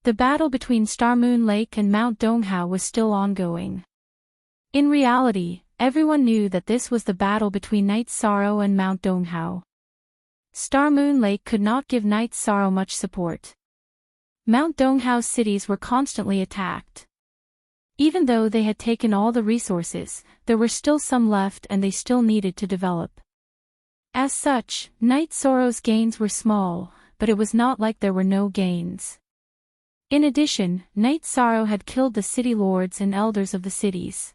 Speaker 2: The battle between Star Moon Lake and Mount Donghao was still ongoing. In reality, everyone knew that this was the battle between Night Sorrow and Mount Donghao. Star Moon Lake could not give Night Sorrow much support. Mount Donghao's cities were constantly attacked. Even though they had taken all the resources, there were still some left and they still needed to develop. As such, Night Sorrow's gains were small, but it was not like there were no gains. In addition, Night Sorrow had killed the city lords and elders of the cities.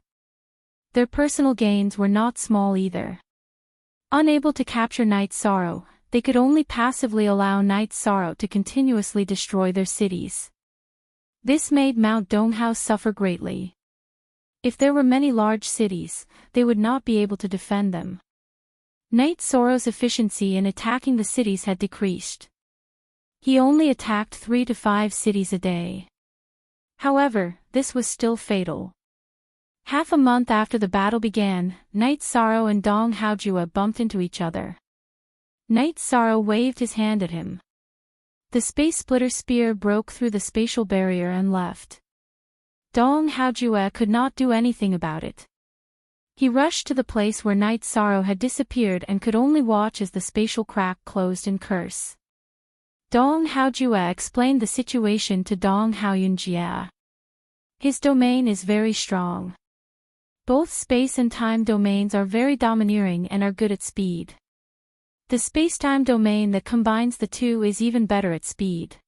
Speaker 2: Their personal gains were not small either. Unable to capture Night Sorrow, they could only passively allow Night Sorrow to continuously destroy their cities. This made Mount Donghao suffer greatly. If there were many large cities, they would not be able to defend them. Night Sorrow's efficiency in attacking the cities had decreased. He only attacked 3 to 5 cities a day. However, this was still fatal. Half a month after the battle began, Night Sorrow and Dong Haojua bumped into each other. Night Sorrow waved his hand at him. The Space Splitter spear broke through the spatial barrier and left. Dong Haojua could not do anything about it. He rushed to the place where Night Sorrow had disappeared and could only watch as the spatial crack closed and curse. Dong Haojue explained the situation to Dong Haoyunjie. His domain is very strong. Both space and time domains are very domineering and are good at speed. The space-time domain that combines the two is even better at speed.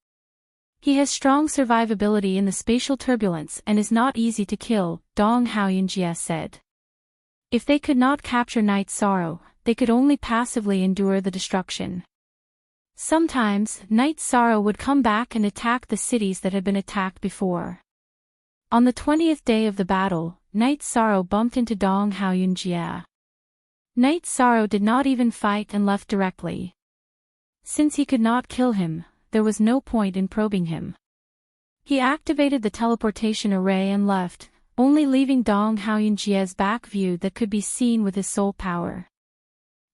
Speaker 2: He has strong survivability in the spatial turbulence and is not easy to kill, Dong Haoyunjie said. If they could not capture Night Sorrow, they could only passively endure the destruction. Sometimes, Night Sorrow would come back and attack the cities that had been attacked before. On the 20th day of the battle, Night Sorrow bumped into Dong Haoyunjie. Night Sorrow did not even fight and left directly. Since he could not kill him, there was no point in probing him. He activated the teleportation array and left, only leaving Dong Haoyunjie's back view that could be seen with his soul power.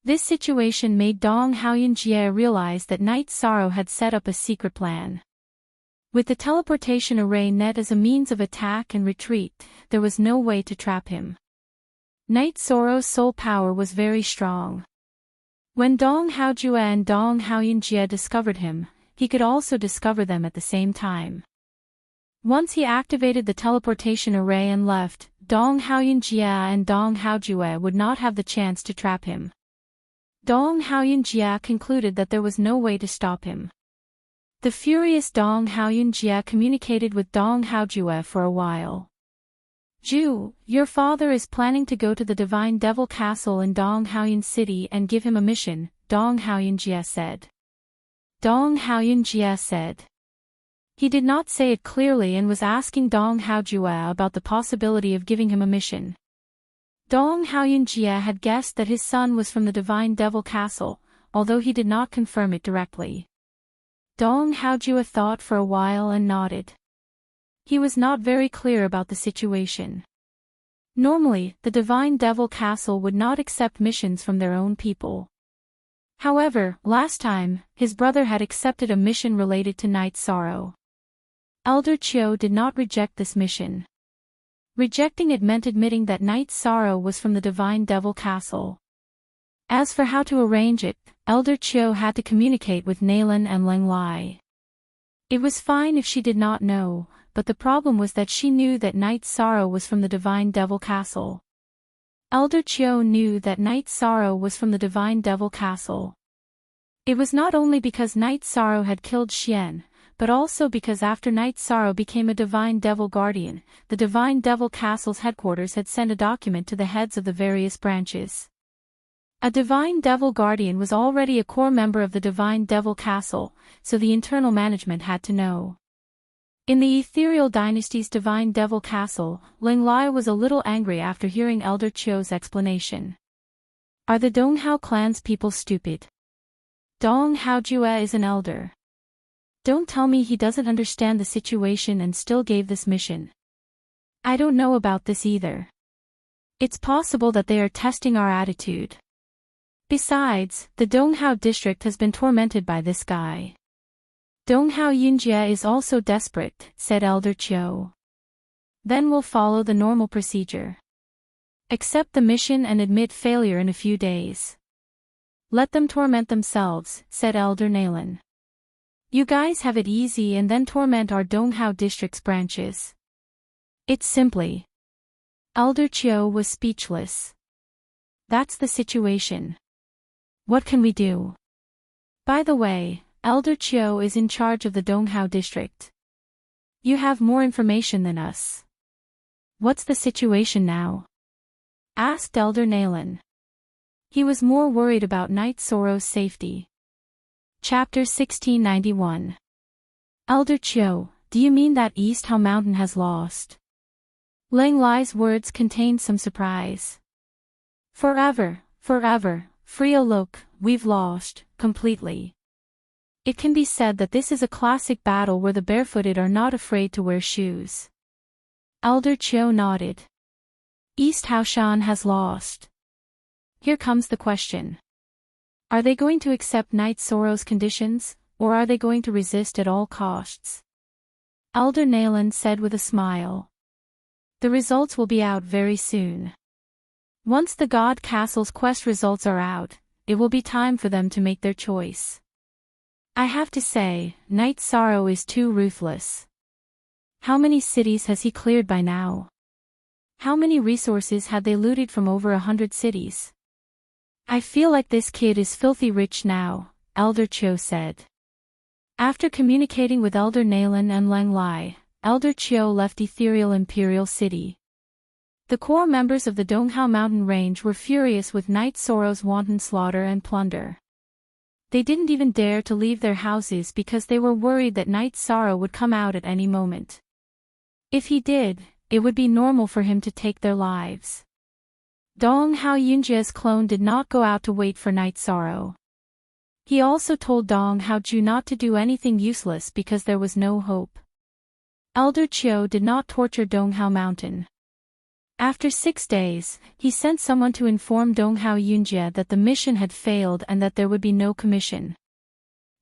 Speaker 2: This situation made Dong Haoyunjie realize that Night Sorrow had set up a secret plan. With the teleportation array net as a means of attack and retreat, there was no way to trap him. Night Sorrow's soul power was very strong. When Dong Haojue and Dong Haoyunjie discovered him, he could also discover them at the same time. Once he activated the teleportation array and left, Dong Haoyunjie and Dong Haojue would not have the chance to trap him. Dong Haoyunjie concluded that there was no way to stop him. The furious Dong Haoyunjie communicated with Dong Haojue for a while. Ju, your father is planning to go to the Divine Devil Castle in Dong Haoyun City and give him a mission, Dong Haoyunjie said. Dong Haoyunjie said. He did not say it clearly and was asking Dong Haojue about the possibility of giving him a mission. Dong Haoyunjie had guessed that his son was from the Divine Devil Castle, although he did not confirm it directly. Dong Haojue thought for a while and nodded. He was not very clear about the situation. Normally, the Divine Devil Castle would not accept missions from their own people. However, last time, his brother had accepted a mission related to Night Sorrow. Elder Chiu did not reject this mission. Rejecting it meant admitting that Night Sorrow was from the Divine Devil Castle. As for how to arrange it, Elder Chiu had to communicate with Nalan and Leng Lai. It was fine if she did not know, but the problem was that she knew that Night Sorrow was from the Divine Devil Castle. Elder Chiu knew that Night Sorrow was from the Divine Devil Castle. It was not only because Night Sorrow had killed Xian, but also because after Night Sorrow became a Divine Devil Guardian, the Divine Devil Castle's headquarters had sent a document to the heads of the various branches. A Divine Devil Guardian was already a core member of the Divine Devil Castle, so the internal management had to know. In the Ethereal Dynasty's Divine Devil Castle, Ling Lai was a little angry after hearing Elder Chiu's explanation. Are the Donghao clan's people stupid? Dong Haojue is an elder. Don't tell me he doesn't understand the situation and still gave this mission. I don't know about this either. It's possible that they are testing our attitude. Besides, the Donghao district has been tormented by this guy. Donghao Yunjie is also desperate, said Elder Chiu. Then we'll follow the normal procedure. Accept the mission and admit failure in a few days. Let them torment themselves, said Elder Nalan. You guys have it easy and then torment our Donghao district's branches. It's simply. Elder Chiu was speechless. That's the situation. What can we do? By the way, Elder Chiu is in charge of the Donghao district. You have more information than us. What's the situation now? Asked Elder Nalan. He was more worried about Night Sorrow's safety. Chapter 1691. Elder Chiu, do you mean that East Hao Mountain has lost? Leng Lai's words contained some surprise. Forever, Frio look, we've lost, completely. It can be said that this is a classic battle where the barefooted are not afraid to wear shoes. Elder Chiu nodded. East Haoshan has lost. Here comes the question. Are they going to accept Night Sorrow's conditions, or are they going to resist at all costs? Elder Nalan said with a smile. The results will be out very soon. Once the God Castle's quest results are out, it will be time for them to make their choice. I have to say, Night Sorrow is too ruthless. How many cities has he cleared by now? How many resources had they looted from over 100 cities? I feel like this kid is filthy rich now, Elder Chiu said. After communicating with Elder Nalan and Leng Lai, Elder Chiu left Ethereal Imperial City. The core members of the Donghao mountain range were furious with Night Sorrow's wanton slaughter and plunder. They didn't even dare to leave their houses because they were worried that Night Sorrow would come out at any moment. If he did, it would be normal for him to take their lives. Donghao Yunjie's clone did not go out to wait for Night Sorrow. He also told Donghao Ju not to do anything useless because there was no hope. Elder Chiu did not torture Donghao Mountain. After 6 days, he sent someone to inform Donghao Yunjie that the mission had failed and that there would be no commission.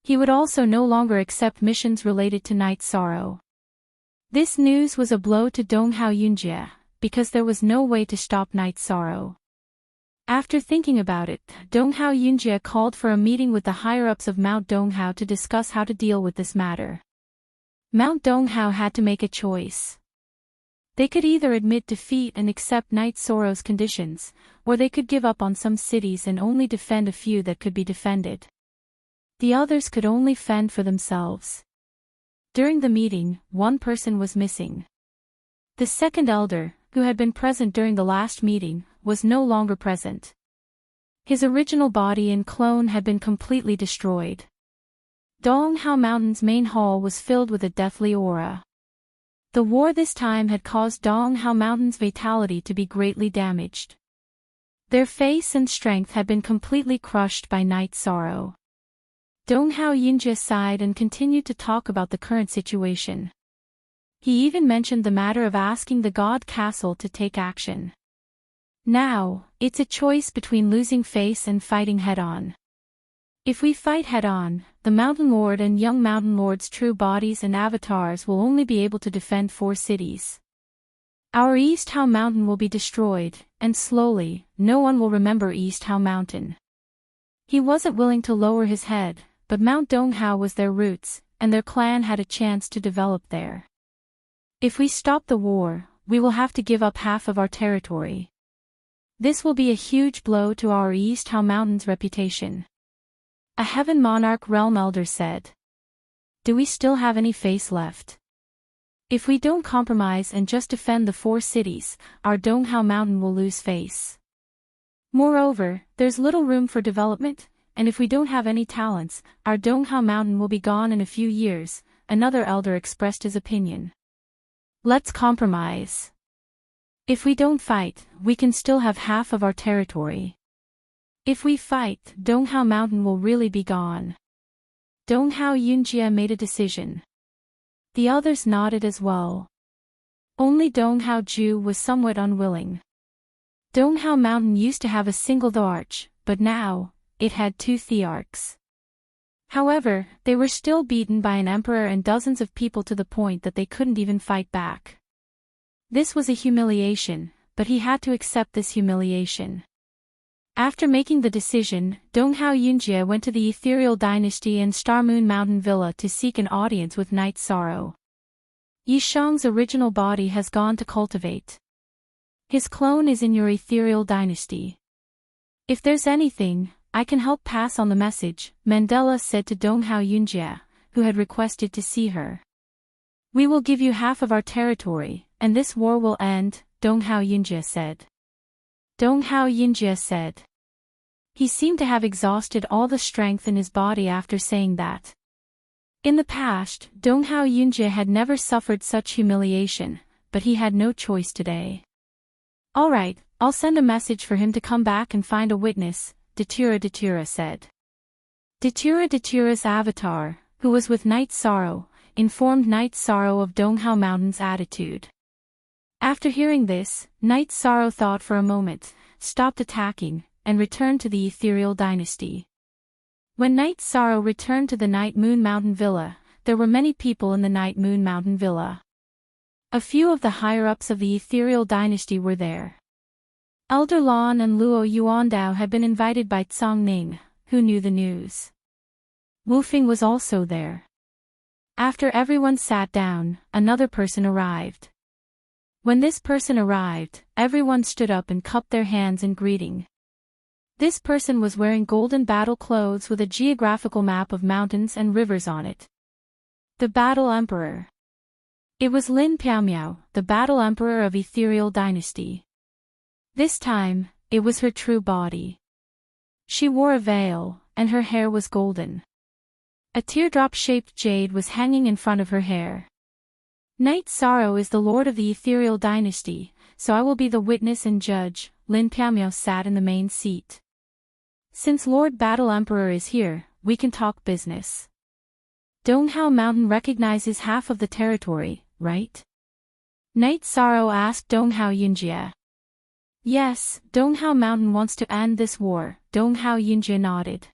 Speaker 2: He would also no longer accept missions related to Night Sorrow. This news was a blow to Donghao Yunjie, because there was no way to stop Night Sorrow. After thinking about it, Donghao Yunjie called for a meeting with the higher-ups of Mount Donghao to discuss how to deal with this matter. Mount Donghao had to make a choice. They could either admit defeat and accept Night Sorrow's conditions, or they could give up on some cities and only defend a few that could be defended. The others could only fend for themselves. During the meeting, one person was missing. The second elder, who had been present during the last meeting, was no longer present. His original body and clone had been completely destroyed. Donghao Mountain's main hall was filled with a deathly aura. The war this time had caused Donghao Mountain's vitality to be greatly damaged. Their face and strength had been completely crushed by Night Sorrow. Donghao Yunjie sighed and continued to talk about the current situation. He even mentioned the matter of asking the God Castle to take action. Now, it's a choice between losing face and fighting head-on. If we fight head-on, the Mountain Lord and young Mountain Lord's true bodies and avatars will only be able to defend 4 cities. Our East Hao Mountain will be destroyed, and slowly, no one will remember East Hao Mountain. He wasn't willing to lower his head, but Mount Donghao was their roots, and their clan had a chance to develop there. If we stop the war, we will have to give up half of our territory. This will be a huge blow to our East Hao Mountain's reputation. A Heaven Monarch Realm Elder said. Do we still have any face left? If we don't compromise and just defend the 4 cities, our Donghao Mountain will lose face. Moreover, there's little room for development, and if we don't have any talents, our Donghao Mountain will be gone in a few years, another elder expressed his opinion. Let's compromise. If we don't fight, we can still have half of our territory. If we fight, Donghao Mountain will really be gone. Donghao Yunjie made a decision. The others nodded as well. Only Donghao Ju was somewhat unwilling. Donghao Mountain used to have a single thearch, but now, it had 2 thearchs. However, they were still beaten by an emperor and dozens of people to the point that they couldn't even fight back. This was a humiliation, but he had to accept this humiliation. After making the decision, Donghao Yunjie went to the Ethereal Dynasty and Star Moon Mountain Villa to seek an audience with Night Sorrow. Yishang's original body has gone to cultivate. His clone is in your Ethereal Dynasty. If there's anything, I can help pass on the message, Mandela said to Donghao Yunjie, who had requested to see her. We will give you half of our territory, and this war will end, Donghao Yunjie said. Donghao Yunjie said. He seemed to have exhausted all the strength in his body after saying that. In the past, Donghao Yunjie had never suffered such humiliation, but he had no choice today. Alright, I'll send a message for him to come back and find a witness, Datura said. Datura's avatar, who was with Night Sorrow, informed Night Sorrow of Donghao Mountain's attitude. After hearing this, Night Sorrow thought for a moment, stopped attacking, and returned to the Ethereal Dynasty. When Night Sorrow returned to the Night Moon Mountain Villa, there were many people in the Night Moon Mountain Villa. A few of the higher-ups of the Ethereal Dynasty were there. Elder Lan and Luo Yuandao had been invited by Tsang Ning, who knew the news. Wu Fing was also there. After everyone sat down, another person arrived. When this person arrived, everyone stood up and cupped their hands in greeting. This person was wearing golden battle clothes with a geographical map of mountains and rivers on it. The Battle Emperor. It was Lin Piaomiao, the Battle Emperor of Ethereal Dynasty. This time, it was her true body. She wore a veil, and her hair was golden. A teardrop-shaped jade was hanging in front of her hair. Knight Sorrow is the lord of the Ethereal Dynasty, so I will be the witness and judge. Lin Piaomiao sat in the main seat. Since Lord Battle Emperor is here, we can talk business. Donghao Mountain recognizes half of the territory, right? Knight Sorrow asked Donghao Yunjie. Yes, Donghao Mountain wants to end this war, Donghao Yunjie nodded.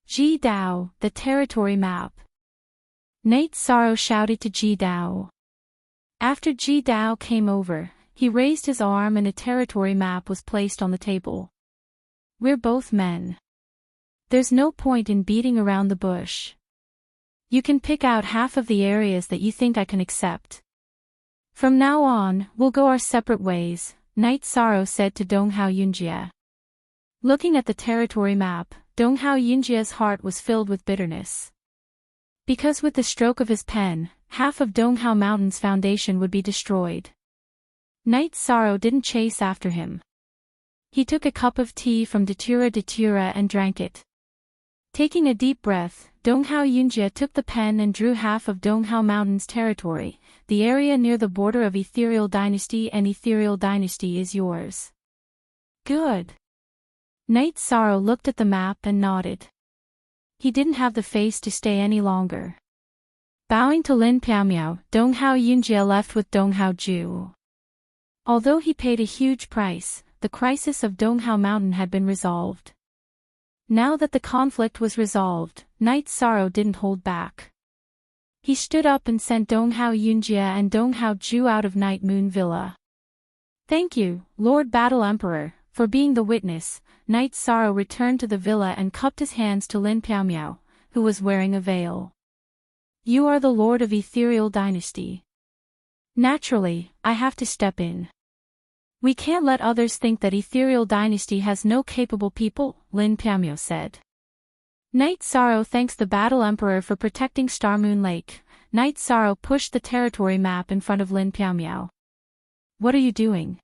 Speaker 2: Ji Dao, the territory map. Knight Sorrow shouted to Ji Dao. After Ji Dao came over, he raised his arm and a territory map was placed on the table. We're both men. There's no point in beating around the bush. You can pick out half of the areas that you think I can accept. From now on, we'll go our separate ways, Knight Sorrow said to Donghao Yunjie. Looking at the territory map, Donghao Yunjie's heart was filled with bitterness. Because with the stroke of his pen, half of Donghao Mountain's foundation would be destroyed. Knight Sorrow didn't chase after him. He took a cup of tea from Datura and drank it. Taking a deep breath, Donghao Yunjie took the pen and drew half of Donghao Mountain's territory, the area near the border of Ethereal Dynasty, and Ethereal Dynasty is yours. Good. Knight Sorrow looked at the map and nodded. He didn't have the face to stay any longer. Bowing to Lin Piaomiao, Donghao Yunjie left with Donghao Ju. Although he paid a huge price, the crisis of Donghao Mountain had been resolved. Now that the conflict was resolved, Knight Sorrow didn't hold back. He stood up and sent Donghao Yunjie and Donghao Ju out of Night Moon Villa. Thank you, Lord Battle Emperor, for being the witness. Knight Sorrow returned to the villa and cupped his hands to Lin Piaomiao, who was wearing a veil. You are the lord of Ethereal Dynasty. Naturally, I have to step in. We can't let others think that Ethereal Dynasty has no capable people, Lin Piaomiao said. Knight Sorrow thanks the Battle Emperor for protecting Star Moon Lake. Knight Sorrow pushed the territory map in front of Lin Piaomiao. What are you doing?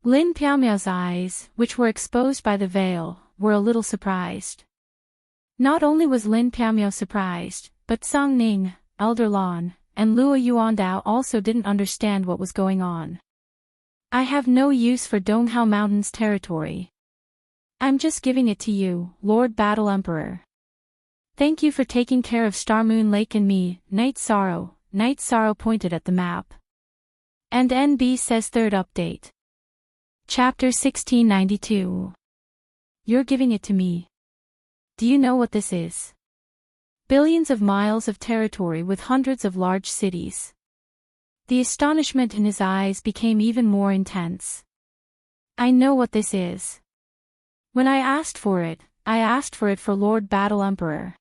Speaker 2: Lin Piaomiao's eyes, which were exposed by the veil, were a little surprised. Not only was Lin Piaomiao surprised, but Tsang Ning, Elder Lan, and Luo Yuandao also didn't understand what was going on. I have no use for Donghao Mountain's territory. I'm just giving it to you, Lord Battle Emperor. Thank you for taking care of Star Moon Lake and me, Knight Sorrow. Knight Sorrow pointed at the map. And NB says third update. Chapter 1692. You're giving it to me. Do you know what this is? Billions of miles of territory with hundreds of large cities. The astonishment in his eyes became even more intense. I know what this is. When I asked for it, I asked for it for Lord Battle Emperor.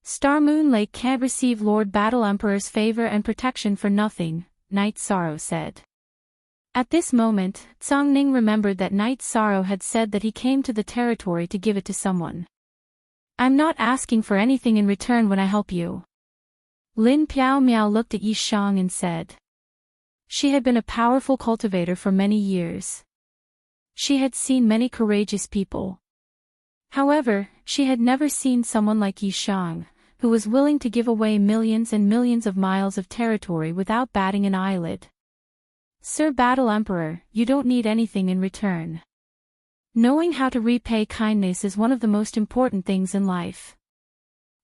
Speaker 2: Star Moon Lake can't receive Lord Battle Emperor's favor and protection for nothing, Knight Sorrow said. At this moment, Tsang Ning remembered that Knight Sorrow had said that he came to the territory to give it to someone. I'm not asking for anything in return when I help you. Lin Piaomiao looked at Yi Shang and said. She had been a powerful cultivator for many years. She had seen many courageous people. However, she had never seen someone like Yi Shang, who was willing to give away millions and millions of miles of territory without batting an eyelid. Sir Battle Emperor, you don't need anything in return. Knowing how to repay kindness is one of the most important things in life.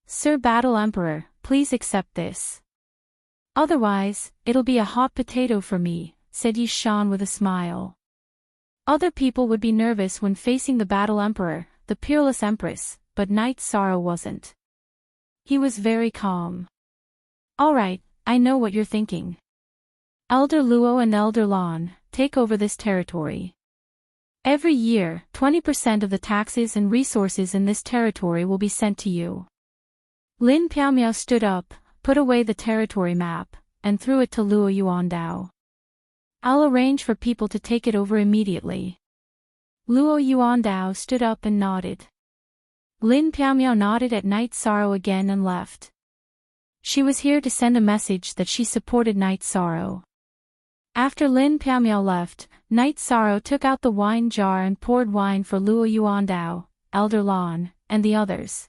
Speaker 2: Sir Battle Emperor, please accept this. Otherwise, it'll be a hot potato for me, said Yi Shan with a smile. Other people would be nervous when facing the Battle Emperor, the peerless Empress, but Knight Sorrow wasn't. He was very calm. All right, I know what you're thinking. Elder Luo and Elder Lan, take over this territory. Every year, 20% of the taxes and resources in this territory will be sent to you. Lin Piaomiao stood up, put away the territory map, and threw it to Luo Yuandao. I'll arrange for people to take it over immediately. Luo Yuandao stood up and nodded. Lin Piaomiao nodded at Night Sorrow again and left. She was here to send a message that she supported Night Sorrow. After Lin Piaomiao left, Night Sorrow took out the wine jar and poured wine for Luo Yuandao, Elder Lan, and the others.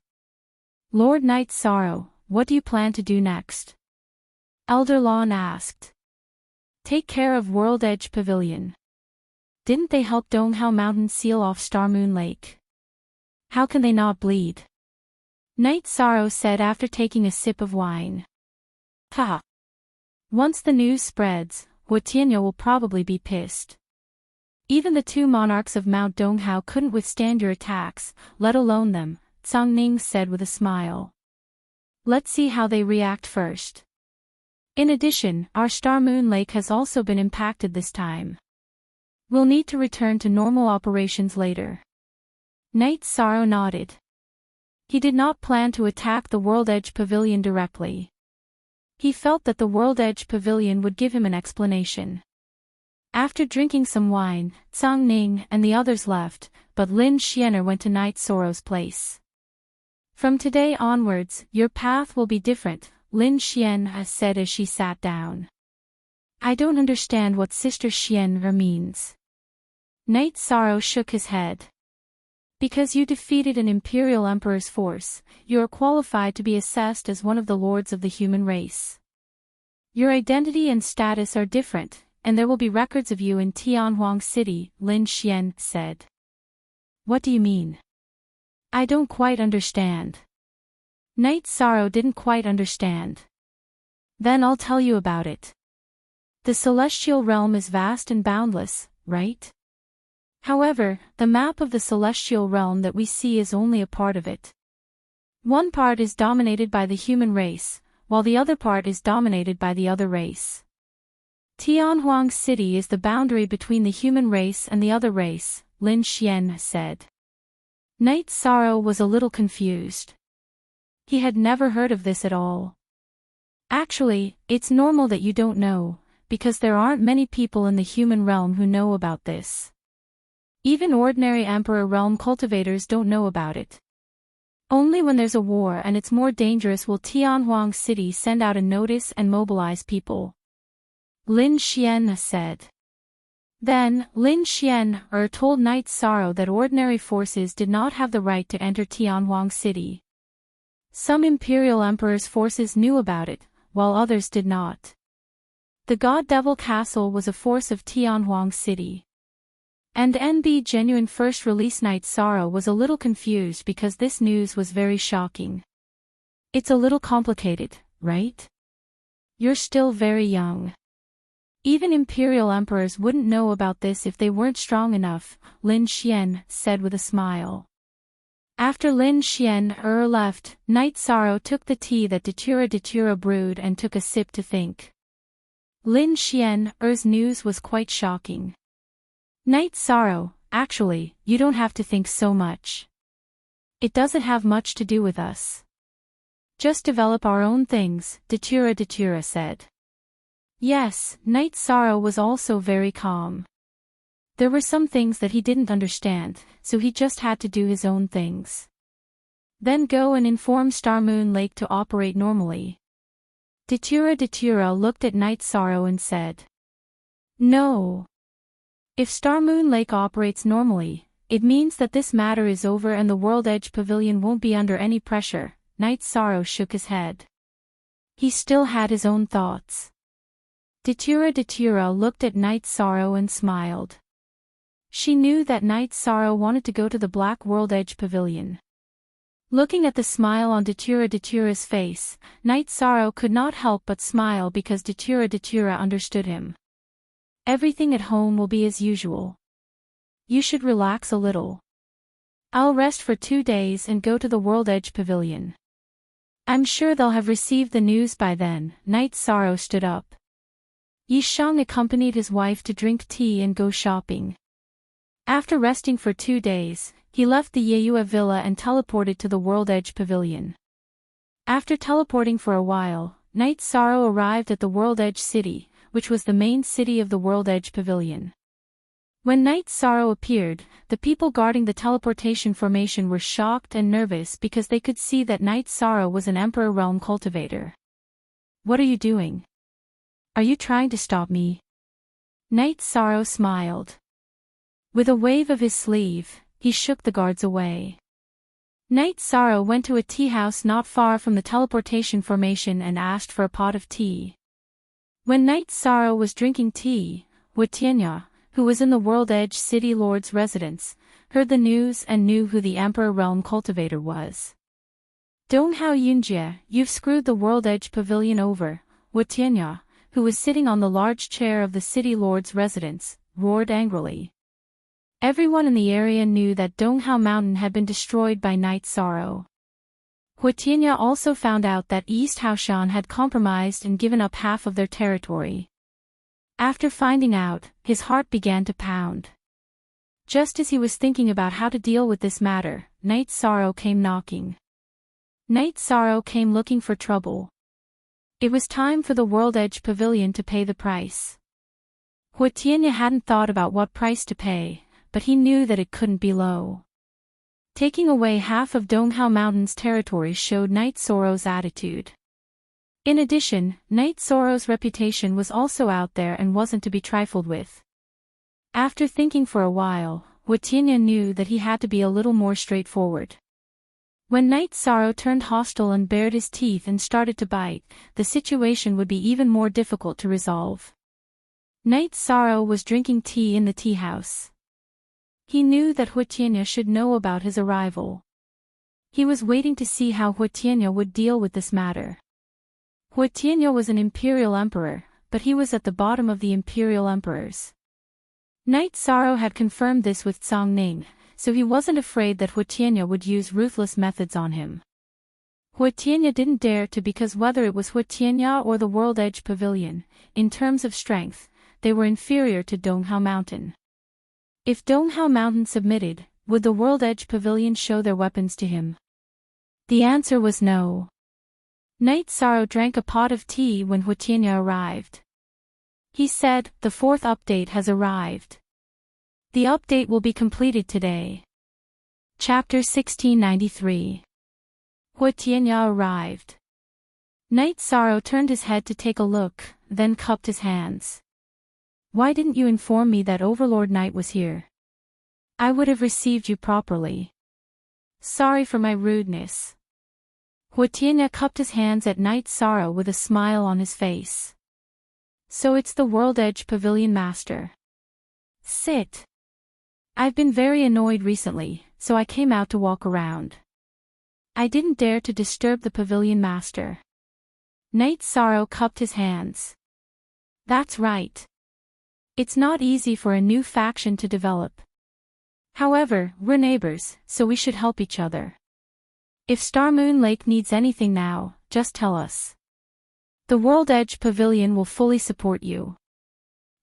Speaker 2: Lord Night Sorrow, what do you plan to do next? Elder Lan asked. Take care of World Edge Pavilion. Didn't they help Donghao Mountain seal off Star Moon Lake? How can they not bleed? Night Sorrow said after taking a sip of wine. Ha! Once the news spreads, Hu Tianyu will probably be pissed. Even the two monarchs of Mount Donghao couldn't withstand your attacks, let alone them, Zhang Ning said with a smile. Let's see how they react first. In addition, our Star Moon Lake has also been impacted this time. We'll need to return to normal operations later. Night Sorrow nodded. He did not plan to attack the World Edge Pavilion directly. He felt that the World Edge Pavilion would give him an explanation. After drinking some wine, Zhang Ning and the others left, but Lin Xianer went to Night Sorrow's place. From today onwards, your path will be different, Lin Xian said as she sat down. I don't understand what Sister Xian'er means. Night Sorrow shook his head. Because you defeated an Imperial Emperor's force, you are qualified to be assessed as one of the lords of the human race. Your identity and status are different, and there will be records of you in Tianhuang City, Lin Xian said. What do you mean? I don't quite understand. Night Sorrow didn't quite understand. Then I'll tell you about it. The celestial realm is vast and boundless, right? However, the map of the celestial realm that we see is only a part of it. One part is dominated by the human race, while the other part is dominated by the other race. Tianhuang City is the boundary between the human race and the other race, Lin Xian said. Night Sorrow was a little confused. He had never heard of this at all. Actually, it's normal that you don't know, because there aren't many people in the human realm who know about this. Even ordinary Emperor realm cultivators don't know about it. Only when there's a war and it's more dangerous will Tianhuang City send out a notice and mobilize people. Lin Xian said. Then, Lin Xian told Night Sorrow that ordinary forces did not have the right to enter Tianhuang City. Some Imperial Emperor's forces knew about it, while others did not. The God Devil Castle was a force of Tianhuang City. And NB Genuine first release Night Sorrow was a little confused because this news was very shocking. It's a little complicated, right? You're still very young. Even Imperial Emperors wouldn't know about this if they weren't strong enough, Lin Xian said with a smile. After Lin Xian left, Night Sorrow took the tea that Datura brewed and took a sip to think. Lin Xian's news was quite shocking. Night Sorrow, actually, you don't have to think so much. It doesn't have much to do with us. Just develop our own things, Datura said. Yes, Night Sorrow was also very calm. There were some things that he didn't understand, so he just had to do his own things. Then go and inform Star Moon Lake to operate normally. Datura looked at Night Sorrow and said. No. If Star Moon Lake operates normally, it means that this matter is over and the World Edge Pavilion won't be under any pressure. Night Sorrow shook his head. He still had his own thoughts. Datura looked at Night Sorrow and smiled. She knew that Night Sorrow wanted to go to the Black World Edge Pavilion. Looking at the smile on Datura's face, Night Sorrow could not help but smile because Datura understood him. Everything at home will be as usual. You should relax a little. I'll rest for 2 days and go to the World Edge Pavilion. I'm sure they'll have received the news by then. Night Sorrow stood up. Yi Shang accompanied his wife to drink tea and go shopping. After resting for 2 days, he left the Yeyue villa and teleported to the World Edge Pavilion. After teleporting for a while, Night Sorrow arrived at the World Edge City, which was the main city of the World Edge Pavilion. When Night Sorrow appeared, the people guarding the teleportation formation were shocked and nervous because they could see that Night Sorrow was an Emperor Realm cultivator. "What are you doing? Are you trying to stop me?" Night Sorrow smiled. With a wave of his sleeve, he shook the guards away. Night Sorrow went to a tea house not far from the teleportation formation and asked for a pot of tea. When Night Sorrow was drinking tea, Wutianya, who was in the World Edge City Lord's residence, heard the news and knew who the Emperor Realm cultivator was. "Donghao Yunjie, you've screwed the World Edge Pavilion over," Wutianya, who was sitting on the large chair of the City Lord's residence, roared angrily. Everyone in the area knew that Donghao Mountain had been destroyed by Night Sorrow. Wutianya also found out that East Haoshan had compromised and given up half of their territory. After finding out, his heart began to pound. Just as he was thinking about how to deal with this matter, Night Sorrow came knocking. Night Sorrow came looking for trouble. It was time for the World Edge Pavilion to pay the price. Wutianya hadn't thought about what price to pay, but he knew that it couldn't be low. Taking away half of Donghao Mountain's territory showed Night Sorrow's attitude. In addition, Night Sorrow's reputation was also out there and wasn't to be trifled with. After thinking for a while, Wutianya knew that he had to be a little more straightforward. When Night Sorrow turned hostile and bared his teeth and started to bite, the situation would be even more difficult to resolve. Night Sorrow was drinking tea in the tea house. He knew that Wutianya should know about his arrival. He was waiting to see how Wutianya would deal with this matter. Wutianya was an imperial emperor, but he was at the bottom of the imperial emperors. Night Sorrow had confirmed this with Tsangning, so he wasn't afraid that Wutianya would use ruthless methods on him. Wutianya didn't dare to because whether it was Wutianya or the World Edge Pavilion, in terms of strength, they were inferior to Donghao Mountain. If Donghao Mountain submitted, would the World Edge Pavilion show their weapons to him? The answer was no. Night Sorrow drank a pot of tea when Wutianya arrived. He said, "The 4th update has arrived. The update will be completed today." Chapter 1693. Wutianya arrived. Night Sorrow turned his head to take a look, then cupped his hands. "Why didn't you inform me that Overlord Night was here? I would have received you properly. Sorry for my rudeness." Wutianya cupped his hands at Night Sorrow with a smile on his face. "So it's the World Edge Pavilion Master. Sit. I've been very annoyed recently, so I came out to walk around. I didn't dare to disturb the Pavilion Master." Night Sorrow cupped his hands. "That's right. It's not easy for a new faction to develop. However, we're neighbors, so we should help each other. If Star Moon Lake needs anything now, just tell us. The World Edge Pavilion will fully support you.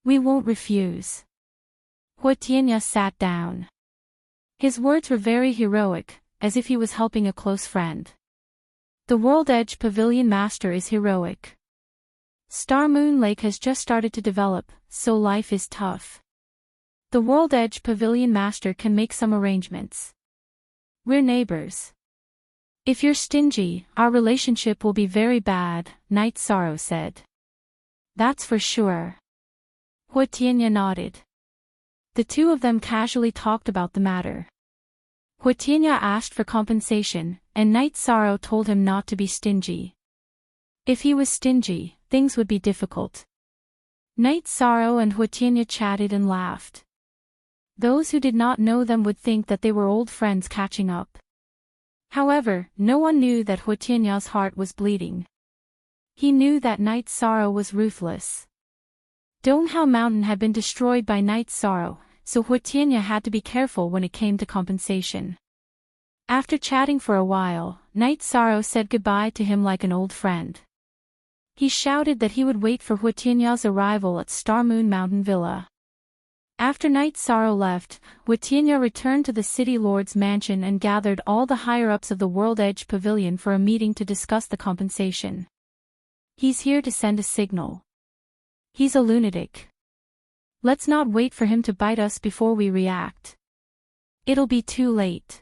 Speaker 2: We won't refuse." Wutianya sat down. His words were very heroic, as if he was helping a close friend. The World Edge Pavilion Master is heroic. Star Moon Lake has just started to develop, so life is tough. The World Edge Pavilion Master can make some arrangements. We're neighbors. If you're stingy, our relationship will be very bad, Night Sorrow said. That's for sure. Wutianya nodded. The two of them casually talked about the matter. Wutianya asked for compensation, and Night Sorrow told him not to be stingy. If he was stingy, things would be difficult. Night Sorrow and Wutianya chatted and laughed. Those who did not know them would think that they were old friends catching up. However, no one knew that Wutianya's heart was bleeding. He knew that Night Sorrow was ruthless. Donghao Mountain had been destroyed by Night Sorrow, so Wutianya had to be careful when it came to compensation. After chatting for a while, Night Sorrow said goodbye to him like an old friend. He shouted that he would wait for Wutianya's arrival at Star Moon Mountain Villa. After Night Sorrow left, Watinya returned to the city lord's mansion and gathered all the higher-ups of the World Edge Pavilion for a meeting to discuss the compensation. He's here to send a signal. He's a lunatic. Let's not wait for him to bite us before we react. It'll be too late.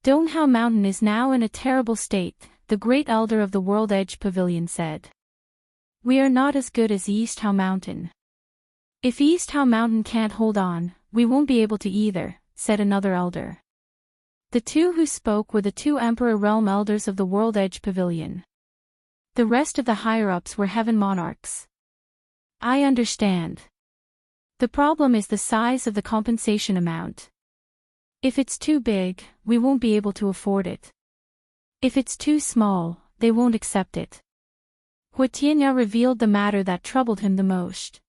Speaker 2: Donghao Mountain is now in a terrible state, the great elder of the World Edge Pavilion said. We are not as good as East Hao Mountain. If East Hao Mountain can't hold on, we won't be able to either, said another elder. The two who spoke were the two Emperor Realm elders of the World Edge Pavilion. The rest of the higher-ups were heaven monarchs. I understand. The problem is the size of the compensation amount. If it's too big, we won't be able to afford it. If it's too small, they won't accept it. Huatianya revealed the matter that troubled him the most.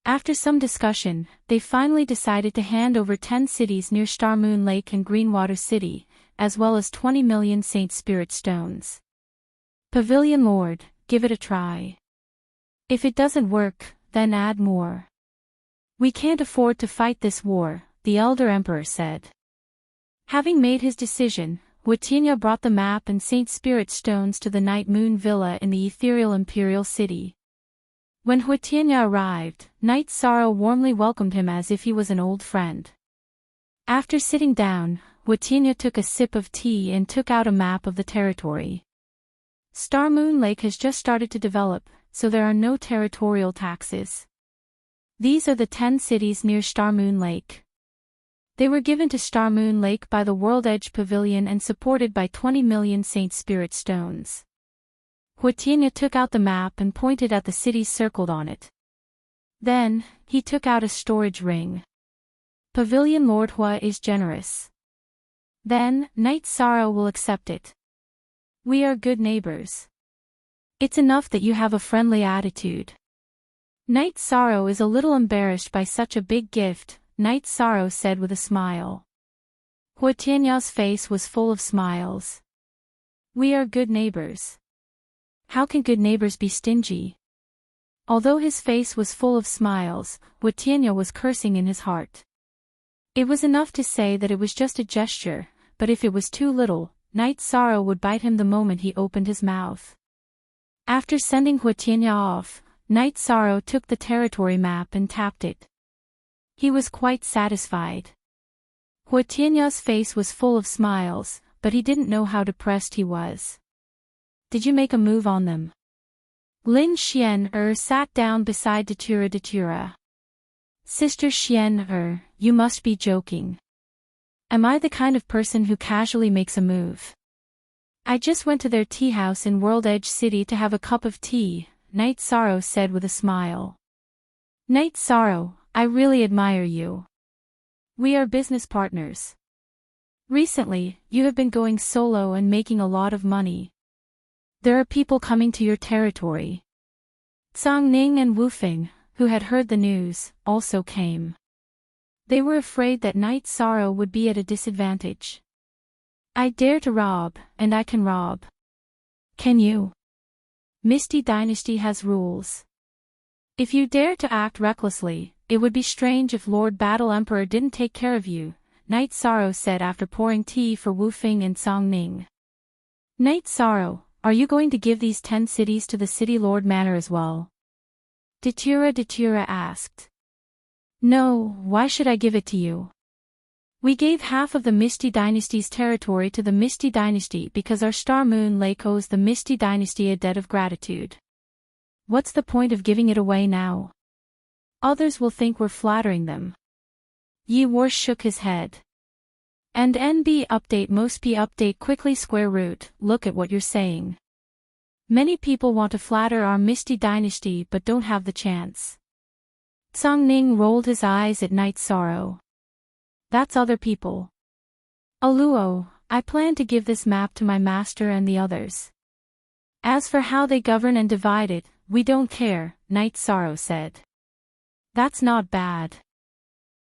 Speaker 2: After some discussion, they finally decided to hand over 10 cities near Star Moon Lake and Greenwater City, as well as 20 million Saint Spirit stones. Pavilion Lord, give it a try. If it doesn't work, then add more. We can't afford to fight this war, the Elder Emperor said. Having made his decision, Watinya brought the map and Saint Spirit stones to the Night Moon Villa in the ethereal Imperial City. When Watinya arrived, Night Sorrow warmly welcomed him as if he was an old friend. After sitting down, Watinya took a sip of tea and took out a map of the territory. Star Moon Lake has just started to develop, so there are no territorial taxes. These are the 10 cities near Star Moon Lake. They were given to Star Moon Lake by the World Edge Pavilion and supported by 20 million Saint Spirit stones. Watinya took out the map and pointed at the cities circled on it. Then, he took out a storage ring. Pavilion Lord Hua is generous. Then, Night Sorrow will accept it. We are good neighbors. It's enough that you have a friendly attitude. Night Sorrow is a little embarrassed by such a big gift, Night Sorrow said with a smile. Huatinya's face was full of smiles. We are good neighbors. How can good neighbors be stingy? Although his face was full of smiles, Huatinya was cursing in his heart. It was enough to say that it was just a gesture, but if it was too little, Night Sorrow would bite him the moment he opened his mouth. After sending Huatinya off, Night Sorrow took the territory map and tapped it. He was quite satisfied. Huatinya's face was full of smiles, but he didn't know how depressed he was. Did you make a move on them? Lin Xian sat down beside Datura. Sister Xian you must be joking. Am I the kind of person who casually makes a move? I just went to their tea house in World Edge City to have a cup of tea, Night Sorrow said with a smile. Night Sorrow, I really admire you. We are business partners. Recently, you have been going solo and making a lot of money. There are people coming to your territory. Zhang Ning and Wu Feng, who had heard the news, also came. They were afraid that Night Sorrow would be at a disadvantage. I dare to rob, and I can rob. Can you? Misty Dynasty has rules. If you dare to act recklessly, it would be strange if Lord Battle Emperor didn't take care of you, Night Sorrow said after pouring tea for Wu Feng and Song Ning. Night Sorrow, are you going to give these 10 cities to the City Lord Manor as well? Datura asked. No, why should I give it to you? We gave half of the Misty Dynasty's territory to the Misty Dynasty because our Star Moon Lake owes the Misty Dynasty a debt of gratitude. What's the point of giving it away now? Others will think we're flattering them. Yi War shook his head. And NB update most P update quickly square root, look at what you're saying. Many people want to flatter our Misty Dynasty but don't have the chance. Song Ning rolled his eyes at Night Sorrow. That's other people. Aluo, I plan to give this map to my master and the others. As for how they govern and divide it, we don't care, Night Sorrow said. That's not bad.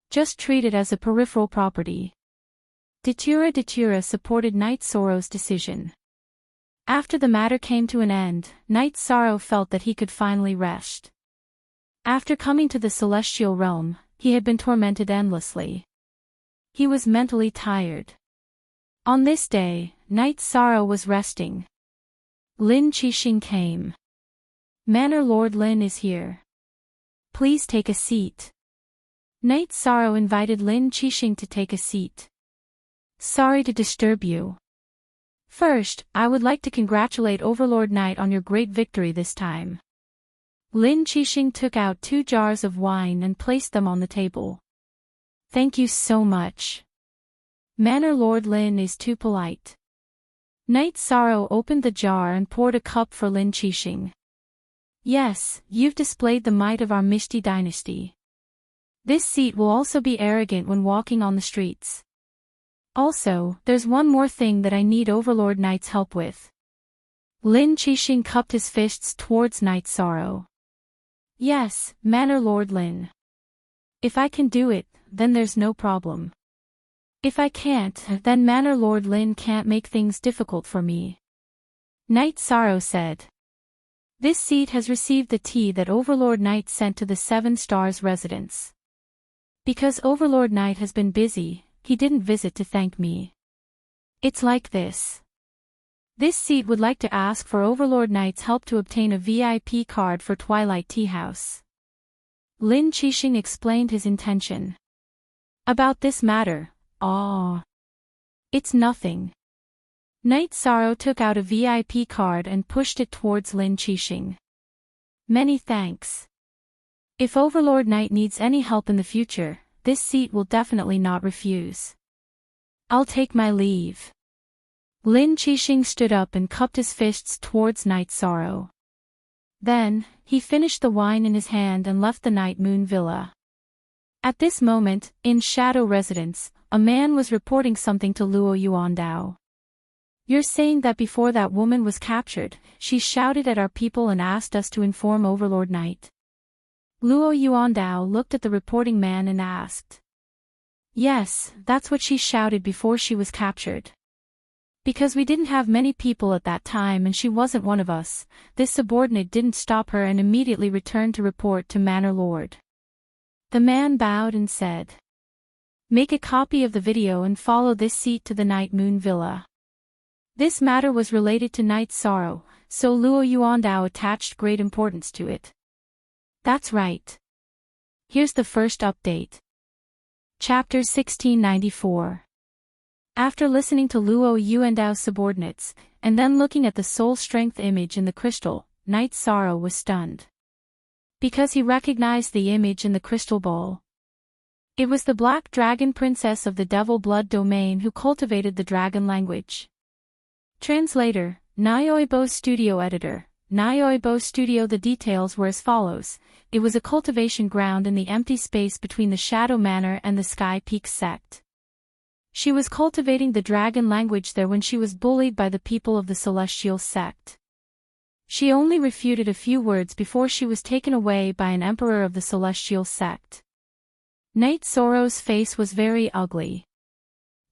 Speaker 2: Just treat it as a peripheral property. Datura supported Night Sorrow's decision. After the matter came to an end, Night Sorrow felt that he could finally rest. After coming to the celestial realm, he had been tormented endlessly. He was mentally tired. On this day, Night Sorrow was resting. Lin Qixing came. Manor Lord Lin is here. Please take a seat. Night Sorrow invited Lin Qixing to take a seat. Sorry to disturb you. First, I would like to congratulate Overlord Night on your great victory this time. Lin Qixing took out 2 jars of wine and placed them on the table. Thank you so much. Manor Lord Lin is too polite. Night Sorrow opened the jar and poured a cup for Lin Qixing. Yes, you've displayed the might of our Mishti dynasty. This seat will also be arrogant when walking on the streets. Also, there's one more thing that I need Overlord Night's help with. Lin Qixing cupped his fists towards Night Sorrow. Yes, Manor Lord Lin. If I can do it, then there's no problem. If I can't, then Manor Lord Lin can't make things difficult for me. Night Sorrow said. This seat has received the tea that Overlord Night sent to the 7 Stars residence. Because Overlord Night has been busy, he didn't visit to thank me. It's like this. This seat would like to ask for Overlord Night's help to obtain a VIP card for Twilight Tea House. Lin Qixing explained his intention. About this matter, it's nothing. Night Sorrow took out a VIP card and pushed it towards Lin Qixing. Many thanks. If Overlord Night needs any help in the future, this seat will definitely not refuse. I'll take my leave. Lin Qixing stood up and cupped his fists towards Night Sorrow. Then, he finished the wine in his hand and left the Night Moon Villa. At this moment, in Shadow Residence, a man was reporting something to Luo Yuandao. You're saying that before that woman was captured, she shouted at our people and asked us to inform Overlord Night. Luo Yuandao looked at the reporting man and asked. Yes, that's what she shouted before she was captured. Because we didn't have many people at that time and she wasn't one of us, this subordinate didn't stop her and immediately returned to report to Manor Lord. The man bowed and said. Make a copy of the video and follow this seat to the Night Moon Villa. This matter was related to Night Sorrow, so Luo Yuandao attached great importance to it. That's right. Here's the first update. Chapter 1694. After listening to Luo Yuandao's subordinates, and then looking at the soul strength image in the crystal, Night Sorrow was stunned. Because he recognized the image in the crystal bowl. It was the Black Dragon Princess of the Devil Blood Domain who cultivated the dragon language. Translator, Nyoibo Studio Editor, Nyoibo Studio. The details were as follows. It was a cultivation ground in the empty space between the Shadow Manor and the Sky Peaks sect. She was cultivating the dragon language there when she was bullied by the people of the Celestial sect. She only refuted a few words before she was taken away by an emperor of the Celestial sect. Night Sorrow's face was very ugly.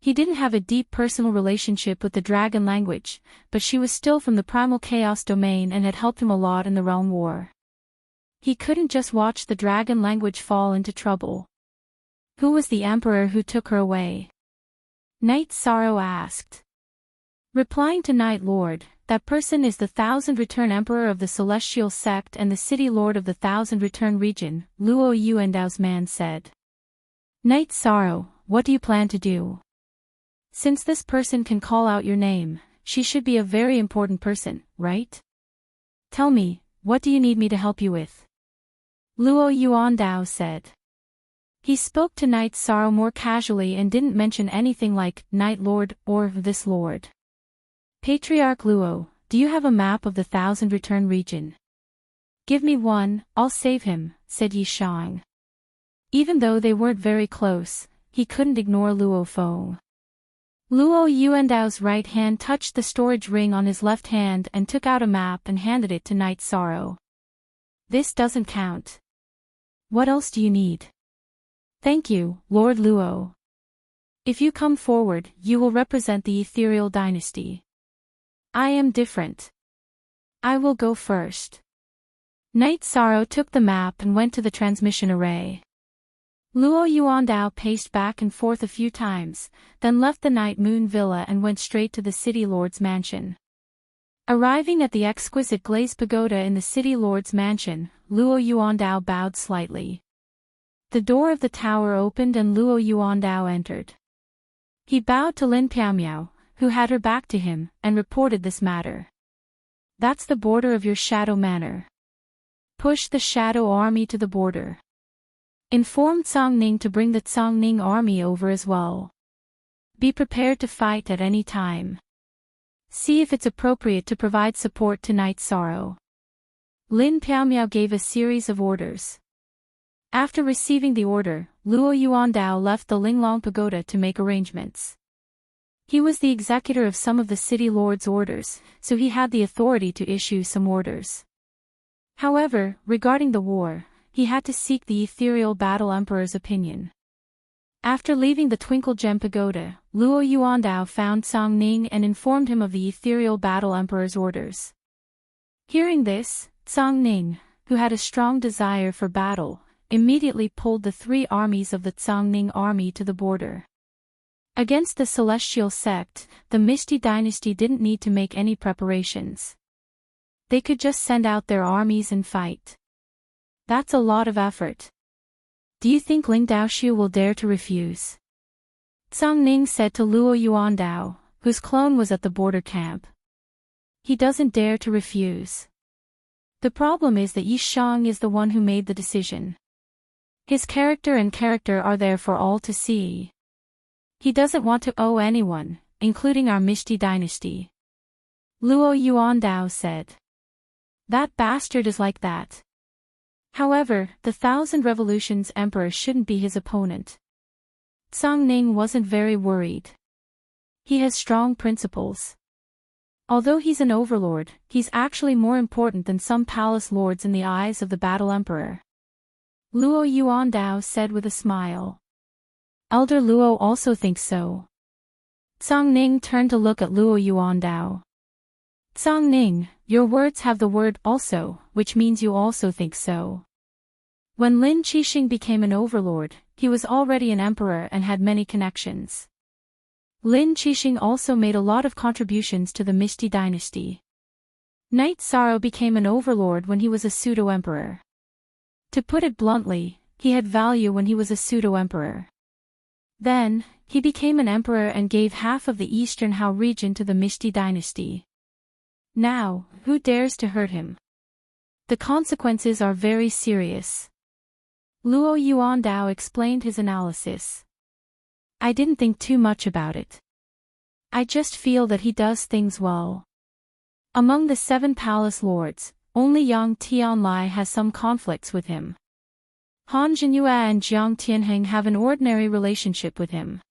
Speaker 2: He didn't have a deep personal relationship with the dragon language, but she was still from the primal chaos domain and had helped him a lot in the realm war. He couldn't just watch the dragon language fall into trouble. Who was the emperor who took her away? Night Sorrow asked. Replying to Night Lord, that person is the Thousand Return Emperor of the Celestial Sect and the City Lord of the Thousand Return Region, Luo Yuandao's man said. Night Sorrow, what do you plan to do? Since this person can call out your name, she should be a very important person, right? Tell me, what do you need me to help you with? Luo Yuandao said. He spoke to Night Sorrow more casually and didn't mention anything like Night Lord or this Lord. Patriarch Luo, do you have a map of the Thousand Return region? Give me one, I'll save him, said Yi Shang. Even though they weren't very close, he couldn't ignore Luo Feng. Luo Yuandao's right hand touched the storage ring on his left hand and took out a map and handed it to Night Sorrow. This doesn't count. What else do you need? Thank you, Lord Luo. If you come forward, you will represent the ethereal dynasty. I am different. I will go first. Night Sorrow took the map and went to the transmission array. Luo Yuandao paced back and forth a few times, then left the Night Moon Villa and went straight to the city lord's mansion. Arriving at the exquisite glazed pagoda in the city lord's mansion, Luo Yuandao bowed slightly. The door of the tower opened and Luo Yuandao entered. He bowed to Lin Piaomiao, who had her back to him, and reported this matter. That's the border of your shadow manor. Push the shadow army to the border. Inform Congning to bring the Congning army over as well. Be prepared to fight at any time. See if it's appropriate to provide support to Night Sorrow. Lin Piaomiao gave a series of orders. After receiving the order, Luo Yuandao left the Linglong Pagoda to make arrangements. He was the executor of some of the city lord's orders, so he had the authority to issue some orders. However, regarding the war, he had to seek the ethereal battle emperor's opinion. After leaving the Twinkle Gem Pagoda, Luo Yuandao found Congning and informed him of the ethereal battle emperor's orders. Hearing this, Congning, who had a strong desire for battle, immediately pulled the 3 armies of the Congning army to the border. Against the celestial sect, the Misty Dynasty didn't need to make any preparations. They could just send out their armies and fight. That's a lot of effort. Do you think Ling Daoxiu will dare to refuse? Congning said to Luo Yuandao, whose clone was at the border camp. He doesn't dare to refuse. The problem is that Yi Shang is the one who made the decision. His character are there for all to see. He doesn't want to owe anyone, including our Misty Dynasty. Luo Yuandao said. That bastard is like that. However, the Thousand Revolutions Emperor shouldn't be his opponent. Congning wasn't very worried. He has strong principles. Although he's an overlord, he's actually more important than some palace lords in the eyes of the battle emperor. Luo Yuandao said with a smile. Elder Luo also thinks so. Congning turned to look at Luo Yuandao. Congning, your words have the word also, which means you also think so. When Lin Qixing became an overlord, he was already an emperor and had many connections. Lin Qixing also made a lot of contributions to the Misty Dynasty. Night Sorrow became an overlord when he was a pseudo-emperor. To put it bluntly, he had value when he was a pseudo-emperor. Then, he became an emperor and gave half of the Eastern Hao region to the Misty Dynasty. Now, who dares to hurt him? The consequences are very serious. Luo Yuandao explained his analysis. I didn't think too much about it. I just feel that he does things well. Among the 7 palace lords, only Yang Tianlai has some conflicts with him. Han Zhenyue and Jiang Tianheng have an ordinary relationship with him.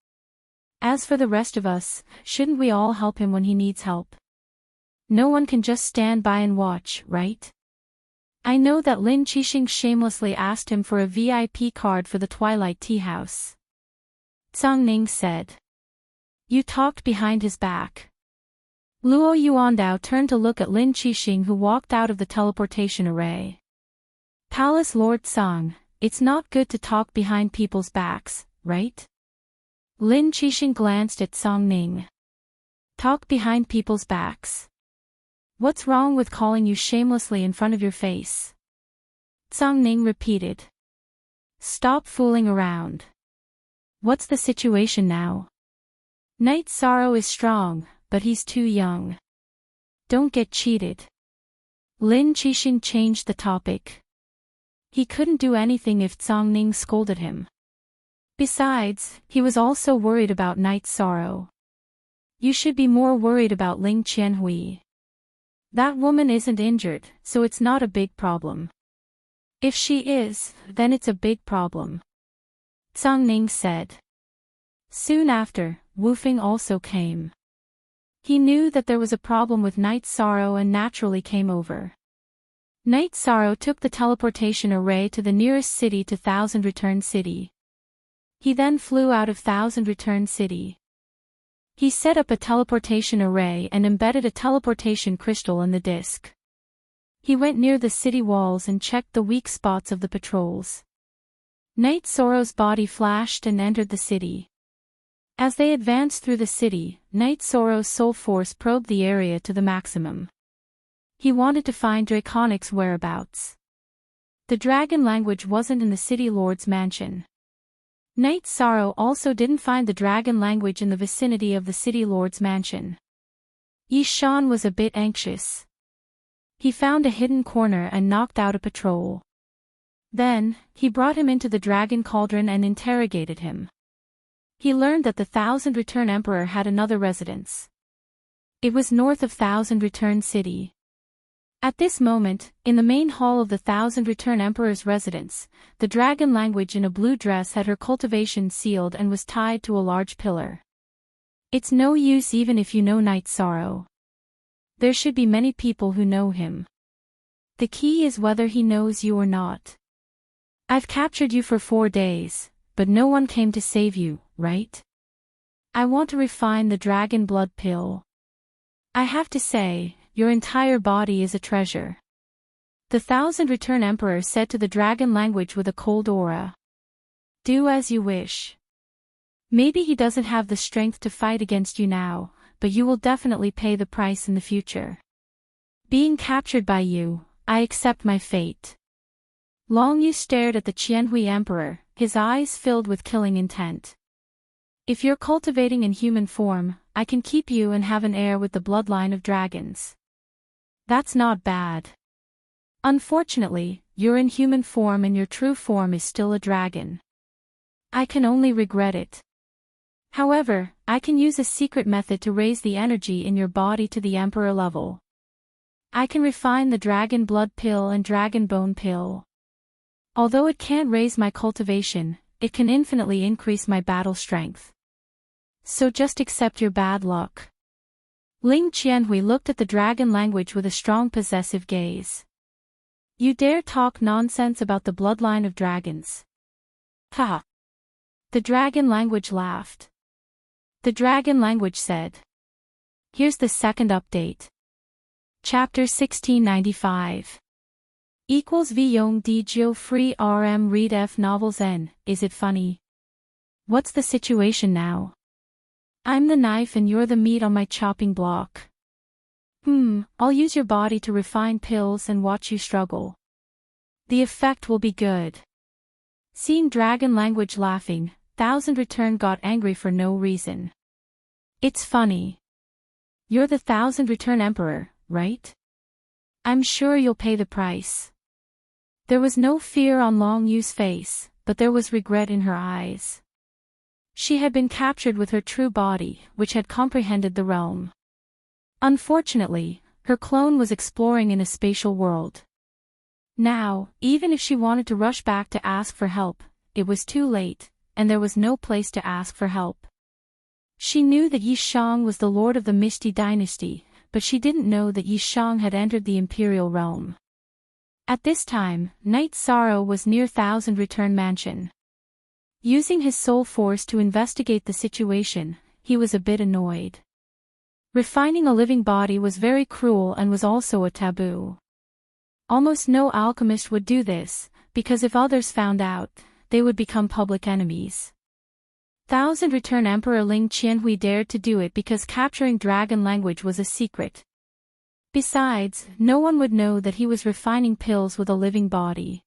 Speaker 2: As for the rest of us, shouldn't we all help him when he needs help? No one can just stand by and watch, right? I know that Lin Qixing shamelessly asked him for a VIP card for the Twilight Tea House. Congning said. You talked behind his back. Luo Yuandao turned to look at Lin Qixing, who walked out of the teleportation array. Palace Lord Song, it's not good to talk behind people's backs, right? Lin Qixing glanced at Congning. Talk behind people's backs. What's wrong with calling you shamelessly in front of your face? Congning repeated. Stop fooling around. What's the situation now? Night Sorrow is strong, but he's too young. Don't get cheated. Lin Qixing changed the topic. He couldn't do anything if Congning scolded him. Besides, he was also worried about Night Sorrow. You should be more worried about Ling Qianhui. That woman isn't injured, so it's not a big problem. If she is, then it's a big problem. Congning said. Soon after, Wu Feng also came. He knew that there was a problem with Night Sorrow and naturally came over. Night Sorrow took the teleportation array to the nearest city to Thousand Return City. He then flew out of Thousand Return City. He set up a teleportation array and embedded a teleportation crystal in the disk. He went near the city walls and checked the weak spots of the patrols. Night Sorrow's body flashed and entered the city. As they advanced through the city, Night Sorrow's soul force probed the area to the maximum. He wanted to find Draconic's whereabouts. The dragon language wasn't in the city lord's mansion. Night Sorrow also didn't find the dragon language in the vicinity of the city lord's mansion. Yishan was a bit anxious. He found a hidden corner and knocked out a patrol. Then, he brought him into the dragon cauldron and interrogated him. He learned that the Thousand Return Emperor had another residence. It was north of Thousand Return City. At this moment, in the main hall of the Thousand Return Emperor's residence, the dragon language in a blue dress had her cultivation sealed and was tied to a large pillar. It's no use even if you know Night Sorrow. There should be many people who know him. The key is whether he knows you or not. I've captured you for 4 days, but no one came to save you, right? I want to refine the dragon blood pill. I have to say, your entire body is a treasure. The Thousand Return Emperor said to the dragon language with a cold aura. Do as you wish. Maybe he doesn't have the strength to fight against you now, but you will definitely pay the price in the future. Being captured by you, I accept my fate. Long Yu stared at the Qianhui Emperor, his eyes filled with killing intent. If you're cultivating in human form, I can keep you and have an heir with the bloodline of dragons. That's not bad. Unfortunately, you're in human form and your true form is still a dragon. I can only regret it. However, I can use a secret method to raise the energy in your body to the Emperor level. I can refine the dragon blood pill and dragon bone pill. Although it can't raise my cultivation, it can infinitely increase my battle strength. So just accept your bad luck. Ling Qianhui looked at the dragon language with a strong possessive gaze. You dare talk nonsense about the bloodline of dragons? Haha. The dragon language laughed. The dragon language said. Here's the second update. Chapter 1695. Equals Vyong Di Geo Free RM Read F Novels N, is it funny? What's the situation now? I'm the knife and you're the meat on my chopping block. I'll use your body to refine pills and watch you struggle. The effect will be good. Seeing dragon language laughing, Thousand Return got angry for no reason. It's funny. You're the Thousand Return Emperor, right? I'm sure you'll pay the price. There was no fear on Long Yu's face, but there was regret in her eyes. She had been captured with her true body, which had comprehended the realm. Unfortunately, her clone was exploring in a spatial world. Now, even if she wanted to rush back to ask for help, it was too late, and there was no place to ask for help. She knew that Yishang was the lord of the Misty dynasty, but she didn't know that Yishang had entered the imperial realm. At this time, Night Sorrow was near Thousand Return Mansion. Using his soul force to investigate the situation, he was a bit annoyed. Refining a living body was very cruel and was also a taboo. Almost no alchemist would do this, because if others found out, they would become public enemies. Thousand Return Emperor Ling Qianhui dared to do it because capturing dragon language was a secret. Besides, no one would know that he was refining pills with a living body.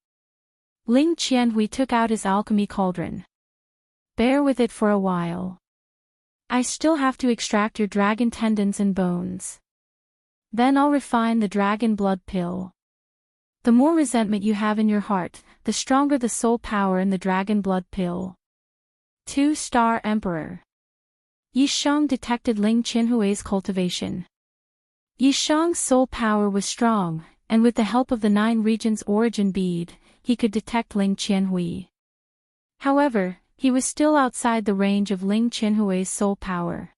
Speaker 2: Ling Qianhui took out his alchemy cauldron. Bear with it for a while. I still have to extract your dragon tendons and bones. Then I'll refine the dragon blood pill. The more resentment you have in your heart, the stronger the soul power in the dragon blood pill. 2-star Emperor. Yishang detected Ling Qianhui's cultivation. Yishang's soul power was strong, and with the help of the 9 regions origin bead, he could detect Ling Qianhui. However, he was still outside the range of Ling Qianhui's soul power.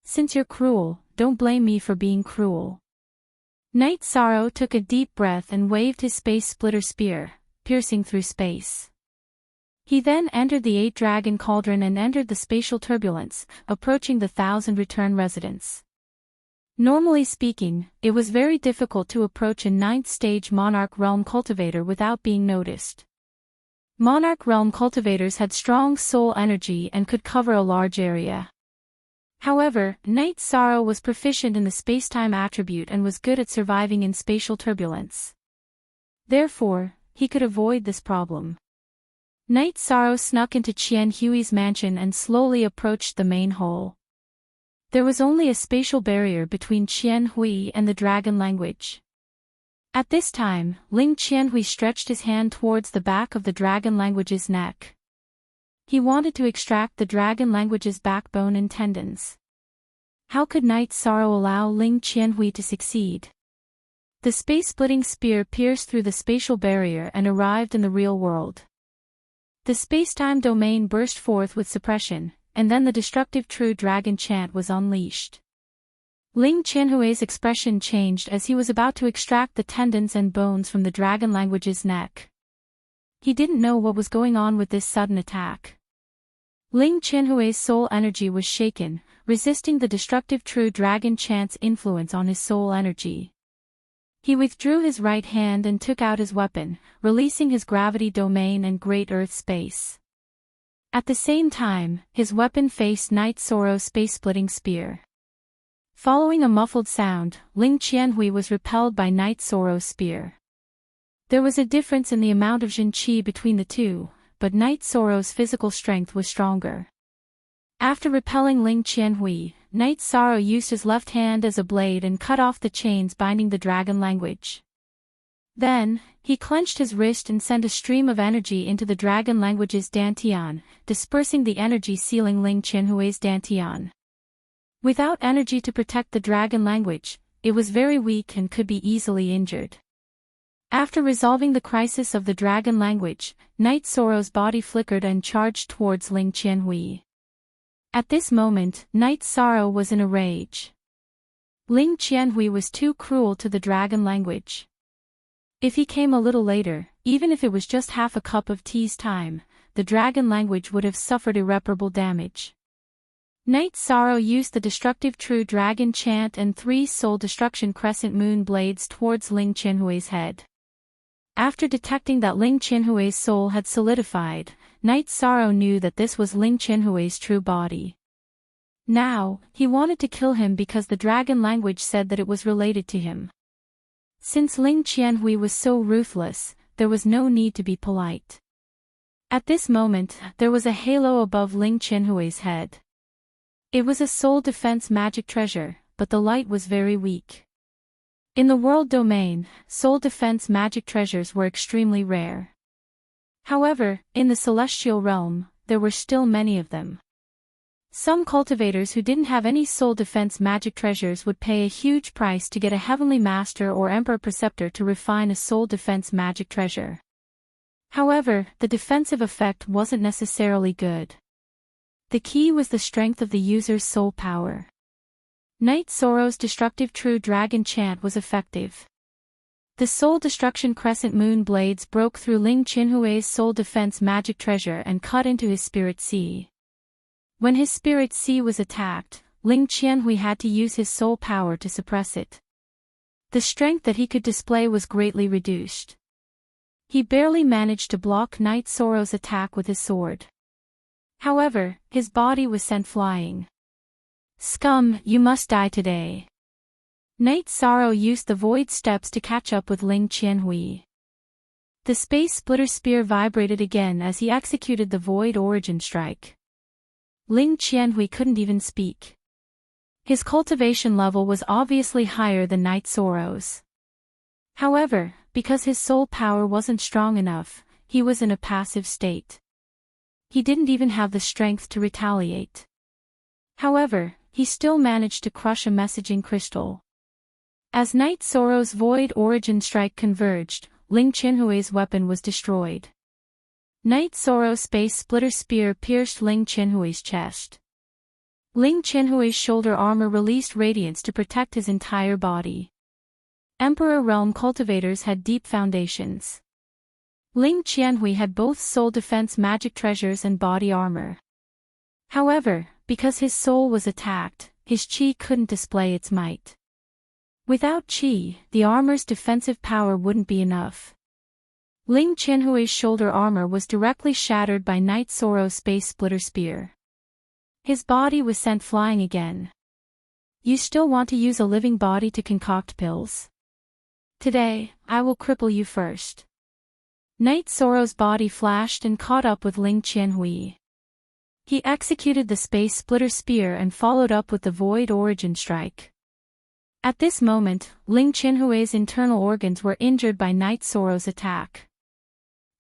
Speaker 2: Since you're cruel, don't blame me for being cruel. Night Sorrow took a deep breath and waved his space splitter spear, piercing through space. He then entered the 8-dragon cauldron and entered the spatial turbulence, approaching the Thousand Return residence. Normally speaking, it was very difficult to approach a 9th-stage monarch realm cultivator without being noticed. Monarch realm cultivators had strong soul energy and could cover a large area. However, Night Sorrow was proficient in the spacetime attribute and was good at surviving in spatial turbulence. Therefore, he could avoid this problem. Night Sorrow snuck into Qian Hui's mansion and slowly approached the main hall. There was only a spatial barrier between Qian Hui and the dragon language. At this time, Ling Qianhui stretched his hand towards the back of the dragon language's neck. He wanted to extract the dragon language's backbone and tendons. How could Night Sorrow allow Ling Qianhui to succeed? The space-splitting spear pierced through the spatial barrier and arrived in the real world. The spacetime domain burst forth with suppression, and then the destructive true dragon chant was unleashed. Ling Qianhui's expression changed as he was about to extract the tendons and bones from the dragon language's neck. He didn't know what was going on with this sudden attack. Ling Qianhui's soul energy was shaken, resisting the destructive true dragon chant's influence on his soul energy. He withdrew his right hand and took out his weapon, releasing his gravity domain and great earth space. At the same time, his weapon faced Night Sorrow's space-splitting spear. Following a muffled sound, Ling Qianhui was repelled by Night Sorrow's spear. There was a difference in the amount of Jin Qi between the two, but Night Sorrow's physical strength was stronger. After repelling Ling Qianhui, Night Sorrow used his left hand as a blade and cut off the chains binding the dragon language. Then, he clenched his wrist and sent a stream of energy into the dragon language's dantian, dispersing the energy sealing Ling Qianhui's dantian. Without energy to protect the dragon language, it was very weak and could be easily injured. After resolving the crisis of the dragon language, Night Sorrow's body flickered and charged towards Ling Qianhui. At this moment, Night Sorrow was in a rage. Ling Qianhui was too cruel to the dragon language. If he came a little later, even if it was just half a cup of tea's time, the dragon language would have suffered irreparable damage. Night Sorrow used the destructive true dragon chant and 3 soul destruction crescent moon blades towards Ling Qianhui's head. After detecting that Ling Qianhui's soul had solidified, Night Sorrow knew that this was Ling Qianhui's true body. Now, he wanted to kill him because the dragon language said that it was related to him. Since Ling Qianhui was so ruthless, there was no need to be polite. At this moment, there was a halo above Ling Qianhui's head. It was a soul defense magic treasure, but the light was very weak. In the world domain, soul defense magic treasures were extremely rare. However, in the celestial realm, there were still many of them. Some cultivators who didn't have any soul defense magic treasures would pay a huge price to get a heavenly master or emperor preceptor to refine a soul defense magic treasure. However, the defensive effect wasn't necessarily good. The key was the strength of the user's soul power. Night Sorrow's destructive true dragon chant was effective. The soul destruction crescent moon blades broke through Ling Qianhui's soul defense magic treasure and cut into his spirit sea. When his spirit sea was attacked, Ling Qianhui had to use his soul power to suppress it. The strength that he could display was greatly reduced. He barely managed to block Night Sorrow's attack with his sword. However, his body was sent flying. Scum, you must die today. Night Sorrow used the void steps to catch up with Ling Qianhui. The space splitter spear vibrated again as he executed the void origin strike. Ling Qianhui couldn't even speak. His cultivation level was obviously higher than Night Sorrow's. However, because his soul power wasn't strong enough, he was in a passive state. He didn't even have the strength to retaliate. However, he still managed to crush a messaging crystal. As Night Sorrow's void origin strike converged, Ling Qianhui's weapon was destroyed. Night Sorrow's space splitter spear pierced Ling Qianhui's chest. Ling Qianhui's shoulder armor released radiance to protect his entire body. Emperor realm cultivators had deep foundations. Ling Qianhui had both soul defense magic treasures and body armor. However, because his soul was attacked, his qi couldn't display its might. Without qi, the armor's defensive power wouldn't be enough. Ling Qianhui's shoulder armor was directly shattered by Night Sorrow's space splitter spear. His body was sent flying again. You still want to use a living body to concoct pills? Today, I will cripple you first. Night Sorrow's body flashed and caught up with Ling Qianhui. He executed the space splitter spear and followed up with the void origin strike. At this moment, Ling Qianhui's internal organs were injured by Night Sorrow's attack.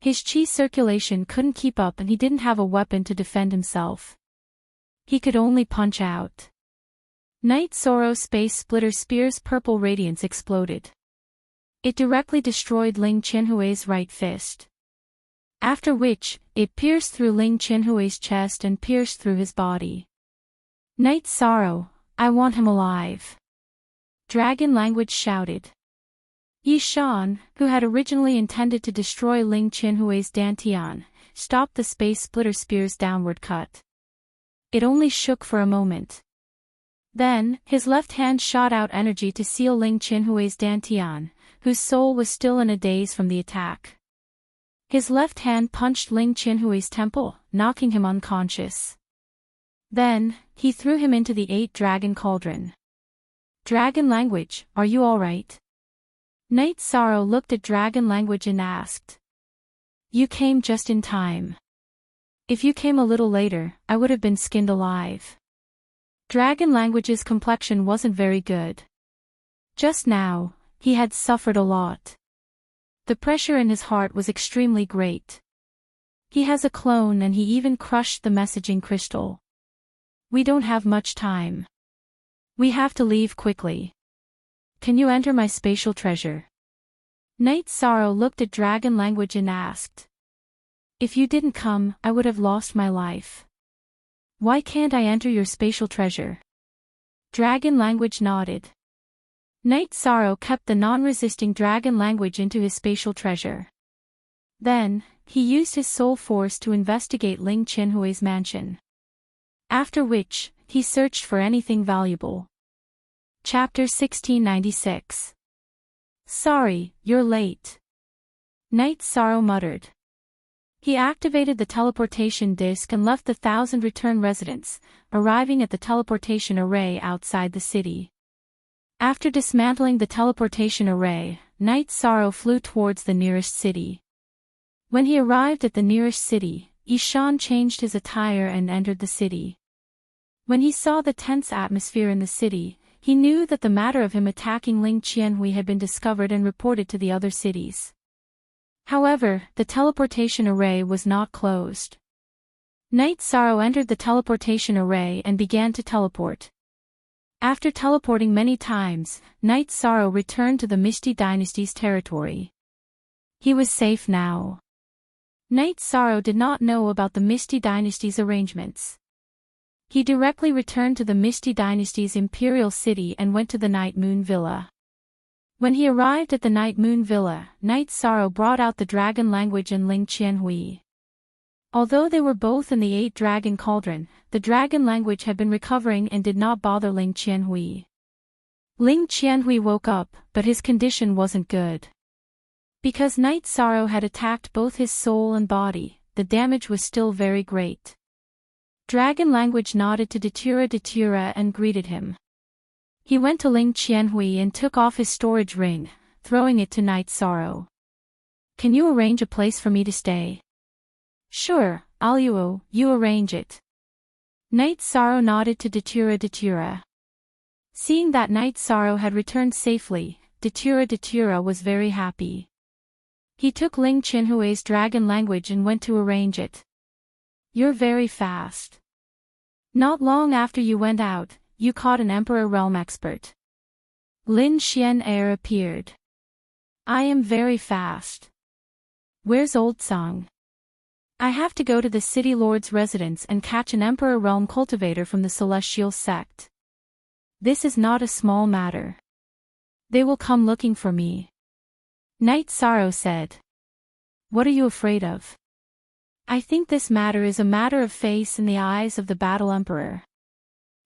Speaker 2: His qi circulation couldn't keep up and he didn't have a weapon to defend himself. He could only punch out. Night Sorrow's space splitter spear's purple radiance exploded. It directly destroyed Ling Qianhui's right fist. After which, it pierced through Ling Qianhui's chest and pierced through his body. Night Sorrow, I want him alive. Dragon language shouted. Yi Shan, who had originally intended to destroy Ling Qianhui's dantian, stopped the space splitter spear's downward cut. It only shook for a moment. Then, his left hand shot out energy to seal Ling Qianhui's dantian, whose soul was still in a daze from the attack. His left hand punched Ling Qianhui's temple, knocking him unconscious. Then, he threw him into the 8-dragon cauldron. Dragon language, are you alright? Night Sorrow looked at dragon language and asked. You came just in time. If you came a little later, I would have been skinned alive. Dragon language's complexion wasn't very good. Just now, he had suffered a lot. The pressure in his heart was extremely great. He has a clone and he even crushed the messaging crystal. We don't have much time. We have to leave quickly. Can you enter my spatial treasure? Night Sorrow looked at dragon language and asked. If you didn't come, I would have lost my life. Why can't I enter your spatial treasure? Dragon language nodded. Night Sorrow kept the non-resisting dragon language into his spatial treasure. Then, he used his soul force to investigate Ling Qianhui's mansion. After which, he searched for anything valuable. Chapter 1696. Sorry, you're late. Night Sorrow muttered. He activated the teleportation disc and left the 1,000 return residents, arriving at the teleportation array outside the city. After dismantling the teleportation array, Night Sorrow flew towards the nearest city. When he arrived at the nearest city, Yi Shan changed his attire and entered the city. When he saw the tense atmosphere in the city, he knew that the matter of him attacking Ling Qianhui had been discovered and reported to the other cities. However, the teleportation array was not closed. Night Sorrow entered the teleportation array and began to teleport. After teleporting many times, Night Sorrow returned to the Misty Dynasty's territory. He was safe now. Night Sorrow did not know about the Misty Dynasty's arrangements. He directly returned to the Misty Dynasty's imperial city and went to the Night Moon Villa. When he arrived at the Night Moon Villa, Night Sorrow brought out the dragon language and Ling Qianhui. Although they were both in the 8-dragon cauldron, the dragon language had been recovering and did not bother Ling Qianhui. Ling Qianhui woke up, but his condition wasn't good. Because Night Sorrow had attacked both his soul and body, the damage was still very great. Dragon language nodded to Datura and greeted him. He went to Ling Qianhui and took off his storage ring, throwing it to Night Sorrow. Can you arrange a place for me to stay? Sure, Aluo, you arrange it. Night Sorrow nodded to Datura. Seeing that Night Sorrow had returned safely, Datura was very happy. He took Ling Qianhui's dragon language and went to arrange it. You're very fast. Not long after you went out, you caught an Emperor Realm expert. Lin Xian Air appeared. I am very fast. Where's Old Song? I have to go to the City Lord's residence and catch an Emperor Realm cultivator from the Celestial Sect. This is not a small matter. They will come looking for me. Night Sorrow said. What are you afraid of? I think this matter is a matter of face in the eyes of the Battle Emperor.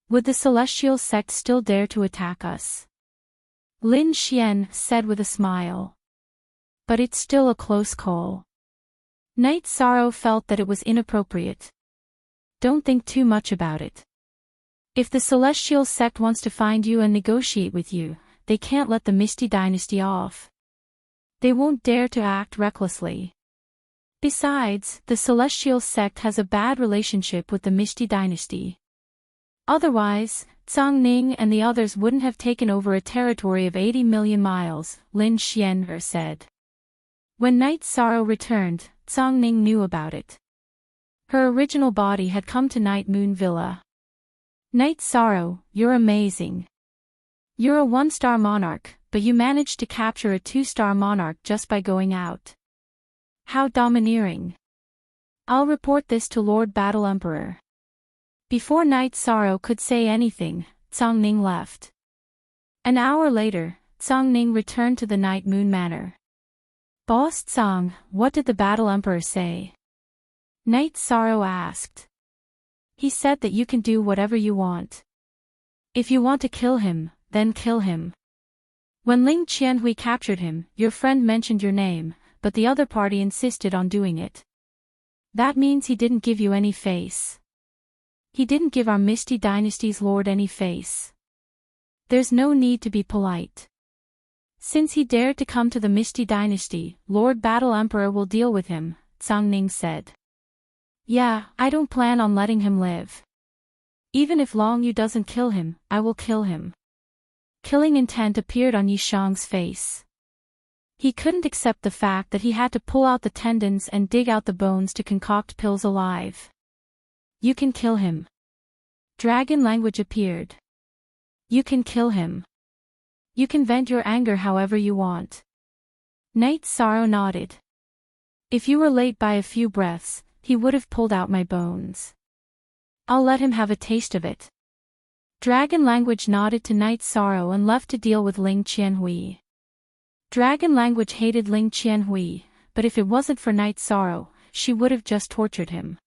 Speaker 2: Would the Celestial Sect still dare to attack us? Lin Xian said with a smile. But it's still a close call. Night Sorrow felt that it was inappropriate. Don't think too much about it. If the celestial sect wants to find you and negotiate with you, they can't let the Misty Dynasty off. They won't dare to act recklessly. Besides, the celestial sect has a bad relationship with the Misty Dynasty. Otherwise, Zhang Ning and the others wouldn't have taken over a territory of 80 million miles, Lin Xian'er said. When Night Sorrow returned, Zhang Ning knew about it. Her original body had come to Night Moon Villa. Night Sorrow, you're amazing. You're a 1-star monarch, but you managed to capture a 2-star monarch just by going out. How domineering. I'll report this to Lord Battle Emperor. Before Night Sorrow could say anything, Zhang Ning left. An hour later, Zhang Ning returned to the Night Moon Manor. Boss Zhang, what did the Battle Emperor say? Night Sorrow asked. He said that you can do whatever you want. If you want to kill him, then kill him. When Ling Qianhui captured him, your friend mentioned your name, but the other party insisted on doing it. That means he didn't give you any face. He didn't give our Misty Dynasty's lord any face. There's no need to be polite. Since he dared to come to the Misty Dynasty, Lord Battle Emperor will deal with him, Zhang Ning said. Yeah, I don't plan on letting him live. Even if Long Yu doesn't kill him, I will kill him. Killing intent appeared on Yishang's face. He couldn't accept the fact that he had to pull out the tendons and dig out the bones to concoct pills alive. You can kill him. Dragon language appeared. You can kill him. You can vent your anger however you want. Night Sorrow nodded. If you were late by a few breaths, he would have pulled out my bones. I'll let him have a taste of it. Dragon language nodded to Night Sorrow and left to deal with Ling Qianhui. Dragon language hated Ling Qianhui, but if it wasn't for Night Sorrow, she would have just tortured him.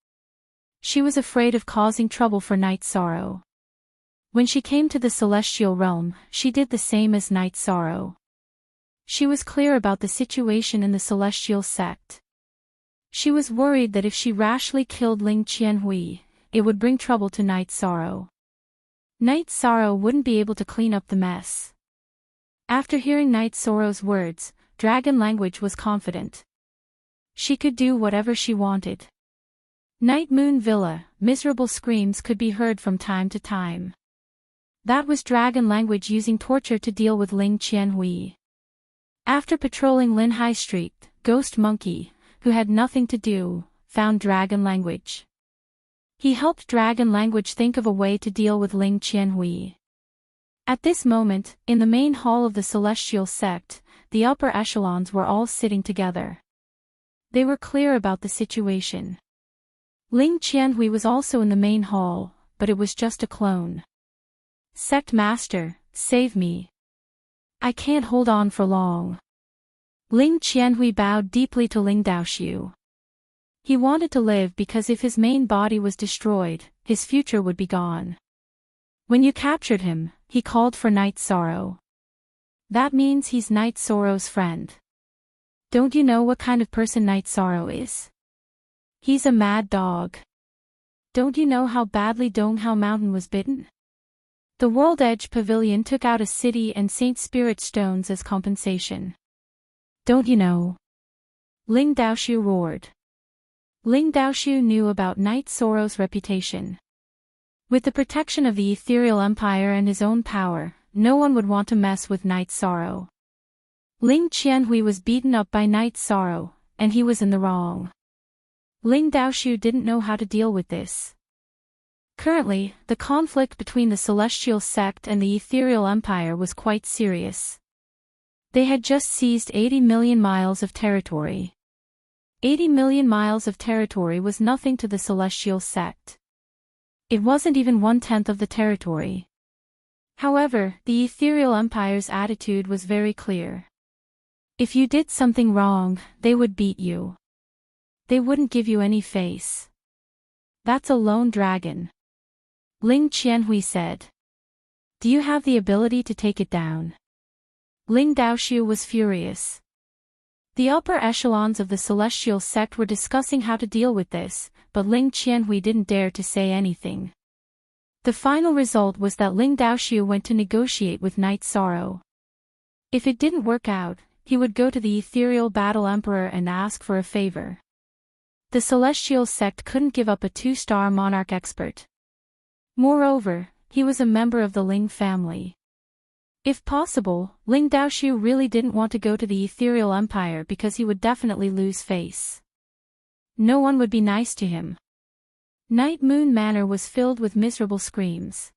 Speaker 2: She was afraid of causing trouble for Night Sorrow. When she came to the celestial realm, she did the same as Night Sorrow. She was clear about the situation in the celestial sect. She was worried that if she rashly killed Ling Qianhui, it would bring trouble to Night Sorrow. Night Sorrow wouldn't be able to clean up the mess. After hearing Night Sorrow's words, Dragon language was confident. She could do whatever she wanted. Night Moon Villa, miserable screams could be heard from time to time. That was Dragon language using torture to deal with Ling Qianhui. After patrolling Lin High Street, Ghost Monkey, who had nothing to do, found Dragon language. He helped Dragon language think of a way to deal with Ling Qianhui. At this moment, in the main hall of the celestial sect, the upper echelons were all sitting together. They were clear about the situation. Ling Qianhui was also in the main hall, but it was just a clone. Sect Master, save me. I can't hold on for long. Ling Qianhui bowed deeply to Ling Daoxiu. He wanted to live because if his main body was destroyed, his future would be gone. When you captured him, he called for Night Sorrow. That means he's Night Sorrow's friend. Don't you know what kind of person Night Sorrow is? He's a mad dog. Don't you know how badly Donghao Mountain was bitten? The World Edge Pavilion took out a city and Saint Spirit stones as compensation. Don't you know? Ling Daoxiu roared. Ling Daoxiu knew about Night Sorrow's reputation. With the protection of the Ethereal Empire and his own power, no one would want to mess with Night Sorrow. Ling Qianhui was beaten up by Night Sorrow, and he was in the wrong. Ling Daoxiu didn't know how to deal with this. Currently, the conflict between the Celestial Sect and the Ethereal Empire was quite serious. They had just seized 80 million miles of territory. 80 million miles of territory was nothing to the Celestial Sect. It wasn't even 1/10 of the territory. However, the Ethereal Empire's attitude was very clear. If you did something wrong, they would beat you. They wouldn't give you any face. That's a lone dragon. Ling Qianhui said. Do you have the ability to take it down? Ling Daoxiu was furious. The upper echelons of the celestial sect were discussing how to deal with this, but Ling Qianhui didn't dare to say anything. The final result was that Ling Daoxiu went to negotiate with Night Sorrow. If it didn't work out, he would go to the ethereal battle emperor and ask for a favor. The celestial sect couldn't give up a 2-star monarch expert. Moreover, he was a member of the Ling family. If possible, Ling Daoxiu really didn't want to go to the ethereal empire because he would definitely lose face. No one would be nice to him. Night Moon Manor was filled with miserable screams.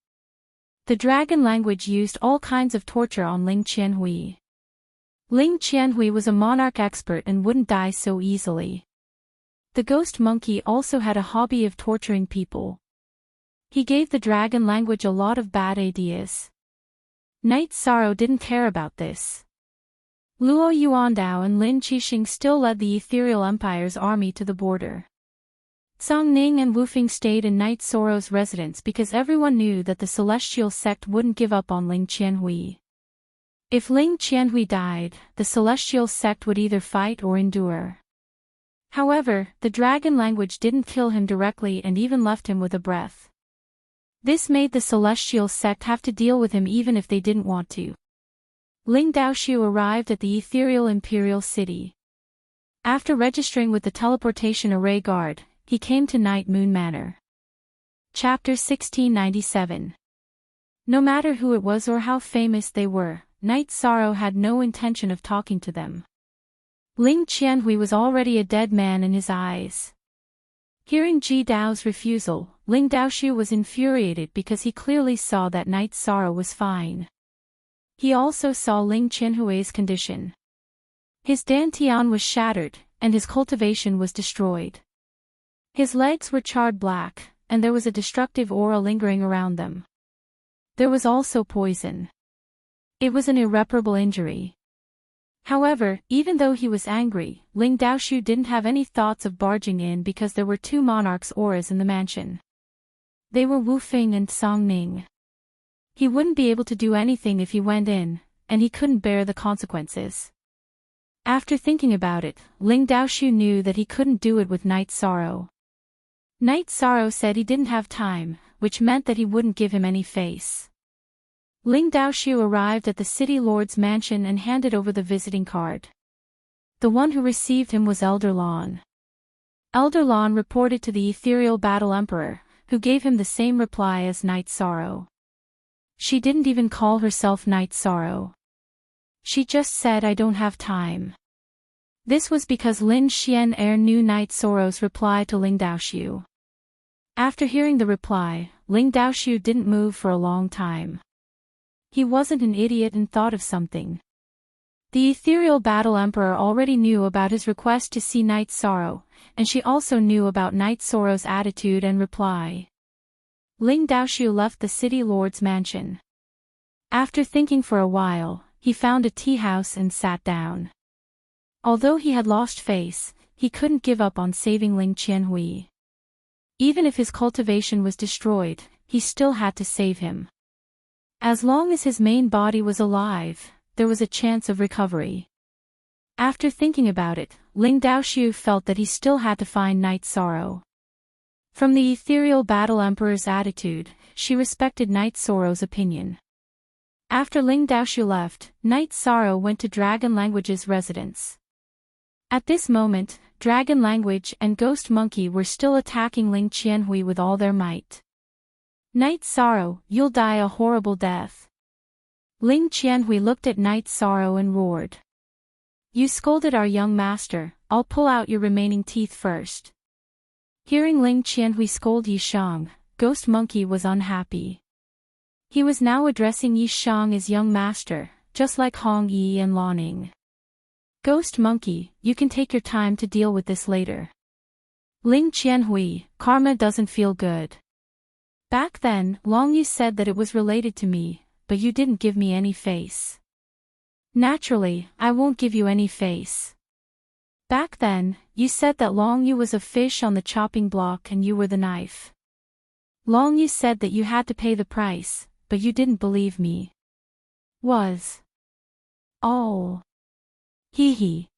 Speaker 2: The dragon language used all kinds of torture on Ling Qianhui. Ling Qianhui was a monarch expert and wouldn't die so easily. The ghost monkey also had a hobby of torturing people. He gave the dragon language a lot of bad ideas. Night Sorrow didn't care about this. Luo Yuandao and Lin Qixing still led the ethereal empire's army to the border. Zhang Ning and Wu Fing stayed in Night Sorrow's residence because everyone knew that the celestial sect wouldn't give up on Ling Qianhui. If Ling Qianhui died, the celestial sect would either fight or endure. However, the dragon language didn't kill him directly and even left him with a breath. This made the celestial sect have to deal with him even if they didn't want to. Ling Daoxiu arrived at the ethereal imperial city. After registering with the teleportation array guard, he came to Night Moon Manor. Chapter 1697. No matter who it was or how famous they were, Night Sorrow had no intention of talking to them. Ling Qianhui was already a dead man in his eyes. Hearing Ji Dao's refusal, Ling Daoxiu was infuriated because he clearly saw that Night Sorrow was fine. He also saw Ling Qianhui's condition. His dantian was shattered, and his cultivation was destroyed. His legs were charred black, and there was a destructive aura lingering around them. There was also poison. It was an irreparable injury. However, even though he was angry, Ling Daoxiu didn't have any thoughts of barging in because there were 2 monarchs' auras in the mansion. They were Wu Fing and Zhang Ning. He wouldn't be able to do anything if he went in, and he couldn't bear the consequences. After thinking about it, Ling Daoxiu knew that he couldn't do it with Night Sorrow. Night Sorrow said he didn't have time, which meant that he wouldn't give him any face. Ling Daoxiu arrived at the city lord's mansion and handed over the visiting card. The one who received him was Elder Lan. Elder Lan reported to the ethereal battle emperor, who gave him the same reply as Night Sorrow. She didn't even call herself Night Sorrow. She just said, "I don't have time." This was because Lin Xian knew Night Sorrow's reply to Ling Daoxiu. After hearing the reply, Ling Daoxiu didn't move for a long time. He wasn't an idiot and thought of something. The ethereal battle emperor already knew about his request to see Night Sorrow, and she also knew about Night Sorrow's attitude and reply. Ling Daoxiu left the city lord's mansion. After thinking for a while, he found a tea house and sat down. Although he had lost face, he couldn't give up on saving Ling Qianhui. Even if his cultivation was destroyed, he still had to save him. As long as his main body was alive, there was a chance of recovery. After thinking about it, Ling Daoxiu felt that he still had to find Night Sorrow. From the ethereal battle emperor's attitude, she respected Night Sorrow's opinion. After Ling Daoxiu left, Night Sorrow went to Dragon Language's residence. At this moment, Dragon Language and Ghost Monkey were still attacking Ling Qianhui with all their might. Night Sorrow, you'll die a horrible death. Ling Qianhui looked at Night Sorrow and roared. You scolded our young master, I'll pull out your remaining teeth first. Hearing Ling Qianhui scold Yishang, Ghost Monkey was unhappy. He was now addressing Yishang as young master, just like Hong Yi and Laning. Ghost Monkey, you can take your time to deal with this later. Ling Qianhui, karma doesn't feel good. Back then, Long Yu said that it was related to me, but you didn't give me any face. Naturally, I won't give you any face. Back then, you said that Long Yu was a fish on the chopping block and you were the knife. Long Yu said that you had to pay the price, but you didn't believe me. Was. Oh. Hee hee.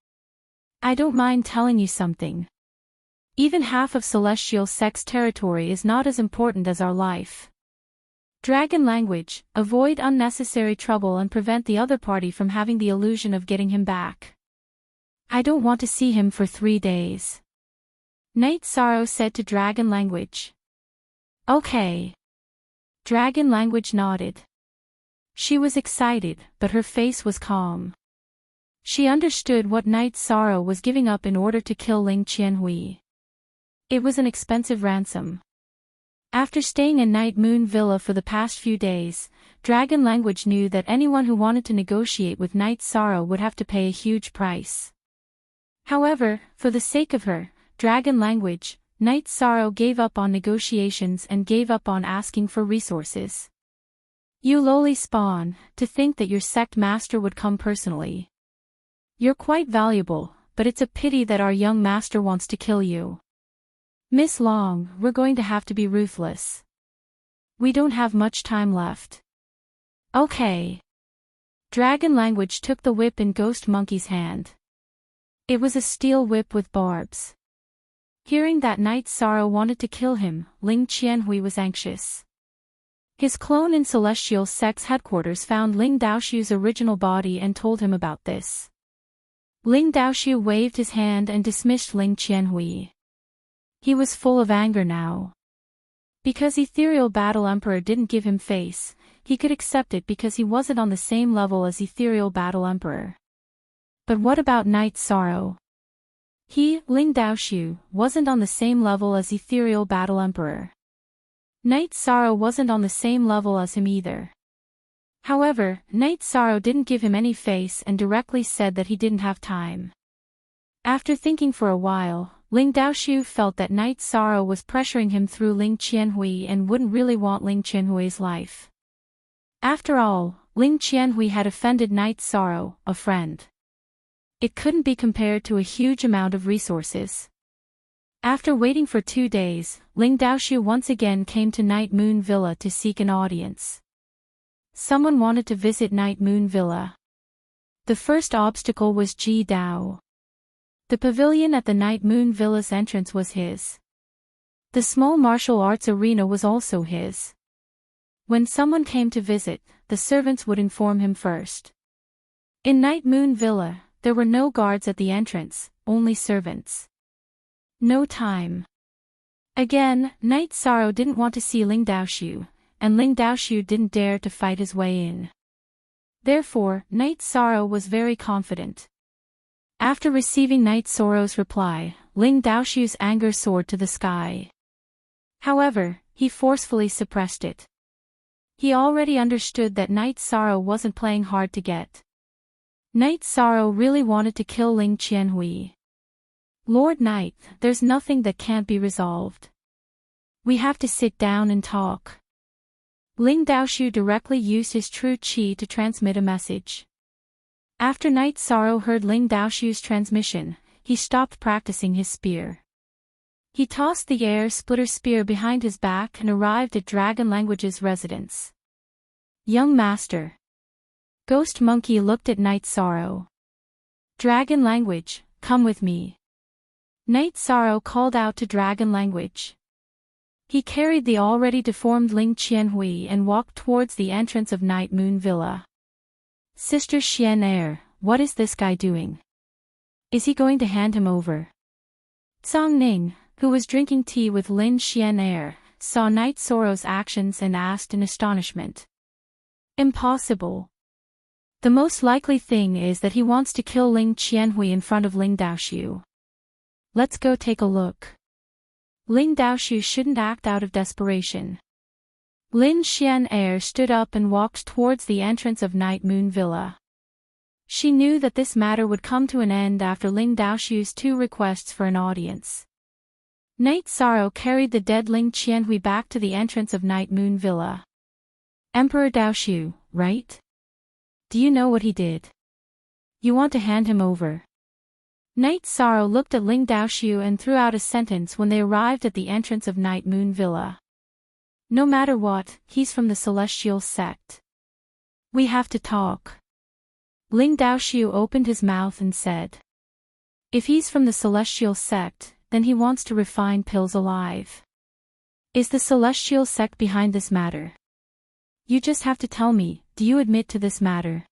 Speaker 2: I don't mind telling you something. Even half of celestial sex territory is not as important as our life. Dragon language: avoid unnecessary trouble and prevent the other party from having the illusion of getting him back. I don't want to see him for 3 days. Night Sorrow said to Dragon language. Okay. Dragon language nodded. She was excited, but her face was calm. She understood what Night Sorrow was giving up in order to kill Ling Qianhui. It was an expensive ransom. After staying in Night Moon Villa for the past few days, Dragon language knew that anyone who wanted to negotiate with Night Sorrow would have to pay a huge price. However, for the sake of her, Dragon language, Night Sorrow gave up on negotiations and gave up on asking for resources. You lowly spawn, to think that your sect master would come personally. You're quite valuable, but it's a pity that our young master wants to kill you. Miss Long, we're going to have to be ruthless. We don't have much time left. Okay. Dragon language took the whip in Ghost Monkey's hand. It was a steel whip with barbs. Hearing that Night Sorrow wanted to kill him, Ling Qianhui was anxious. His clone in Celestial Sect's headquarters found Ling Daoshu's original body and told him about this. Ling Daoshu waved his hand and dismissed Ling Qianhui. He was full of anger now. Because Ethereal Battle Emperor didn't give him face, he could accept it because he wasn't on the same level as Ethereal Battle Emperor. But what about Night Sorrow? He, Ling Daoshu, wasn't on the same level as Ethereal Battle Emperor. Night Sorrow wasn't on the same level as him either. However, Night Sorrow didn't give him any face and directly said that he didn't have time. After thinking for a while, Ling Daoshu felt that Night Sorrow was pressuring him through Ling Qianhui and wouldn't really want Ling Qianhui's life. After all, Ling Qianhui had offended Night Sorrow, a friend. It couldn't be compared to a huge amount of resources. After waiting for 2 days, Ling Daoshu once again came to Night Moon Villa to seek an audience. Someone wanted to visit Night Moon Villa. The first obstacle was Ji Dao. The pavilion at the Night Moon Villa's entrance was his. The small martial arts arena was also his. When someone came to visit, the servants would inform him first. In Night Moon Villa, there were no guards at the entrance, only servants. No time. Again, Night Sorrow didn't want to see Ling Daoshu, and Ling Daoshu didn't dare to fight his way in. Therefore, Night Sorrow was very confident. After receiving Night Sorrow's reply, Ling Daoshu's anger soared to the sky. However, he forcefully suppressed it. He already understood that Night Sorrow wasn't playing hard to get. Night Sorrow really wanted to kill Ling Qianhui. Lord Night, there's nothing that can't be resolved. We have to sit down and talk. Ling Daoshu directly used his true qi to transmit a message. After Night Sorrow heard Ling Daoshu's transmission, he stopped practicing his spear. He tossed the air splitter spear behind his back and arrived at Dragon Language's residence. Young Master. Ghost Monkey looked at Night Sorrow. Dragon Language, come with me. Night Sorrow called out to Dragon Language. He carried the already deformed Ling Qianhui and walked towards the entrance of Night Moon Villa. Sister Xian Er, what is this guy doing? Is he going to hand him over? Zhang Ning, who was drinking tea with Lin Xian Er, saw Night Sorrow's actions and asked in astonishment. Impossible. The most likely thing is that he wants to kill Ling Qianhui in front of Ling Daoshu. Let's go take a look. Ling Daoshu shouldn't act out of desperation. Lin Xian Er stood up and walked towards the entrance of Night Moon Villa. She knew that this matter would come to an end after Ling Daoshu's 2 requests for an audience. Night Sorrow carried the dead Ling Qianhui back to the entrance of Night Moon Villa. Emperor Daoshu, right? Do you know what he did? You want to hand him over. Night Sorrow looked at Ling Daoshu and threw out a sentence when they arrived at the entrance of Night Moon Villa. No matter what, he's from the Celestial Sect. We have to talk. Ling Daoshu opened his mouth and said. If he's from the celestial sect, then he wants to refine pills alive. Is the celestial sect behind this matter? You just have to tell me, do you admit to this matter?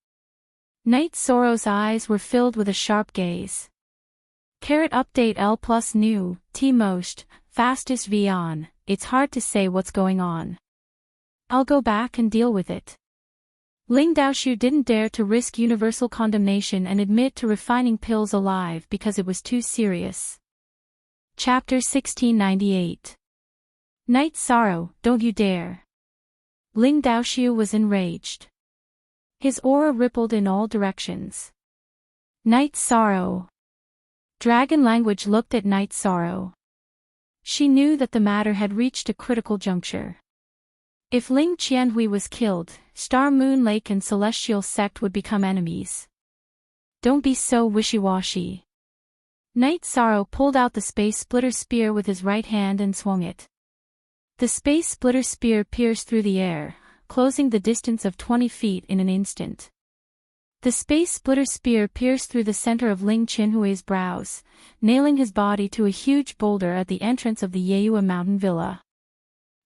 Speaker 2: Night Sorrow's eyes were filled with a sharp gaze. Carrot update L plus new, T most, fastest V on, it's hard to say what's going on. I'll go back and deal with it. Ling Daoshu didn't dare to risk universal condemnation and admit to refining pills alive because it was too serious. Chapter 1698. Night Sorrow, don't you dare. Ling Daoshu was enraged. His aura rippled in all directions. Night Sorrow. Dragon Language looked at Night Sorrow. She knew that the matter had reached a critical juncture. If Ling Qianhui was killed, Star Moon Lake and Celestial Sect would become enemies. Don't be so wishy-washy. Night Sorrow pulled out the Space Splitter Spear with his right hand and swung it. The Space Splitter Spear pierced through the air, closing the distance of 20 feet in an instant. The Space Splitter Spear pierced through the center of Ling Qianhui's brows, nailing his body to a huge boulder at the entrance of the Yeyua Mountain Villa.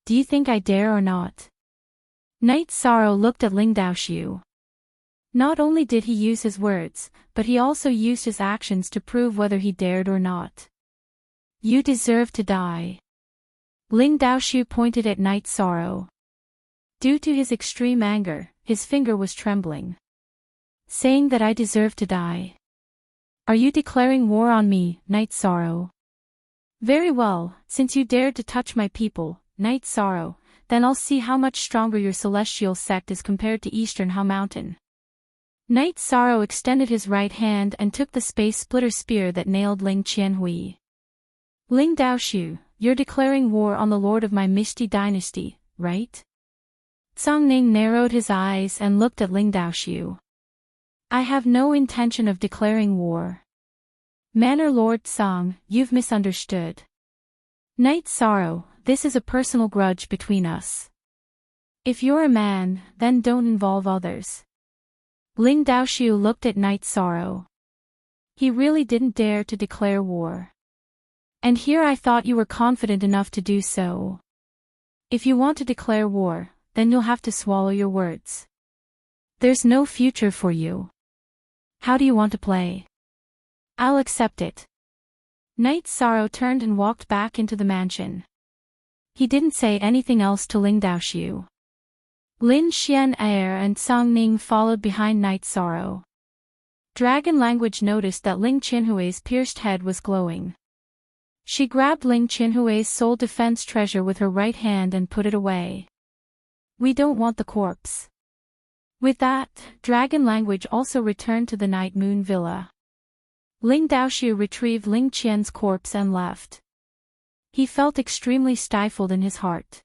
Speaker 2: Do you think I dare or not? Night Sorrow looked at Ling Daoshu. Not only did he use his words, but he also used his actions to prove whether he dared or not. You deserve to die. Ling Daoshu pointed at Night Sorrow. Due to his extreme anger, his finger was trembling. Saying that I deserve to die. Are you declaring war on me, Night Sorrow? Very well, since you dared to touch my people, Night Sorrow, then I'll see how much stronger your celestial sect is compared to Eastern Hao Mountain. Night Sorrow extended his right hand and took the Space Splitter Spear that nailed Ling Qianhui. Ling Daoshu, you're declaring war on the lord of my Misty dynasty, right? Zhang Ning narrowed his eyes and looked at Ling Daoshu. I have no intention of declaring war. Manor Lord Zhang, you've misunderstood. Night Sorrow, this is a personal grudge between us. If you're a man, then don't involve others. Ling Daoshu looked at Night Sorrow. He really didn't dare to declare war. And here I thought you were confident enough to do so. If you want to declare war, then you'll have to swallow your words. There's no future for you. How do you want to play? I'll accept it. Night Sorrow turned and walked back into the mansion. He didn't say anything else to Ling Daoshu. Lin Xian Air and Zhang Ning followed behind Night Sorrow. Dragon Language noticed that Ling Qianhui's pierced head was glowing. She grabbed Ling Qianhui's soul defense treasure with her right hand and put it away. We don't want the corpse. With that, Dragon Language also returned to the Night Moon Villa. Ling Daoshu retrieved Ling Qian's corpse and left. He felt extremely stifled in his heart.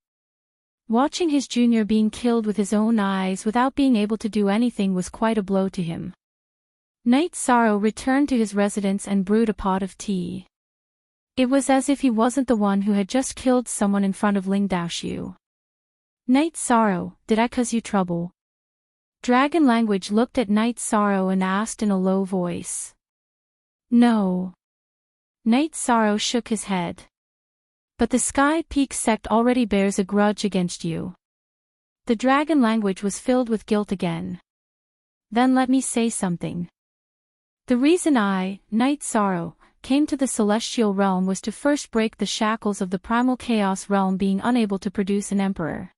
Speaker 2: Watching his junior being killed with his own eyes without being able to do anything was quite a blow to him. Night Sorrow returned to his residence and brewed a pot of tea. It was as if he wasn't the one who had just killed someone in front of Ling Daoshu. Night Sorrow, did I cause you trouble? Dragon Language looked at Night Sorrow and asked in a low voice. No. Night Sorrow shook his head. But the Sky Peak sect already bears a grudge against you. The Dragon Language was filled with guilt again. Then let me say something. The reason I, Night Sorrow, came to the Celestial Realm was to first break the shackles of the Primal Chaos Realm being unable to produce an emperor.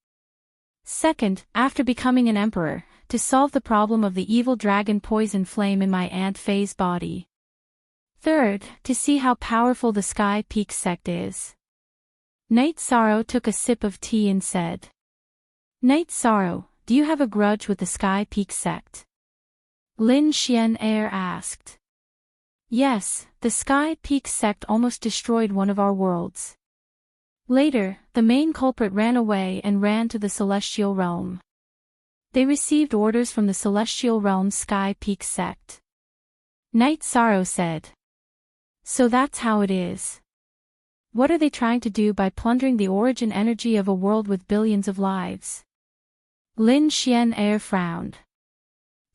Speaker 2: Second, after becoming an emperor, to solve the problem of the evil dragon poison flame in my ant phase body. Third, to see how powerful the Sky Peak sect is. Night Sorrow took a sip of tea and said. Night Sorrow, do you have a grudge with the Sky Peak sect? Lin Xian Air asked. Yes, the Sky Peak sect almost destroyed one of our worlds. Later, the main culprit ran away and ran to the Celestial Realm. They received orders from the Celestial Realm's Sky Peak sect. Night Sorrow said. So that's how it is. What are they trying to do by plundering the origin energy of a world with billions of lives? Lin Xian Air frowned.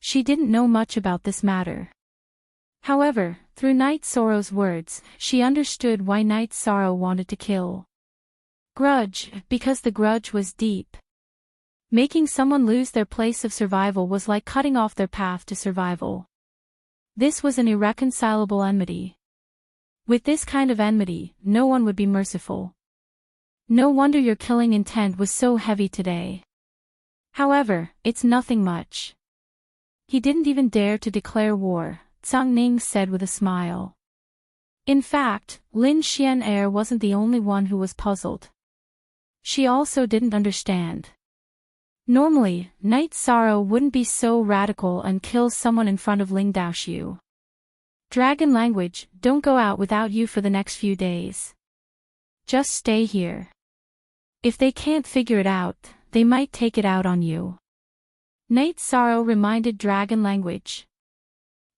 Speaker 2: She didn't know much about this matter. However, through Night Sorrow's words, she understood why Night Sorrow wanted to kill. Grudge, because the grudge was deep. Making someone lose their place of survival was like cutting off their path to survival. This was an irreconcilable enmity. With this kind of enmity, no one would be merciful. No wonder your killing intent was so heavy today. However, it's nothing much. He didn't even dare to declare war, Zhang Ning said with a smile. In fact, Lin Xian'er wasn't the only one who was puzzled. She also didn't understand. Normally, Night Sorrow wouldn't be so radical and kill someone in front of Ling Daoxiu. Dragon language, don't go out without you for the next few days. Just stay here. If they can't figure it out, they might take it out on you. Night Sorrow reminded Dragon language.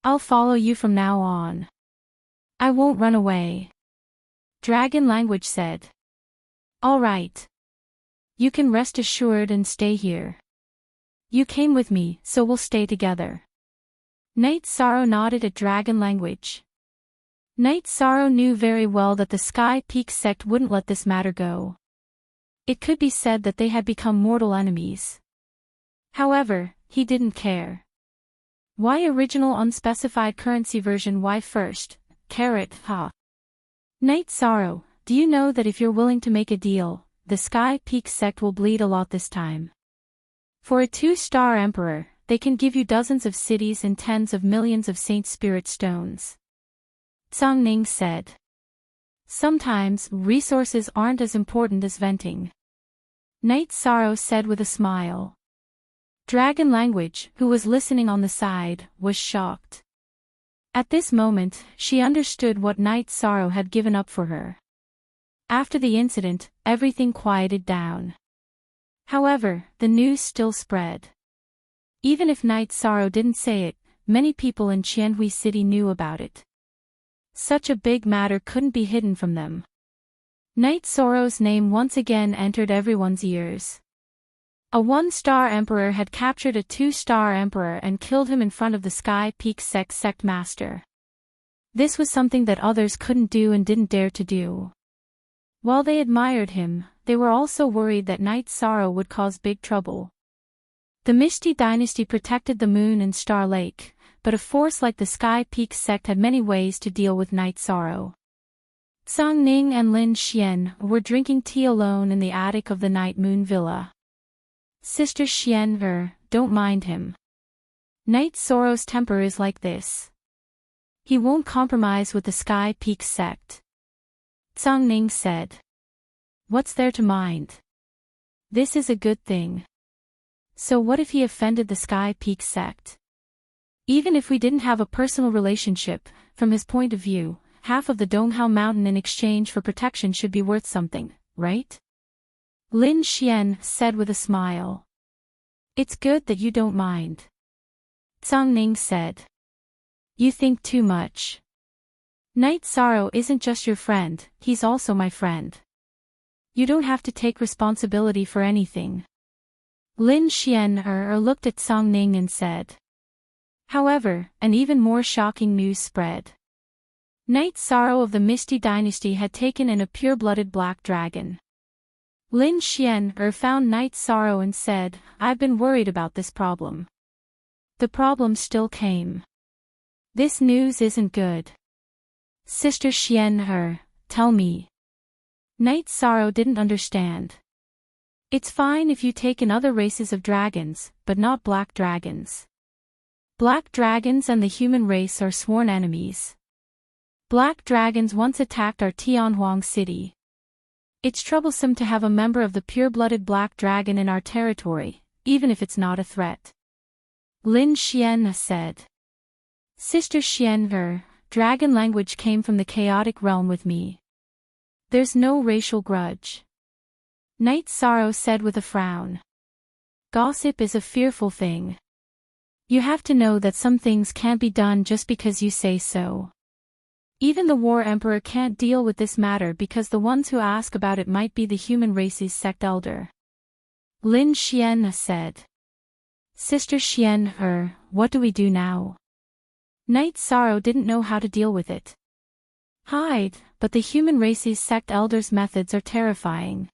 Speaker 2: I'll follow you from now on. I won't run away. Dragon language said. All right. You can rest assured and stay here. You came with me, so we'll stay together. Night Sorrow nodded at Dragon language. Night Sorrow knew very well that the Sky Peak sect wouldn't let this matter go. It could be said that they had become mortal enemies. However, he didn't care. Why original unspecified currency version? Why first? Carrot, ha. Night Sorrow, do you know that if you're willing to make a deal, the Sky Peak sect will bleed a lot this time? For a 2-star emperor, they can give you dozens of cities and tens of millions of Saint Spirit stones. Zhang Ning said. Sometimes, resources aren't as important as venting. Night Sorrow said with a smile. Dragon language, who was listening on the side, was shocked. At this moment, she understood what Night Sorrow had given up for her. After the incident, everything quieted down. However, the news still spread. Even if Night Sorrow didn't say it, many people in Qianhui City knew about it. Such a big matter couldn't be hidden from them. Night Sorrow's name once again entered everyone's ears. A 1-star emperor had captured a 2-star emperor and killed him in front of the Sky Peak sect master. This was something that others couldn't do and didn't dare to do. While they admired him, they were also worried that Night Sorrow would cause big trouble. The Mishti dynasty protected the moon and Star Lake, but a force like the Sky Peak sect had many ways to deal with Night Sorrow. Zhang Ning and Lin Xian were drinking tea alone in the attic of the Night Moon Villa. Sister Xian, don't mind him. Night Sorrow's temper is like this. He won't compromise with the Sky Peak sect. Zhang Ning said. What's there to mind? This is a good thing. So what if he offended the Sky Peak sect? Even if we didn't have a personal relationship, from his point of view, half of the Donghao Mountain in exchange for protection should be worth something, right? Lin Xian said with a smile. It's good that you don't mind. Zhang Ning said. You think too much. Night Sorrow isn't just your friend, he's also my friend. You don't have to take responsibility for anything. Lin Xian looked at Zhang Ning and said. However, an even more shocking news spread. Night Sorrow of the Misty Dynasty had taken in a pure-blooded black dragon. Lin Xian found Night Sorrow and said, I've been worried about this problem. The problem still came. This news isn't good. Sister Xian tell me. Night Sorrow didn't understand. It's fine if you take in other races of dragons, but not black dragons. Black dragons and the human race are sworn enemies. Black dragons once attacked our Tianhuang city. It's troublesome to have a member of the pure-blooded black dragon in our territory, even if it's not a threat. Lin Xian said. Sister Xian, dragon language came from the chaotic realm with me. There's no racial grudge. Night Sorrow said with a frown. Gossip is a fearful thing. You have to know that some things can't be done just because you say so. Even the War Emperor can't deal with this matter because the ones who ask about it might be the human race's sect elder. Lin Xian said. Sister Xian, what do we do now? Night Sorrow didn't know how to deal with it. Hide, but the human race's sect elders' methods are terrifying.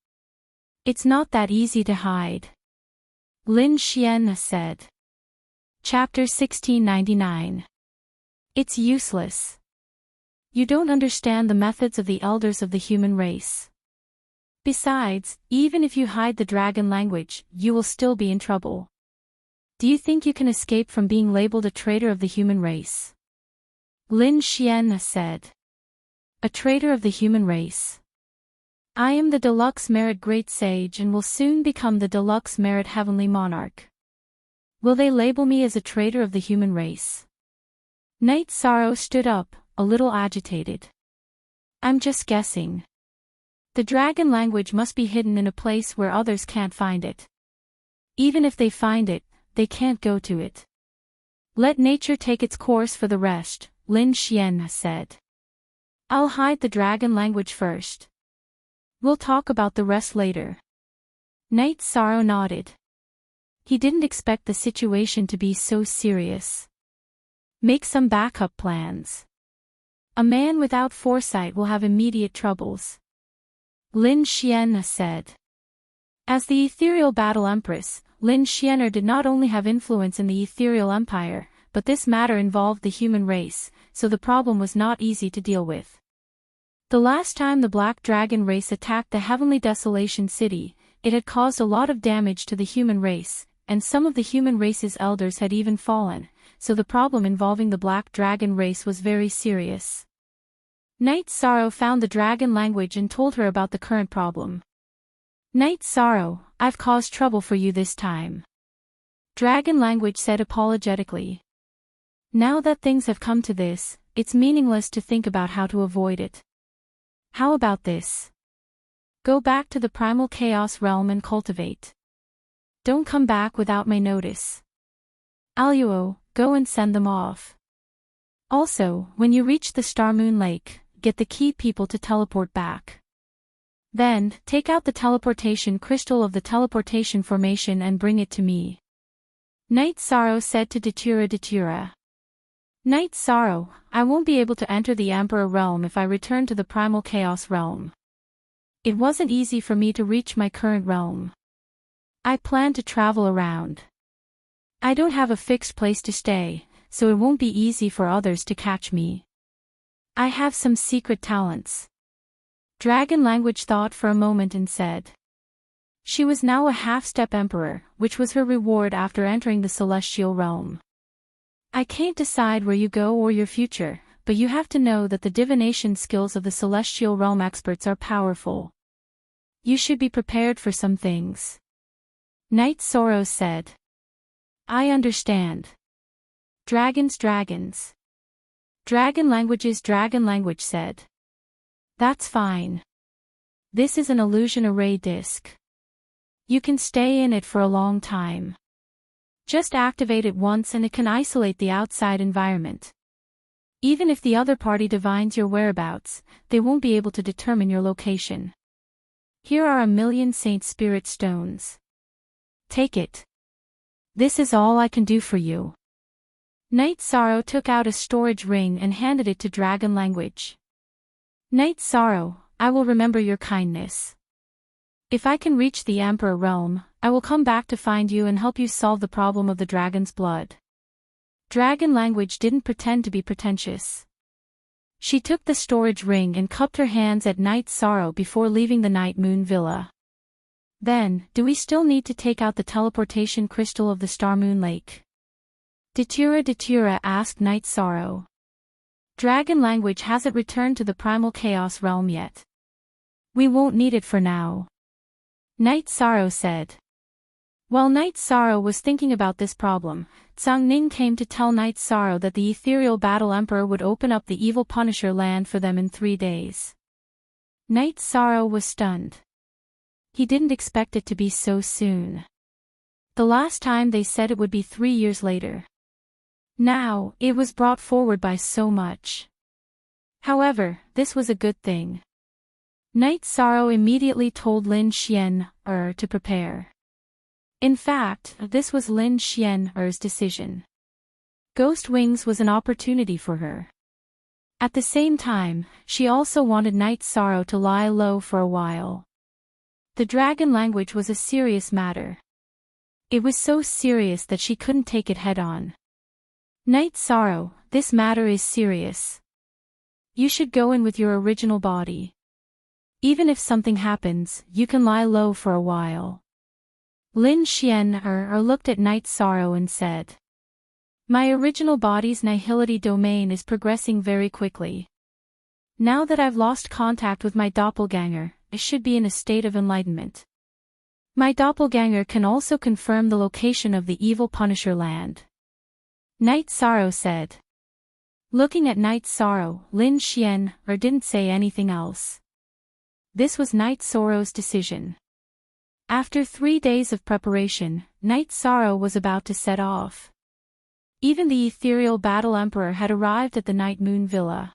Speaker 2: It's not that easy to hide. Lin Xian said. Chapter 1699. It's useless. You don't understand the methods of the elders of the human race. Besides, even if you hide the dragon language, you will still be in trouble. Do you think you can escape from being labeled a traitor of the human race? Lin Xian said. A traitor of the human race. I am the deluxe merit great sage and will soon become the deluxe merit heavenly monarch. Will they label me as a traitor of the human race? Night Sorrow stood up, a little agitated. I'm just guessing. The dragon language must be hidden in a place where others can't find it. Even if they find it, they can't go to it. Let nature take its course for the rest, Lin Xian said. I'll hide the dragon language first. We'll talk about the rest later. Night Sorrow nodded. He didn't expect the situation to be so serious. Make some backup plans. A man without foresight will have immediate troubles. Lin Xian said. As the ethereal battle empress, Lin Xian did not only have influence in the ethereal empire, but this matter involved the human race, so the problem was not easy to deal with. The last time the Black Dragon race attacked the Heavenly Desolation City, it had caused a lot of damage to the human race, and some of the human race's elders had even fallen, so the problem involving the Black Dragon race was very serious. Night Sorrow found the dragon language and told her about the current problem. Night Sorrow, I've caused trouble for you this time. Dragon language said apologetically. Now that things have come to this, it's meaningless to think about how to avoid it. How about this? Go back to the primal chaos realm and cultivate. Don't come back without my notice. Aluo, go and send them off. Also, when you reach the Star Moon Lake, get the key people to teleport back. Then, take out the teleportation crystal of the teleportation formation and bring it to me. Night Sorrow said to Datura. Night Sorrow, I won't be able to enter the Emperor realm if I return to the primal chaos realm. It wasn't easy for me to reach my current realm. I plan to travel around. I don't have a fixed place to stay, so it won't be easy for others to catch me. I have some secret talents. Dragon language thought for a moment and said. She was now a half-step emperor, which was her reward after entering the celestial realm. I can't decide where you go or your future, but you have to know that the divination skills of the celestial realm experts are powerful. You should be prepared for some things. Night Sorrow said. I understand. Dragons. Dragon language said. That's fine. This is an illusion array disk. You can stay in it for a long time. Just activate it once and it can isolate the outside environment. Even if the other party divines your whereabouts, they won't be able to determine your location. Here are 1,000,000 Saint Spirit stones. Take it. This is all I can do for you. Night Sorrow took out a storage ring and handed it to Dragon language. Night Sorrow, I will remember your kindness. If I can reach the Emperor realm, I will come back to find you and help you solve the problem of the dragon's blood. Dragon language didn't pretend to be pretentious. She took the storage ring and cupped her hands at Night Sorrow before leaving the Night Moon Villa. Then, do we still need to take out the teleportation crystal of the Star Moon Lake? Datura asked Night Sorrow. Dragon language hasn't returned to the primal chaos realm yet. We won't need it for now. Night Sorrow said. While Night Sorrow was thinking about this problem, Tsang came to tell Night Sorrow that the ethereal battle emperor would open up the evil Punisher land for them in 3 days. Night Sorrow was stunned. He didn't expect it to be so soon. The last time they said it would be 3 years later. Now, it was brought forward by so much. However, this was a good thing. Night Sorrow immediately told Lin Xian to prepare. In fact, this was Lin Xian's decision. Ghost wings was an opportunity for her. At the same time, she also wanted Night Sorrow to lie low for a while. The dragon language was a serious matter. It was so serious that she couldn't take it head-on. Night Sorrow, this matter is serious. You should go in with your original body. Even if something happens, you can lie low for a while. Lin Xian looked at Night Sorrow and said, "My original body's nihility domain is progressing very quickly. Now that I've lost contact with my doppelganger, I should be in a state of enlightenment. My doppelganger can also confirm the location of the evil Punisher land." Night Sorrow said. Looking at Night Sorrow, Lin Xian didn't say anything else. This was Night Sorrow's decision. After 3 days of preparation, Night Sorrow was about to set off. Even the ethereal battle emperor had arrived at the Night Moon Villa.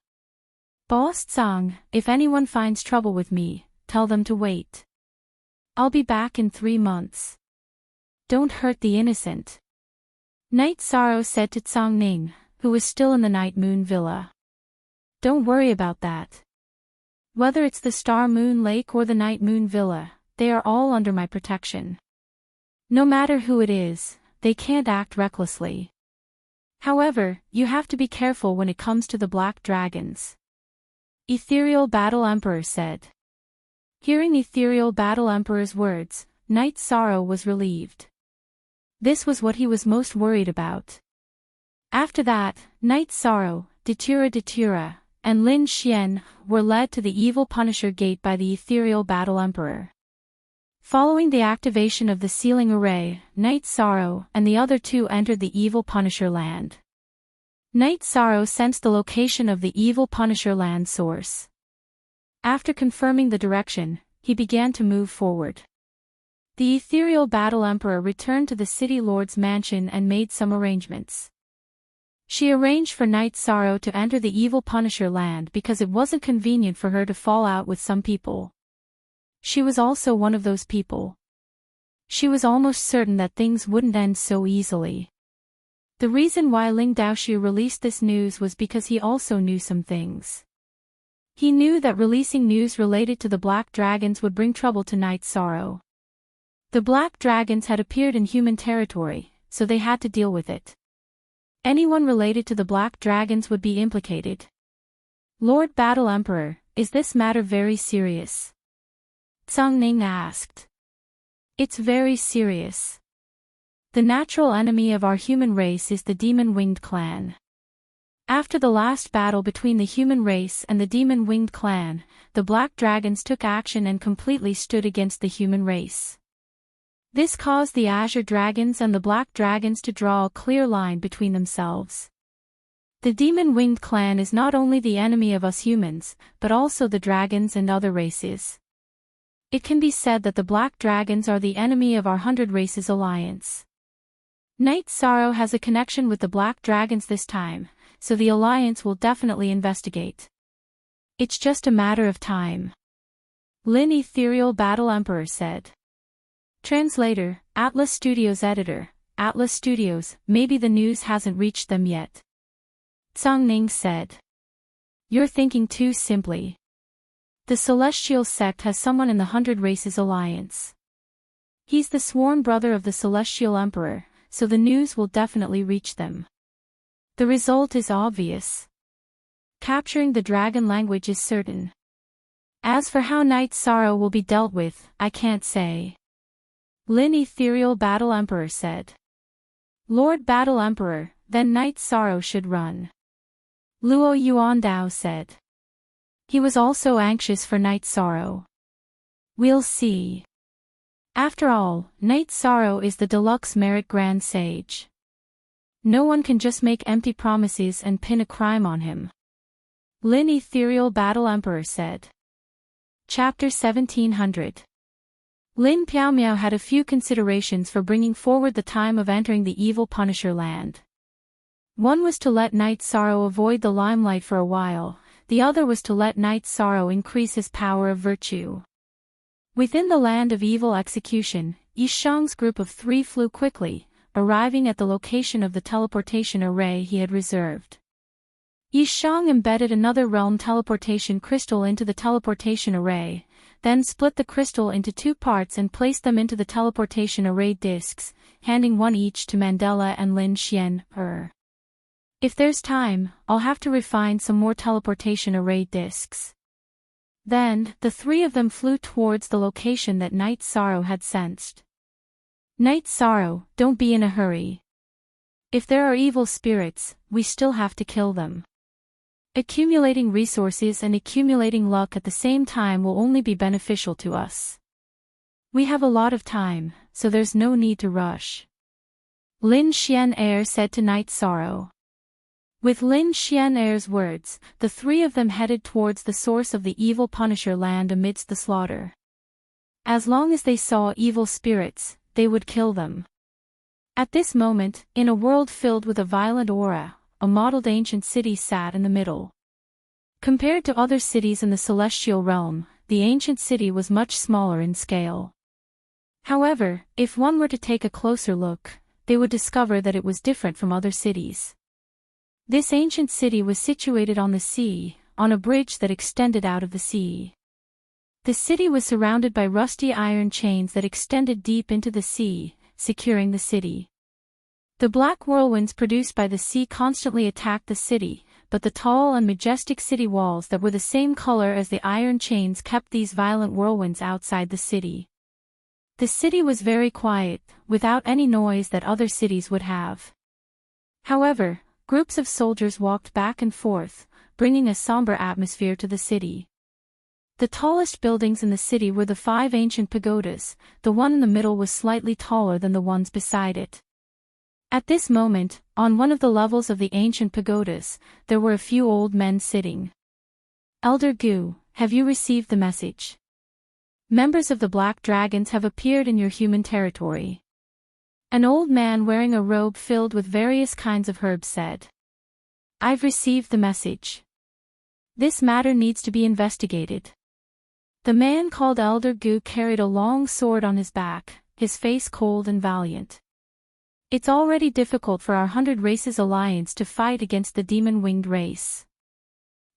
Speaker 2: "Boss Tsang, if anyone finds trouble with me, tell them to wait. I'll be back in 3 months. Don't hurt the innocent." Night Sorrow said to Tsang Ning, who was still in the Night Moon Villa. "Don't worry about that. Whether it's the Star Moon Lake or the Night Moon Villa, they are all under my protection. No matter who it is, they can't act recklessly. However, you have to be careful when it comes to the Black Dragons." Ethereal Battle Emperor said. Hearing Ethereal Battle Emperor's words, Night Sorrow was relieved. This was what he was most worried about. After that, Night Sorrow, Datura, and Lin Xian were led to the evil Punisher Gate by the Ethereal Battle Emperor. Following the activation of the sealing array, Night Sorrow and the other two entered the evil Punisher land. Night Sorrow sensed the location of the evil Punisher land source. After confirming the direction, he began to move forward. The Ethereal Battle Emperor returned to the City Lord's mansion and made some arrangements. She arranged for Night Sorrow to enter the evil Punisher land because it wasn't convenient for her to fall out with some people. She was also one of those people. She was almost certain that things wouldn't end so easily. The reason why Ling Daoshi released this news was because he also knew some things. He knew that releasing news related to the Black Dragons would bring trouble to Night Sorrow. The Black Dragons had appeared in human territory, so they had to deal with it. Anyone related to the Black Dragons would be implicated. "Lord Battle Emperor, is this matter very serious?" Tsang Ning asked. "It's very serious. The natural enemy of our human race is the Demon-Winged clan. After the last battle between the human race and the Demon-Winged clan, the Black Dragons took action and completely stood against the human race. This caused the Azure Dragons and the Black Dragons to draw a clear line between themselves. The Demon-Winged clan is not only the enemy of us humans, but also the dragons and other races. It can be said that the Black Dragons are the enemy of our 100 Races Alliance. Night Sorrow has a connection with the Black Dragons this time, so the Alliance will definitely investigate. It's just a matter of time." Lin Ethereal Battle Emperor said. Translator, Atlas Studios Editor, Atlas Studios, maybe the news hasn't reached them yet. Tsang Ning said. "You're thinking too simply. The Celestial Sect has someone in the 100 Races Alliance. He's the sworn brother of the Celestial Emperor, so the news will definitely reach them. The result is obvious. Capturing the dragon language is certain. As for how Night Sorrow will be dealt with, I can't say." Lin Ethereal Battle Emperor said. "Lord Battle Emperor, then Night Sorrow should run." Luo Yuandao said. He was also anxious for Night Sorrow. "We'll see. After all, Night Sorrow is the deluxe merit Grand Sage. No one can just make empty promises and pin a crime on him." Lin Ethereal Battle Emperor said. Chapter 1700. Lin Piaomiao had a few considerations for bringing forward the time of entering the evil Punisher land. One was to let Night Sorrow avoid the limelight for a while, the other was to let Night Sorrow increase his power of virtue. Within the land of evil execution, Yishang's group of 3 flew quickly, arriving at the location of the teleportation array he had reserved. Yishang embedded another realm teleportation crystal into the teleportation array, then split the crystal into two parts and placed them into the teleportation array discs, handing one each to Mandela and Lin Xian. If there's time, I'll have to refine some more teleportation array discs. Then, the three of them flew towards the location that Night Sorrow had sensed. Night Sorrow, don't be in a hurry. If there are evil spirits, we still have to kill them. Accumulating resources and accumulating luck at the same time will only be beneficial to us. We have a lot of time, so there's no need to rush. Lin Xian said to Night Sorrow. With Lin Xian's words, the three of them headed towards the source of the evil Punisher land amidst the slaughter. As long as they saw evil spirits, they would kill them. At this moment, in a world filled with a violent aura, a modeled ancient city sat in the middle. Compared to other cities in the celestial realm, the ancient city was much smaller in scale. However, if one were to take a closer look, they would discover that it was different from other cities. This ancient city was situated on the sea, on a bridge that extended out of the sea. The city was surrounded by rusty iron chains that extended deep into the sea, securing the city. The black whirlwinds produced by the sea constantly attacked the city, but the tall and majestic city walls that were the same color as the iron chains kept these violent whirlwinds outside the city. The city was very quiet, without any noise that other cities would have. However, groups of soldiers walked back and forth, bringing a somber atmosphere to the city. The tallest buildings in the city were the 5 ancient pagodas, the one in the middle was slightly taller than the ones beside it. At this moment, on one of the levels of the ancient pagodas, there were a few old men sitting. Elder Gu, have you received the message? Members of the Black Dragons have appeared in your human territory. An old man wearing a robe filled with various kinds of herbs said. I've received the message. This matter needs to be investigated. The man called Elder Gu carried a long sword on his back, his face cold and valiant. It's already difficult for our 100 Races Alliance to fight against the demon-winged race.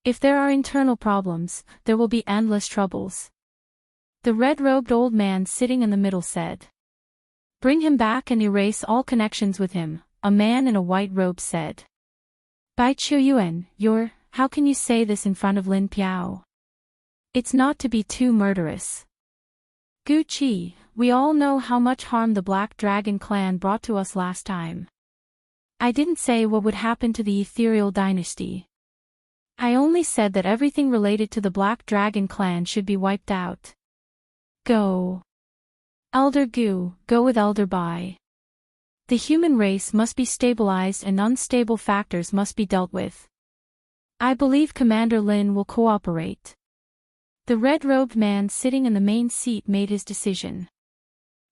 Speaker 2: If there are internal problems, there will be endless troubles. The red-robed old man sitting in the middle said. Bring him back and erase all connections with him, a man in a white robe said. Bai Qiuyuan, how can you say this in front of Lin Piao? It's not to be too murderous. Gu Qi, we all know how much harm the Black Dragon clan brought to us last time. I didn't say what would happen to the ethereal dynasty. I only said that everything related to the Black Dragon clan should be wiped out. Go. Elder Gu, go with Elder Bai. The human race must be stabilized and unstable factors must be dealt with. I believe Commander Lin will cooperate. The red-robed man sitting in the main seat made his decision.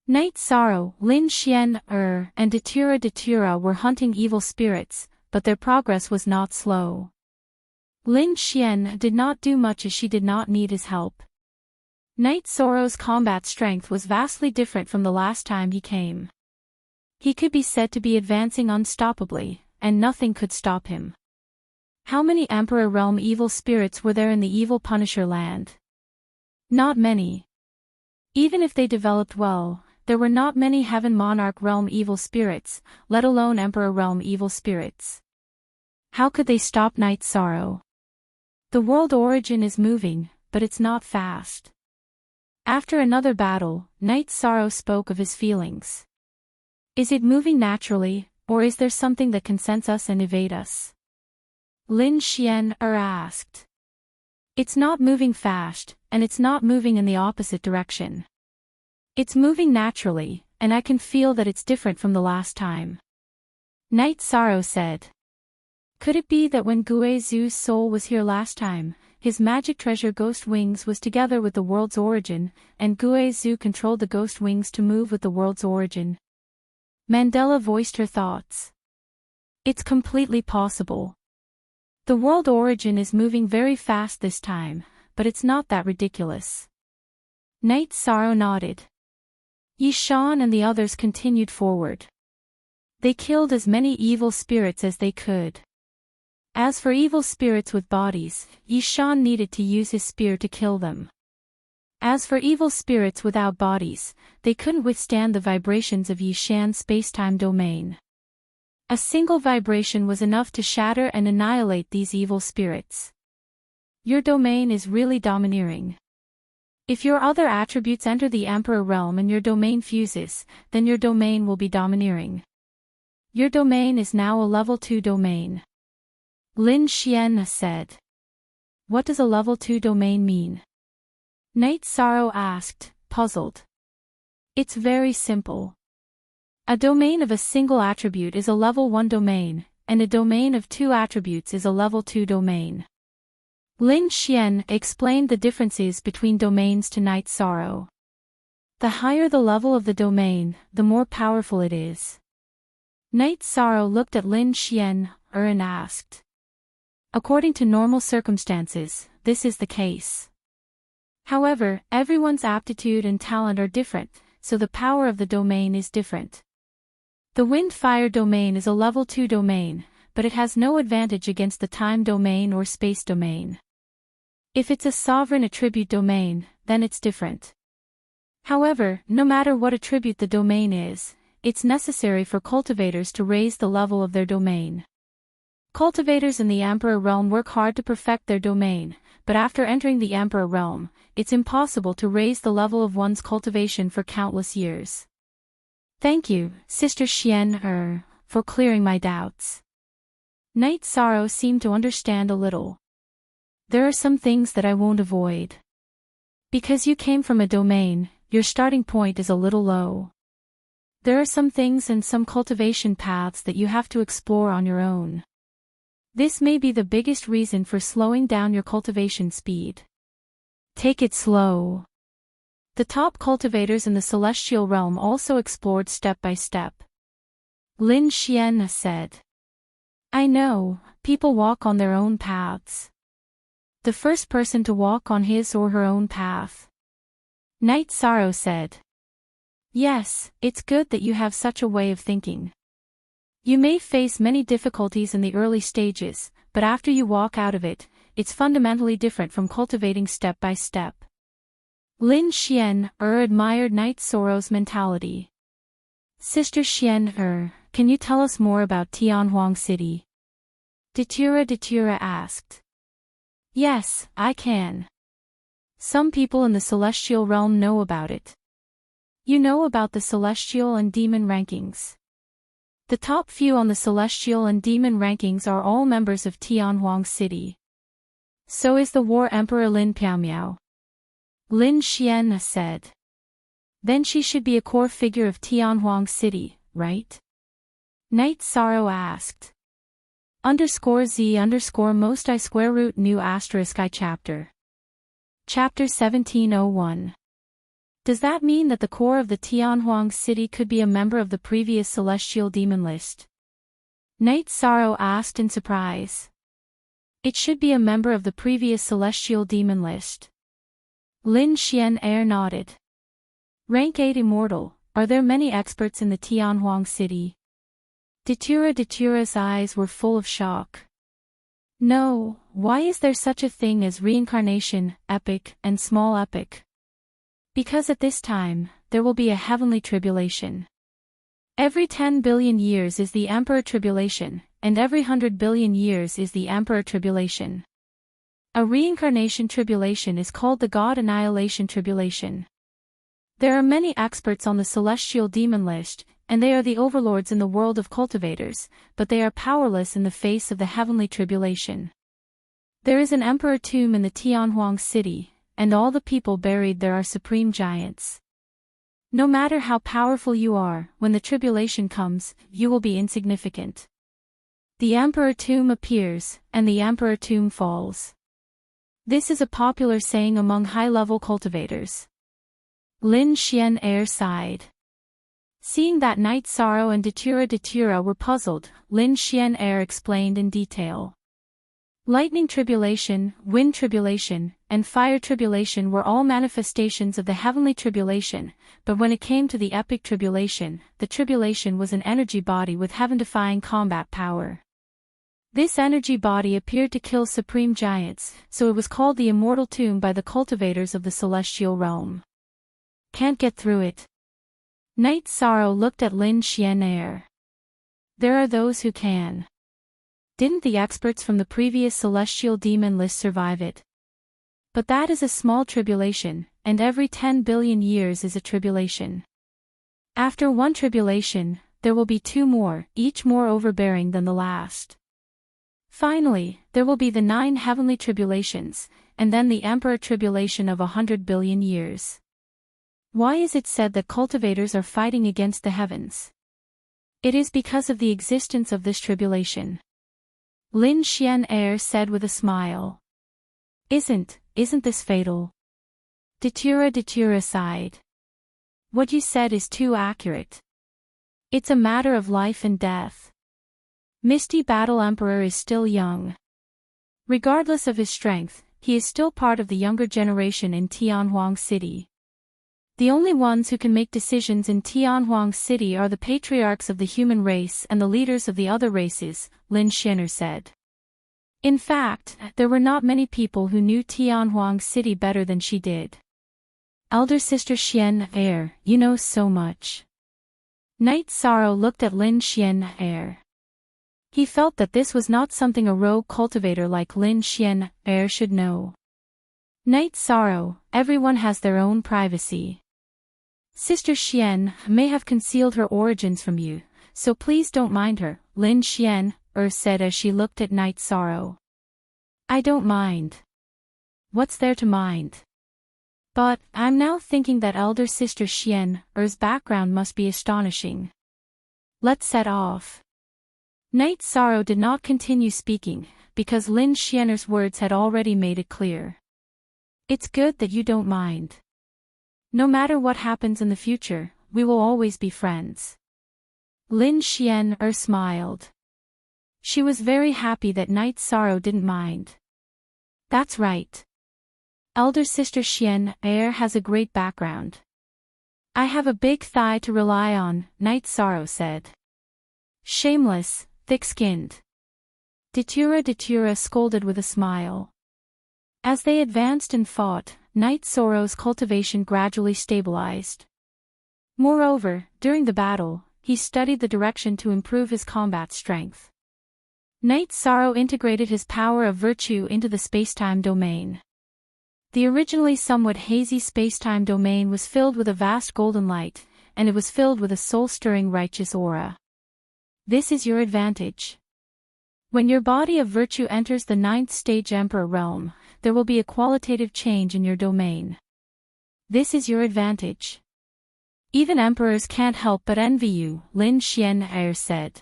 Speaker 2: Night Sorrow, Lin Xian, and Datura were hunting evil spirits, but their progress was not slow. Lin Xian did not do much as she did not need his help. Night Sorrow's combat strength was vastly different from the last time he came. He could be said to be advancing unstoppably, and nothing could stop him. How many Emperor Realm evil spirits were there in the evil Punisher land? Not many. Even if they developed well, there were not many Heaven Monarch Realm evil spirits, let alone Emperor Realm evil spirits. How could they stop Night Sorrow? The world origin is moving, but it's not fast. After another battle, Night Sorrow spoke of his feelings. Is it moving naturally, or is there something that can sense us and evade us? Lin Xian asked. It's not moving fast, and it's not moving in the opposite direction. It's moving naturally, and I can feel that it's different from the last time. Night Sorrow said. Could it be that when Guizu's soul was here last time, his magic treasure Ghost Wings was together with the world's origin, and Guizu controlled the Ghost Wings to move with the world's origin? Mandela voiced her thoughts. It's completely possible. The world origin is moving very fast this time, but it's not that ridiculous. Night Sorrow nodded. Yishan and the others continued forward. They killed as many evil spirits as they could. As for evil spirits with bodies, Yishan needed to use his spear to kill them. As for evil spirits without bodies, they couldn't withstand the vibrations of Yishan's space-time domain. A single vibration was enough to shatter and annihilate these evil spirits. Your domain is really domineering. If your other attributes enter the Emperor realm and your domain fuses, then your domain will be domineering. Your domain is now a level 2 domain. Lin Xian said. What does a level 2 domain mean? Night Sorrow asked, puzzled. It's very simple. A domain of a single attribute is a level 1 domain, and a domain of 2 attributes is a level 2 domain. Lin Xian explained the differences between domains to Night Sorrow. The higher the level of the domain, the more powerful it is. Night Sorrow looked at Lin Xian and asked. According to normal circumstances, this is the case. However, everyone's aptitude and talent are different, so the power of the domain is different. The wind-fire domain is a level 2 domain, but it has no advantage against the time domain or space domain. If it's a sovereign attribute domain, then it's different. However, no matter what attribute the domain is, it's necessary for cultivators to raise the level of their domain. Cultivators in the Emperor realm work hard to perfect their domain, but after entering the Emperor realm, it's impossible to raise the level of one's cultivation for countless years. Thank you, Sister Xian for clearing my doubts. Night Sorrow seemed to understand a little. There are some things that I won't avoid. Because you came from a domain, your starting point is a little low. There are some things and some cultivation paths that you have to explore on your own. This may be the biggest reason for slowing down your cultivation speed. Take it slow. The top cultivators in the celestial realm also explored step by step. Lin Xian said. I know, people walk on their own paths. The first person to walk on his or her own path. Night Sorrow said. Yes, it's good that you have such a way of thinking. You may face many difficulties in the early stages, but after you walk out of it, it's fundamentally different from cultivating step by step. Lin Xian admired Night Sorrow's mentality. Sister Xian can you tell us more about Tianhuang City? Datura asked. Yes, I can. Some people in the celestial realm know about it. You know about the celestial and demon rankings. The top few on the celestial and demon rankings are all members of Tianhuang City. So is the War Emperor Lin Piaomiao. Lin Xian said. Then she should be a core figure of Tianhuang City, right? Night Sorrow asked. _Z_most I square root new asterisk I chapter. Chapter 1701. Does that mean that the core of the Tianhuang City could be a member of the previous celestial demon list? Night Sorrow asked in surprise. It should be a member of the previous celestial demon list. Lin Xian nodded. Rank 8 immortal, are there many experts in the Tianhuang City? Datura's eyes were full of shock. No, why is there such a thing as reincarnation, epic, and small epic? Because at this time, there will be a heavenly tribulation. Every 10 billion years is the Emperor Tribulation, and every 100 billion years is the Emperor Tribulation. A reincarnation tribulation is called the God Annihilation Tribulation. There are many experts on the celestial demon list, and they are the overlords in the world of cultivators, but they are powerless in the face of the heavenly tribulation. There is an emperor tomb in the Tianhuang City, and all the people buried there are supreme giants. No matter how powerful you are, when the tribulation comes, you will be insignificant. The emperor tomb appears, and the emperor tomb falls. This is a popular saying among high-level cultivators. Lin Xian sighed. Seeing that Night Sorrow and Datura were puzzled, Lin Xian explained in detail. Lightning tribulation, wind tribulation, and fire tribulation were all manifestations of the heavenly tribulation, but when it came to the epic tribulation, the tribulation was an energy body with heaven-defying combat power. This energy body appeared to kill supreme giants, so it was called the immortal tomb by the cultivators of the celestial realm. Can't get through it. Night Sorrow looked at Lin Xian. There are those who can. Didn't the experts from the previous celestial demon list survive it? But that is a small tribulation, and every 10 billion years is a tribulation. After one tribulation, there will be 2 more, each more overbearing than the last. Finally, there will be the 9 heavenly tribulations, and then the Emperor tribulation of 100 billion years. Why is it said that cultivators are fighting against the heavens? It is because of the existence of this tribulation. Lin Xian said with a smile. Isn't this fatal? Datura sighed. What you said is too accurate. It's a matter of life and death. Misty Battle Emperor is still young. Regardless of his strength, he is still part of the younger generation in Tianhuang City. The only ones who can make decisions in Tianhuang City are the patriarchs of the human race and the leaders of the other races, Lin Xianer said. In fact, there were not many people who knew Tianhuang City better than she did. Elder Sister Xian, you know so much. Night Sorrow looked at Lin Xian. He felt that this was not something a rogue cultivator like Lin Xian should know. Night Sorrow, everyone has their own privacy. Sister Xian may have concealed her origins from you, so please don't mind her, Lin Xian said as she looked at Night Sorrow. I don't mind. What's there to mind? But I'm now thinking that Elder Sister Xian's background must be astonishing. Let's set off. Night Sorrow did not continue speaking, because Lin Xianer's words had already made it clear. It's good that you don't mind. No matter what happens in the future, we will always be friends. Lin Xianer smiled. She was very happy that Night Sorrow didn't mind. That's right. Elder Sister Xianer has a great background. I have a big thigh to rely on, Night Sorrow said. Shameless, thick-skinned. Datura scolded with a smile. As they advanced and fought, Night Sorrow's cultivation gradually stabilized. Moreover, during the battle, he studied the direction to improve his combat strength. Night Sorrow integrated his power of virtue into the spacetime domain. The originally somewhat hazy spacetime domain was filled with a vast golden light, and it was filled with a soul-stirring righteous aura. This is your advantage. When your body of virtue enters the 9th stage Emperor realm, there will be a qualitative change in your domain. This is your advantage. Even emperors can't help but envy you, Lin Xian said.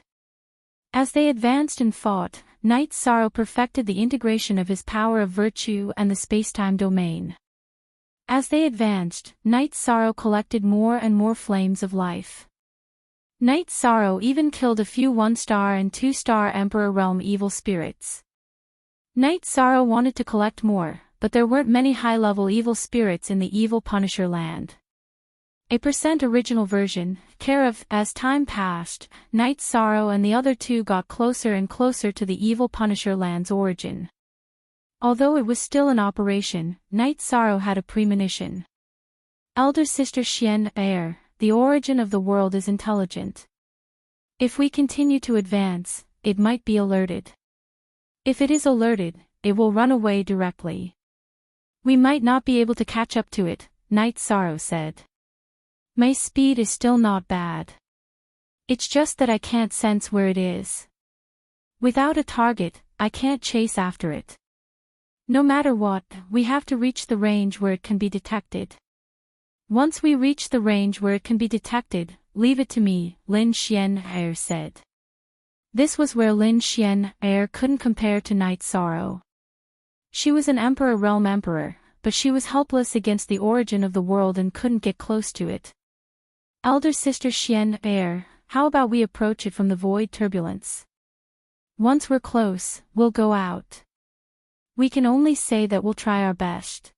Speaker 2: As they advanced and fought, Night Sorrow perfected the integration of his power of virtue and the spacetime domain. As they advanced, Night Sorrow collected more and more flames of life. Night Sorrow even killed a few 1-star and 2-star Emperor Realm evil spirits. Night Sorrow wanted to collect more, but there weren't many high-level evil spirits in the evil Punisher land. Original version, care of, as time passed, Night Sorrow and the other 2 got closer and closer to the evil Punisher land's origin. Although it was still in operation, Night Sorrow had a premonition. Elder Sister Xian, the origin of the world is intelligent. If we continue to advance, it might be alerted. If it is alerted, it will run away directly. We might not be able to catch up to it, Night Sorrow said. My speed is still not bad. It's just that I can't sense where it is. Without a target, I can't chase after it. No matter what, we have to reach the range where it can be detected. Once we reach the range where it can be detected, leave it to me, Lin Xian said. This was where Lin Xian couldn't compare to Night Sorrow. She was an Emperor Realm Emperor, but she was helpless against the origin of the world and couldn't get close to it. Elder Sister Xian, how about we approach it from the void turbulence? Once we're close, we'll go out. We can only say that we'll try our best.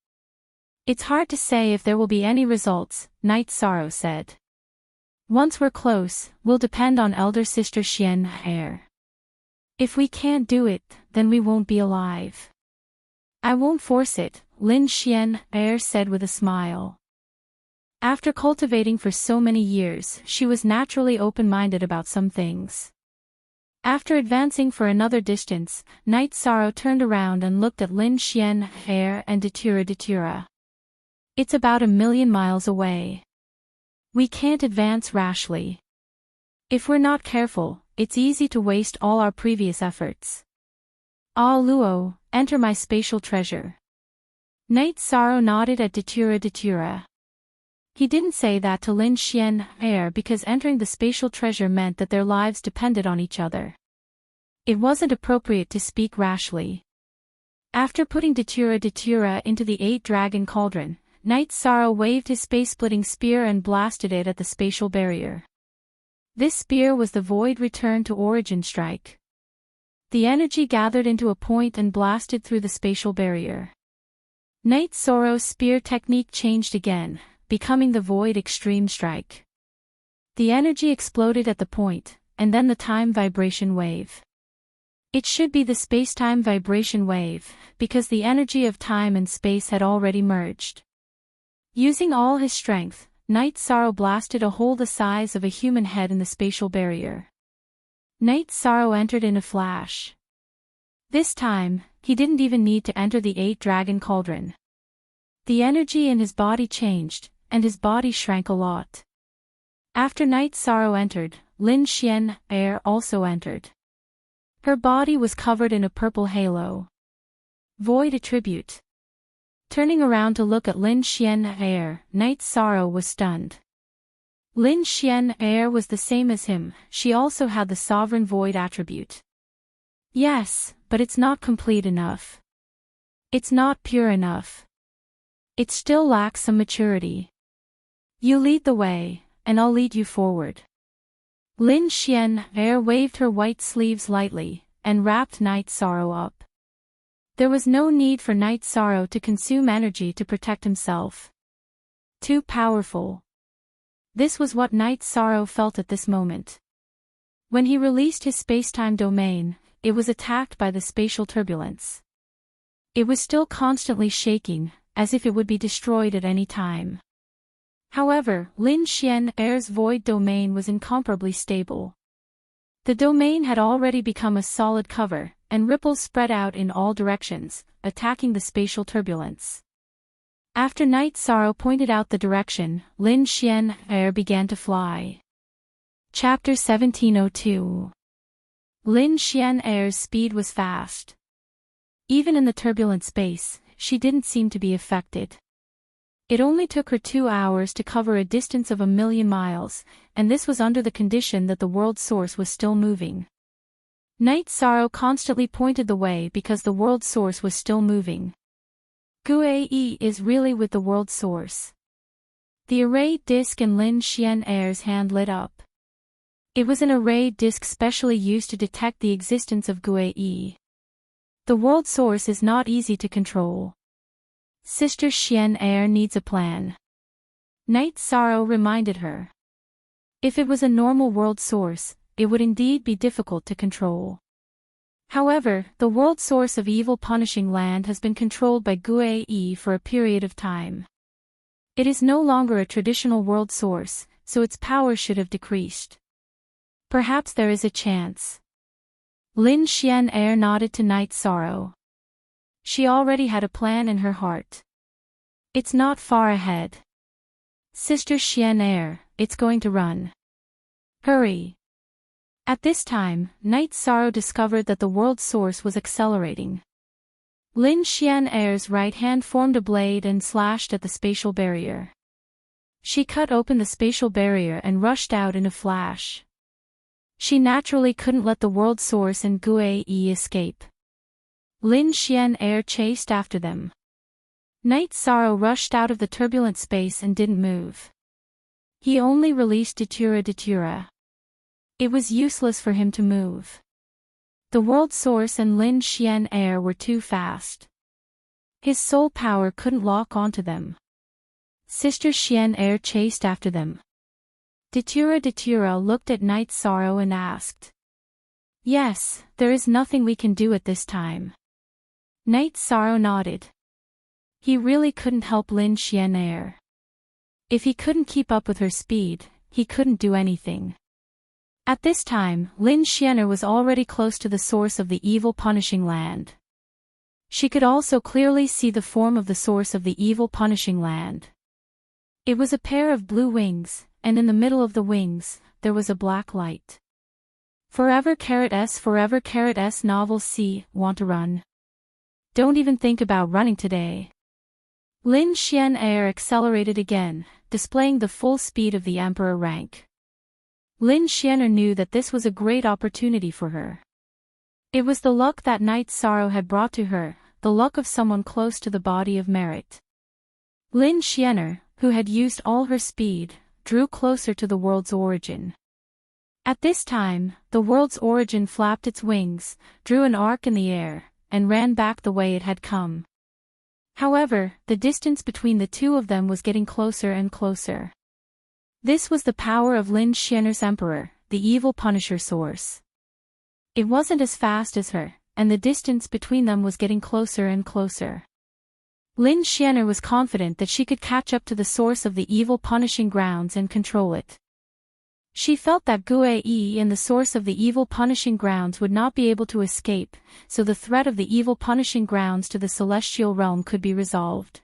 Speaker 2: It's hard to say if there will be any results, Night Sorrow said. Once we're close, we'll depend on elder sister Xian Air. If we can't do it, then we won't be alive. I won't force it, Lin Xian Air said with a smile. After cultivating for so many years, she was naturally open-minded about some things. After advancing for another distance, Night Sorrow turned around and looked at Lin Xian Air and Datura. It's about 1,000,000 miles away. We can't advance rashly. If we're not careful, it's easy to waste all our previous efforts. Ah Luo, enter my spatial treasure. Night Sorrow nodded at Datura. He didn't say that to Lin Xian Air because entering the spatial treasure meant that their lives depended on each other. It wasn't appropriate to speak rashly. After putting Datura into the 8-dragon cauldron, Night Sorrow waved his space-splitting spear and blasted it at the spatial barrier. This spear was the void return to origin strike. The energy gathered into a point and blasted through the spatial barrier. Night Sorrow's spear technique changed again, becoming the void extreme strike. The energy exploded at the point, and then the time vibration wave. It should be the space-time vibration wave, because the energy of time and space had already merged. Using all his strength, Night Sorrow blasted a hole the size of a human head in the spatial barrier. Night Sorrow entered in a flash. This time, he didn't even need to enter the 8-dragon cauldron. The energy in his body changed, and his body shrank a lot. After Night Sorrow entered, Lin Xian Air also entered. Her body was covered in a purple halo. Void attribute. Turning around to look at Lin Xian Air, Night Sorrow was stunned. Lin Xian Air was the same as him, she also had the sovereign void attribute. Yes, but it's not complete enough. It's not pure enough. It still lacks some maturity. You lead the way, and I'll lead you forward. Lin Xian Air waved her white sleeves lightly, and wrapped Night Sorrow up. There was no need for Night Sorrow to consume energy to protect himself. Too powerful. This was what Night Sorrow felt at this moment. When he released his spacetime domain, it was attacked by the spatial turbulence. It was still constantly shaking, as if it would be destroyed at any time. However, Lin Xian Air's void domain was incomparably stable. The domain had already become a solid cover, and ripples spread out in all directions, attacking the spatial turbulence. After Night Sorrow pointed out the direction, Lin Xian Air began to fly. Chapter 1702. Lin Xian Air's speed was fast. Even in the turbulent space, she didn't seem to be affected. It only took her 2 hours to cover a distance of 1,000,000 miles, and this was under the condition that the world source was still moving. Night Sorrow constantly pointed the way because the world source was still moving. Guai is really with the world source. The array disk in Lin Xian Air's hand lit up. It was an array disk specially used to detect the existence of Guai. The world source is not easy to control. Sister Xian Air needs a plan. Night Sorrow reminded her. If it was a normal world source, it would indeed be difficult to control. However, the world source of evil punishing land has been controlled by Guai for a period of time. It is no longer a traditional world source, so its power should have decreased. Perhaps there is a chance. Lin Xian Air nodded to Night Sorrow. She already had a plan in her heart. It's not far ahead. Sister Xian Air, it's going to run. Hurry. At this time, Night Sorrow discovered that the world source was accelerating. Lin Xian Air's right hand formed a blade and slashed at the spatial barrier. She cut open the spatial barrier and rushed out in a flash. She naturally couldn't let the world source and Guai escape. Lin Xian Air chased after them. Night Sorrow rushed out of the turbulent space and didn't move. He only released Datura. It was useless for him to move. The world source and Lin Xian Air were too fast. His soul power couldn't lock onto them. Sister Xian Er chased after them. Datura looked at Night Sorrow and asked. Yes, there is nothing we can do at this time. Night Sorrow nodded. He really couldn't help Lin Xian Er. If he couldn't keep up with her speed, he couldn't do anything. At this time, Lin Xianer was already close to the source of the evil punishing land. She could also clearly see the form of the source of the evil punishing land. It was a pair of blue wings, and in the middle of the wings, there was a black light. Forever S novel C, want to run? Don't even think about running today. Lin Xian Er accelerated again, displaying the full speed of the emperor rank. Lin Xianer knew that this was a great opportunity for her. It was the luck that Night Sorrow had brought to her, the luck of someone close to the body of merit. Lin Xianer, who had used all her speed, drew closer to the world's origin. At this time, the world's origin flapped its wings, drew an arc in the air, and ran back the way it had come. However, the distance between the two of them was getting closer and closer. This was the power of Lin Xianer's emperor, the evil punisher source. It wasn't as fast as her, and the distance between them was getting closer and closer. Lin Xianer was confident that she could catch up to the source of the evil punishing grounds and control it. She felt that Gue Yi and the source of the evil punishing grounds would not be able to escape, so the threat of the evil punishing grounds to the celestial realm could be resolved.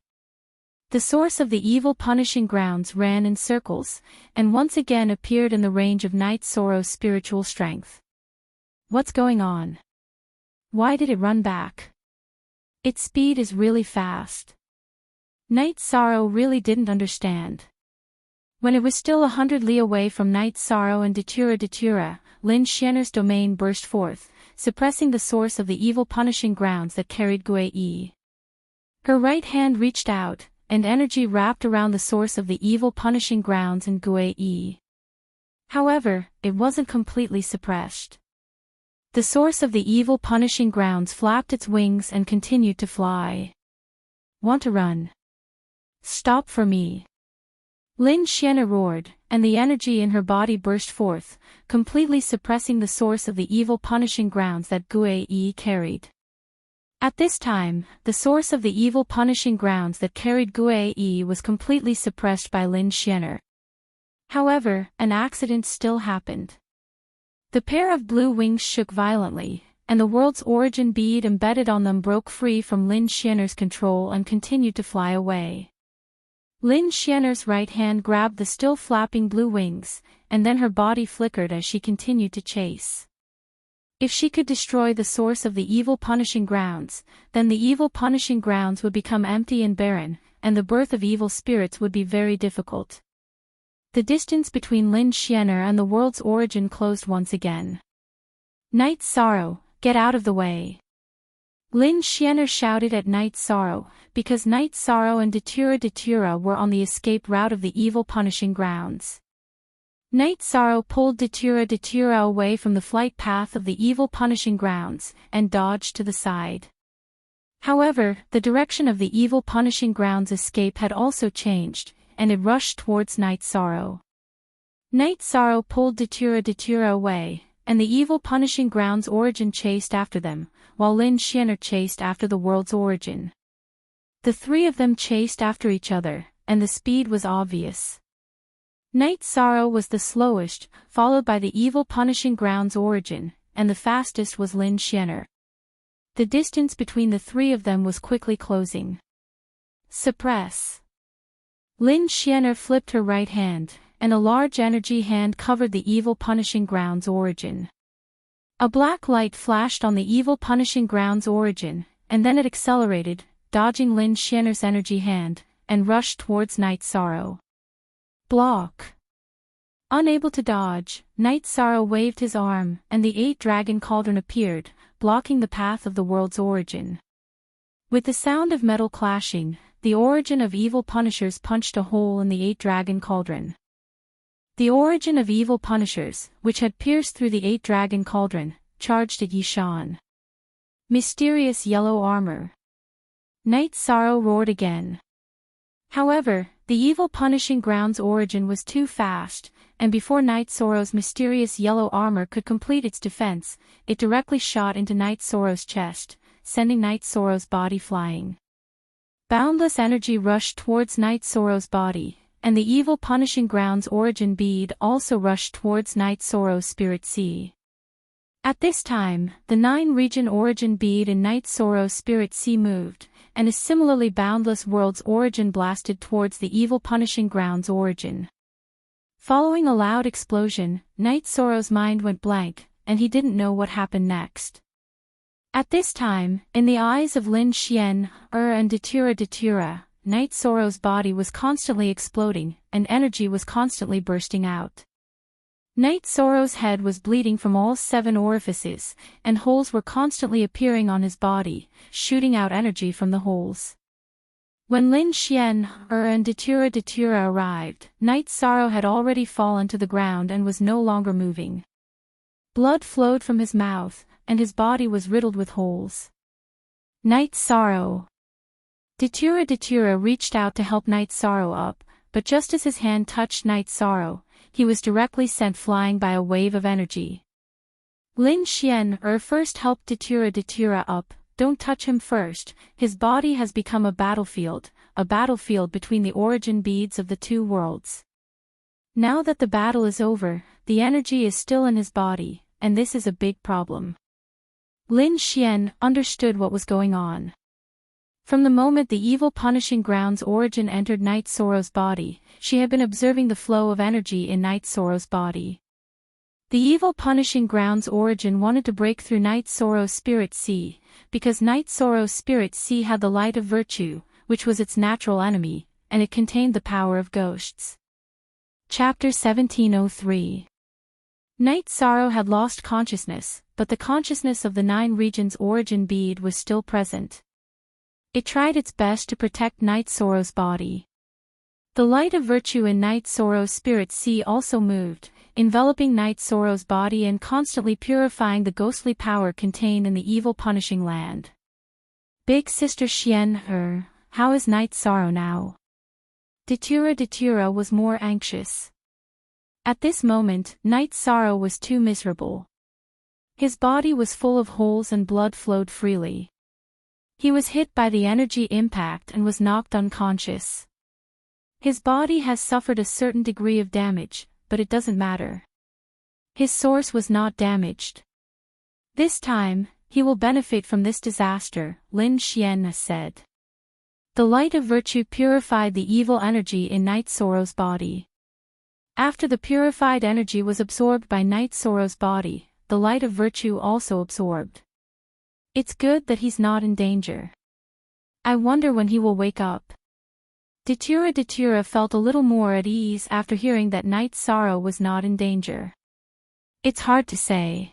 Speaker 2: The source of the evil punishing grounds ran in circles, and once again appeared in the range of Night Sorrow's spiritual strength. What's going on? Why did it run back? Its speed is really fast. Night Sorrow really didn't understand. When it was still 100 li away from Night Sorrow and Datura, Lin Xianer's domain burst forth, suppressing the source of the evil punishing grounds that carried Gue Yi. Her right hand reached out, and energy wrapped around the source of the evil punishing grounds and Gue Yi. However, it wasn't completely suppressed. The source of the evil punishing grounds flapped its wings and continued to fly. Want to run? Stop for me. Lin Xianer roared, and the energy in her body burst forth, completely suppressing the source of the evil punishing grounds that Gue Yi carried. At this time, the source of the evil punishing grounds that carried Gue Yi was completely suppressed by Lin Xianer. However, an accident still happened. The pair of blue wings shook violently, and the world's origin bead embedded on them broke free from Lin Xianer's control and continued to fly away. Lin Xianer's right hand grabbed the still flapping blue wings, and then her body flickered as she continued to chase. If she could destroy the source of the evil punishing grounds, then the evil punishing grounds would become empty and barren, and the birth of evil spirits would be very difficult. The distance between Lin Xianer and the world's origin closed once again. Night Sorrow, get out of the way. Lin Xianer shouted at Night Sorrow, because Night Sorrow and Datura were on the escape route of the evil punishing grounds. Night Sorrow pulled Datura away from the flight path of the evil punishing grounds, and dodged to the side. However, the direction of the evil punishing grounds' escape had also changed, and it rushed towards Night Sorrow. Night Sorrow pulled Datura away, and the evil punishing grounds' origin chased after them, while Lin Xianer chased after the world's origin. The three of them chased after each other, and the speed was obvious. Night Sorrow was the slowest, followed by the evil punishing grounds' origin, and the fastest was Lin Xianer. The distance between the three of them was quickly closing. Suppress. Lin Xianer flipped her right hand, and a large energy hand covered the evil punishing grounds' origin. A black light flashed on the evil punishing grounds' origin, and then it accelerated, dodging Lin Xianer's energy hand, and rushed towards Night Sorrow. Block. Unable to dodge, Night Sorrow waved his arm, and the 8-dragon cauldron appeared, blocking the path of the world's origin. With the sound of metal clashing, the origin of evil punishers punched a hole in the 8-dragon cauldron. The origin of evil punishers, which had pierced through the 8-dragon cauldron, charged at Yishan. Mysterious yellow armor. Night Sorrow roared again. However, the evil punishing ground's origin was too fast, and before Night Sorrow's mysterious yellow armor could complete its defense, it directly shot into Night Sorrow's chest, sending Night Sorrow's body flying. Boundless energy rushed towards Night Sorrow's body, and the evil punishing ground's origin bead also rushed towards Night Sorrow's spirit sea. At this time, the 9-region origin bead in Night Sorrow's spirit sea moved, and a similarly boundless world's origin blasted towards the evil punishing ground's origin. Following a loud explosion, Night Sorrow's mind went blank, and he didn't know what happened next. At this time, in the eyes of Lin Xian, and Datura, Night Sorrow's body was constantly exploding, and energy was constantly bursting out. Night Sorrow's head was bleeding from all 7 orifices, and holes were constantly appearing on his body, shooting out energy from the holes. When Lin Xian, and Datura arrived, Night Sorrow had already fallen to the ground and was no longer moving. Blood flowed from his mouth, and his body was riddled with holes. Night Sorrow. Datura reached out to help Night Sorrow up, but just as his hand touched Night Sorrow, he was directly sent flying by a wave of energy. Lin Xian, first helped Datura up. Don't touch him first, his body has become a battlefield between the origin beads of the 2 worlds. Now that the battle is over, the energy is still in his body, and this is a big problem. Lin Xian understood what was going on. From the moment the evil punishing ground's origin entered Night Sorrow's body, she had been observing the flow of energy in Night Sorrow's body. The evil punishing ground's origin wanted to break through Night Sorrow's spirit sea, because Night Sorrow's spirit sea had the light of virtue, which was its natural enemy, and it contained the power of ghosts. Chapter 1703. Night Sorrow had lost consciousness, but the consciousness of the 9 regions origin bead was still present. It tried its best to protect Night Sorrow's body. The light of virtue in Night Sorrow's spirit sea also moved, enveloping Night Sorrow's body and constantly purifying the ghostly power contained in the evil punishing land. Big Sister Xian, how is Night Sorrow now? Datura was more anxious. At this moment, Night Sorrow was too miserable. His body was full of holes and blood flowed freely. He was hit by the energy impact and was knocked unconscious. His body has suffered a certain degree of damage, but it doesn't matter. His source was not damaged. This time, he will benefit from this disaster, Lin Xian said. The light of virtue purified the evil energy in Night Sorrow's body. After the purified energy was absorbed by Night Sorrow's body, the light of virtue also absorbed. It's good that he's not in danger. I wonder when he will wake up. Datura felt a little more at ease after hearing that Night Sorrow was not in danger. It's hard to say.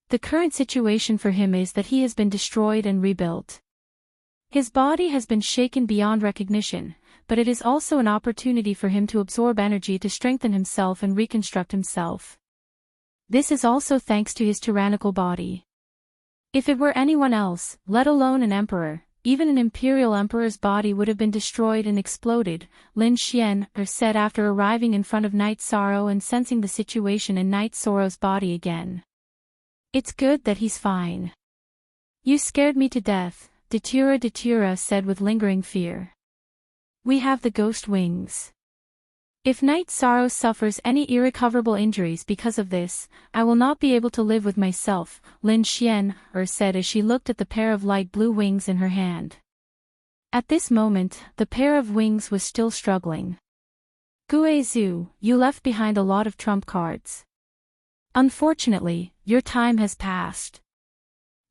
Speaker 2: The current situation for him is that he has been destroyed and rebuilt. His body has been shaken beyond recognition, but it is also an opportunity for him to absorb energy to strengthen himself and reconstruct himself. This is also thanks to his tyrannical body. If it were anyone else, let alone an emperor, even an imperial emperor's body would have been destroyed and exploded, Lin Xian said after arriving in front of Night Sorrow and sensing the situation in Night Sorrow's body again. It's good that he's fine. You scared me to death, Datura said with lingering fear. We have the ghost wings. If Night Sorrow suffers any irrecoverable injuries because of this, I will not be able to live with myself, Lin Xian said as she looked at the pair of light blue wings in her hand. At this moment, the pair of wings was still struggling. Guizhu, you left behind a lot of trump cards. Unfortunately, your time has passed.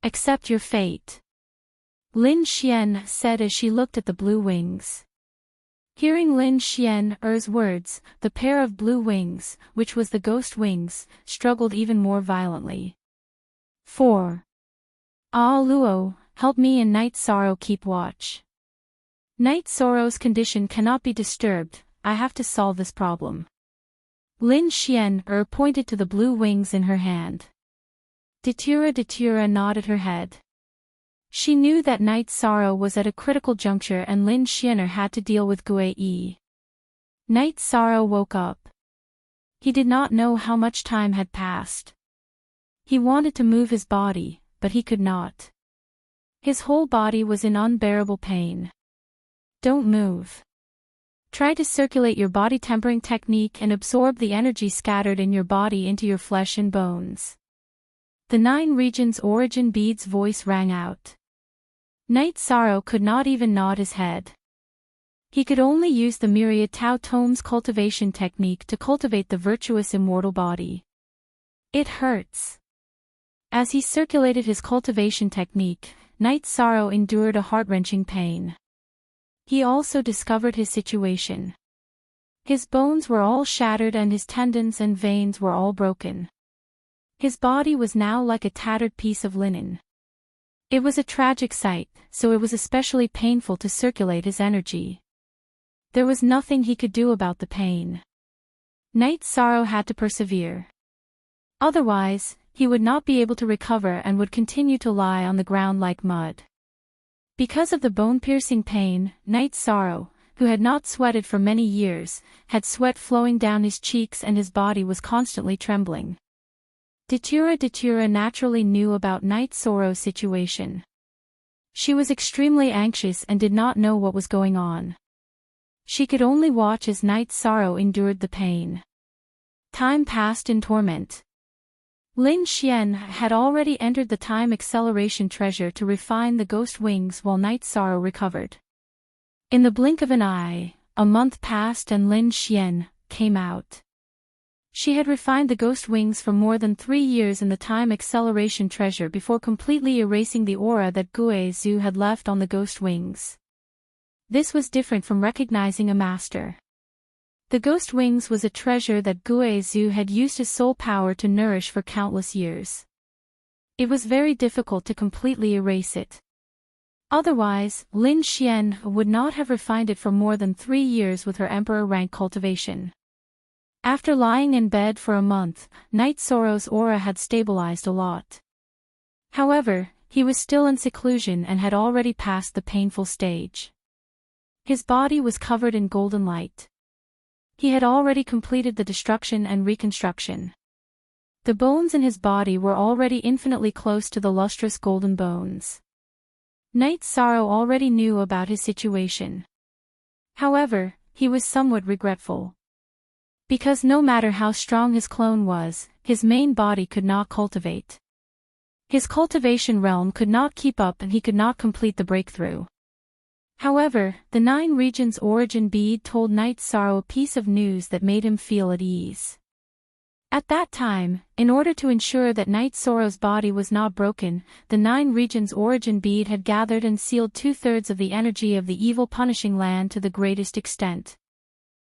Speaker 2: Accept your fate. Lin Xian said as she looked at the blue wings. Hearing Lin Xian's words, the pair of blue wings, which was the ghost wings, struggled even more violently. 4. Ah Luo, help me and Night Sorrow keep watch. Night Sorrow's condition cannot be disturbed, I have to solve this problem. Lin Xian pointed to the blue wings in her hand. Datura nodded her head. She knew that Night Sorrow was at a critical juncture and Lin Xianer had to deal with Gue Yi. Night Sorrow woke up. He did not know how much time had passed. He wanted to move his body, but he could not. His whole body was in unbearable pain. Don't move. Try to circulate your body tempering technique and absorb the energy scattered in your body into your flesh and bones. The 9 regions origin bead's voice rang out. Night Sorrow could not even nod his head. He could only use the myriad Tao Tomes cultivation technique to cultivate the virtuous immortal body. It hurts. As he circulated his cultivation technique, Night Sorrow endured a heart-wrenching pain. He also discovered his situation. His bones were all shattered and his tendons and veins were all broken. His body was now like a tattered piece of linen. It was a tragic sight, so it was especially painful to circulate his energy. There was nothing he could do about the pain. Night Sorrow had to persevere. Otherwise, he would not be able to recover and would continue to lie on the ground like mud. Because of the bone-piercing pain, Night Sorrow, who had not sweated for many years, had sweat flowing down his cheeks and his body was constantly trembling. Datura naturally knew about Night Sorrow's situation. She was extremely anxious and did not know what was going on. She could only watch as Night Sorrow endured the pain. Time passed in torment. Lin Xian had already entered the time acceleration treasure to refine the ghost wings while Night Sorrow recovered. In the blink of an eye, a month passed and Lin Xian came out. She had refined the ghost wings for more than 3 years in the time acceleration treasure before completely erasing the aura that Gue Zhu had left on the ghost wings. This was different from recognizing a master. The ghost wings was a treasure that Gue Zhu had used his soul power to nourish for countless years. It was very difficult to completely erase it. Otherwise, Lin Xian would not have refined it for more than 3 years with her emperor rank cultivation. After lying in bed for a month, Night Sorrow's aura had stabilized a lot. However, he was still in seclusion and had already passed the painful stage. His body was covered in golden light. He had already completed the destruction and reconstruction. The bones in his body were already infinitely close to the lustrous golden bones. Night Sorrow already knew about his situation. However, he was somewhat regretful. Because no matter how strong his clone was, his main body could not cultivate. His cultivation realm could not keep up and he could not complete the breakthrough. However, the 9 regions origin bead told Night Sorrow a piece of news that made him feel at ease. At that time, in order to ensure that Night Sorrow's body was not broken, the 9 regions origin bead had gathered and sealed 2/3 of the energy of the evil punishing land to the greatest extent.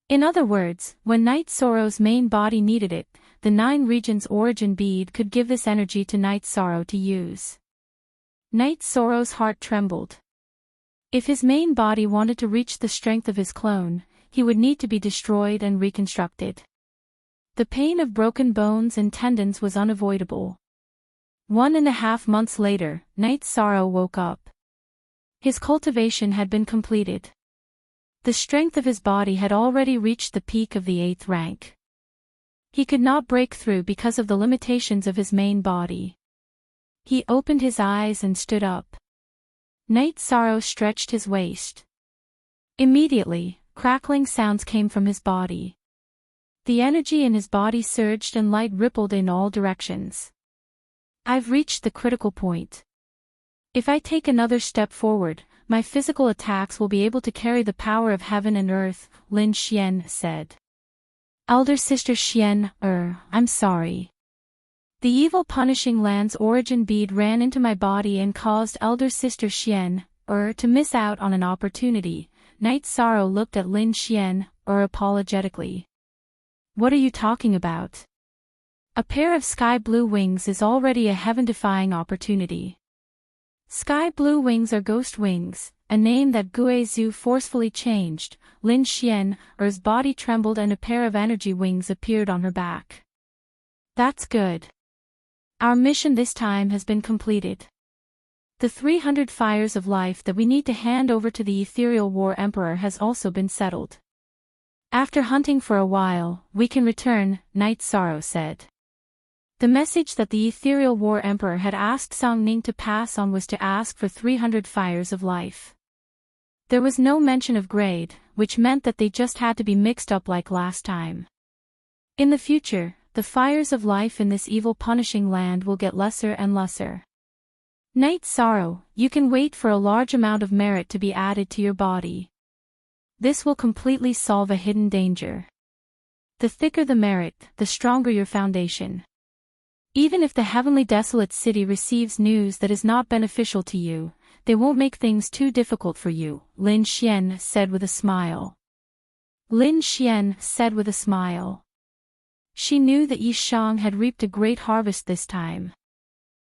Speaker 2: In other words, when Night Sorrow's main body needed it, the 9 regions origin bead could give this energy to Night Sorrow to use. Night Sorrow's heart trembled. If his main body wanted to reach the strength of his clone, he would need to be destroyed and reconstructed. The pain of broken bones and tendons was unavoidable. 1.5 months later, Night Sorrow woke up. His cultivation had been completed. The strength of his body had already reached the peak of the 8th rank. He could not break through because of the limitations of his main body. He opened his eyes and stood up. Night Sorrow stretched his waist. Immediately, crackling sounds came from his body. The energy in his body surged and light rippled in all directions. I've reached the critical point. If I take another step forward, my physical attacks will be able to carry the power of heaven and earth, Lin Xian said. Elder Sister Xian, I'm sorry. The evil punishing land's origin bead ran into my body and caused Elder Sister Xian, to miss out on an opportunity. Night Sorrow looked at Lin Xian, apologetically. What are you talking about? A pair of sky blue wings is already a heaven-defying opportunity. Sky blue wings are ghost wings, a name that Gue Zhu forcefully changed. Lin Xian's body trembled and a pair of energy wings appeared on her back. That's good. Our mission this time has been completed. The 300 fires of life that we need to hand over to the ethereal war emperor has also been settled. After hunting for a while, we can return, Night Sorrow said. The message that the ethereal war emperor had asked Song Ning to pass on was to ask for 300 fires of life. There was no mention of grade, which meant that they just had to be mixed up like last time. In the future, the fires of life in this evil punishing land will get lesser and lesser. Night Sorrow, you can wait for a large amount of merit to be added to your body. This will completely solve a hidden danger. The thicker the merit, the stronger your foundation. Even if the heavenly desolate city receives news that is not beneficial to you, they won't make things too difficult for you, Lin Xian said with a smile. Lin Xian said with a smile. She knew that Yi Shang had reaped a great harvest this time.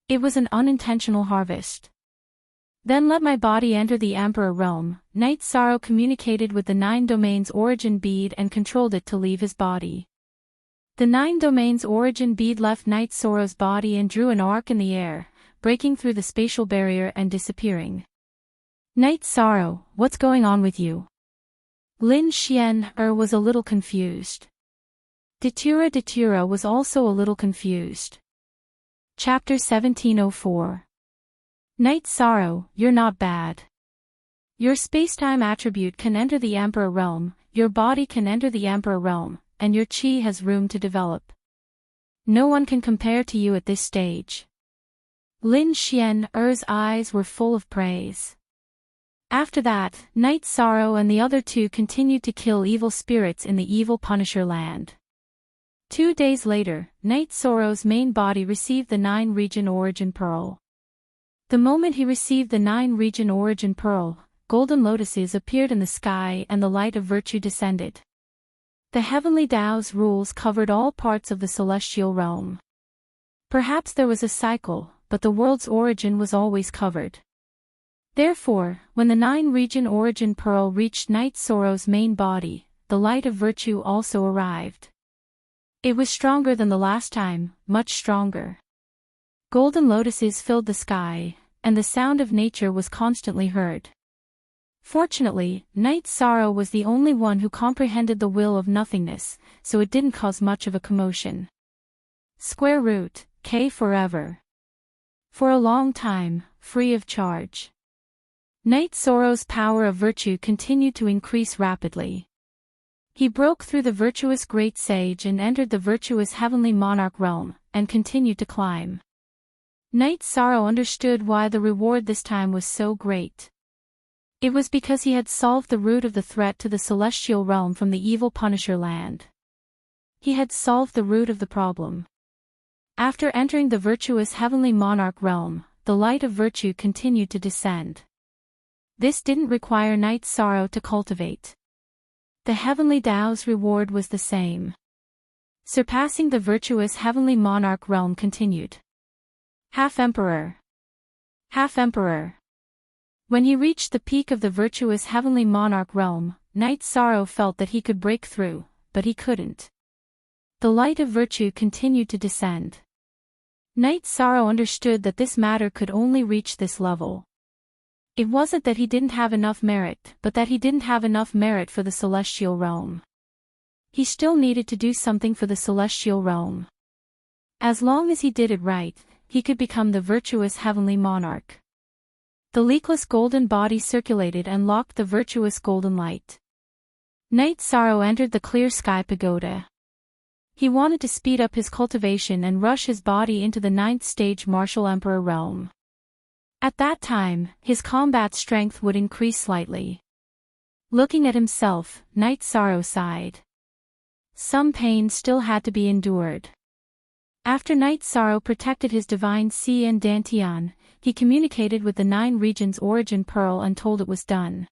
Speaker 2: It was an unintentional harvest. Then let my body enter the Emperor realm. Night Sorrow communicated with the 9 domains origin bead and controlled it to leave his body. The 9 domains origin bead left Night Sorrow's body and drew an arc in the air, breaking through the spatial barrier and disappearing. Night Sorrow, what's going on with you? Lin Xian was a little confused. Datura was also a little confused. Chapter 1704. Night Sorrow, you're not bad. Your spacetime attribute can enter the Emperor realm, your body can enter the Emperor realm, and your chi has room to develop. No one can compare to you at this stage. Lin Xian's eyes were full of praise. After that, Night Sorrow and the other 2 continued to kill evil spirits in the evil Punisher land. 2 days later, Night Sorrow's main body received the 9 region origin pearl. The moment he received the 9 region origin pearl, golden lotuses appeared in the sky and the light of virtue descended. The heavenly Tao's rules covered all parts of the celestial realm. Perhaps there was a cycle, but the world's origin was always covered. Therefore, when the 9 region origin pearl reached Night Sorrow's main body, the light of virtue also arrived. It was stronger than the last time, much stronger. Golden lotuses filled the sky, and the sound of nature was constantly heard. Fortunately, Night Sorrow was the only one who comprehended the will of nothingness, so it didn't cause much of a commotion. Square root, K forever. For a long time, free of charge. Night Sorrow's power of virtue continued to increase rapidly. He broke through the virtuous great sage and entered the virtuous heavenly monarch realm, and continued to climb. Night Sorrow understood why the reward this time was so great. It was because he had solved the root of the threat to the celestial realm from the evil Punisher land. He had solved the root of the problem. After entering the virtuous heavenly monarch realm, the light of virtue continued to descend. This didn't require Night Sorrow to cultivate. The heavenly Tao's reward was the same. Surpassing the virtuous heavenly monarch realm continued. Half Emperor. Half Emperor. When he reached the peak of the virtuous heavenly monarch realm, Night Sorrow felt that he could break through, but he couldn't. The light of virtue continued to descend. Night Sorrow understood that this matter could only reach this level. It wasn't that he didn't have enough merit, but that he didn't have enough merit for the celestial realm. He still needed to do something for the celestial realm. As long as he did it right, he could become the virtuous heavenly monarch. The leakless golden body circulated and locked the virtuous golden light. Night Sorrow entered the clear sky pagoda. He wanted to speed up his cultivation and rush his body into the 9th stage martial emperor realm. At that time, his combat strength would increase slightly. Looking at himself, Night Sorrow sighed. Some pain still had to be endured. After Night Sorrow protected his divine Si and Dantian, he communicated with the 9 regions origin pearl and told it was done.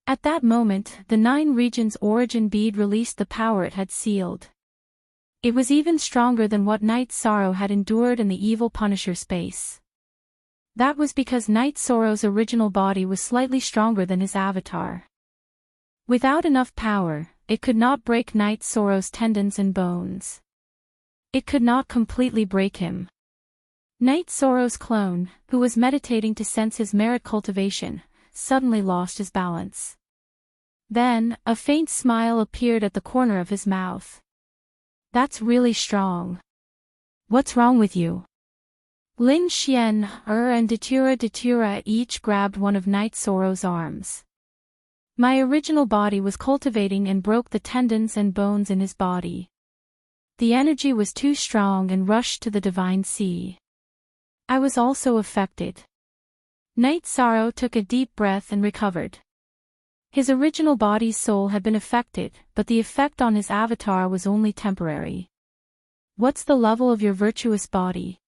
Speaker 2: At that moment, the 9 regions origin bead released the power it had sealed. It was even stronger than what Night Sorrow had endured in the evil Punisher space. That was because Night Sorrow's original body was slightly stronger than his avatar. Without enough power, it could not break Night Sorrow's tendons and bones. It could not completely break him. Night Sorrow's clone, who was meditating to sense his merit cultivation, suddenly lost his balance. Then, a faint smile appeared at the corner of his mouth. "That's really strong. What's wrong with you?" Lin Xian, and Datura each grabbed one of Night Sorrow's arms. "My original body was cultivating and broke the tendons and bones in his body. The energy was too strong and rushed to the divine sea. I was also affected." Night Sorrow took a deep breath and recovered. His original body's soul had been affected, but the effect on his avatar was only temporary. "What's the level of your virtuous body?"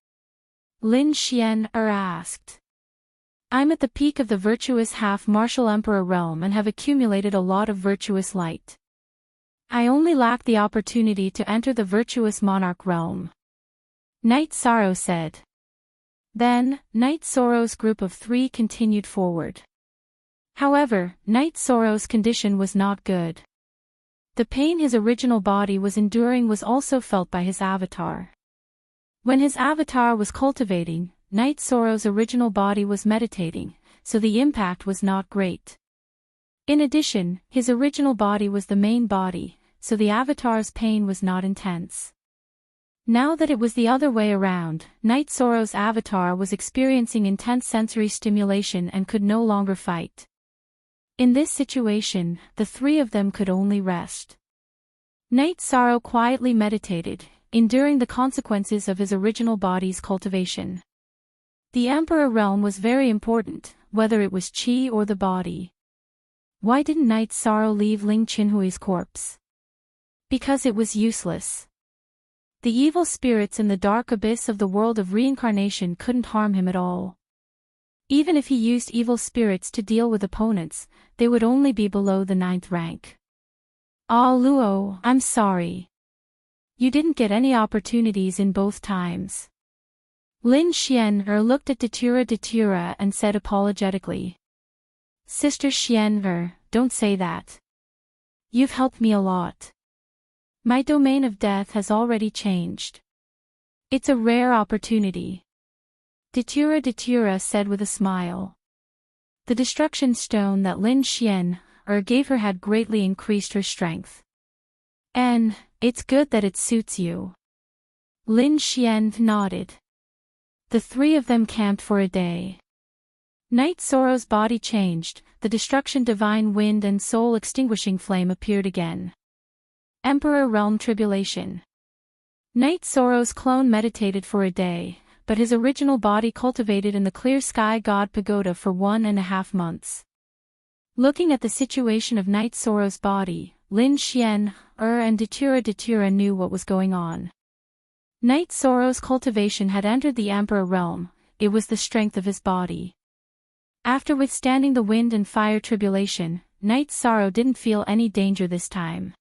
Speaker 2: Lin Xian asked. "I'm at the peak of the virtuous half-martial emperor realm and have accumulated a lot of virtuous light. I only lack the opportunity to enter the virtuous monarch realm," Night Sorrow said. Then, Night Sorrow's group of 3 continued forward. However, Night Sorrow's condition was not good. The pain his original body was enduring was also felt by his avatar. When his avatar was cultivating, Night Sorrow's original body was meditating, so the impact was not great. In addition, his original body was the main body, so the avatar's pain was not intense. Now that it was the other way around, Night Sorrow's avatar was experiencing intense sensory stimulation and could no longer fight. In this situation, the 3 of them could only rest. Night Sorrow quietly meditated, enduring the consequences of his original body's cultivation. The Emperor realm was very important, whether it was Qi or the body. Why didn't Night Sorrow leave Ling Qinhui's corpse? Because it was useless. The evil spirits in the dark abyss of the world of reincarnation couldn't harm him at all. Even if he used evil spirits to deal with opponents, they would only be below the 9th rank. "Ah Luo, I'm sorry. You didn't get any opportunities in both times." Lin Xian looked at Datura and said apologetically. "Sister Xian don't say that. You've helped me a lot. My domain of death has already changed. It's a rare opportunity," Datura said with a smile. The destruction stone that Lin Xian gave her had greatly increased her strength. "And it's good that it suits you." Lin Xian nodded. The 3 of them camped for a day. Night Sorrow's body changed, the destruction divine wind and soul extinguishing flame appeared again. Emperor Realm Tribulation. Night Sorrow's clone meditated for a day, but his original body cultivated in the clear sky god pagoda for 1.5 months. Looking at the situation of Night Sorrow's body, Lin Xian and Datura knew what was going on. Night Sorrow's cultivation had entered the Emperor realm, it was the strength of his body. After withstanding the wind and fire tribulation, Night Sorrow didn't feel any danger this time.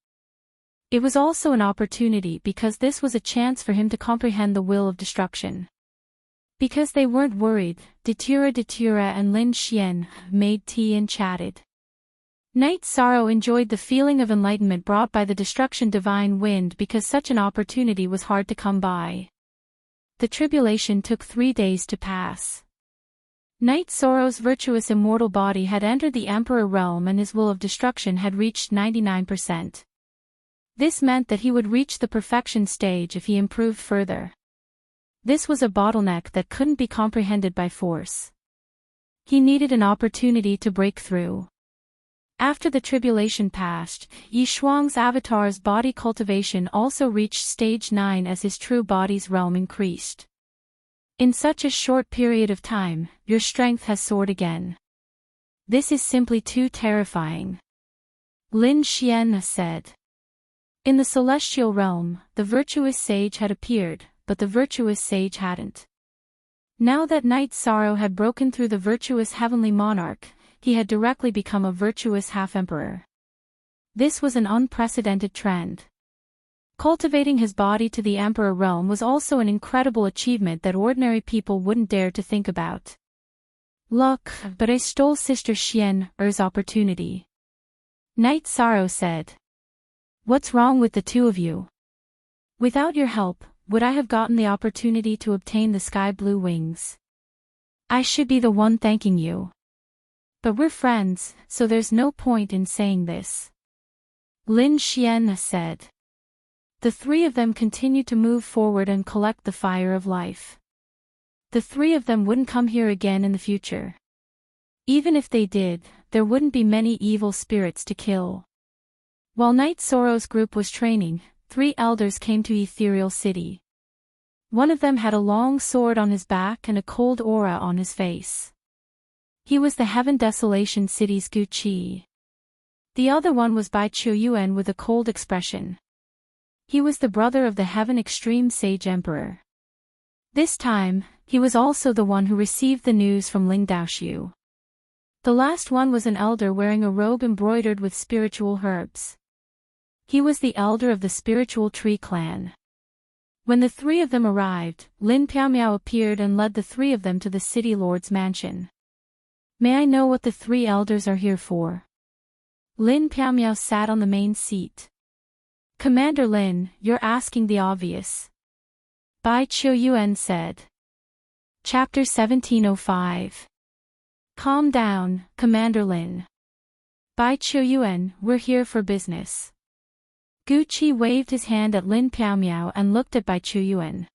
Speaker 2: It was also an opportunity because this was a chance for him to comprehend the will of destruction. Because they weren't worried, Datura and Lin Xian made tea and chatted. Night Sorrow enjoyed the feeling of enlightenment brought by the destruction divine wind because such an opportunity was hard to come by. The tribulation took 3 days to pass. Night Sorrow's virtuous immortal body had entered the Emperor realm and his will of destruction had reached 99%. This meant that he would reach the perfection stage if he improved further. This was a bottleneck that couldn't be comprehended by force. He needed an opportunity to break through. After the tribulation passed, Yi Shuang's avatar's body cultivation also reached stage 9 as his true body's realm increased. In such a short period of time, your strength has soared again. This is simply too terrifying, Lin Xian said. In the celestial realm, the virtuous sage had appeared, but the virtuous sage hadn't. Now that Night Sorrow had broken through the virtuous heavenly monarch, he had directly become a virtuous half-emperor. This was an unprecedented trend. Cultivating his body to the emperor realm was also an incredible achievement that ordinary people wouldn't dare to think about. Look, but I stole Sister Xian's opportunity, Night Sorrow said. What's wrong with the 2 of you? Without your help, would I have gotten the opportunity to obtain the sky blue wings? I should be the one thanking you. But we're friends, so there's no point in saying this. Lin Xian said. The three of them continued to move forward and collect the fire of life. The three of them wouldn't come here again in the future. Even if they did, there wouldn't be many evil spirits to kill. While Night Sorrow's group was training, 3 elders came to Ethereal City. One of them had a long sword on his back and a cold aura on his face. He was the Heaven Desolation City's Gu Qi. The other one was Bai Qiu Yuan with a cold expression. He was the brother of the Heaven Extreme Sage Emperor. This time, he was also the one who received the news from Ling Daoxiu. The last one was an elder wearing a robe embroidered with spiritual herbs. He was the elder of the Spiritual Tree Clan. When the 3 of them arrived, Lin Piaomiao appeared and led the 3 of them to the city lord's mansion. May I know what the 3 elders are here for? Lin Piaomiao sat on the main seat. Commander Lin, you're asking the obvious. Bai Qiu Yuan said. Chapter 1705. Calm down, Commander Lin. Bai Qiu Yuan, we're here for business. Gu Qi waved his hand at Lin Piaomiao and looked at Bai Qiu Yuan.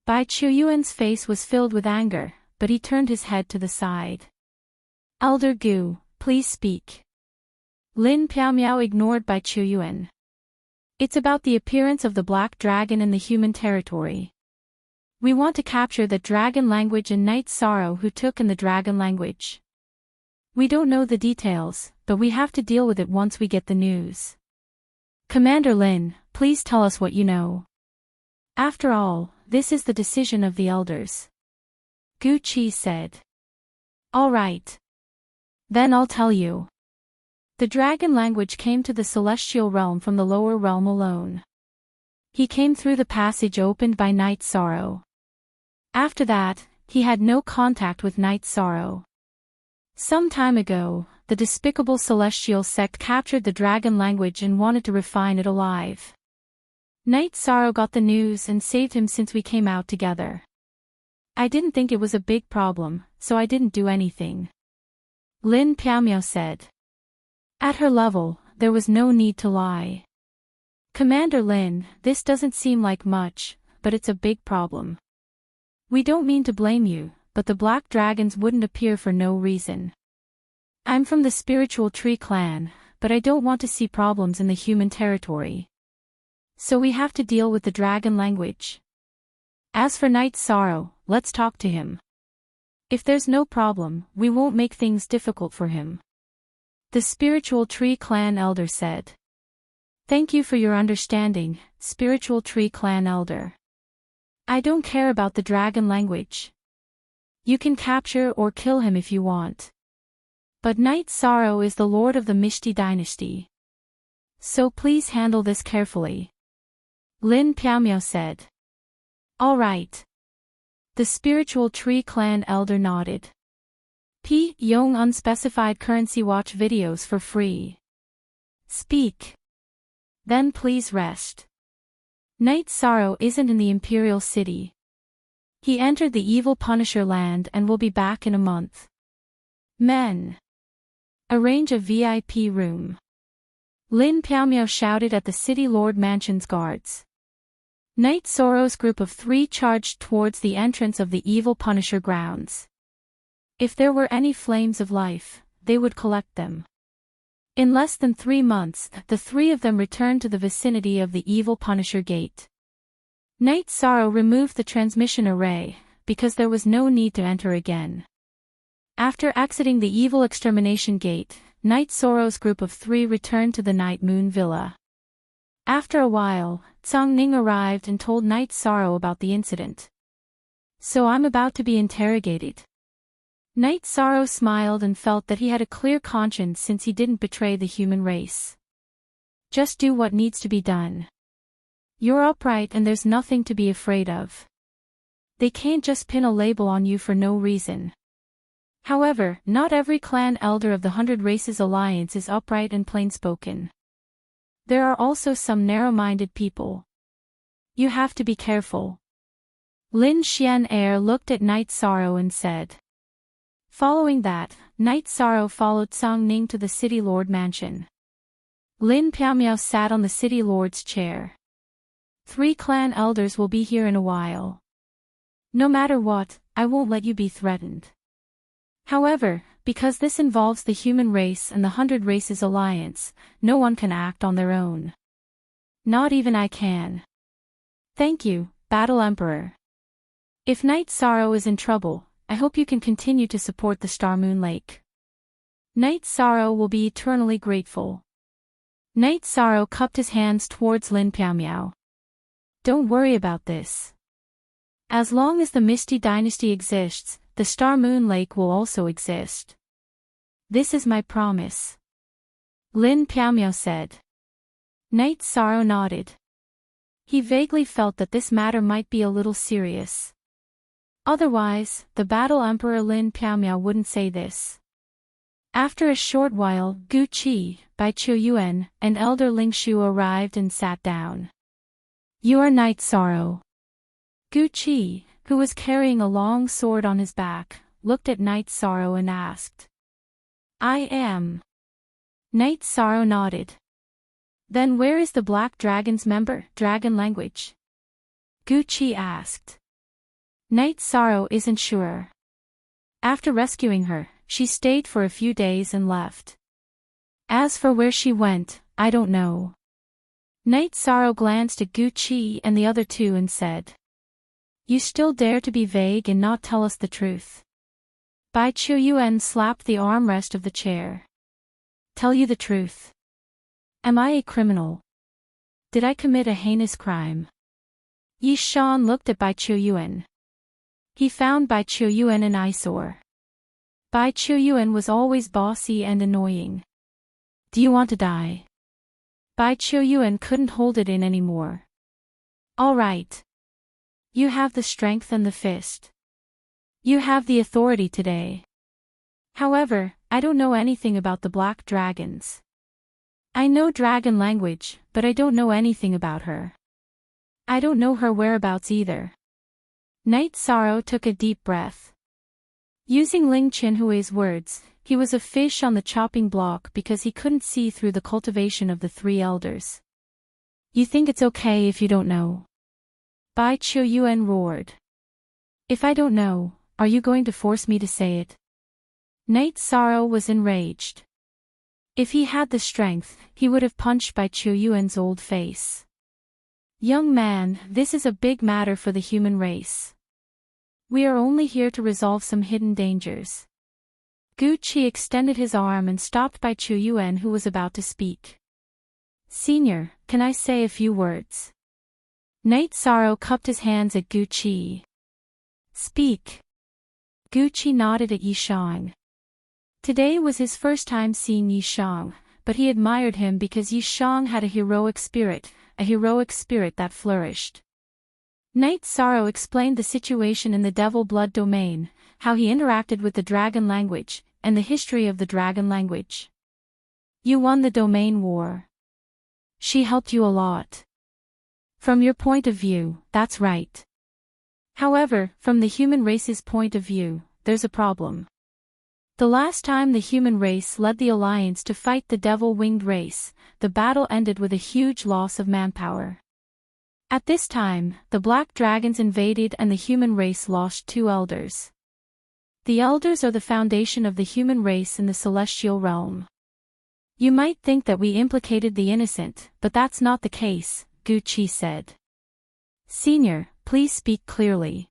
Speaker 2: Bai Qiu Yuan's face was filled with anger, but he turned his head to the side. Elder Gu, please speak. Lin Piaomiao ignored Bai Qiu Yuan. It's about the appearance of the black dragon in the human territory. We want to capture the dragon language and Night Sorrow who took in the dragon language. We don't know the details, but we have to deal with it once we get the news. Commander Lin, please tell us what you know. After all, this is the decision of the elders. Gu Qi said. All right. Then I'll tell you. The dragon language came to the celestial realm from the lower realm alone. He came through the passage opened by Night Sorrow. After that, he had no contact with Night Sorrow. Some time ago, the despicable celestial sect captured the dragon language and wanted to refine it alive. Night Sorrow got the news and saved him since we came out together. I didn't think it was a big problem, so I didn't do anything. Lin Piaomiao said. At her level, there was no need to lie. Commander Lin, this doesn't seem like much, but it's a big problem. We don't mean to blame you, but the black dragons wouldn't appear for no reason. I'm from the Spiritual Tree Clan, but I don't want to see problems in the human territory. So we have to deal with the dragon language. As for Night Sorrow, let's talk to him. If there's no problem, we won't make things difficult for him. The Spiritual Tree Clan Elder said. Thank you for your understanding, Spiritual Tree Clan Elder. I don't care about the dragon language. You can capture or kill him if you want. But Night Sorrow is the lord of the Mishti dynasty. So please handle this carefully. Lin Piaomiao said. All right. The Spiritual Tree Clan Elder nodded. P. Yong unspecified currency watch videos for free. Speak. Then please rest. Night Sorrow isn't in the Imperial City. He entered the evil Punisher land and will be back in a month. Men. Arrange a VIP room. Lin Piaomiao shouted at the City Lord Mansion's guards. Night Sorrow's group of 3 charged towards the entrance of the evil Punisher grounds. If there were any flames of life, they would collect them. In less than 3 months, the 3 of them returned to the vicinity of the evil Punisher gate. Night Sorrow removed the transmission array, because there was no need to enter again. After exiting the evil extermination gate, Night Sorrow's group of 3 returned to the Night Moon Villa. After a while, Zhang Ning arrived and told Night Sorrow about the incident. So I'm about to be interrogated. Night Sorrow smiled and felt that he had a clear conscience since he didn't betray the human race. Just do what needs to be done. You're upright and there's nothing to be afraid of. They can't just pin a label on you for no reason. However, not every clan elder of the 100 Races Alliance is upright and plain-spoken. There are also some narrow-minded people. You have to be careful. Lin Xian'er looked at Night Sorrow and said. Following that, Night Sorrow followed Song Ning to the City Lord mansion. Lin Piamiao sat on the City Lord's chair. 3 clan elders will be here in a while. No matter what, I won't let you be threatened. However, because this involves the human race and the 100 Races Alliance, no one can act on their own. Not even I can. Thank you, Battle Emperor. If Night Sorrow is in trouble, I hope you can continue to support the Star Moon Lake. Night Sorrow will be eternally grateful. Night Sorrow cupped his hands towards Lin Piamiao. Don't worry about this. As long as the Misty Dynasty exists, the Star Moon Lake will also exist. This is my promise. Lin Piamiao said. Night Sorrow nodded. He vaguely felt that this matter might be a little serious. Otherwise, the Battle Emperor Lin Piamiao wouldn't say this. After a short while, Gu Qi, Bai Qiuyuan, and Elder Ling Shu arrived and sat down. You are Night Sorrow. Gu Qi, who was carrying a long sword on his back, looked at Night Sorrow and asked. I am. Night Sorrow nodded. Then where is the Black Dragon's member, dragon language? Gu Qi asked. Night Sorrow isn't sure. After rescuing her, she stayed for a few days and left. As for where she went, I don't know. Night Sorrow glanced at Gu Qi and the other 2 and said. You still dare to be vague and not tell us the truth. Bai Qiuyuan slapped the armrest of the chair. Tell you the truth. Am I a criminal? Did I commit a heinous crime? Yi Shan looked at Bai Qiuyuan. He found Bai Qiuyuan an eyesore. Bai Qiuyuan was always bossy and annoying. Do you want to die? Bai Qiuyuan couldn't hold it in anymore. All right. You have the strength and the fist. You have the authority today. However, I don't know anything about the black dragons. I know dragon language, but I don't know anything about her. I don't know her whereabouts either. Night Sorrow took a deep breath. Using Ling Qinhui's words, he was a fish on the chopping block because he couldn't see through the cultivation of the 3 elders. You think it's okay if you don't know? Bai Qiuyuan roared. If I don't know, are you going to force me to say it? Night Sorrow was enraged. If he had the strength, he would have punched Bai Qiuyuan's old face. Young man, this is a big matter for the human race. We are only here to resolve some hidden dangers. Gu Qi extended his arm and stopped Bai Qiuyuan, who was about to speak. Senior, can I say a few words? Night Sorrow cupped his hands at Gu Qi. Speak. Gu Qi nodded at Yi Shang. Today was his first time seeing Yi Shang, but he admired him because Yi Shang had a heroic spirit that flourished. Night Sorrow explained the situation in the Devil Blood domain, how he interacted with the dragon language, and the history of the dragon language. You won the domain war. She helped you a lot. From your point of view, that's right. However, from the human race's point of view, there's a problem. The last time the human race led the alliance to fight the devil-winged race, the battle ended with a huge loss of manpower. At this time, the black dragons invaded and the human race lost 2 elders. The elders are the foundation of the human race in the celestial realm. You might think that we implicated the innocent, but that's not the case, Gu Qi said. Senior, please speak clearly.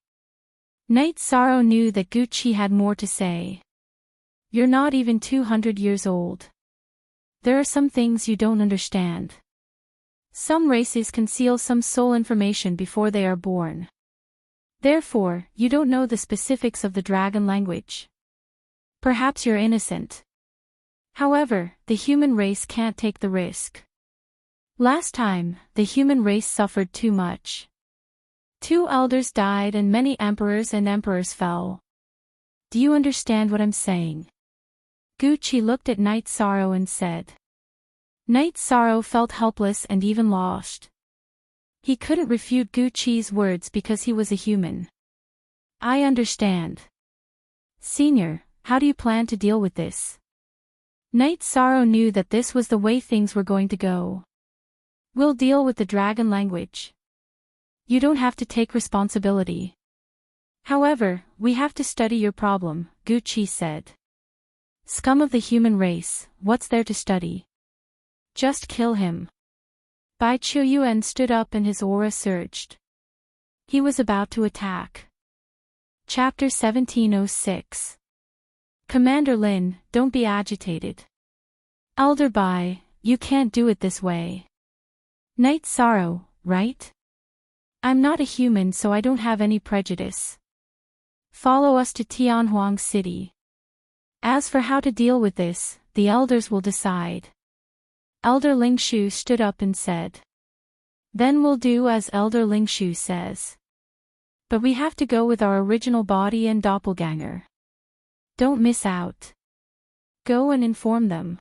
Speaker 2: Night Sorrow knew that Gu Qi had more to say. You're not even 200 years old. There are some things you don't understand. Some races conceal some soul information before they are born. Therefore, you don't know the specifics of the dragon language. Perhaps you're innocent. However, the human race can't take the risk. Last time, the human race suffered too much. 2 elders died and many emperors fell. Do you understand what I'm saying? Gu Qi looked at Night Sorrow and said. Night Sorrow felt helpless and even lost. He couldn't refute Gu Qi's words because he was a human. I understand. Senior, how do you plan to deal with this? Knight Sorrow knew that this was the way things were going to go. We'll deal with the dragon language. You don't have to take responsibility. However, we have to study your problem, Gu Qi said. Scum of the human race, what's there to study? Just kill him. Bai Qiuyuan stood up and his aura surged. He was about to attack. Chapter 1706. Commander Lin, don't be agitated. Elder Bai, you can't do it this way. Knight Sorrow, right? I'm not a human, so I don't have any prejudice. Follow us to Tianhuang City. As for how to deal with this, the elders will decide. Elder Ling Shu stood up and said. Then we'll do as Elder Ling Shu says. But we have to go with our original body and doppelganger. Don't miss out. Go and inform them.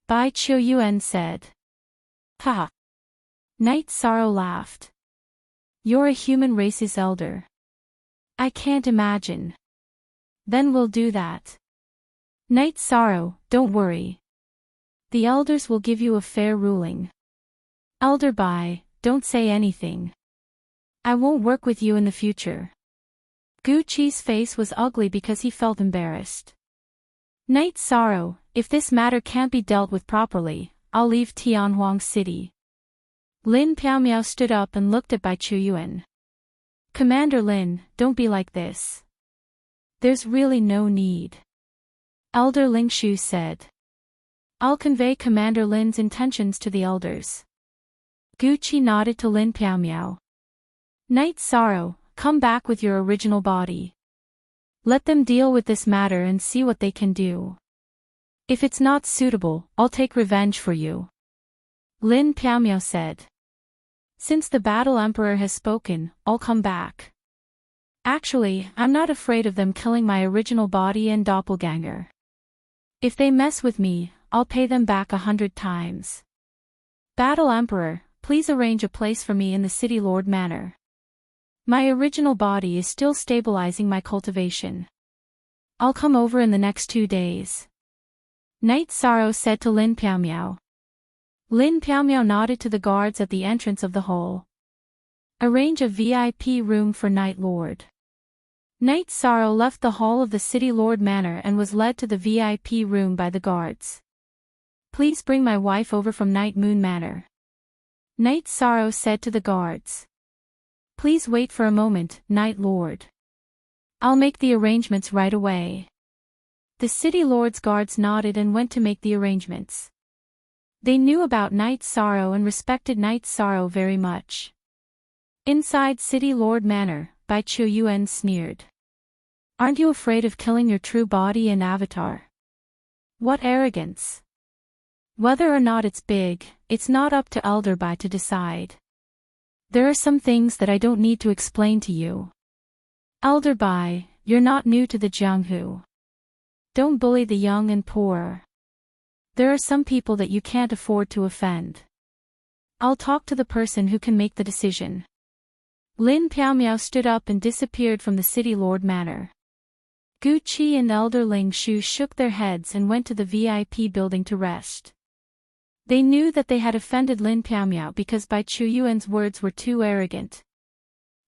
Speaker 2: Bai Qiuyuan said. Haha. Knight Sorrow laughed. You're a human race's elder. I can't imagine. Then we'll do that. Knight Sorrow, don't worry. The elders will give you a fair ruling. Elder Bai, don't say anything. I won't work with you in the future. Gu Qi's face was ugly because he felt embarrassed. Knight Sorrow, if this matter can't be dealt with properly, I'll leave Tianhuang City. Lin Piaomiao stood up and looked at Bai Qiuyuan. Commander Lin, don't be like this. There's really no need. Elder Ling Shu said. I'll convey Commander Lin's intentions to the elders. Gu Qi nodded to Lin Piaomiao. Knight Sorrow, come back with your original body. Let them deal with this matter and see what they can do. If it's not suitable, I'll take revenge for you. Lin Piaomiao said. Since the Battle Emperor has spoken, I'll come back. Actually, I'm not afraid of them killing my original body and doppelganger. If they mess with me, I'll pay them back 100 times. Battle Emperor, please arrange a place for me in the City Lord Manor. My original body is still stabilizing my cultivation. I'll come over in the next 2 days. Knight Sorrow said to Lin Piaomiao. Lin Piaomiao nodded to the guards at the entrance of the hall. Arrange a VIP room for Knight Lord. Knight Sorrow left the hall of the City Lord Manor and was led to the VIP room by the guards. Please bring my wife over from Night Moon Manor. Knight Sorrow said to the guards. Please wait for a moment, Knight Lord. I'll make the arrangements right away. The City Lord's guards nodded and went to make the arrangements. They knew about Knight Sorrow and respected Knight Sorrow very much. Inside City Lord Manor, Bai Qiuyuan sneered. Aren't you afraid of killing your true body and avatar? What arrogance! Whether or not it's big, it's not up to Elder Bai to decide. There are some things that I don't need to explain to you. Elder Bai, you're not new to the Jianghu. Don't bully the young and poor. There are some people that you can't afford to offend. I'll talk to the person who can make the decision. Lin Piaomiao stood up and disappeared from the City Lord Manor. Gu Qi and Elder Ling Shu shook their heads and went to the VIP building to rest. They knew that they had offended Lin Piaomiao because Bai Qiuyuan's words were too arrogant.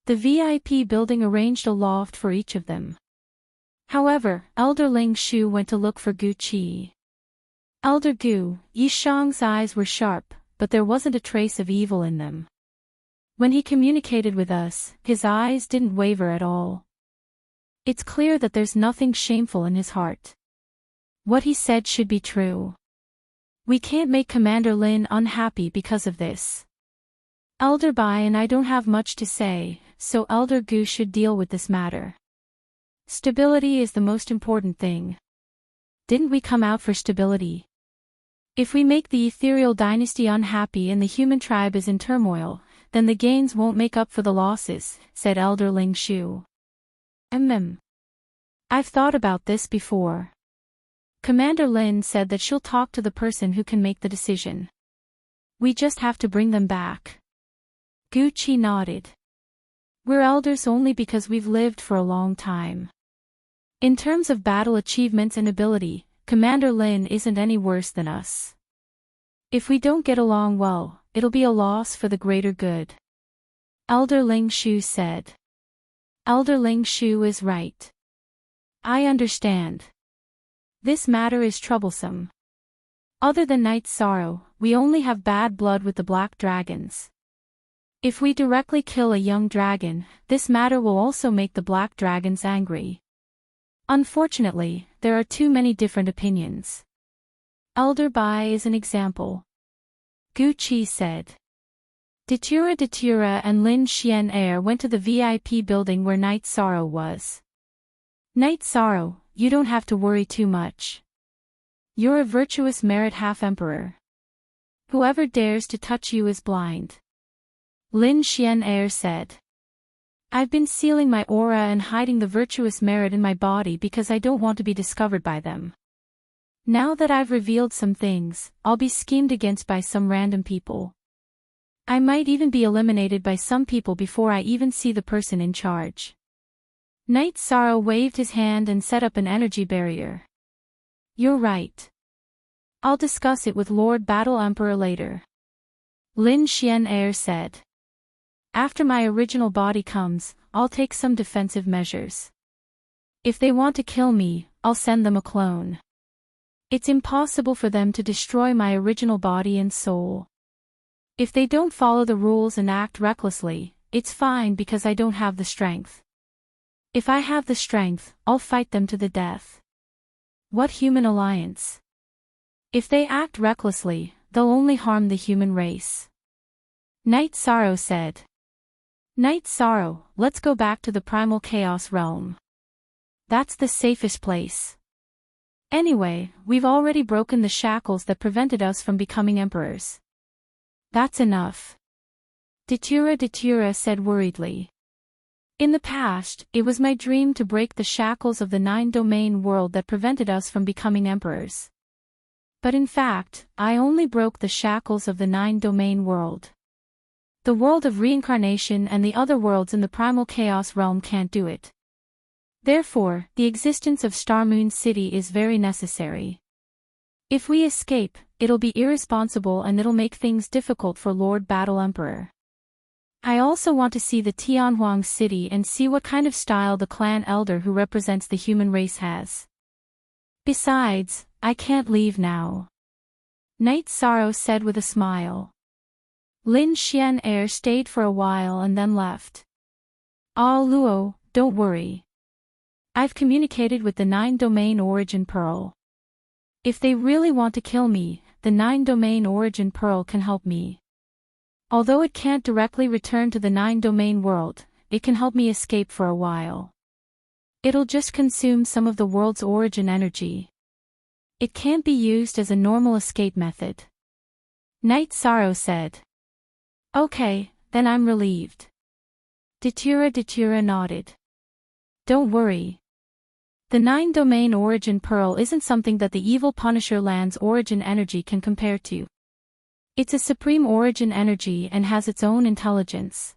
Speaker 2: The VIP building arranged a loft for each of them. However, Elder Ling Shu went to look for Gu Qi. Elder Gu, Yishang's eyes were sharp, but there wasn't a trace of evil in them. When he communicated with us, his eyes didn't waver at all. It's clear that there's nothing shameful in his heart. What he said should be true. We can't make Commander Lin unhappy because of this. Elder Bai and I don't have much to say, so Elder Gu should deal with this matter. Stability is the most important thing. Didn't we come out for stability? If we make the ethereal dynasty unhappy and the human tribe is in turmoil, then the gains won't make up for the losses, said Elder Ling Shu. I've thought about this before. Commander Lin said that she'll talk to the person who can make the decision. We just have to bring them back. Gucci nodded. We're elders only because we've lived for a long time. In terms of battle achievements and ability, Commander Lin isn't any worse than us. If we don't get along well, it'll be a loss for the greater good. Elder Ling Shu said. Elder Ling Shu is right. I understand. This matter is troublesome. Other than Night's Sorrow, we only have bad blood with the black dragons. If we directly kill a young dragon, this matter will also make the black dragons angry. Unfortunately, there are too many different opinions. Elder Bai is an example. Gu Qi said. Datura and Lin Xian Air went to the VIP building where Night's Sorrow was. Night's Sorrow, you don't have to worry too much. You're a virtuous merit half-emperor. Whoever dares to touch you is blind. Lin Xian Air said. I've been sealing my aura and hiding the virtuous merit in my body because I don't want to be discovered by them. Now that I've revealed some things, I'll be schemed against by some random people. I might even be eliminated by some people before I even see the person in charge. Night's Sorrow waved his hand and set up an energy barrier. You're right. I'll discuss it with Lord Battle Emperor later. Lin Xian Air said. After my original body comes, I'll take some defensive measures. If they want to kill me, I'll send them a clone. It's impossible for them to destroy my original body and soul. If they don't follow the rules and act recklessly, it's fine because I don't have the strength. If I have the strength, I'll fight them to the death. What human alliance? If they act recklessly, they'll only harm the human race. Night's Sorrow said. Night's Sorrow, let's go back to the primal chaos realm. That's the safest place. Anyway, we've already broken the shackles that prevented us from becoming emperors. That's enough. Datura said worriedly. In the past, it was my dream to break the shackles of the 9-domain world that prevented us from becoming emperors. But in fact, I only broke the shackles of the 9-domain world. The world of reincarnation and the other worlds in the primal chaos realm can't do it. Therefore, the existence of Star Moon City is very necessary. If we escape, it'll be irresponsible and it'll make things difficult for Lord Battle Emperor. I also want to see the Tianhuang city and see what kind of style the clan elder who represents the human race has. Besides, I can't leave now. Night's Sorrow said with a smile. Lin Xian Air stayed for a while and then left. Ah Luo, don't worry. I've communicated with the 9-domain origin pearl. If they really want to kill me, the 9-domain origin pearl can help me. Although it can't directly return to the 9-domain world, it can help me escape for a while. It'll just consume some of the world's origin energy. It can't be used as a normal escape method. Night's Sorrow said. Okay, then I'm relieved. Datura nodded. Don't worry. The 9-domain origin pearl isn't something that the evil Punisher land's origin energy can compare to. It's a supreme origin energy and has its own intelligence.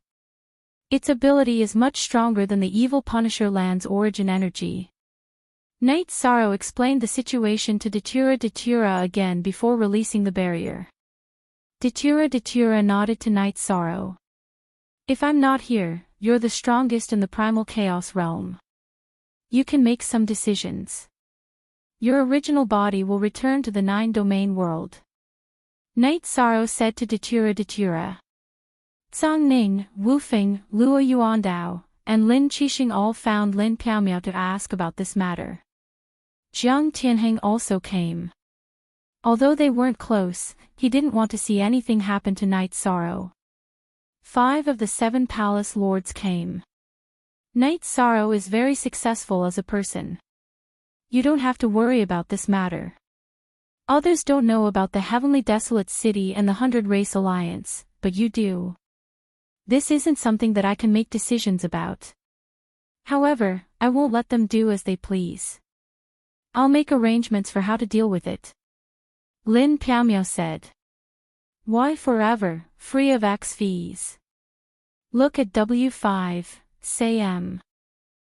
Speaker 2: Its ability is much stronger than the evil Punisher land's origin energy. Night's Sorrow explained the situation to Datura again before releasing the barrier. Datura nodded to Night's Sorrow. If I'm not here, you're the strongest in the primal chaos realm. You can make some decisions. Your original body will return to the 9-domain world. Night's Sorrow said to Datura. Zhang Ning, Wu Feng, Luo Yuandao, and Lin Qixing all found Lin Piaomiao to ask about this matter. Jiang Tianheng also came. Although they weren't close, he didn't want to see anything happen to Night's Sorrow. 5 of the 7 palace lords came. Night's Sorrow is very successful as a person. You don't have to worry about this matter. Others don't know about the Heavenly Desolate City and the 100 Race Alliance, but you do. This isn't something that I can make decisions about. However, I won't let them do as they please. I'll make arrangements for how to deal with it. Lin Piaomiao said. Why forever, free of X fees? Look at W5, say M.